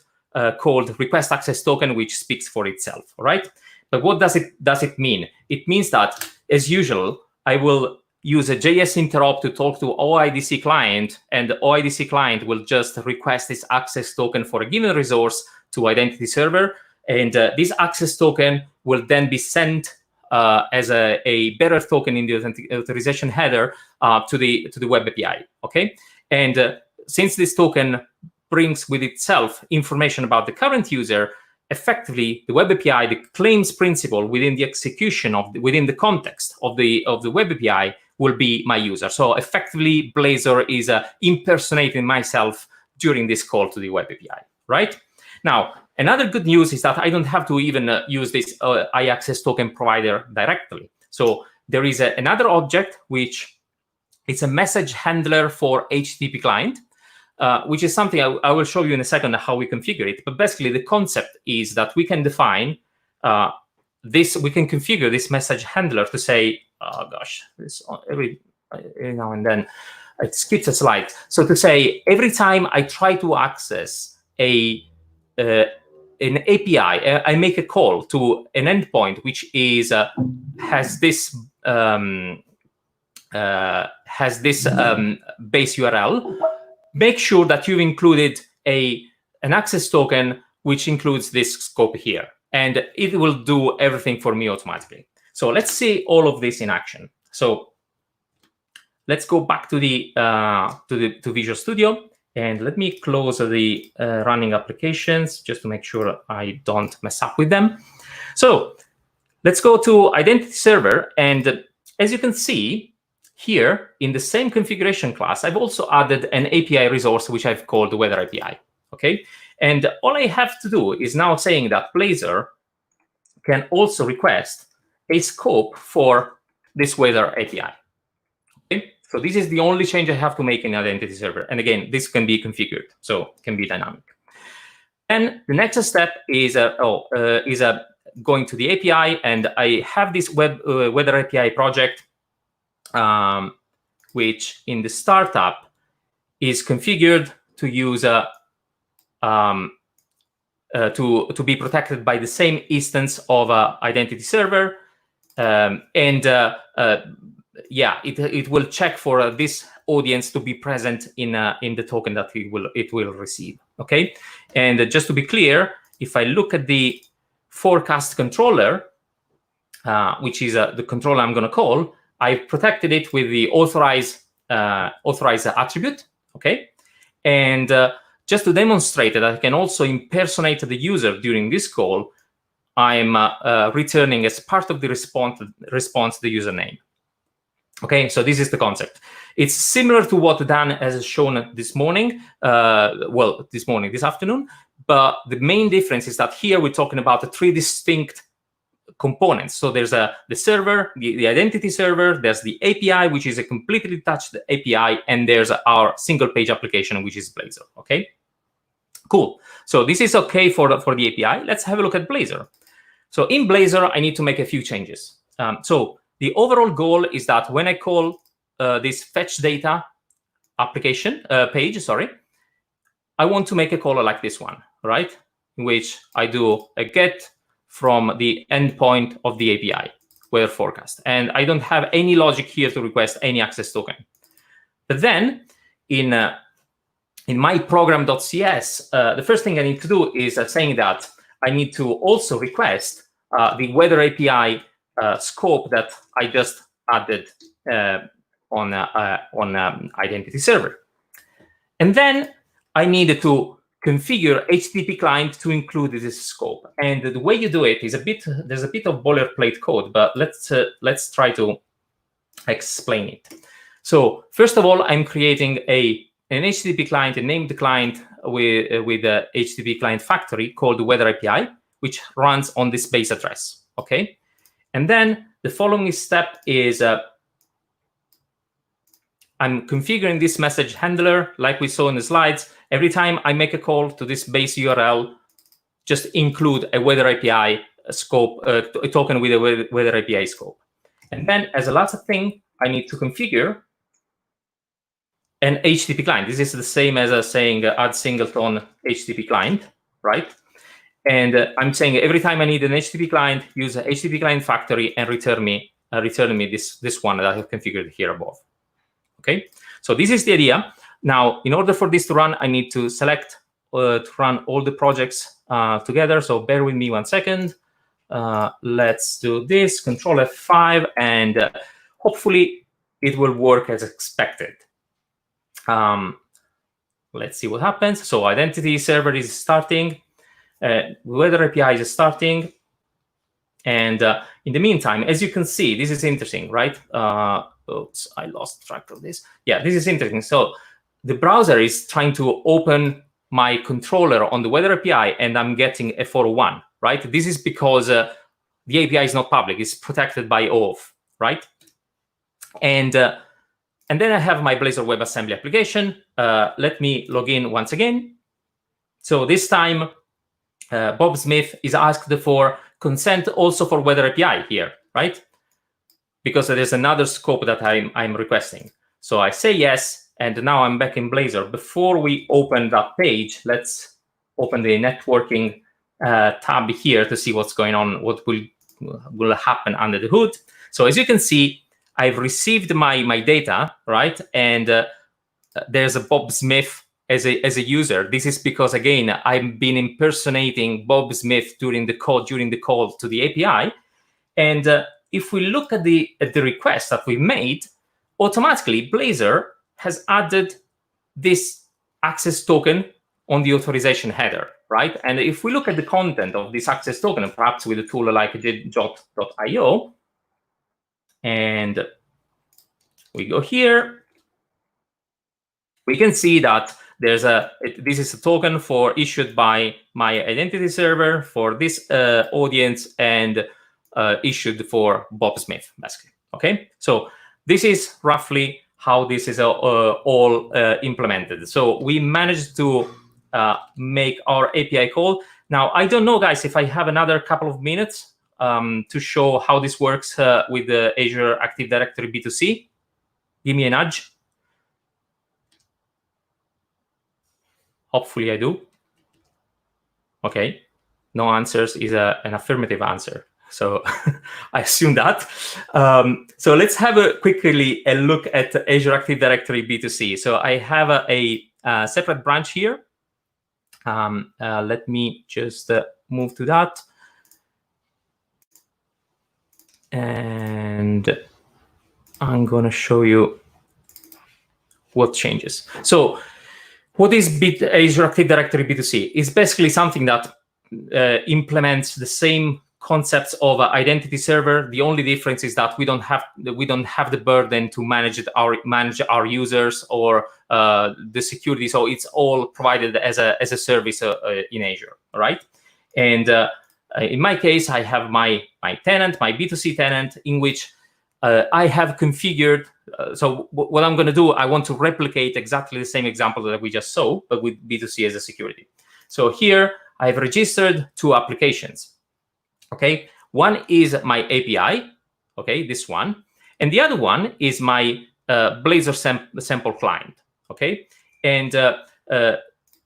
called requestAccessToken, which speaks for itself, right? But what does it mean? It means that, as usual, I will use a JS interop to talk to OIDC client, and the OIDC client will just request this access token for a given resource to identity server. And this access token will then be sent as a bearer token in the authorization header to the web API. Okay, and since this token brings with itself information about the current user, effectively the web API, the claims principal within the execution within the context of the web API will be my user. So effectively, Blazor is impersonating myself during this call to the web API, right? Now, another good news is that I don't have to even use this IAccessTokenProvider directly. So there is another object, which is a message handler for HTTP client, which is something I will show you in a second how we configure it. But basically, the concept is that we can define we can configure this message handler to say, oh gosh, this every now and then it skips a slide. So to say, every time I try to access an API, I make a call to an endpoint which is has this base URL. Make sure that you've included an access token which includes this scope here, and it will do everything for me automatically. So let's see all of this in action. So let's go back to Visual Studio, and let me close the running applications just to make sure I don't mess up with them. So let's go to Identity Server, and as you can see here in the same configuration class, I've also added an API resource which I've called the Weather API. Okay, and all I have to do is now saying that Blazor can also request a scope for this Weather API. Okay, so this is the only change I have to make in Identity Server. And again, this can be configured, so it can be dynamic. And the next step is going to the API, and I have this Weather API project, which in the startup is configured to use to be protected by the same instance of Identity Server, it will check for this audience to be present in the token that it will receive. Okay, and just to be clear, if I look at the forecast controller, which is the controller I'm going to call, I've protected it with the authorized attribute. Okay, and just to demonstrate that I can also impersonate the user during this call, I'm returning as part of the response the username. Okay, so this is the concept. It's similar to what Dan has shown this morning, this afternoon, but the main difference is that here we're talking about three distinct components. So there's the server, the identity server, there's the API, which is a completely detached API, and there's our single page application, which is Blazor. Okay, cool. So this is okay for the API. Let's have a look at Blazor. So in Blazor, I need to make a few changes. So the overall goal is that when I call this fetch data application page, I want to make a call like this one, right? In which I do a get from the endpoint of the API. weather forecast. And I don't have any logic here to request any access token. But then in my program.cs, the first thing I need to do is saying that I need to also request the weather API scope that I just added on identity server. And then I needed to configure HTTP client to include this scope. And the way you do it is there's a bit of boilerplate code, but let's try to explain it. So first of all, I'm creating an HTTP client, a named client with a HTTP client factory called the weather API, which runs on this base address. Okay, and then the following step is I'm configuring this message handler like we saw in the slides. Every time I make a call to this base URL, just include a weather API scope, a token with a weather API scope. And then as a last thing, I need to configure an HTTP client. This is the same as saying add singleton HTTP client, right? And I'm saying every time I need an HTTP client, use a HTTP client factory and return me this one that I have configured here above. Okay, so this is the idea. Now, in order for this to run, I need to select to run all the projects together. So bear with me 1 second. Let's do this, Control F5, and hopefully it will work as expected. Let's see what happens. So identity server is starting. Weather API is starting. And in the meantime, as you can see, this is interesting, right? Oops, I lost track of this. Yeah, this is interesting. So the browser is trying to open my controller on the weather API, and I'm getting a 401, right? This is because the API is not public. It's protected by OAuth, right? And then I have my Blazor WebAssembly application. Let me log in once again. So this time, Bob Smith is asked for consent also for weather API here, right? Because there's another scope that I'm requesting. So I say yes, and now I'm back in Blazor. Before we open that page, let's open the networking tab here to see what's going on, what will happen under the hood. So as you can see, I've received my data, right? And there's a Bob Smith as a user. This is because, again, I've been impersonating Bob Smith during the call to the API. And if we look at the request that we made, automatically Blazor has added this access token on the authorization header, right? And if we look at the content of this access token, perhaps with a tool like jot.io, and we go here, we can see that this is a token issued by my identity server for this audience and issued for Bob Smith, basically. Okay, so this is roughly how this is all implemented. So we managed to make our API call. Now, I don't know, guys, if I have another couple of minutes to show how this works with the Azure Active Directory B2C. Give me a nudge. Hopefully I do. Okay, no answers is an affirmative answer. So I assume that. So let's have quickly a look at Azure Active Directory B2C. So I have a separate branch here. Let me just move to that. And I'm going to show you what changes. So what is Azure Active Directory B2C? It's basically something that implements the same concepts of identity server. The only difference is that we don't have the burden to manage our users or the security. So it's all provided as a service in Azure, right? And in my case, I have my tenant, my B2C tenant, in which I have configured. So what I'm going to do, I want to replicate exactly the same example that we just saw, but with B2C as a security. So here I've registered 2 applications. Okay, one is my API, okay, this one, and the other one is my Blazor sample client, okay. And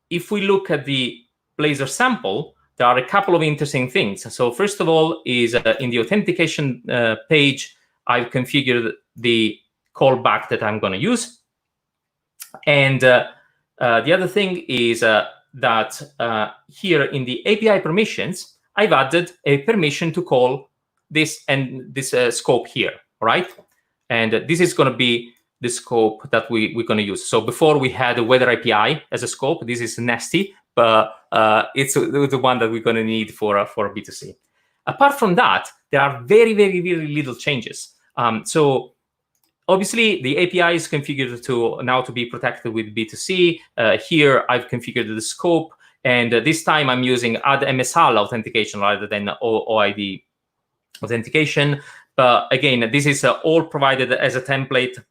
if we look at the Blazor sample, there are a couple of interesting things. So first of all is in the authentication page, I've configured the callback that I'm going to use. And the other thing is that here in the API permissions, I've added a permission to call this and this scope here, right? And this is going to be the scope that we're going to use. So before we had a weather API as a scope. This is nasty, but it's the one that we're going to need for B2C. Apart from that, there are very, very, very little changes. So obviously, the API is configured to be protected with B2C. Here, I've configured the scope. And this time, I'm using add MSL authentication rather than OID authentication. But again, this is all provided as a template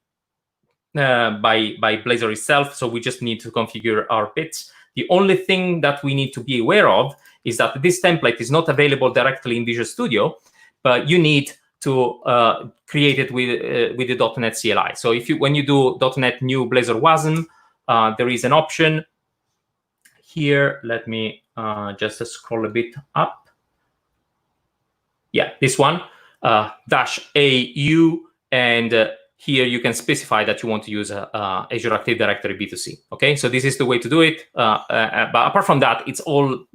by Blazor itself. So we just need to configure our bits. The only thing that we need to be aware of is that this template is not available directly in Visual Studio, but you need to create it with the .NET CLI. So when you do .NET new Blazor WASM, there is an option here. Let me just scroll a bit up. Yeah, this one, -AU, and here you can specify that you want to use Azure Active Directory B2C. Okay, so this is the way to do it. But apart from that, it's all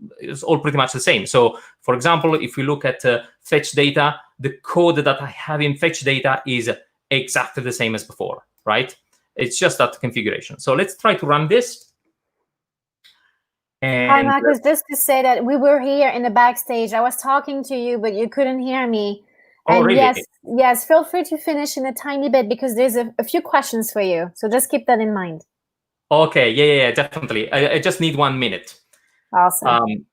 pretty much the same. So, for example, if we look at fetch data, the code that I have in fetch data is exactly the same as before, right? It's just that configuration. So let's try to run this. And hi, Marcus. Just to say that we were here in the backstage. I was talking to you, but you couldn't hear me. Oh, and really? yes, feel free to finish in a tiny bit because there's a few questions for you. So just keep that in mind. Okay, yeah, definitely. I just need 1 minute. Awesome.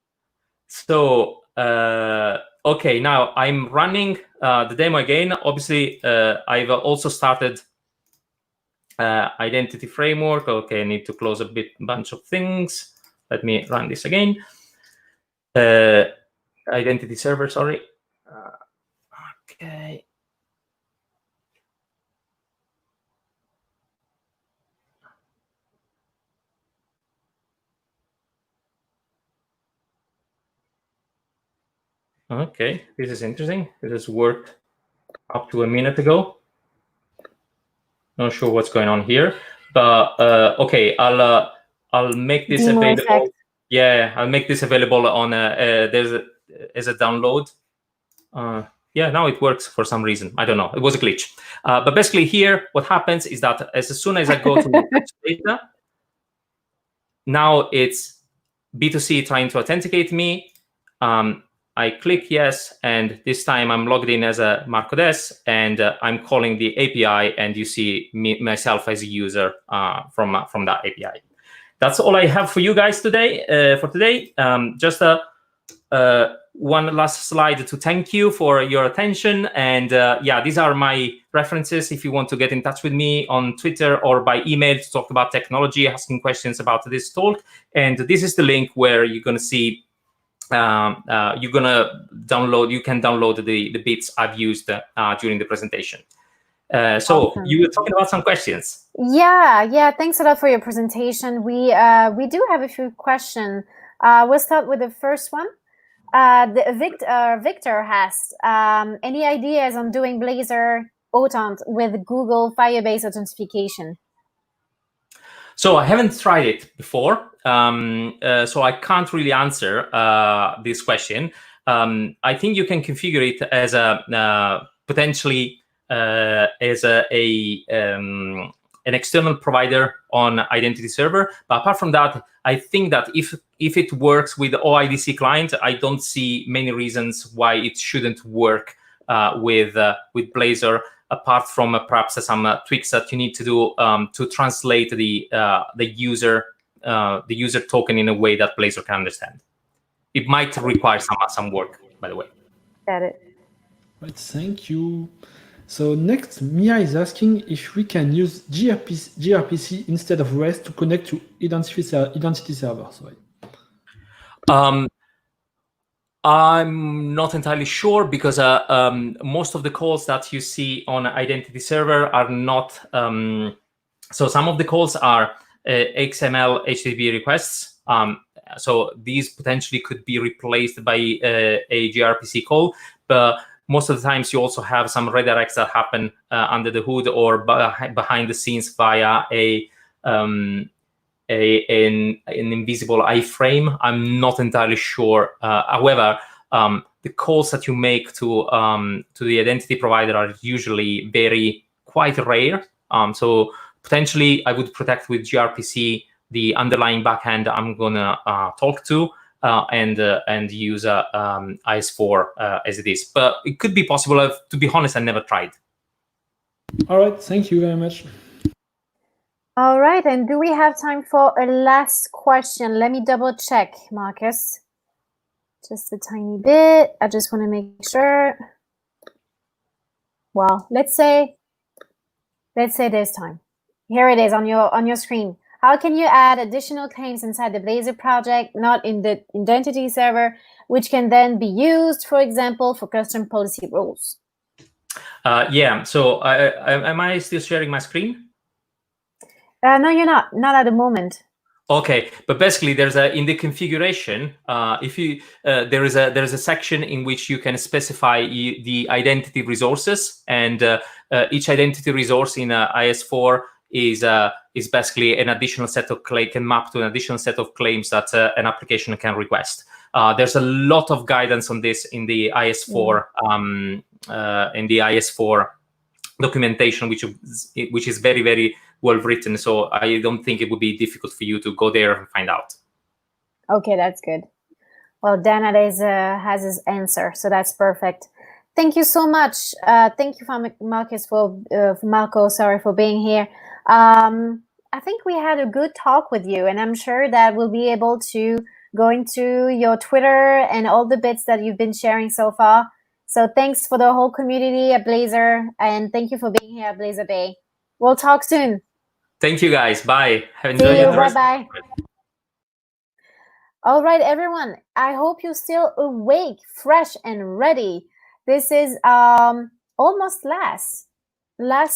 Okay, now I'm running the demo again. Obviously, I've also started identity framework. Okay, I need to close a bunch of things. Let me run this again. Identity server, sorry. Okay. Okay, this is interesting. This has worked up to a minute ago. Not sure what's going on here, but okay, I'll make this available. Effect. Yeah, I'll make this available on as a download. Yeah, now it works for some reason. I don't know. It was a glitch. But basically here, what happens is that as soon as I go to fetch data, now it's B2C trying to authenticate me. I click yes, and this time I'm logged in as a Marco Des, and I'm calling the API, and you see myself as a user from that API. That's all I have for you guys today. Just one last slide to thank you for your attention. And yeah, these are my references if you want to get in touch with me on Twitter or by email to talk about technology, asking questions about this talk. And this is the link where you're going to see, you can download the bits I've used during the presentation. So Awesome. you were talking about some questions. Yeah. Thanks a lot for your presentation. We do have a few questions. We'll start with the first one. Victor has any ideas on doing Blazor Authent with Google Firebase authentication? So I haven't tried it before, so I can't really answer this question. I think you can configure it as a potentially as an external provider on identity server. But apart from that, I think that if it works with OIDC client, I don't see many reasons why it shouldn't work with Blazor, apart from perhaps some tweaks that you need to do to translate the user token in a way that Blazor can understand. It might require some work, by the way. Got it. Right, thank you. So next, Mia is asking if we can use gRPC instead of REST to connect to identity server. Sorry. I'm not entirely sure because most of the calls that you see on identity server are not. So some of the calls are XML HTTP requests, So these potentially could be replaced by a gRPC call, but most of the times you also have some redirects that happen under the hood or behind the scenes via an invisible iframe. I'm not entirely sure. However, the calls that you make to the identity provider are usually quite rare. So potentially, I would protect with gRPC the underlying backend I'm gonna talk to, and use IS4 as it is. But it could be possible. To be honest, I never tried. All right, thank you very much. All right, and do we have time for a last question? Let me double check, Marcus. Just a tiny bit. I just want to make sure. Well, let's say there's time. Here it is on your screen. How can you add additional claims inside the Blazor project, not in the identity server, which can then be used, for example, for custom policy rules? Yeah. So am I still sharing my screen? No, you're not. Not at the moment. Okay, but basically, there's in the configuration. If you there is a section in which you can specify the identity resources, and each identity resource in IS4 is basically an additional set of can map to an additional set of claims that an application can request. There's a lot of guidance on this in the IS4 documentation, which is very, very well written. So I don't think it would be difficult for you to go there and find out. Okay, that's good. Well, Dan has his answer, so that's perfect. Thank you so much. Thank you, Marco, sorry, for being here. I think we had a good talk with you, and I'm sure that we'll be able to go into your Twitter and all the bits that you've been sharing so far. So thanks for the whole community at Blazor, and thank you for being here at BlazorDay. We'll talk soon. Thank you, guys. Bye. Have See enjoyed you. it. Bye-bye. All right, everyone. I hope you're still awake, fresh, and ready. This is almost last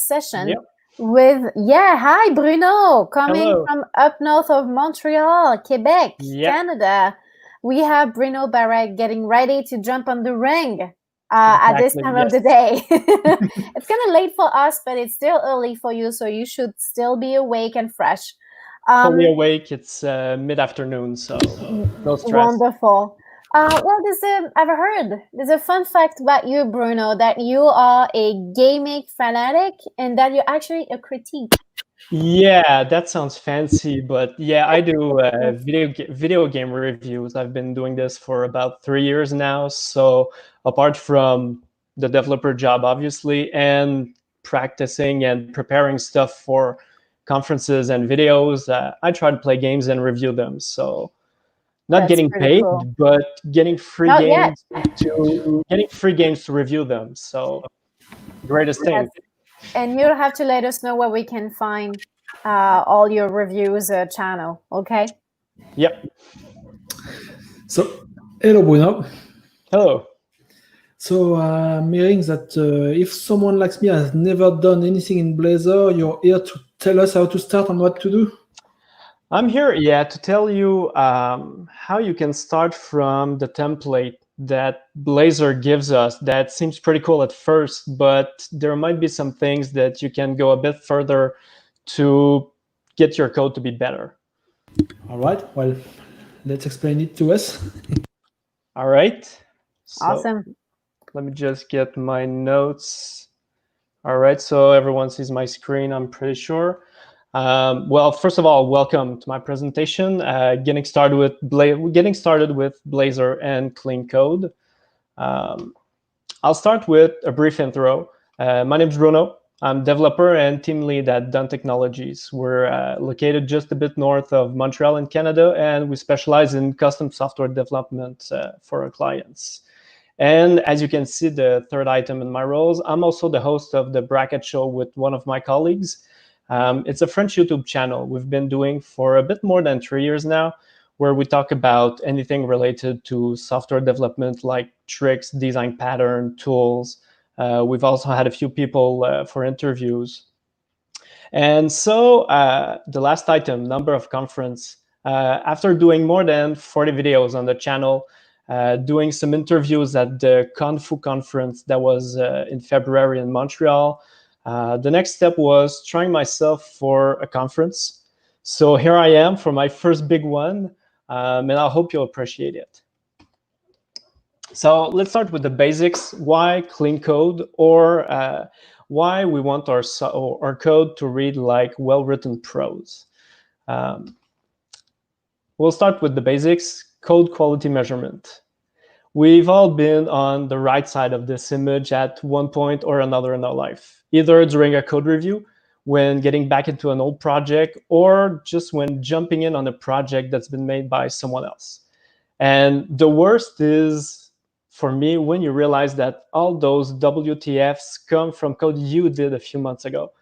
session. Yep. Hi, Bruno, coming Hello. from up north of Montreal, Quebec, Yep. Canada. We have Bruno Barrett getting ready to jump on the ring at this Exactly, time of the day. It's kind of late for us, but it's still early for you, so you should still be awake and fresh. Fully awake. It's mid-afternoon, so no stress. Wonderful. Well, I've heard there's a fun fact about you, Bruno, that you are a gaming fanatic and that you're actually a critique. Yeah, that sounds fancy, but yeah, I do video game reviews. I've been doing this for about 3 years now. So apart from the developer job, obviously, and practicing and preparing stuff for conferences and videos, I try to play games and review them. So not That's getting pretty paid, cool. but getting free Not yet. games to review them. So greatest thing. And you'll have to let us know where we can find all your reviews channel, okay? Yep. So, hello, Bruno. Hello. So I'm hearing that if someone like me has never done anything in Blazor, you're here to tell us how to start and what to do? I'm here, to tell you how you can start from the template that Blazor gives us. That seems pretty cool at first, but there might be some things that you can go a bit further to get your code to be better. All right, well, let's explain it to us. All right. So Awesome. let me just get my notes. All right, so everyone sees my screen, I'm pretty sure. Well, first of all, welcome to my presentation. Getting started with Blazor and clean code. I'll start with a brief intro. My name is Bruno. I'm developer and team lead at Dun Technologies. We're located just a bit north of Montreal in Canada, and we specialize in custom software development for our clients. And as you can see, the third item in my roles, I'm also the host of the Bracket Show with one of my colleagues. It's a French YouTube channel we've been doing for a bit more than 3 years now, where we talk about anything related to software development, like tricks, design pattern, tools. We've also had a few people for interviews. And so the last item, number of conference After doing more than 40 videos on the channel, doing some interviews at the Confu conference that was in February in Montreal, the next step was trying myself for a conference. So here I am for my first big one, and I hope you'll appreciate it. So let's start with the basics. Why clean code, or why we want our code to read like well-written prose. We'll start with the basics, code quality measurement. We've all been on the right side of this image at one point or another in our life, either during a code review, when getting back into an old project, or just when jumping in on a project that's been made by someone else. And the worst is, for me, when you realize that all those WTFs come from code you did a few months ago.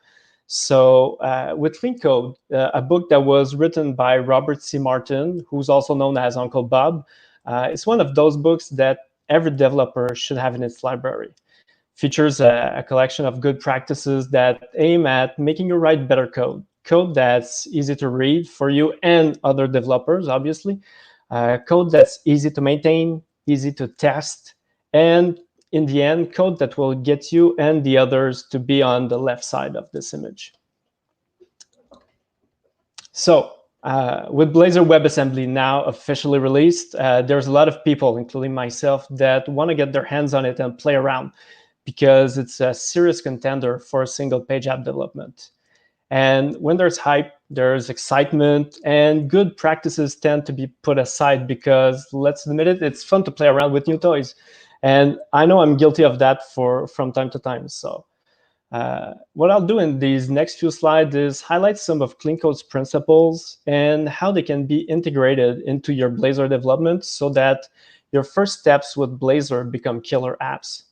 So with Clean Code, a book that was written by Robert C. Martin, who's also known as Uncle Bob, it's one of those books that every developer should have in its library. Features a collection of good practices that aim at making you write better code. Code that's easy to read for you and other developers, obviously. Code that's easy to maintain, easy to test, and in the end, code that will get you and the others to be on the left side of this image. So with Blazor WebAssembly now officially released, there's a lot of people, including myself, that want to get their hands on it and play around, because it's a serious contender for single-page app development. And when there's hype, there's excitement, and good practices tend to be put aside because, let's admit it, it's fun to play around with new toys. And I know I'm guilty of that from time to time. So what I'll do in these next few slides is highlight some of Clean Code's principles and how they can be integrated into your Blazor development so that your first steps with Blazor become killer apps.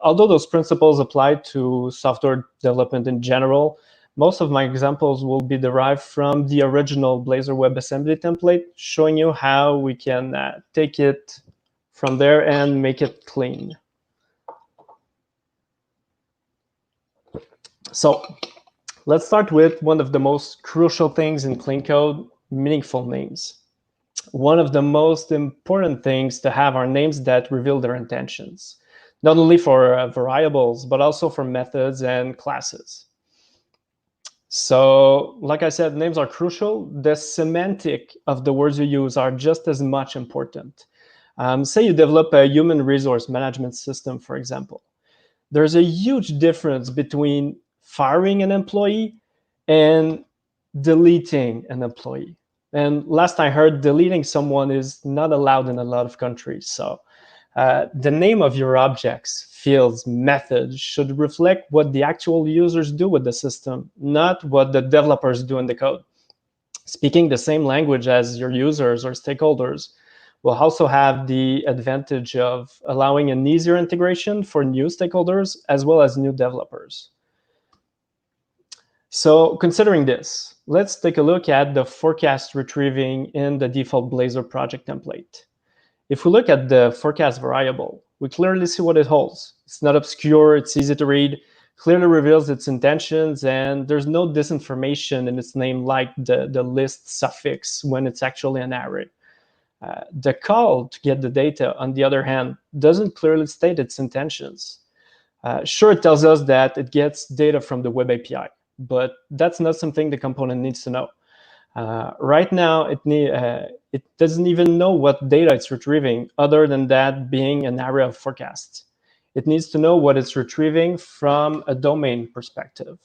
Although those principles apply to software development in general, most of my examples will be derived from the original Blazor WebAssembly template, showing you how we can take it from there and make it clean. So let's start with one of the most crucial things in Clean Code, meaningful names. One of the most important things to have are names that reveal their intentions, not only for variables, but also for methods and classes. So, like I said, names are crucial. The semantic of the words you use are just as much important. Say you develop a human resource management system, for example. There's a huge difference between firing an employee and deleting an employee. And last I heard, deleting someone is not allowed in a lot of countries. So the name of your objects, fields, methods should reflect what the actual users do with the system, not what the developers do in the code. Speaking the same language as your users or stakeholders will also have the advantage of allowing an easier integration for new stakeholders as well as new developers. So considering this, let's take a look at the forecast retrieving in the default Blazor project template. If we look at the forecast variable, we clearly see what it holds. It's not obscure, it's easy to read, clearly reveals its intentions, and there's no disinformation in its name like the list suffix when it's actually an array. The call to get the data, on the other hand, doesn't clearly state its intentions. Sure, it tells us that it gets data from the web API, but that's not something the component needs to know. Right now, it doesn't even know what data it's retrieving, other than that being an array of forecasts. It needs to know what it's retrieving from a domain perspective.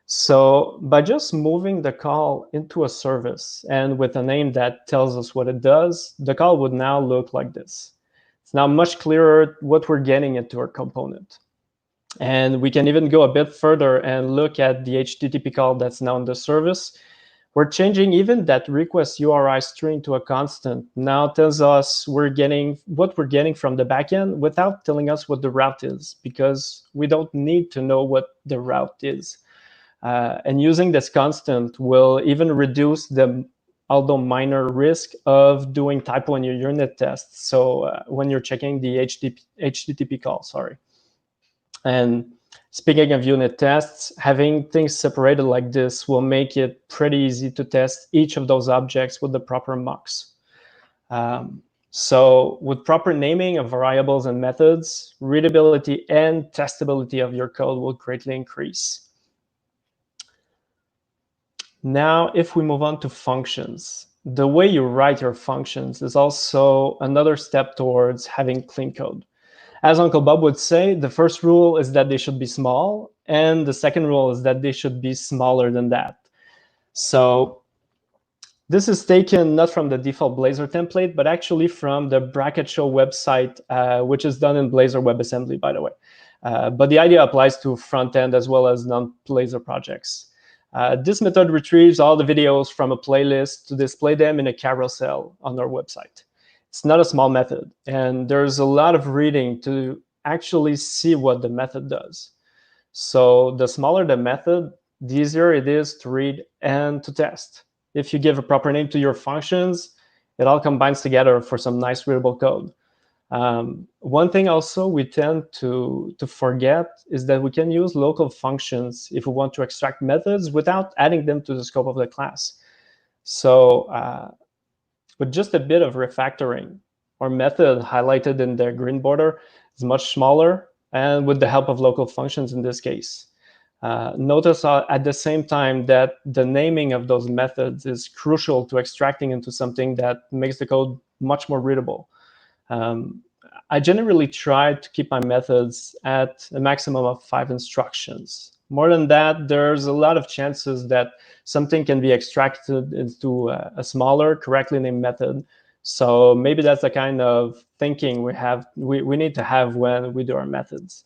So by just moving the call into a service and with a name that tells us what it does, the call would now look like this. It's now much clearer what we're getting into our component. And we can even go a bit further and look at the HTTP call that's now in the service. We're changing even that request URI string to a constant. Now tells us what we're getting from the backend without telling us what the route is, because we don't need to know what the route is. And using this constant will even reduce the, although minor, risk of doing typo in your unit tests. So when you're checking the HTTP call, sorry. And Speaking of unit tests, having things separated like this will make it pretty easy to test each of those objects with the proper mocks. So with proper naming of variables and methods, readability and testability of your code will greatly increase. Now, if we move on to functions, the way you write your functions is also another step towards having clean code. As Uncle Bob would say, the first rule is that they should be small, and the second rule is that they should be smaller than that. So this is taken not from the default Blazor template, but actually from the bracket show website, which is done in Blazor WebAssembly, by the way. But the idea applies to front-end as well as non-Blazor projects. This method retrieves all the videos from a playlist to display them in a carousel on our website. It's not a small method, and there's a lot of reading to actually see what the method does. So the smaller the method, the easier it is to read and to test. If you give a proper name to your functions, it all combines together for some nice readable code. One thing also we tend to forget is that we can use local functions if we want to extract methods without adding them to the scope of the class. So with just a bit of refactoring, our method highlighted in the green border is much smaller, and with the help of local functions in this case. Notice at the same time that the naming of those methods is crucial to extracting into something that makes the code much more readable. I generally try to keep my methods at a maximum of 5 instructions. More than that, there's a lot of chances that something can be extracted into a smaller, correctly named method. So maybe that's the kind of thinking we need to have when we do our methods.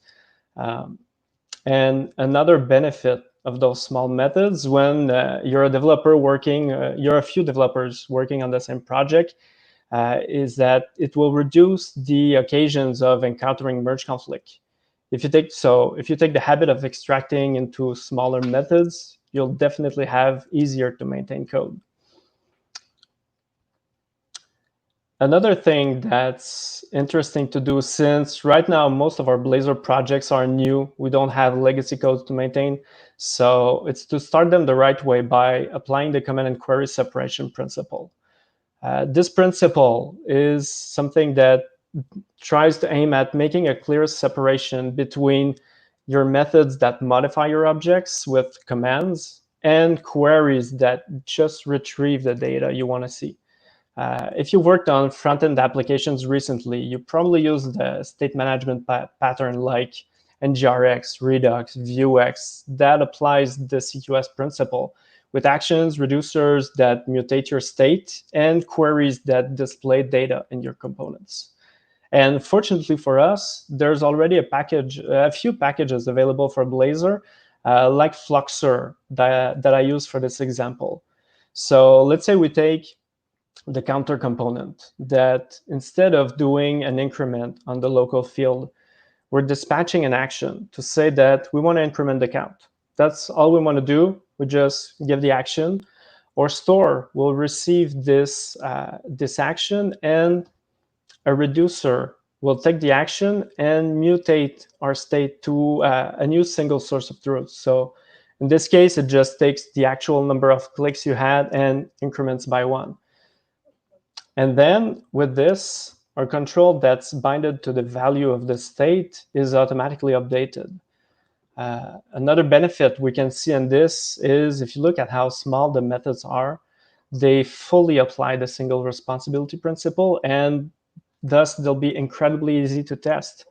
And another benefit of those small methods, when you're a developer working, you're a few developers working on the same project, is that it will reduce the occasions of encountering merge conflict. If you take the habit of extracting into smaller methods, you'll definitely have easier to maintain code. Another thing that's interesting to do, since right now most of our Blazor projects are new, we don't have legacy codes to maintain, so it's to start them the right way by applying the command and query separation principle. This principle is something that tries to aim at making a clear separation between your methods that modify your objects with commands and queries that just retrieve the data you want to see. If you worked on front-end applications recently, you probably used the state management pattern like NGRX, Redux, Vuex that applies the CQS principle with actions, reducers that mutate your state, and queries that display data in your components. And fortunately for us, there's already a few packages available for Blazor, like Fluxer that I use for this example. So let's say we take the counter component that instead of doing an increment on the local field, we're dispatching an action to say that we want to increment the count. That's all we want to do. We just give the action. Our store will receive this action, and a reducer will take the action and mutate our state to a new single source of truth. So in this case, it just takes the actual number of clicks you had and increments by 1. And then with this, our control that's binded to the value of the state is automatically updated. Another benefit we can see in this is if you look at how small the methods are, they fully apply the single responsibility principle, and thus they'll be incredibly easy to test.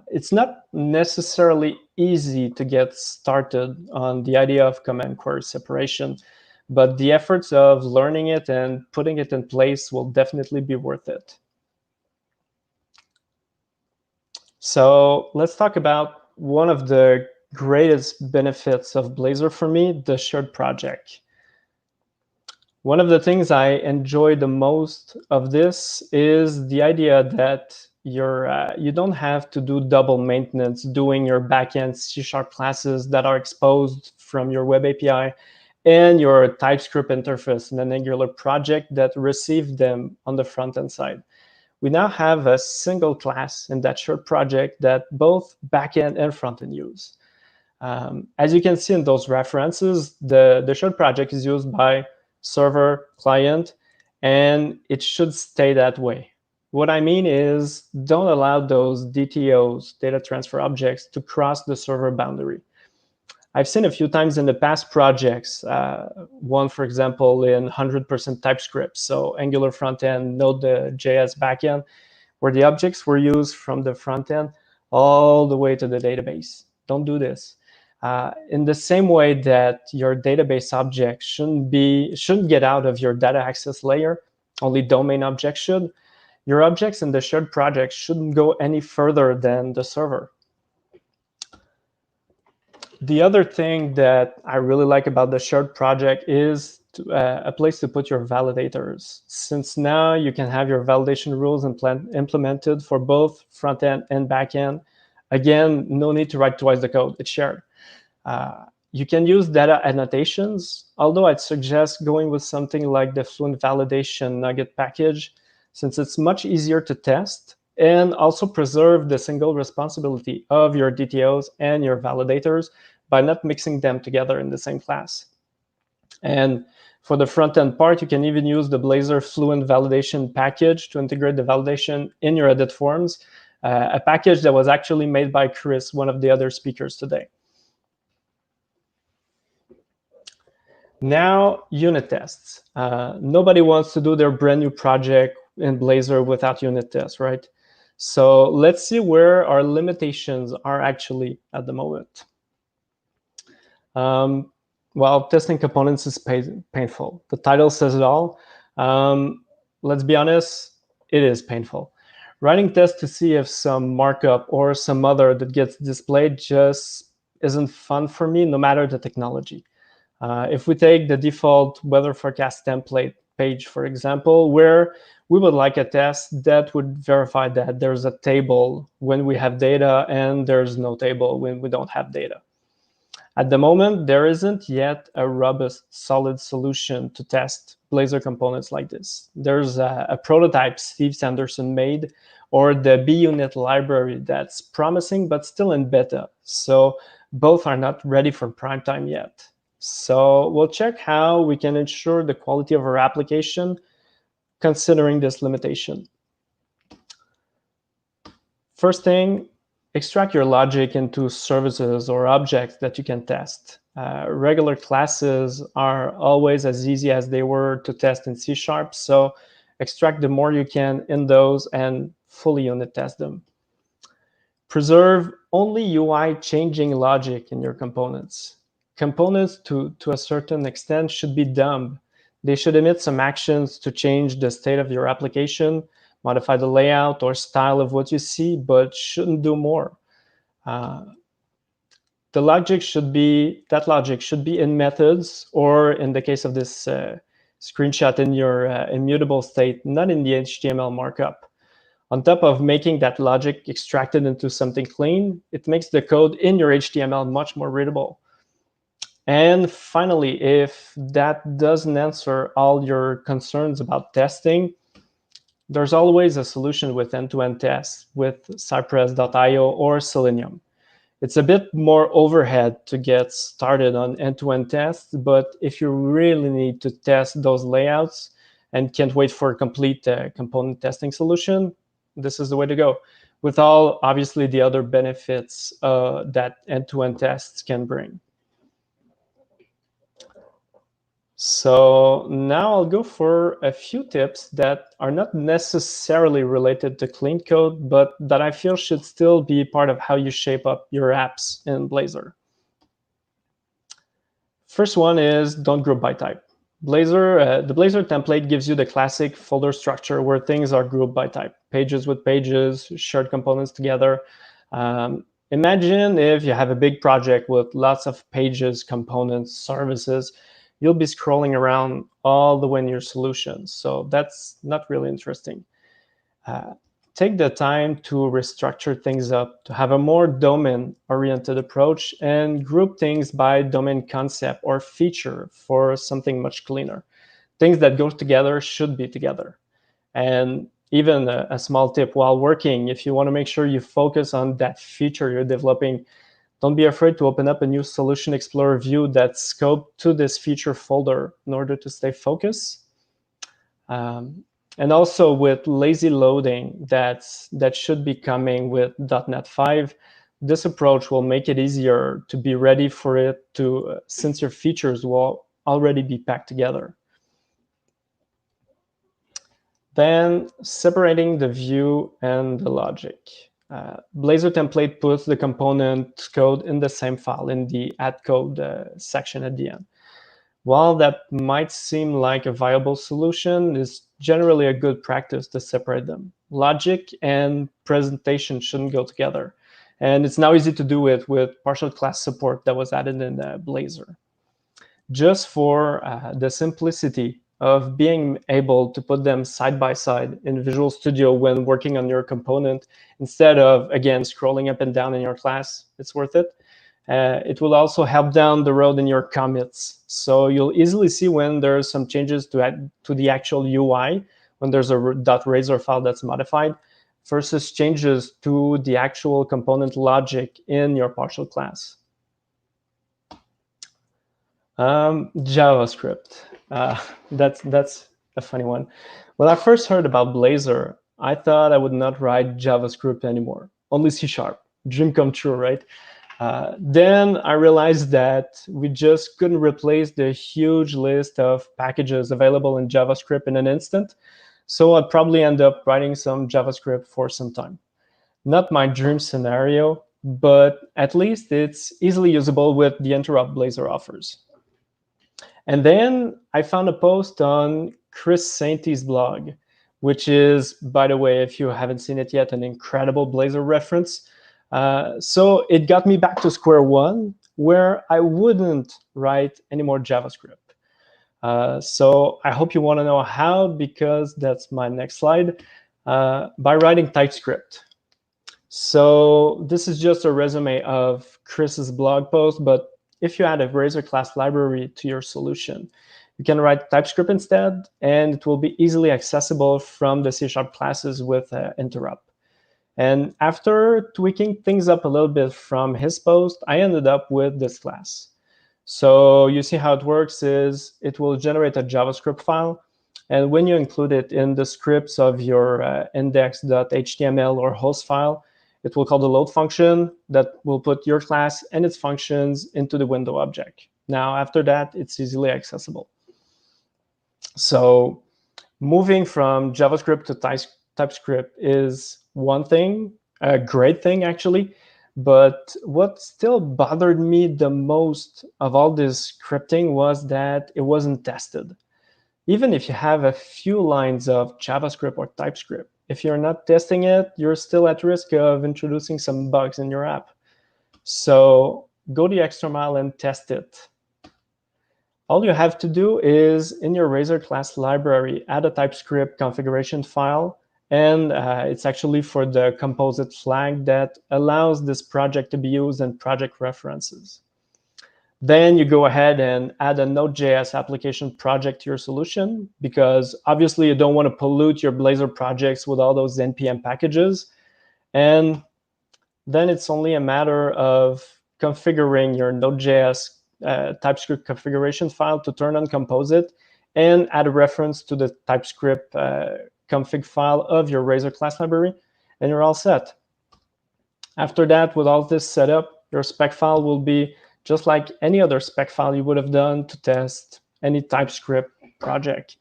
It's not necessarily easy to get started on the idea of command query separation, but the efforts of learning it and putting it in place will definitely be worth it. So let's talk about one of the greatest benefits of Blazor for me, the shared project. One of the things I enjoy the most of this is the idea that you don't have to do double maintenance doing your backend C# classes that are exposed from your web API and your TypeScript interface in an Angular project that receive them on the front-end side. we now have a single class in that shared project that both backend and frontend use. As you can see in those references, the shared project is used by server, client, and it should stay that way. What I mean is, don't allow those DTOs, data transfer objects, to cross the server boundary. I've seen a few times in the past projects, one, for example, in 100% TypeScript, so Angular frontend, Node.js backend, where the objects were used from the frontend all the way to the database. Don't do this. In the same way that your database objects shouldn't get out of your data access layer, only domain objects should, your objects in the shared project shouldn't go any further than the server. The other thing that I really like about the shared project is a place to put your validators. Since now you can have your validation rules implemented for both front-end and back-end, again, no need to write twice the code, it's shared. You can use data annotations, although I'd suggest going with something like the Fluent Validation Nugget package, since it's much easier to test and also preserve the single responsibility of your DTOs and your validators by not mixing them together in the same class. And for the front-end part, you can even use the Blazor Fluent Validation package to integrate the validation in your edit forms, a package that was actually made by Chris, one of the other speakers today. Now, unit tests. Nobody wants to do their brand new project in Blazor without unit tests, right? So let's see where our limitations are actually at the moment. Well, testing components is painful. The title says it all. Let's be honest, it is painful. Writing tests to see if some markup or some other that gets displayed just isn't fun for me, no matter the technology. If we take the default weather forecast template page, for example, where we would like a test that would verify that there's a table when we have data and there's no table when we don't have data. At the moment, there isn't yet a robust, solid solution to test Blazor components like this. There's a prototype Steve Sanderson made, or the BUnit library that's promising, but still in beta. So both are not ready for prime time yet. So we'll check how we can ensure the quality of our application considering this limitation. First thing, extract your logic into services or objects that you can test. Regular classes are always as easy as they were to test in C#, so extract the more you can in those and fully unit test them. Preserve only UI changing logic in your components. Components, to a certain extent, should be dumb. They should emit some actions to change the state of your application, modify the layout or style of what you see, but shouldn't do more. The logic should be, that logic should be in methods, or in the case of this screenshot, in your immutable state, not in the HTML markup. On top of making that logic extracted into something clean, it makes the code in your HTML much more readable. And finally, if that doesn't answer all your concerns about testing, there's always a solution with end-to-end tests with Cypress.io or Selenium. It's a bit more overhead to get started on end-to-end tests, but if you really need to test those layouts and can't wait for a complete component testing solution, this is the way to go, with all, obviously, the other benefits that end-to-end tests can bring. So now I'll go for a few tips that are not necessarily related to clean code, but that I feel should still be part of how you shape up your apps in Blazor. First one is don't group by type. Blazor, the Blazor template gives you the classic folder structure where things are grouped by type, pages with pages, shared components together. Imagine if you have a big project with lots of pages, components, services. You'll be scrolling around all the way in your solution. So that's not really interesting. Take the time to restructure things up, to have a more domain-oriented approach and group things by domain concept or feature for something much cleaner. Things that go together should be together. And even a small tip while working, if you want to make sure you focus on that feature you're developing, don't be afraid to open up a new Solution Explorer view that's scoped to this feature folder in order to stay focused. And also with lazy loading that should be coming with .NET 5, this approach will make it easier to be ready for it to, since your features will already be packed together. Then separating the view and the logic. Blazor template puts the component code in the same file in the add code section at the end. While that might seem like a viable solution, it's generally a good practice to separate them. Logic and presentation shouldn't go together. And it's now easy to do it with partial class support that was added in Blazor. Just for the simplicity of being able to put them side by side in Visual Studio when working on your component, instead of, again, scrolling up and down in your class, it's worth it. It will also help down the road in your commits. So you'll easily see when there's some changes to the actual UI, when there's a .razor file that's modified, versus changes to the actual component logic in your partial class. JavaScript. That's a funny one. When I first heard about Blazor, I thought I would not write JavaScript anymore, only C#. Dream come true, right? Then I realized that we just couldn't replace the huge list of packages available in JavaScript in an instant. So I'd probably end up writing some JavaScript for some time. Not my dream scenario, but at least it's easily usable with the interrupt Blazor offers. And then I found a post on Chris Sainty's blog, which is, by the way, if you haven't seen it yet, an incredible Blazor reference. So it got me back to square one, where I wouldn't write any more JavaScript. So I hope you want to know how, because that's my next slide, by writing TypeScript. So this is just a resume of Chris's blog post, but if you add a Razor class library to your solution, you can write TypeScript instead, and it will be easily accessible from the C# classes with interrupt. And after tweaking things up a little bit from his post, I ended up with this class. So you see how it works is it will generate a JavaScript file. And when you include it in the scripts of your index.html or host file, it will call the load function that will put your class and its functions into the window object. Now, after that, it's easily accessible. So moving from JavaScript to TypeScript is one thing, a great thing, actually. But what still bothered me the most of all this scripting was that it wasn't tested. Even if you have a few lines of JavaScript or TypeScript, if you're not testing it, you're still at risk of introducing some bugs in your app. So go the extra mile and test it. All you have to do is, in your Razor class library, add a TypeScript configuration file, and it's actually for the composite flag that allows this project to be used in project references. Then you go ahead and add a Node.js application project to your solution, because obviously you don't want to pollute your Blazor projects with all those NPM packages. And then it's only a matter of configuring your Node.js TypeScript configuration file to turn on Composite and add a reference to the TypeScript config file of your Razor class library, and you're all set. After that, with all this set up, your spec file will be just like any other spec file you would have done to test any TypeScript project.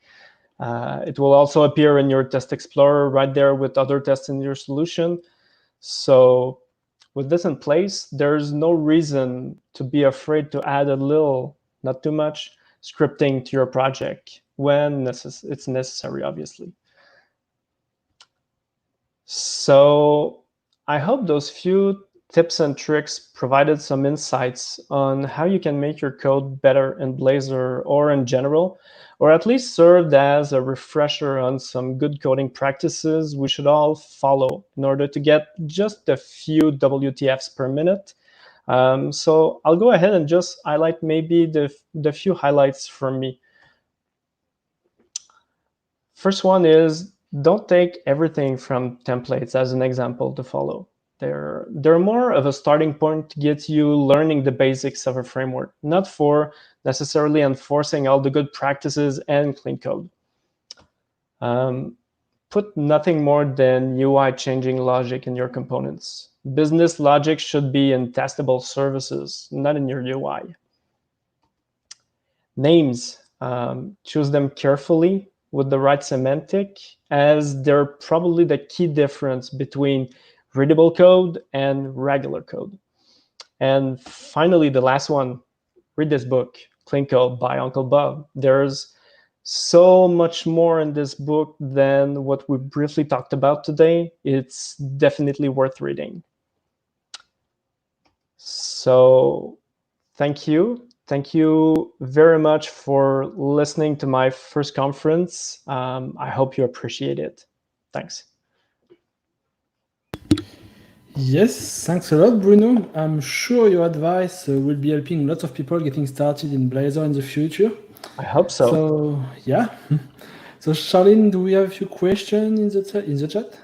It will also appear in your Test Explorer right there with other tests in your solution. So with this in place, there's no reason to be afraid to add a little, not too much, scripting to your project when it's necessary, obviously. So I hope those few tips and tricks provided some insights on how you can make your code better in Blazor or in general, or at least served as a refresher on some good coding practices we should all follow in order to get just a few WTFs per minute. So I'll go ahead and just highlight maybe the few highlights from me. First one is don't take everything from templates as an example to follow. They're more of a starting point to get you learning the basics of a framework, not for necessarily enforcing all the good practices and clean code. Put nothing more than UI changing logic in your components. Business logic should be in testable services, not in your UI. Names, choose them carefully with the right semantic, as they're probably the key difference between readable code and regular code. And finally, the last one, read this book, Clean Code by Uncle Bob. There's so much more in this book than what we briefly talked about today. It's definitely worth reading. So thank you. Thank you very much for listening to my first conference. I hope you appreciate it. Thanks. Yes, thanks a lot, Bruno. I'm sure your advice will be helping lots of people getting started in Blazor in the future. I hope so. So, yeah. So, Charlene, do we have a few questions in the chat?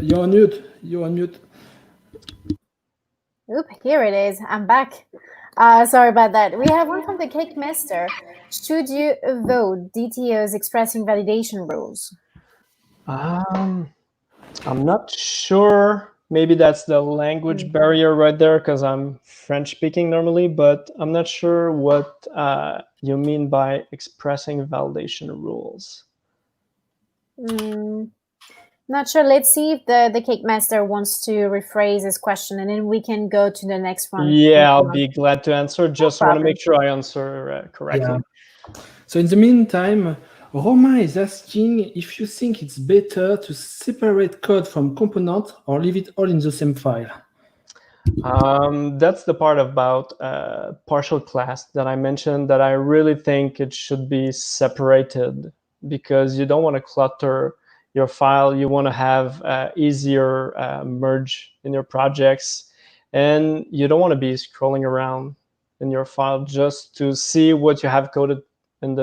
You're on mute. You're on mute. Oop, here it is. I'm back. Sorry about that. We have one from the Cake Master. Should you avoid DTOs expressing validation rules? I'm not sure. Maybe that's the language barrier right there, because I'm French speaking normally, but I'm not sure what you mean by expressing validation rules. Not sure. Let's see if the Cake Master wants to rephrase his question, and then we can go to the next one. Yeah, I'll be glad to answer. Just want to make sure I answer correctly. Yeah. So in the meantime, Roma is asking if you think it's better to separate code from component or leave it all in the same file. That's the part about partial class that I mentioned, that I really think it should be separated, because you don't want to clutter your file. You want to have easier merge in your projects, and you don't want to be scrolling around in your file just to see what you have coded in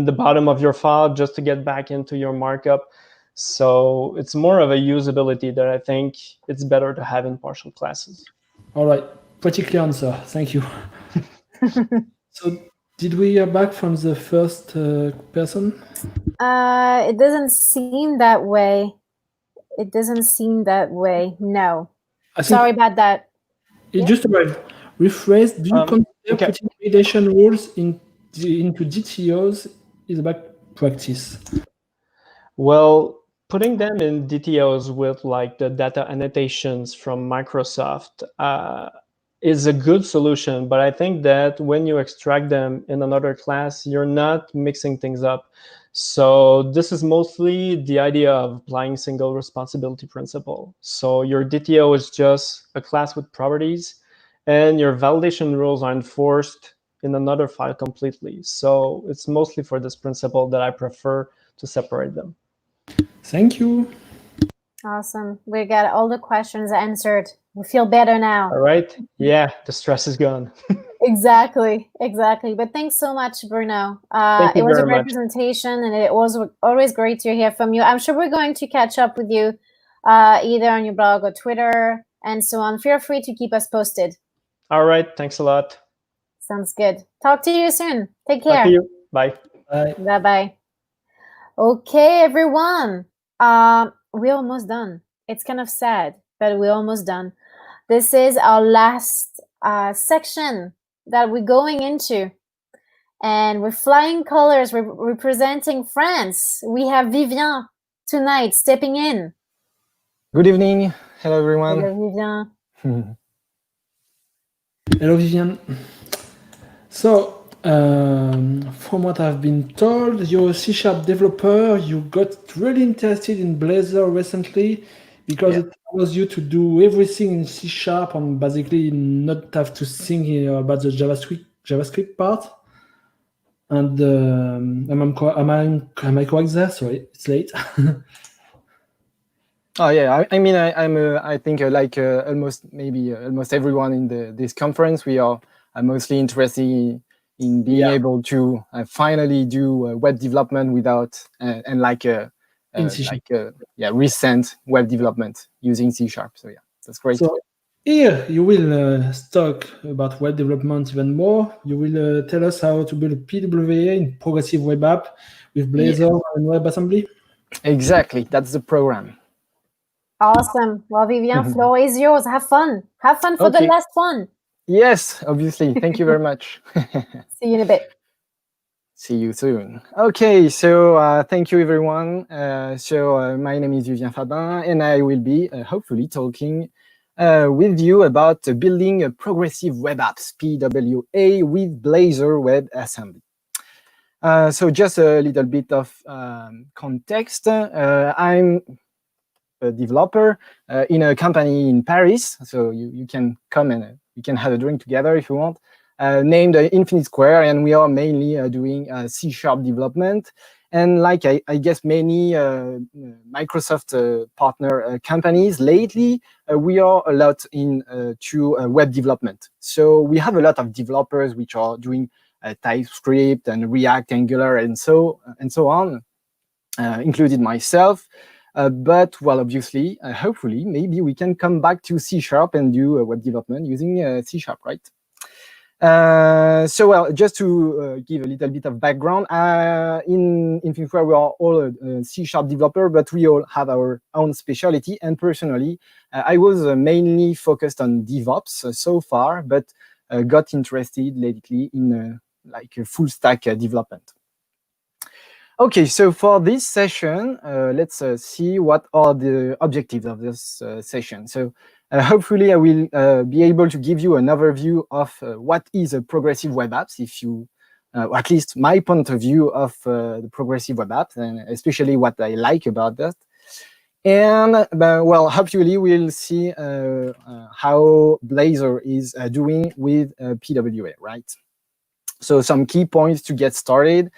the bottom of your file, just to get back into your markup. So it's more of a usability that I think it's better to have in partial classes. All right, pretty clear answer. Thank you. So did we hear back from the first person? It doesn't seem that way. It doesn't seem that way. No. Sorry about that. It just arrived. Rephrase. Do you consider putting validation rules into DTOs is a bad practice? Well, putting them in DTOs with like the data annotations from Microsoft is a good solution, but I think that when you extract them in another class, you're not mixing things up. So this is mostly the idea of applying single responsibility principle. So your DTO is just a class with properties, and your validation rules are enforced in another file completely. So it's mostly for this principle that I prefer to separate them. Thank you. Awesome. We got all the questions answered. We feel better now. All right. Yeah, the stress is gone. Exactly. But thanks so much, Bruno. It was a great presentation, and it was always great to hear from you. I'm sure we're going to catch up with you either on your blog or Twitter and so on. Feel free to keep us posted. All right. Thanks a lot. Sounds good. Talk to you soon. Take care. Talk to you. Bye. Bye. Bye-bye. Okay, everyone. We're almost done. It's kind of sad, but we're almost done. This is our last section that we're going into. And we're flying colors. We're representing France. We have Vivian tonight stepping in. Good evening. Hello, everyone. Hello, Vivian. Hello, Vivian. So, from what I've been told, you're a C# developer. You got really interested in Blazor recently because it allows you to do everything in C# and basically not have to think about the JavaScript part. And am I correct there? Sorry, it's late. Oh yeah, I think like almost everyone in this conference, I'm mostly interested in being able to finally do web development without and like recent web development using C#. So yeah, that's great. So here you will talk about web development even more. You will tell us how to build a PWA in progressive web app with Blazor and WebAssembly. Exactly, that's the program. Awesome. Well, Vivian, floor is yours. Have fun. Have fun for the last one. Yes, obviously. Thank you very much. See you in a bit. See you soon. Okay, so thank you, everyone. My name is Vivian Fabin, and I will be hopefully talking with you about building a progressive web apps, PWA, with Blazor WebAssembly. So just a little bit of context. I'm a developer in a company in Paris, so you can come and we can have a drink together if you want, named Infinite Square, and we are mainly doing C# development. And like I guess many Microsoft partner companies lately, we are a lot into web development. So we have a lot of developers which are doing TypeScript and React, Angular, and so on, included myself. But well, obviously, hopefully, maybe we can come back to C# and do web development using C#, right? So well, just to give a little bit of background, in Infinite Square, we are all C# developer, but we all have our own specialty. And personally, I was mainly focused on DevOps so far, but got interested lately in like a full stack development. Okay, so for this session, let's see what are the objectives of this session. So hopefully I will be able to give you an overview of what is a progressive web apps, if you, or at least my point of view of the progressive web apps, and especially what I like about that. And well, hopefully we'll see how Blazor is doing with PWA, right? So some key points to get started.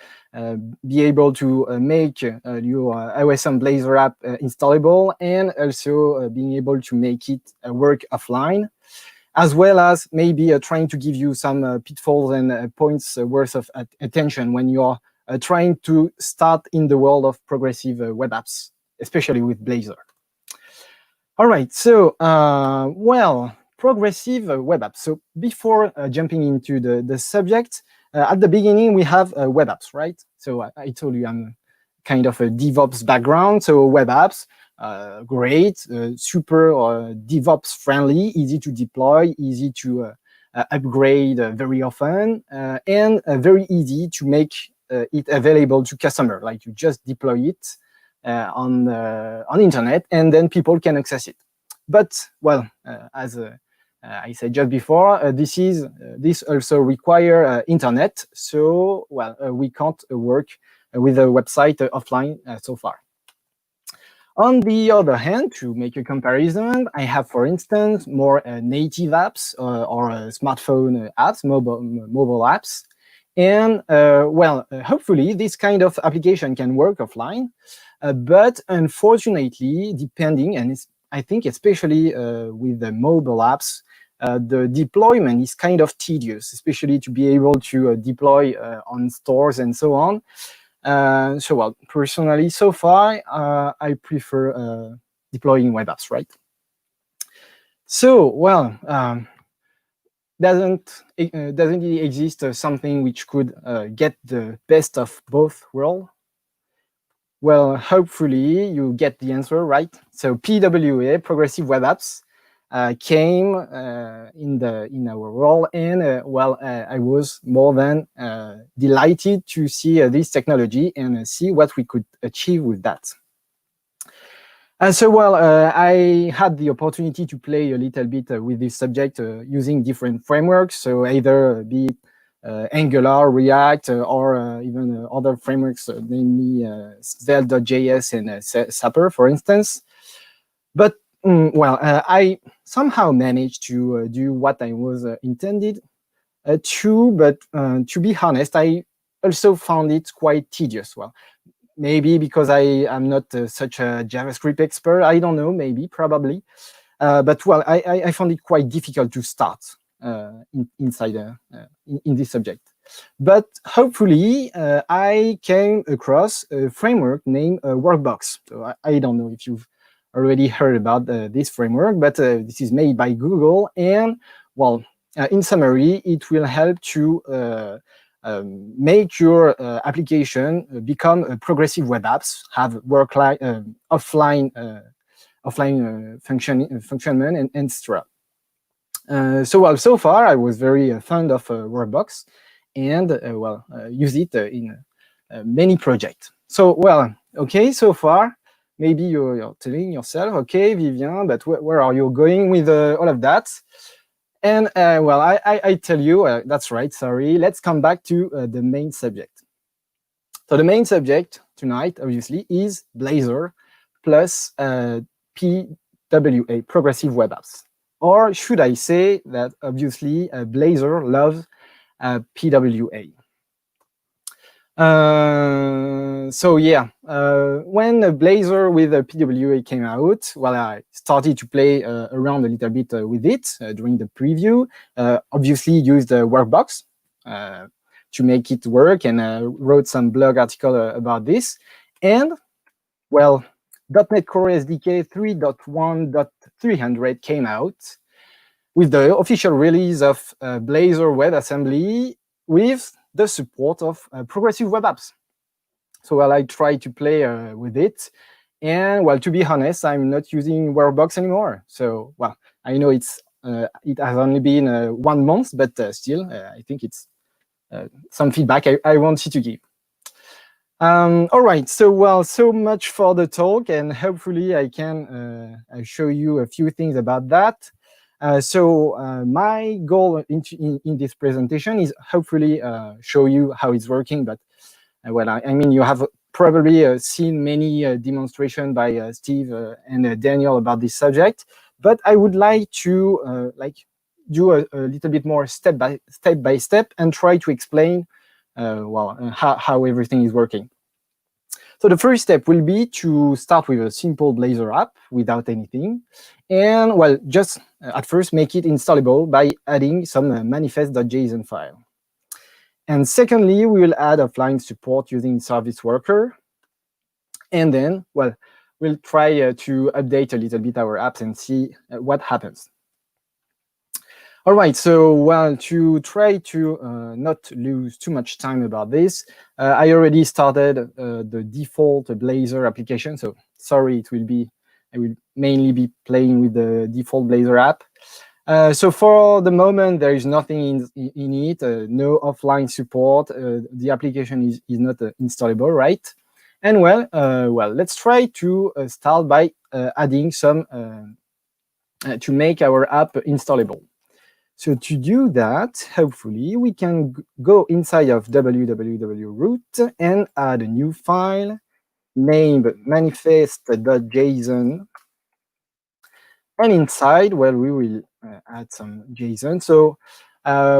Be able to make your OSM Blazor app installable, and also being able to make it work offline, as well as maybe trying to give you some pitfalls and points worth of attention when you're trying to start in the world of progressive web apps, especially with Blazor. All right, so well, progressive web apps. So before jumping into the subject, at the beginning, we have web apps, right? So I told you I'm kind of a DevOps background. So web apps, great, super DevOps friendly, easy to deploy, easy to upgrade very often, and very easy to make it available to customer. Like you just deploy it on internet, and then people can access it. But well, as I said just before, this also require internet. So well, we can't work with a website offline so far. On the other hand, to make a comparison, I have, for instance, more native apps or smartphone apps, mobile apps. And well, hopefully this kind of application can work offline. But unfortunately, depending, and I think especially with the mobile apps, the deployment is kind of tedious, especially to be able to deploy on stores and so on. So well, personally, so far, I prefer deploying web apps, right? So well, doesn't it exist something which could get the best of both worlds? Well, hopefully you get the answer right. So PWA, progressive web apps, came in our world, and well, I was more than delighted to see this technology and see what we could achieve with that. So well, I had the opportunity to play a little bit with this subject using different frameworks. So either be it Angular, React, or even other frameworks, namely Svelte.js and Sapper, for instance. But well, I somehow managed to do what I was intended to, but to be honest, I also found it quite tedious. Well, maybe because I am not such a JavaScript expert, I don't know, maybe, probably. But well, I found it quite difficult to start inside in this subject. But hopefully, I came across a framework named Workbox. So I don't know if you've already heard about this framework, but this is made by Google. And well, in summary, it will help to make your application become a progressive web apps, have offline functionment, and etc. So far, I was very fond of Workbox, and use it in many projects. So okay, so far, maybe you're telling yourself, okay, Vivien, but where are you going with all of that? And I tell you, that's right, sorry. Let's come back to the main subject. So the main subject tonight, obviously, is Blazor plus PWA, Progressive Web Apps. Or should I say that, obviously, Blazor loves PWA. So yeah, when Blazor with PWA came out, well, I started to play around a little bit with it during the preview. Obviously, used Workbox to make it work, and wrote some blog article about this. And well, .NET Core SDK 3.1.300 came out with the official release of Blazor WebAssembly with the support of progressive web apps. So I tried to play with it. And well, to be honest, I'm not using Workbox anymore. So I know it has only been 1 month, but still, I think it's some feedback I wanted to give. All right, so much for the talk, and hopefully I can show you a few things about that. My goal in this presentation is hopefully show you how it's working. But I mean, you have probably seen many demonstrations by Steve and Daniel about this subject. But I would like to do a little bit more step by step and try to explain how everything is working. So the first step will be to start with a simple Blazor app without anything. And just at first make it installable by adding some manifest.json file. And secondly, we will add offline support using Service Worker. And then, we'll try to update a little bit our apps and see what happens. All right, so to try to not lose too much time about this, I already started the default Blazor application. So sorry, I will mainly be playing with the default Blazor app. So for the moment, there is nothing in it, no offline support. The application is not installable, right? And let's try to start by adding some to make our app installable. So to do that, hopefully, we can go inside of www.root and add a new file named manifest.json. And inside, we will add some JSON. So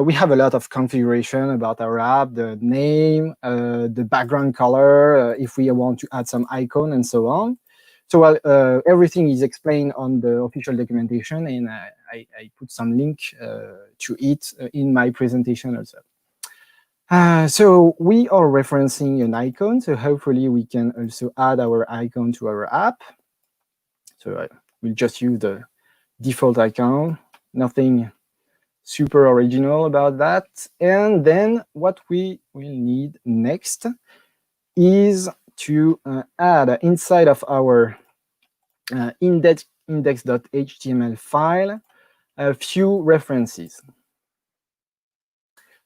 we have a lot of configuration about our app, the name, the background color, if we want to add some icon, and so on. So everything is explained on the official documentation, and I put some link to it in my presentation also. So we are referencing an icon, so hopefully we can also add our icon to our app. So we'll just use the default icon, nothing super original about that. And then what we will need next is to add inside of our index.html file a few references.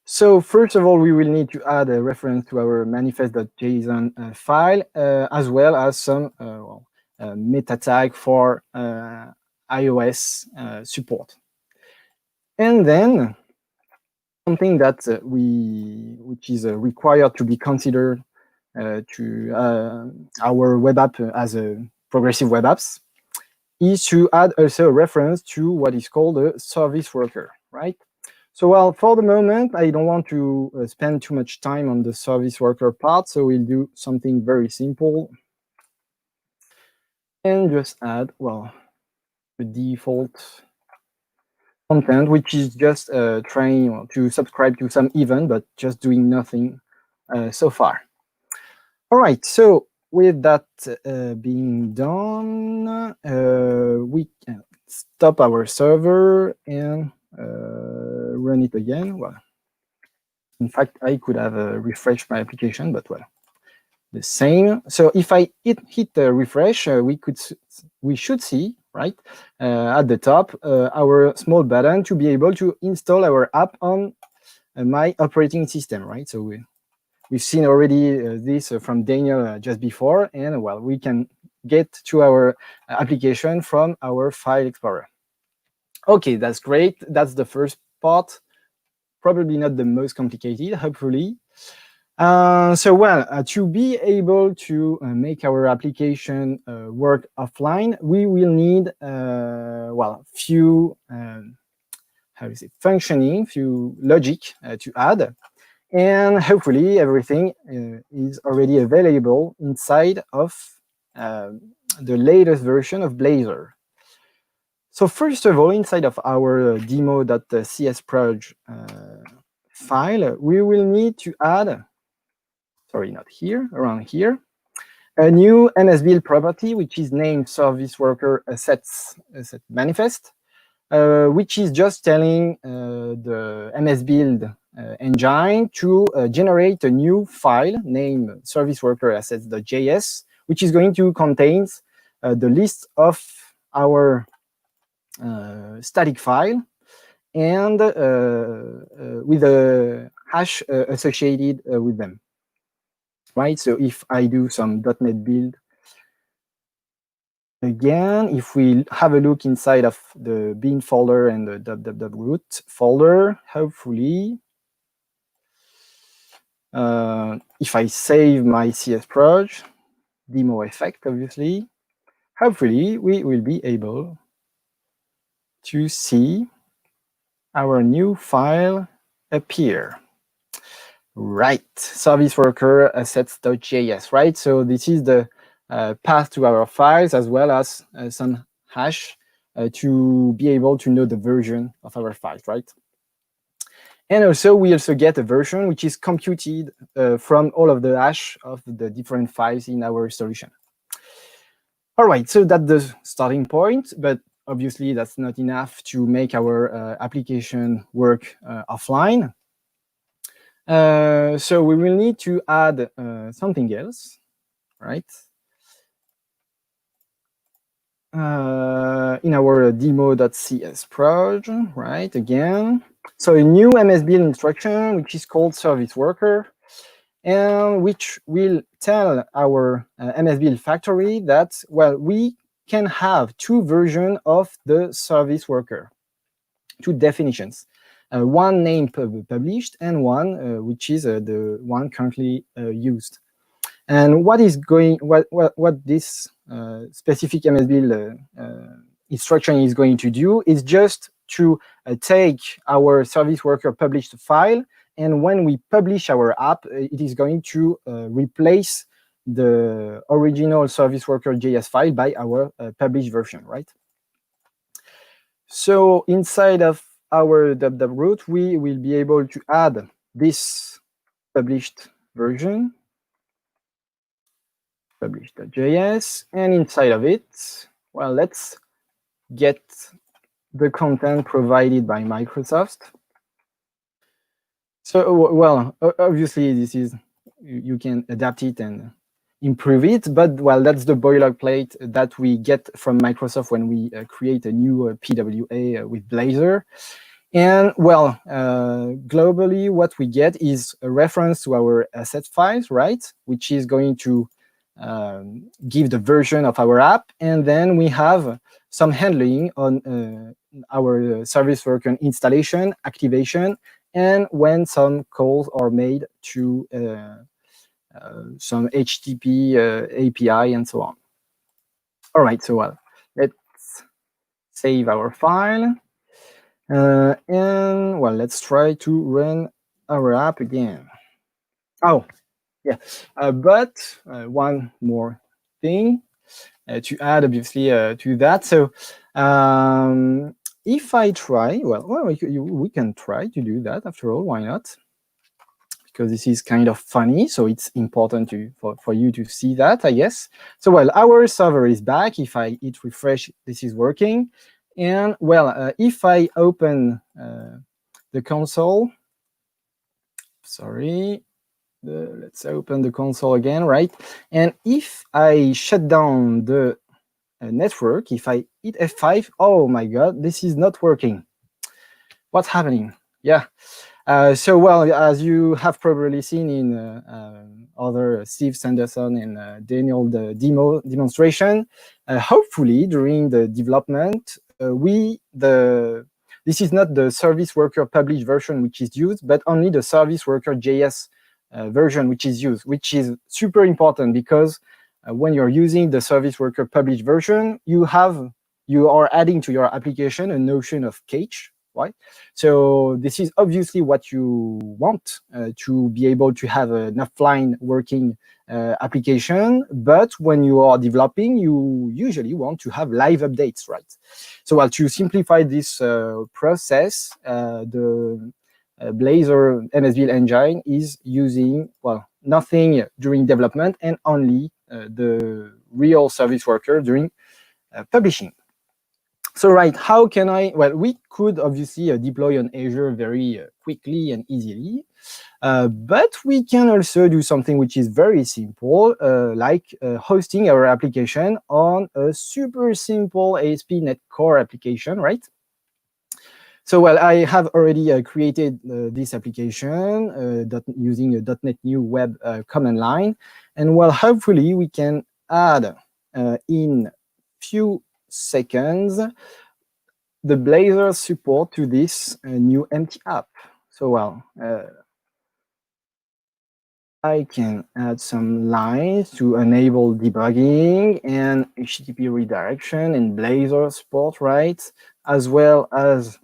So first of all, we will need to add a reference to our manifest.json file, as well as some meta tag for iOS support. And then something that which is required to be considered to our web app as a progressive web apps is to add also a reference to what is called a service worker, right? So for the moment, I don't want to spend too much time on the service worker part, so we'll do something very simple and just add, the default content, which is just trying to subscribe to some event, but just doing nothing so far. All right, so with that being done, we can stop our server and run it again. Well, in fact, I could have refreshed my application, but well, the same. So if I hit the refresh, we should see right at the top our small button to be able to install our app on my operating system, right? So we've seen already this from Daniel just before, and well, we can get to our application from our file explorer. Okay, that's great. That's the first part. Probably not the most complicated, hopefully. So well, to be able to make our application work offline, we will need well, few how is it functioning, few logic to add, and hopefully everything is already available inside of the latest version of Blazor. So first of all, inside of our demo.csproj file, we will need to add, sorry, not here, around here, a new MS-build property, which is named service worker assets asset manifest, which is just telling the MS-build engine to generate a new file named service worker assets.js, which is going to contain the list of our static file and with a hash associated with them, right? So if I do some .NET build again, if we have a look inside of the bin folder and the root folder, hopefully, if I save my csproj demo effect, obviously, hopefully we will be able to see our new file appear. Right, service worker assets.js, right? So this is the path to our files, as well as some hash to be able to know the version of our files, right? And also, we also get a version which is computed from all of the hash of the different files in our solution. All right, so that's the starting point, but obviously that's not enough to make our application work offline. So we will need to add something else, right? In our demo.csproj, right, again. So a new MS-build instruction, which is called service worker, and which will tell our MS-build factory that, well, we can have two versions of the service worker, two definitions. One named published and one which is the one currently used. And what is what this specific MS-build instruction is going to do is just to take our service worker published file, and when we publish our app, it is going to replace the original service worker JS file by our published version, right? So inside of our root, we will be able to add this published version, publish.js, and inside of it, well, let's get the content provided by Microsoft. So, well, obviously this is, you can adapt it and improve it, but well, that's the boilerplate that we get from Microsoft when we create a new PWA with Blazor. And well, globally, what we get is a reference to our asset files, right? Which is going to give the version of our app. And then we have some handling on our service worker installation, activation, and when some calls are made to some HTTP API and so on. All right, so well, let's save our file. And well, let's try to run our app again. Oh, yeah, but one more thing to add, obviously, to that. So if I try, well, we can try to do that after all, why not? Because this is kind of funny, so it's important for you to see that, I guess. So, well, our server is back. If I hit refresh, this is working. And, well, if I open the console, sorry, let's open the console again, right? And if I shut down the network, if I hit F5, oh my God, this is not working. What's happening? Yeah. So, well, as you have probably seen in other Steve Sanderson and Daniel the demonstration, hopefully during the development, this is not the service worker published version which is used, but only the service worker JS version which is used, which is super important because when you're using the service worker published version, you are adding to your application a notion of cache. Right? So this is obviously what you want to be able to have an offline working application. But when you are developing, you usually want to have live updates, right? So, well, to simplify this process, the Blazor MSBuild engine is using, well, nothing during development and only the real service worker during publishing. So, right, how can I, well, we could obviously deploy on Azure very quickly and easily, but we can also do something which is very simple, like hosting our application on a super simple ASP.NET Core application, right? So, well, I have already created this application using a .NET New Web command line, and, well, hopefully we can add in few seconds the Blazor support to this new empty app. So, well, I can add some lines to enable debugging and HTTP redirection and Blazor support, right? As well as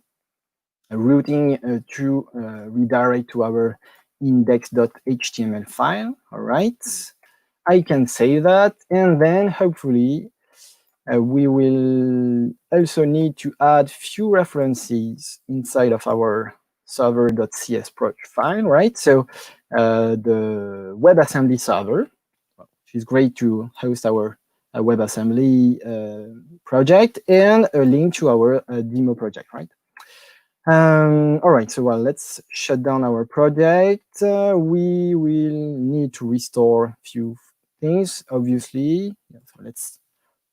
routing to redirect to our index.html file, all right? I can save that, and then hopefully we will also need to add few references inside of our server.cs project file, right? So the WebAssembly server, which is great to host our WebAssembly project, and a link to our demo project, right? All right, so, well, let's shut down our project. We will need to restore a few things, obviously. Yeah, so let's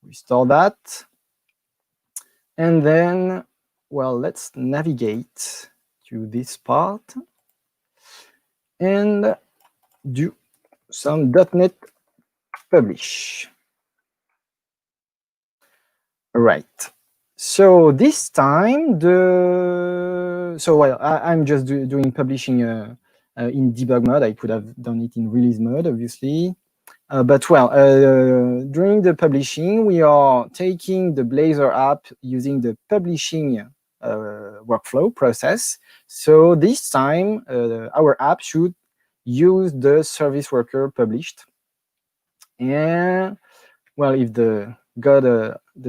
restore that. And then, well, let's navigate to this part and do some .NET publish. All right. So this time, I'm just doing publishing in debug mode. I could have done it in release mode, obviously. But, well, during the publishing, we are taking the Blazor app using the publishing workflow process. So this time, our app should use the service worker published. And, well, if the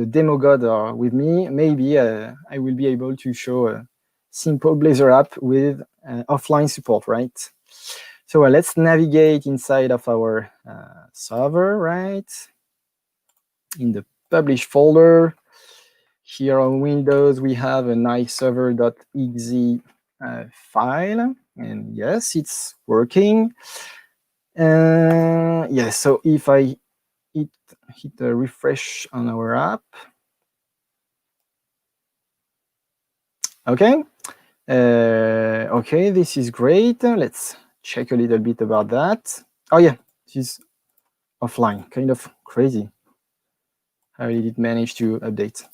demo god are with me, maybe I will be able to show a simple Blazor app with offline support, right? So let's navigate inside of our server, right? In the publish folder. Here on Windows, we have a nice server.exe file. And yes, it's working. Yes, so if I hit a refresh on our app. Okay. Okay, this is great. Let's check a little bit about that. Oh yeah, this is offline, kind of crazy. How did it manage to update?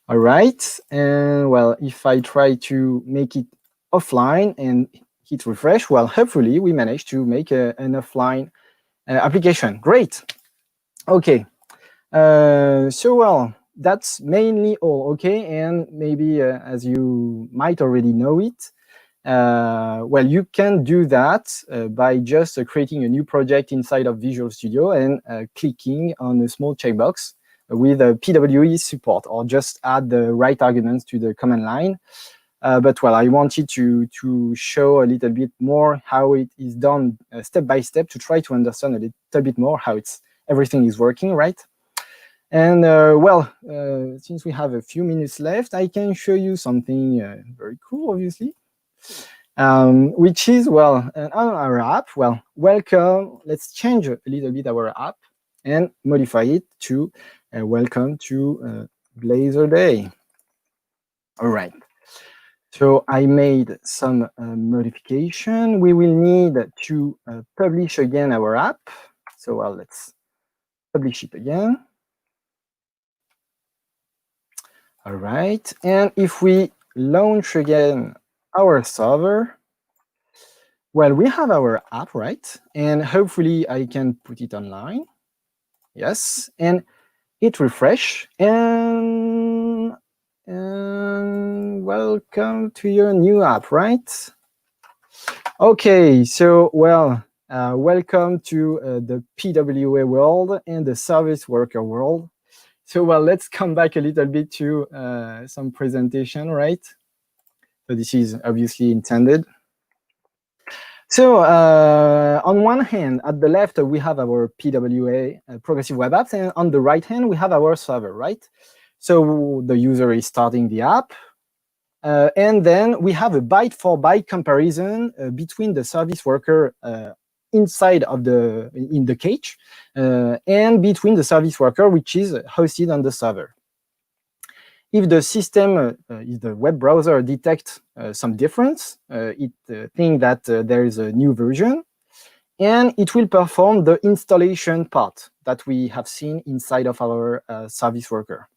All right, and, well, if I try to make it offline and hit refresh, well, hopefully we managed to make an offline application. Great. Okay, so, well, that's mainly all, okay? And maybe as you might already know it, well, you can do that by just creating a new project inside of Visual Studio and clicking on a small checkbox with a PWE support, or just add the right arguments to the command line. But well, I wanted to show a little bit more how it is done step by step, to try to understand a little bit more how everything is working, right? And since we have a few minutes left, I can show you something very cool, obviously, which is, on our app. Well, welcome. Let's change a little bit our app and modify it to welcome to BlazorDay. All right. So I made some modification. We will need to publish again our app. So let's publish it again. All right. And if we launch again our server, well, we have our app, right? And hopefully I can put it online. Yes. And hit refresh, and welcome to your new app, right? Okay, so welcome to the PWA world and the service worker world. So let's come back a little bit to some presentation, right? So this is obviously intended. So on one hand, at the left, we have our PWA progressive web apps, and on the right hand, we have our server, right? So the user is starting the app, and then we have a byte-for-byte comparison between the service worker inside of in the cage and between the service worker which is hosted on the server. If the system, if the web browser detects some difference, it thinks that there is a new version, and it will perform the installation part that we have seen inside of our service worker.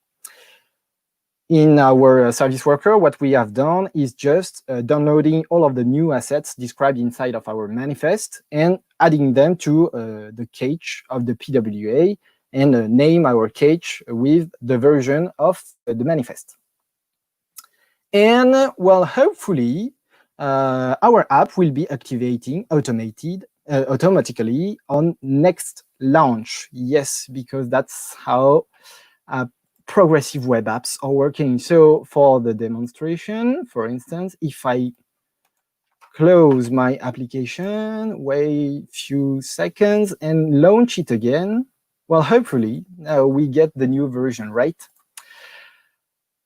In our service worker, what we have done is just downloading all of the new assets described inside of our manifest and adding them to the cage of the PWA, and name our cage with the version of the manifest. And hopefully our app will be activating automatically on next launch. Yes, because that's how progressive web apps are working. So for the demonstration, for instance, if I close my application, wait a few seconds, and launch it again, hopefully now we get the new version, right?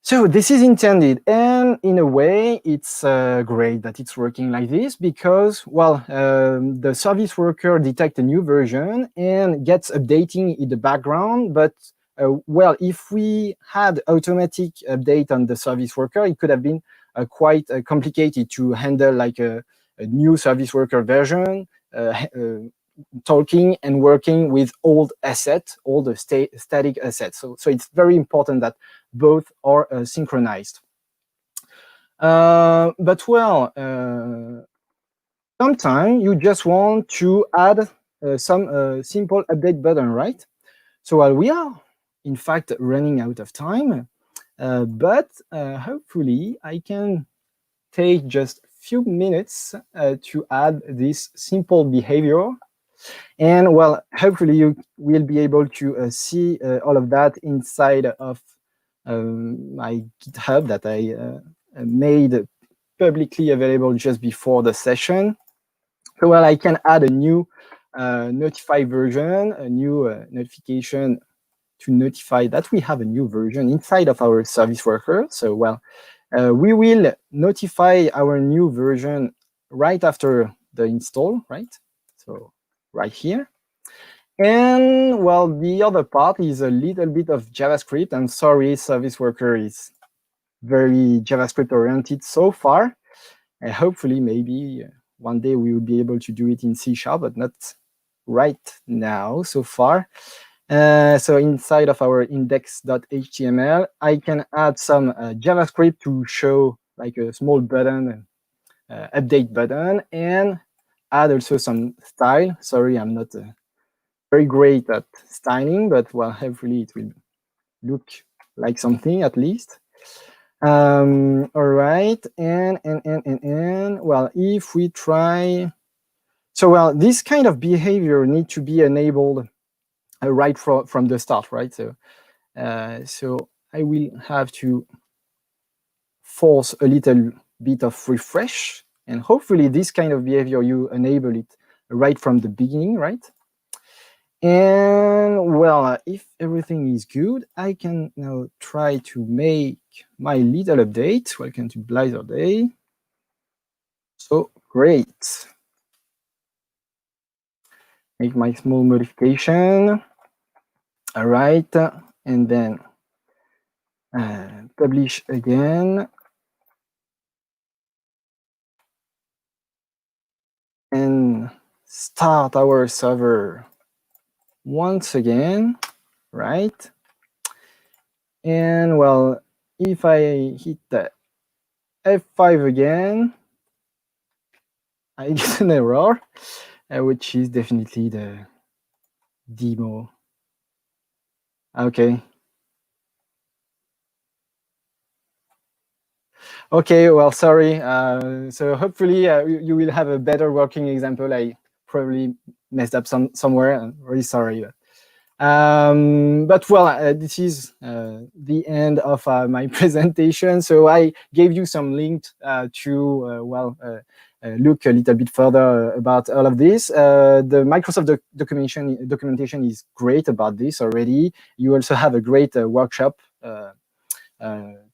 So this is intended, and in a way, it's great that it's working like this, because, the service worker detects a new version and gets updating in the background, but if we had automatic update on the service worker, it could have been quite complicated to handle, like a new service worker version, talking and working with old assets, all the static assets. So it's very important that both are synchronized. Sometimes you just want to add some simple update button, right? So we are, in fact, running out of time, but hopefully I can take just a few minutes to add this simple behavior. And hopefully you will be able to see all of that inside of my GitHub that I made publicly available just before the session. So I can add a new notify version, a new notification to notify that we have a new version inside of our service worker. So we will notify our new version right after the install, right? So right here. And the other part is a little bit of JavaScript. I'm sorry, service worker is very JavaScript oriented so far. Hopefully, maybe one day we will be able to do it in C#, but not right now so far. So inside of our index.html, I can add some JavaScript to show like a small button, update button, and add also some style. Sorry, I'm not very great at styling, but hopefully it will look like something at least. All right, and if we try, so this kind of behavior need to be enabled right from the start, right? So So I will have to force a little bit of refresh, and hopefully this kind of behavior, you enable it right from the beginning, right? And well, if everything is good, I can now try to make my little update. Welcome to BlazorDay. So great. Make my small modification. All right, and then publish again. And start our server once again, right? And well, if I hit the F5 again, I get an error, which is definitely the demo. Okay. Okay, well, sorry. So hopefully you will have a better working example. I probably messed up somewhere. I'm really sorry. But well, this is the end of my presentation. So I gave you some links to look a little bit further about all of this. The Microsoft documentation is great about this already. You also have a great workshop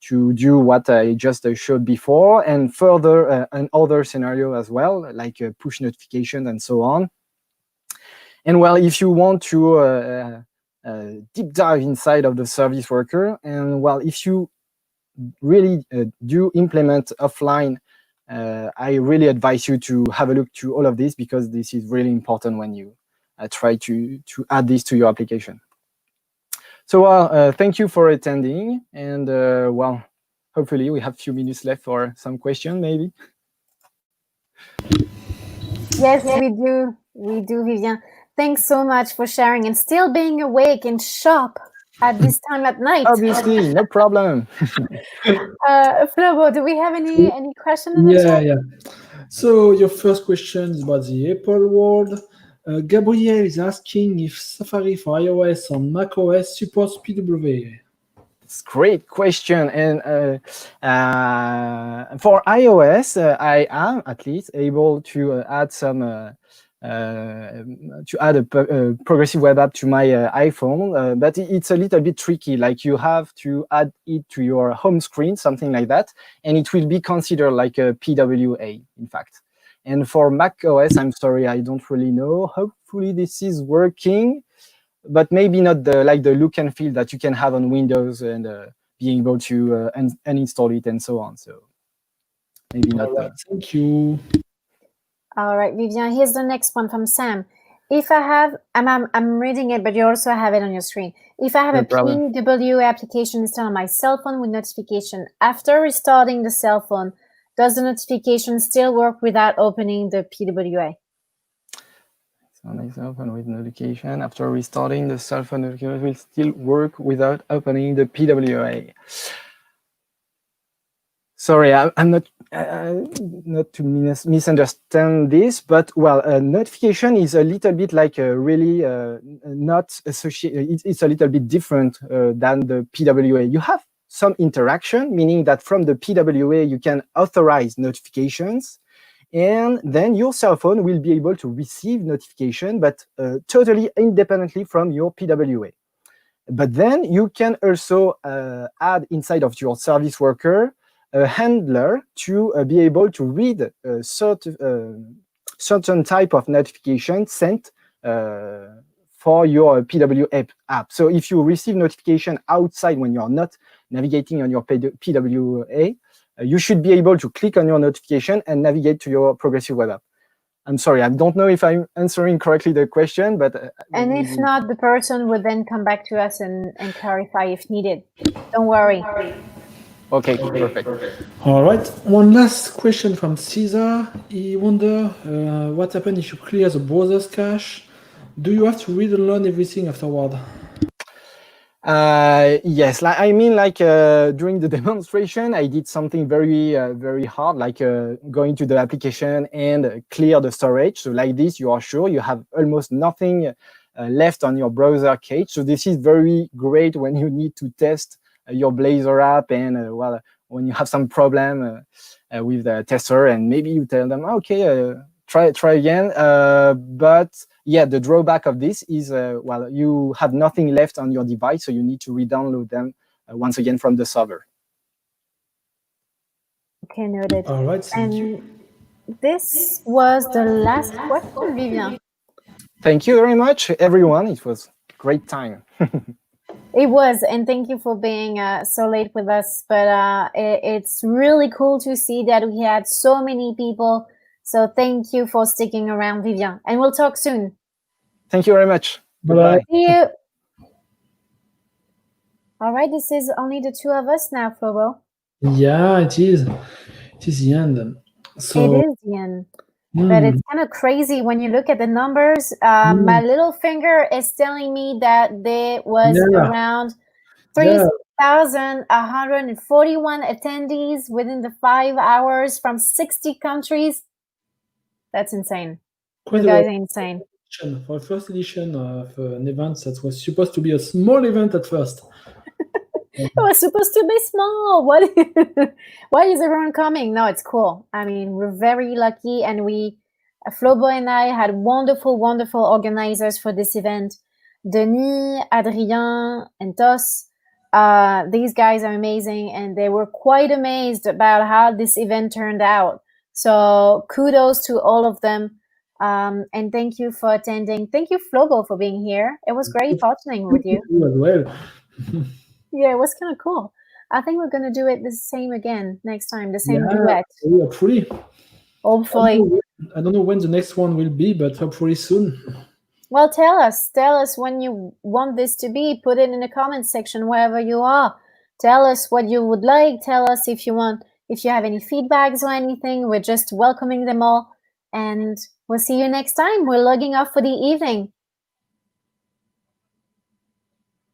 to do what I just showed before, and further another scenario as well, like push notifications and so on. And well, if you want to deep dive inside of the service worker, and well, if you really do implement offline, I really advise you to have a look to all of this, because this is really important when you try to add this to your application. So thank you for attending, and well, hopefully we have a few minutes left for some question, maybe. Yes, we do, Vivien. Thanks so much for sharing and still being awake and sharp at this time at night. Obviously, no problem. Flobo, do we have any question in the chat? Yeah. So your first question is about the Apple world. Gabriel is asking if Safari for iOS on macOS supports PWA. It's a great question. And for iOS, I am at least able to add some a progressive web app to my iPhone, but it's a little bit tricky. Like you have to add it to your home screen, something like that, and it will be considered like a PWA, in fact. And for macOS, I'm sorry, I don't really know. Hopefully this is working, but maybe not the look and feel that you can have on Windows, and being able to uninstall it and so on. So maybe not. Right, thank you. All right, Vivien, here's the next one from Sam. If I have, I'm reading it, but you also have it on your screen. If I have a PWA application installed on my cell phone with notification, after restarting the cell phone, does the notification still work without opening the PWA? On my cell phone with notification, after restarting the cell phone, notification will still work without opening the PWA. Sorry, I'm not to misunderstand this, but well, notification is a little bit like really not associated. It's a little bit different than the PWA. You have some interaction, meaning that from the PWA you can authorize notifications, and then your cell phone will be able to receive notification, but totally independently from your PWA. But then you can also add inside of your service worker a handler to be able to read a certain type of notification sent for your PWA app. So if you receive notification outside when you're not navigating on your PWA, you should be able to click on your notification and navigate to your progressive web app. I'm sorry, I don't know if I'm answering correctly the question, but... and if not, the person would then come back to us and clarify if needed. Don't worry. Okay, perfect. All right, one last question from Caesar. He wonder what happens if you clear the browser's cache. Do you have to read and learn everything afterward? Yes, I mean, during the demonstration, I did something very hard, like going to the application and clear the storage. So like this, you are sure you have almost nothing left on your browser cache. So this is very great when you need to test your Blazor app and well, when you have some problem with the tester, and maybe you tell them, okay, try again. But yeah, the drawback of this is, well, you have nothing left on your device, so you need to re-download them once again from the server. Okay, noted. All right, thank you. And this was the last question, Vivien. Thank you very much, everyone. It was a great time. It was, and thank you for being so late with us. But it's really cool to see that we had so many people. So thank you for sticking around, Vivien. And we'll talk soon. Thank you very much. Bye-bye. See you. All right, this is only the two of us now, Flobo. Yeah, it is. It is the end. So, it is the end. But it's kind of crazy when you look at the numbers. My little finger is telling me that there was around 3,141 attendees within the 5 hours from 60 countries. That's insane. You guys are insane. For the first edition of an event that was supposed to be a small event at first. It was supposed to be small. Why is everyone coming? No, it's cool. I mean, we're very lucky, and Flobo and I had wonderful, wonderful organizers for this event. Denis, Adrien, and Tos. These guys are amazing, and they were quite amazed about how this event turned out. So kudos to all of them. And thank you for attending. Thank you, Flobo, for being here. It was great partnering with you. You as well. Yeah, it was kind of cool. I think we're going to do it the same again next time, the same duet. Hopefully. Hopefully. I don't know when the next one will be, but hopefully soon. Well, tell us when you want this to be. Put it in the comment section wherever you are. Tell us what you would like. Tell us if you have any feedbacks or anything. We're just welcoming them all. And we'll see you next time. We're logging off for the evening.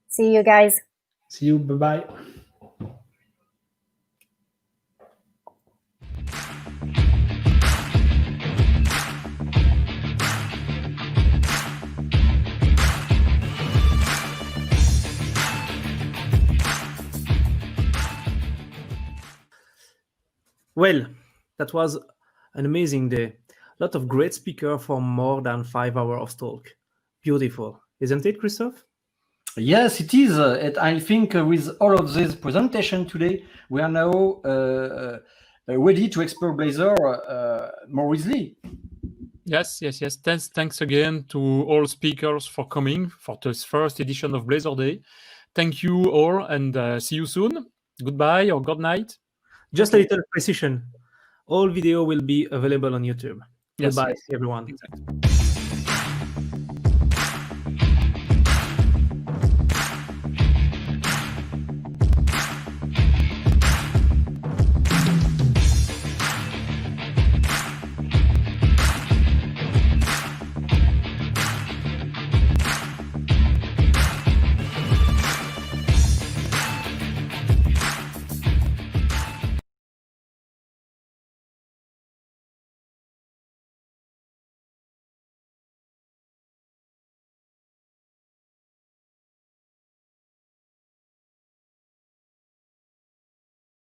See you guys. See you. Bye-bye. Well, that was an amazing day. A lot of great speakers for more than 5 hours of talk. Beautiful. Isn't it, Christophe? Yes, it is. I think with all of this presentation today, we are now ready to explore Blazor more easily. Yes. Thanks again to all speakers for coming for this first edition of BlazorDay. Thank you all, and see you soon. Goodbye or good night. Just a little precision. All video will be available on YouTube. Yes. Goodbye, everyone. Exactly.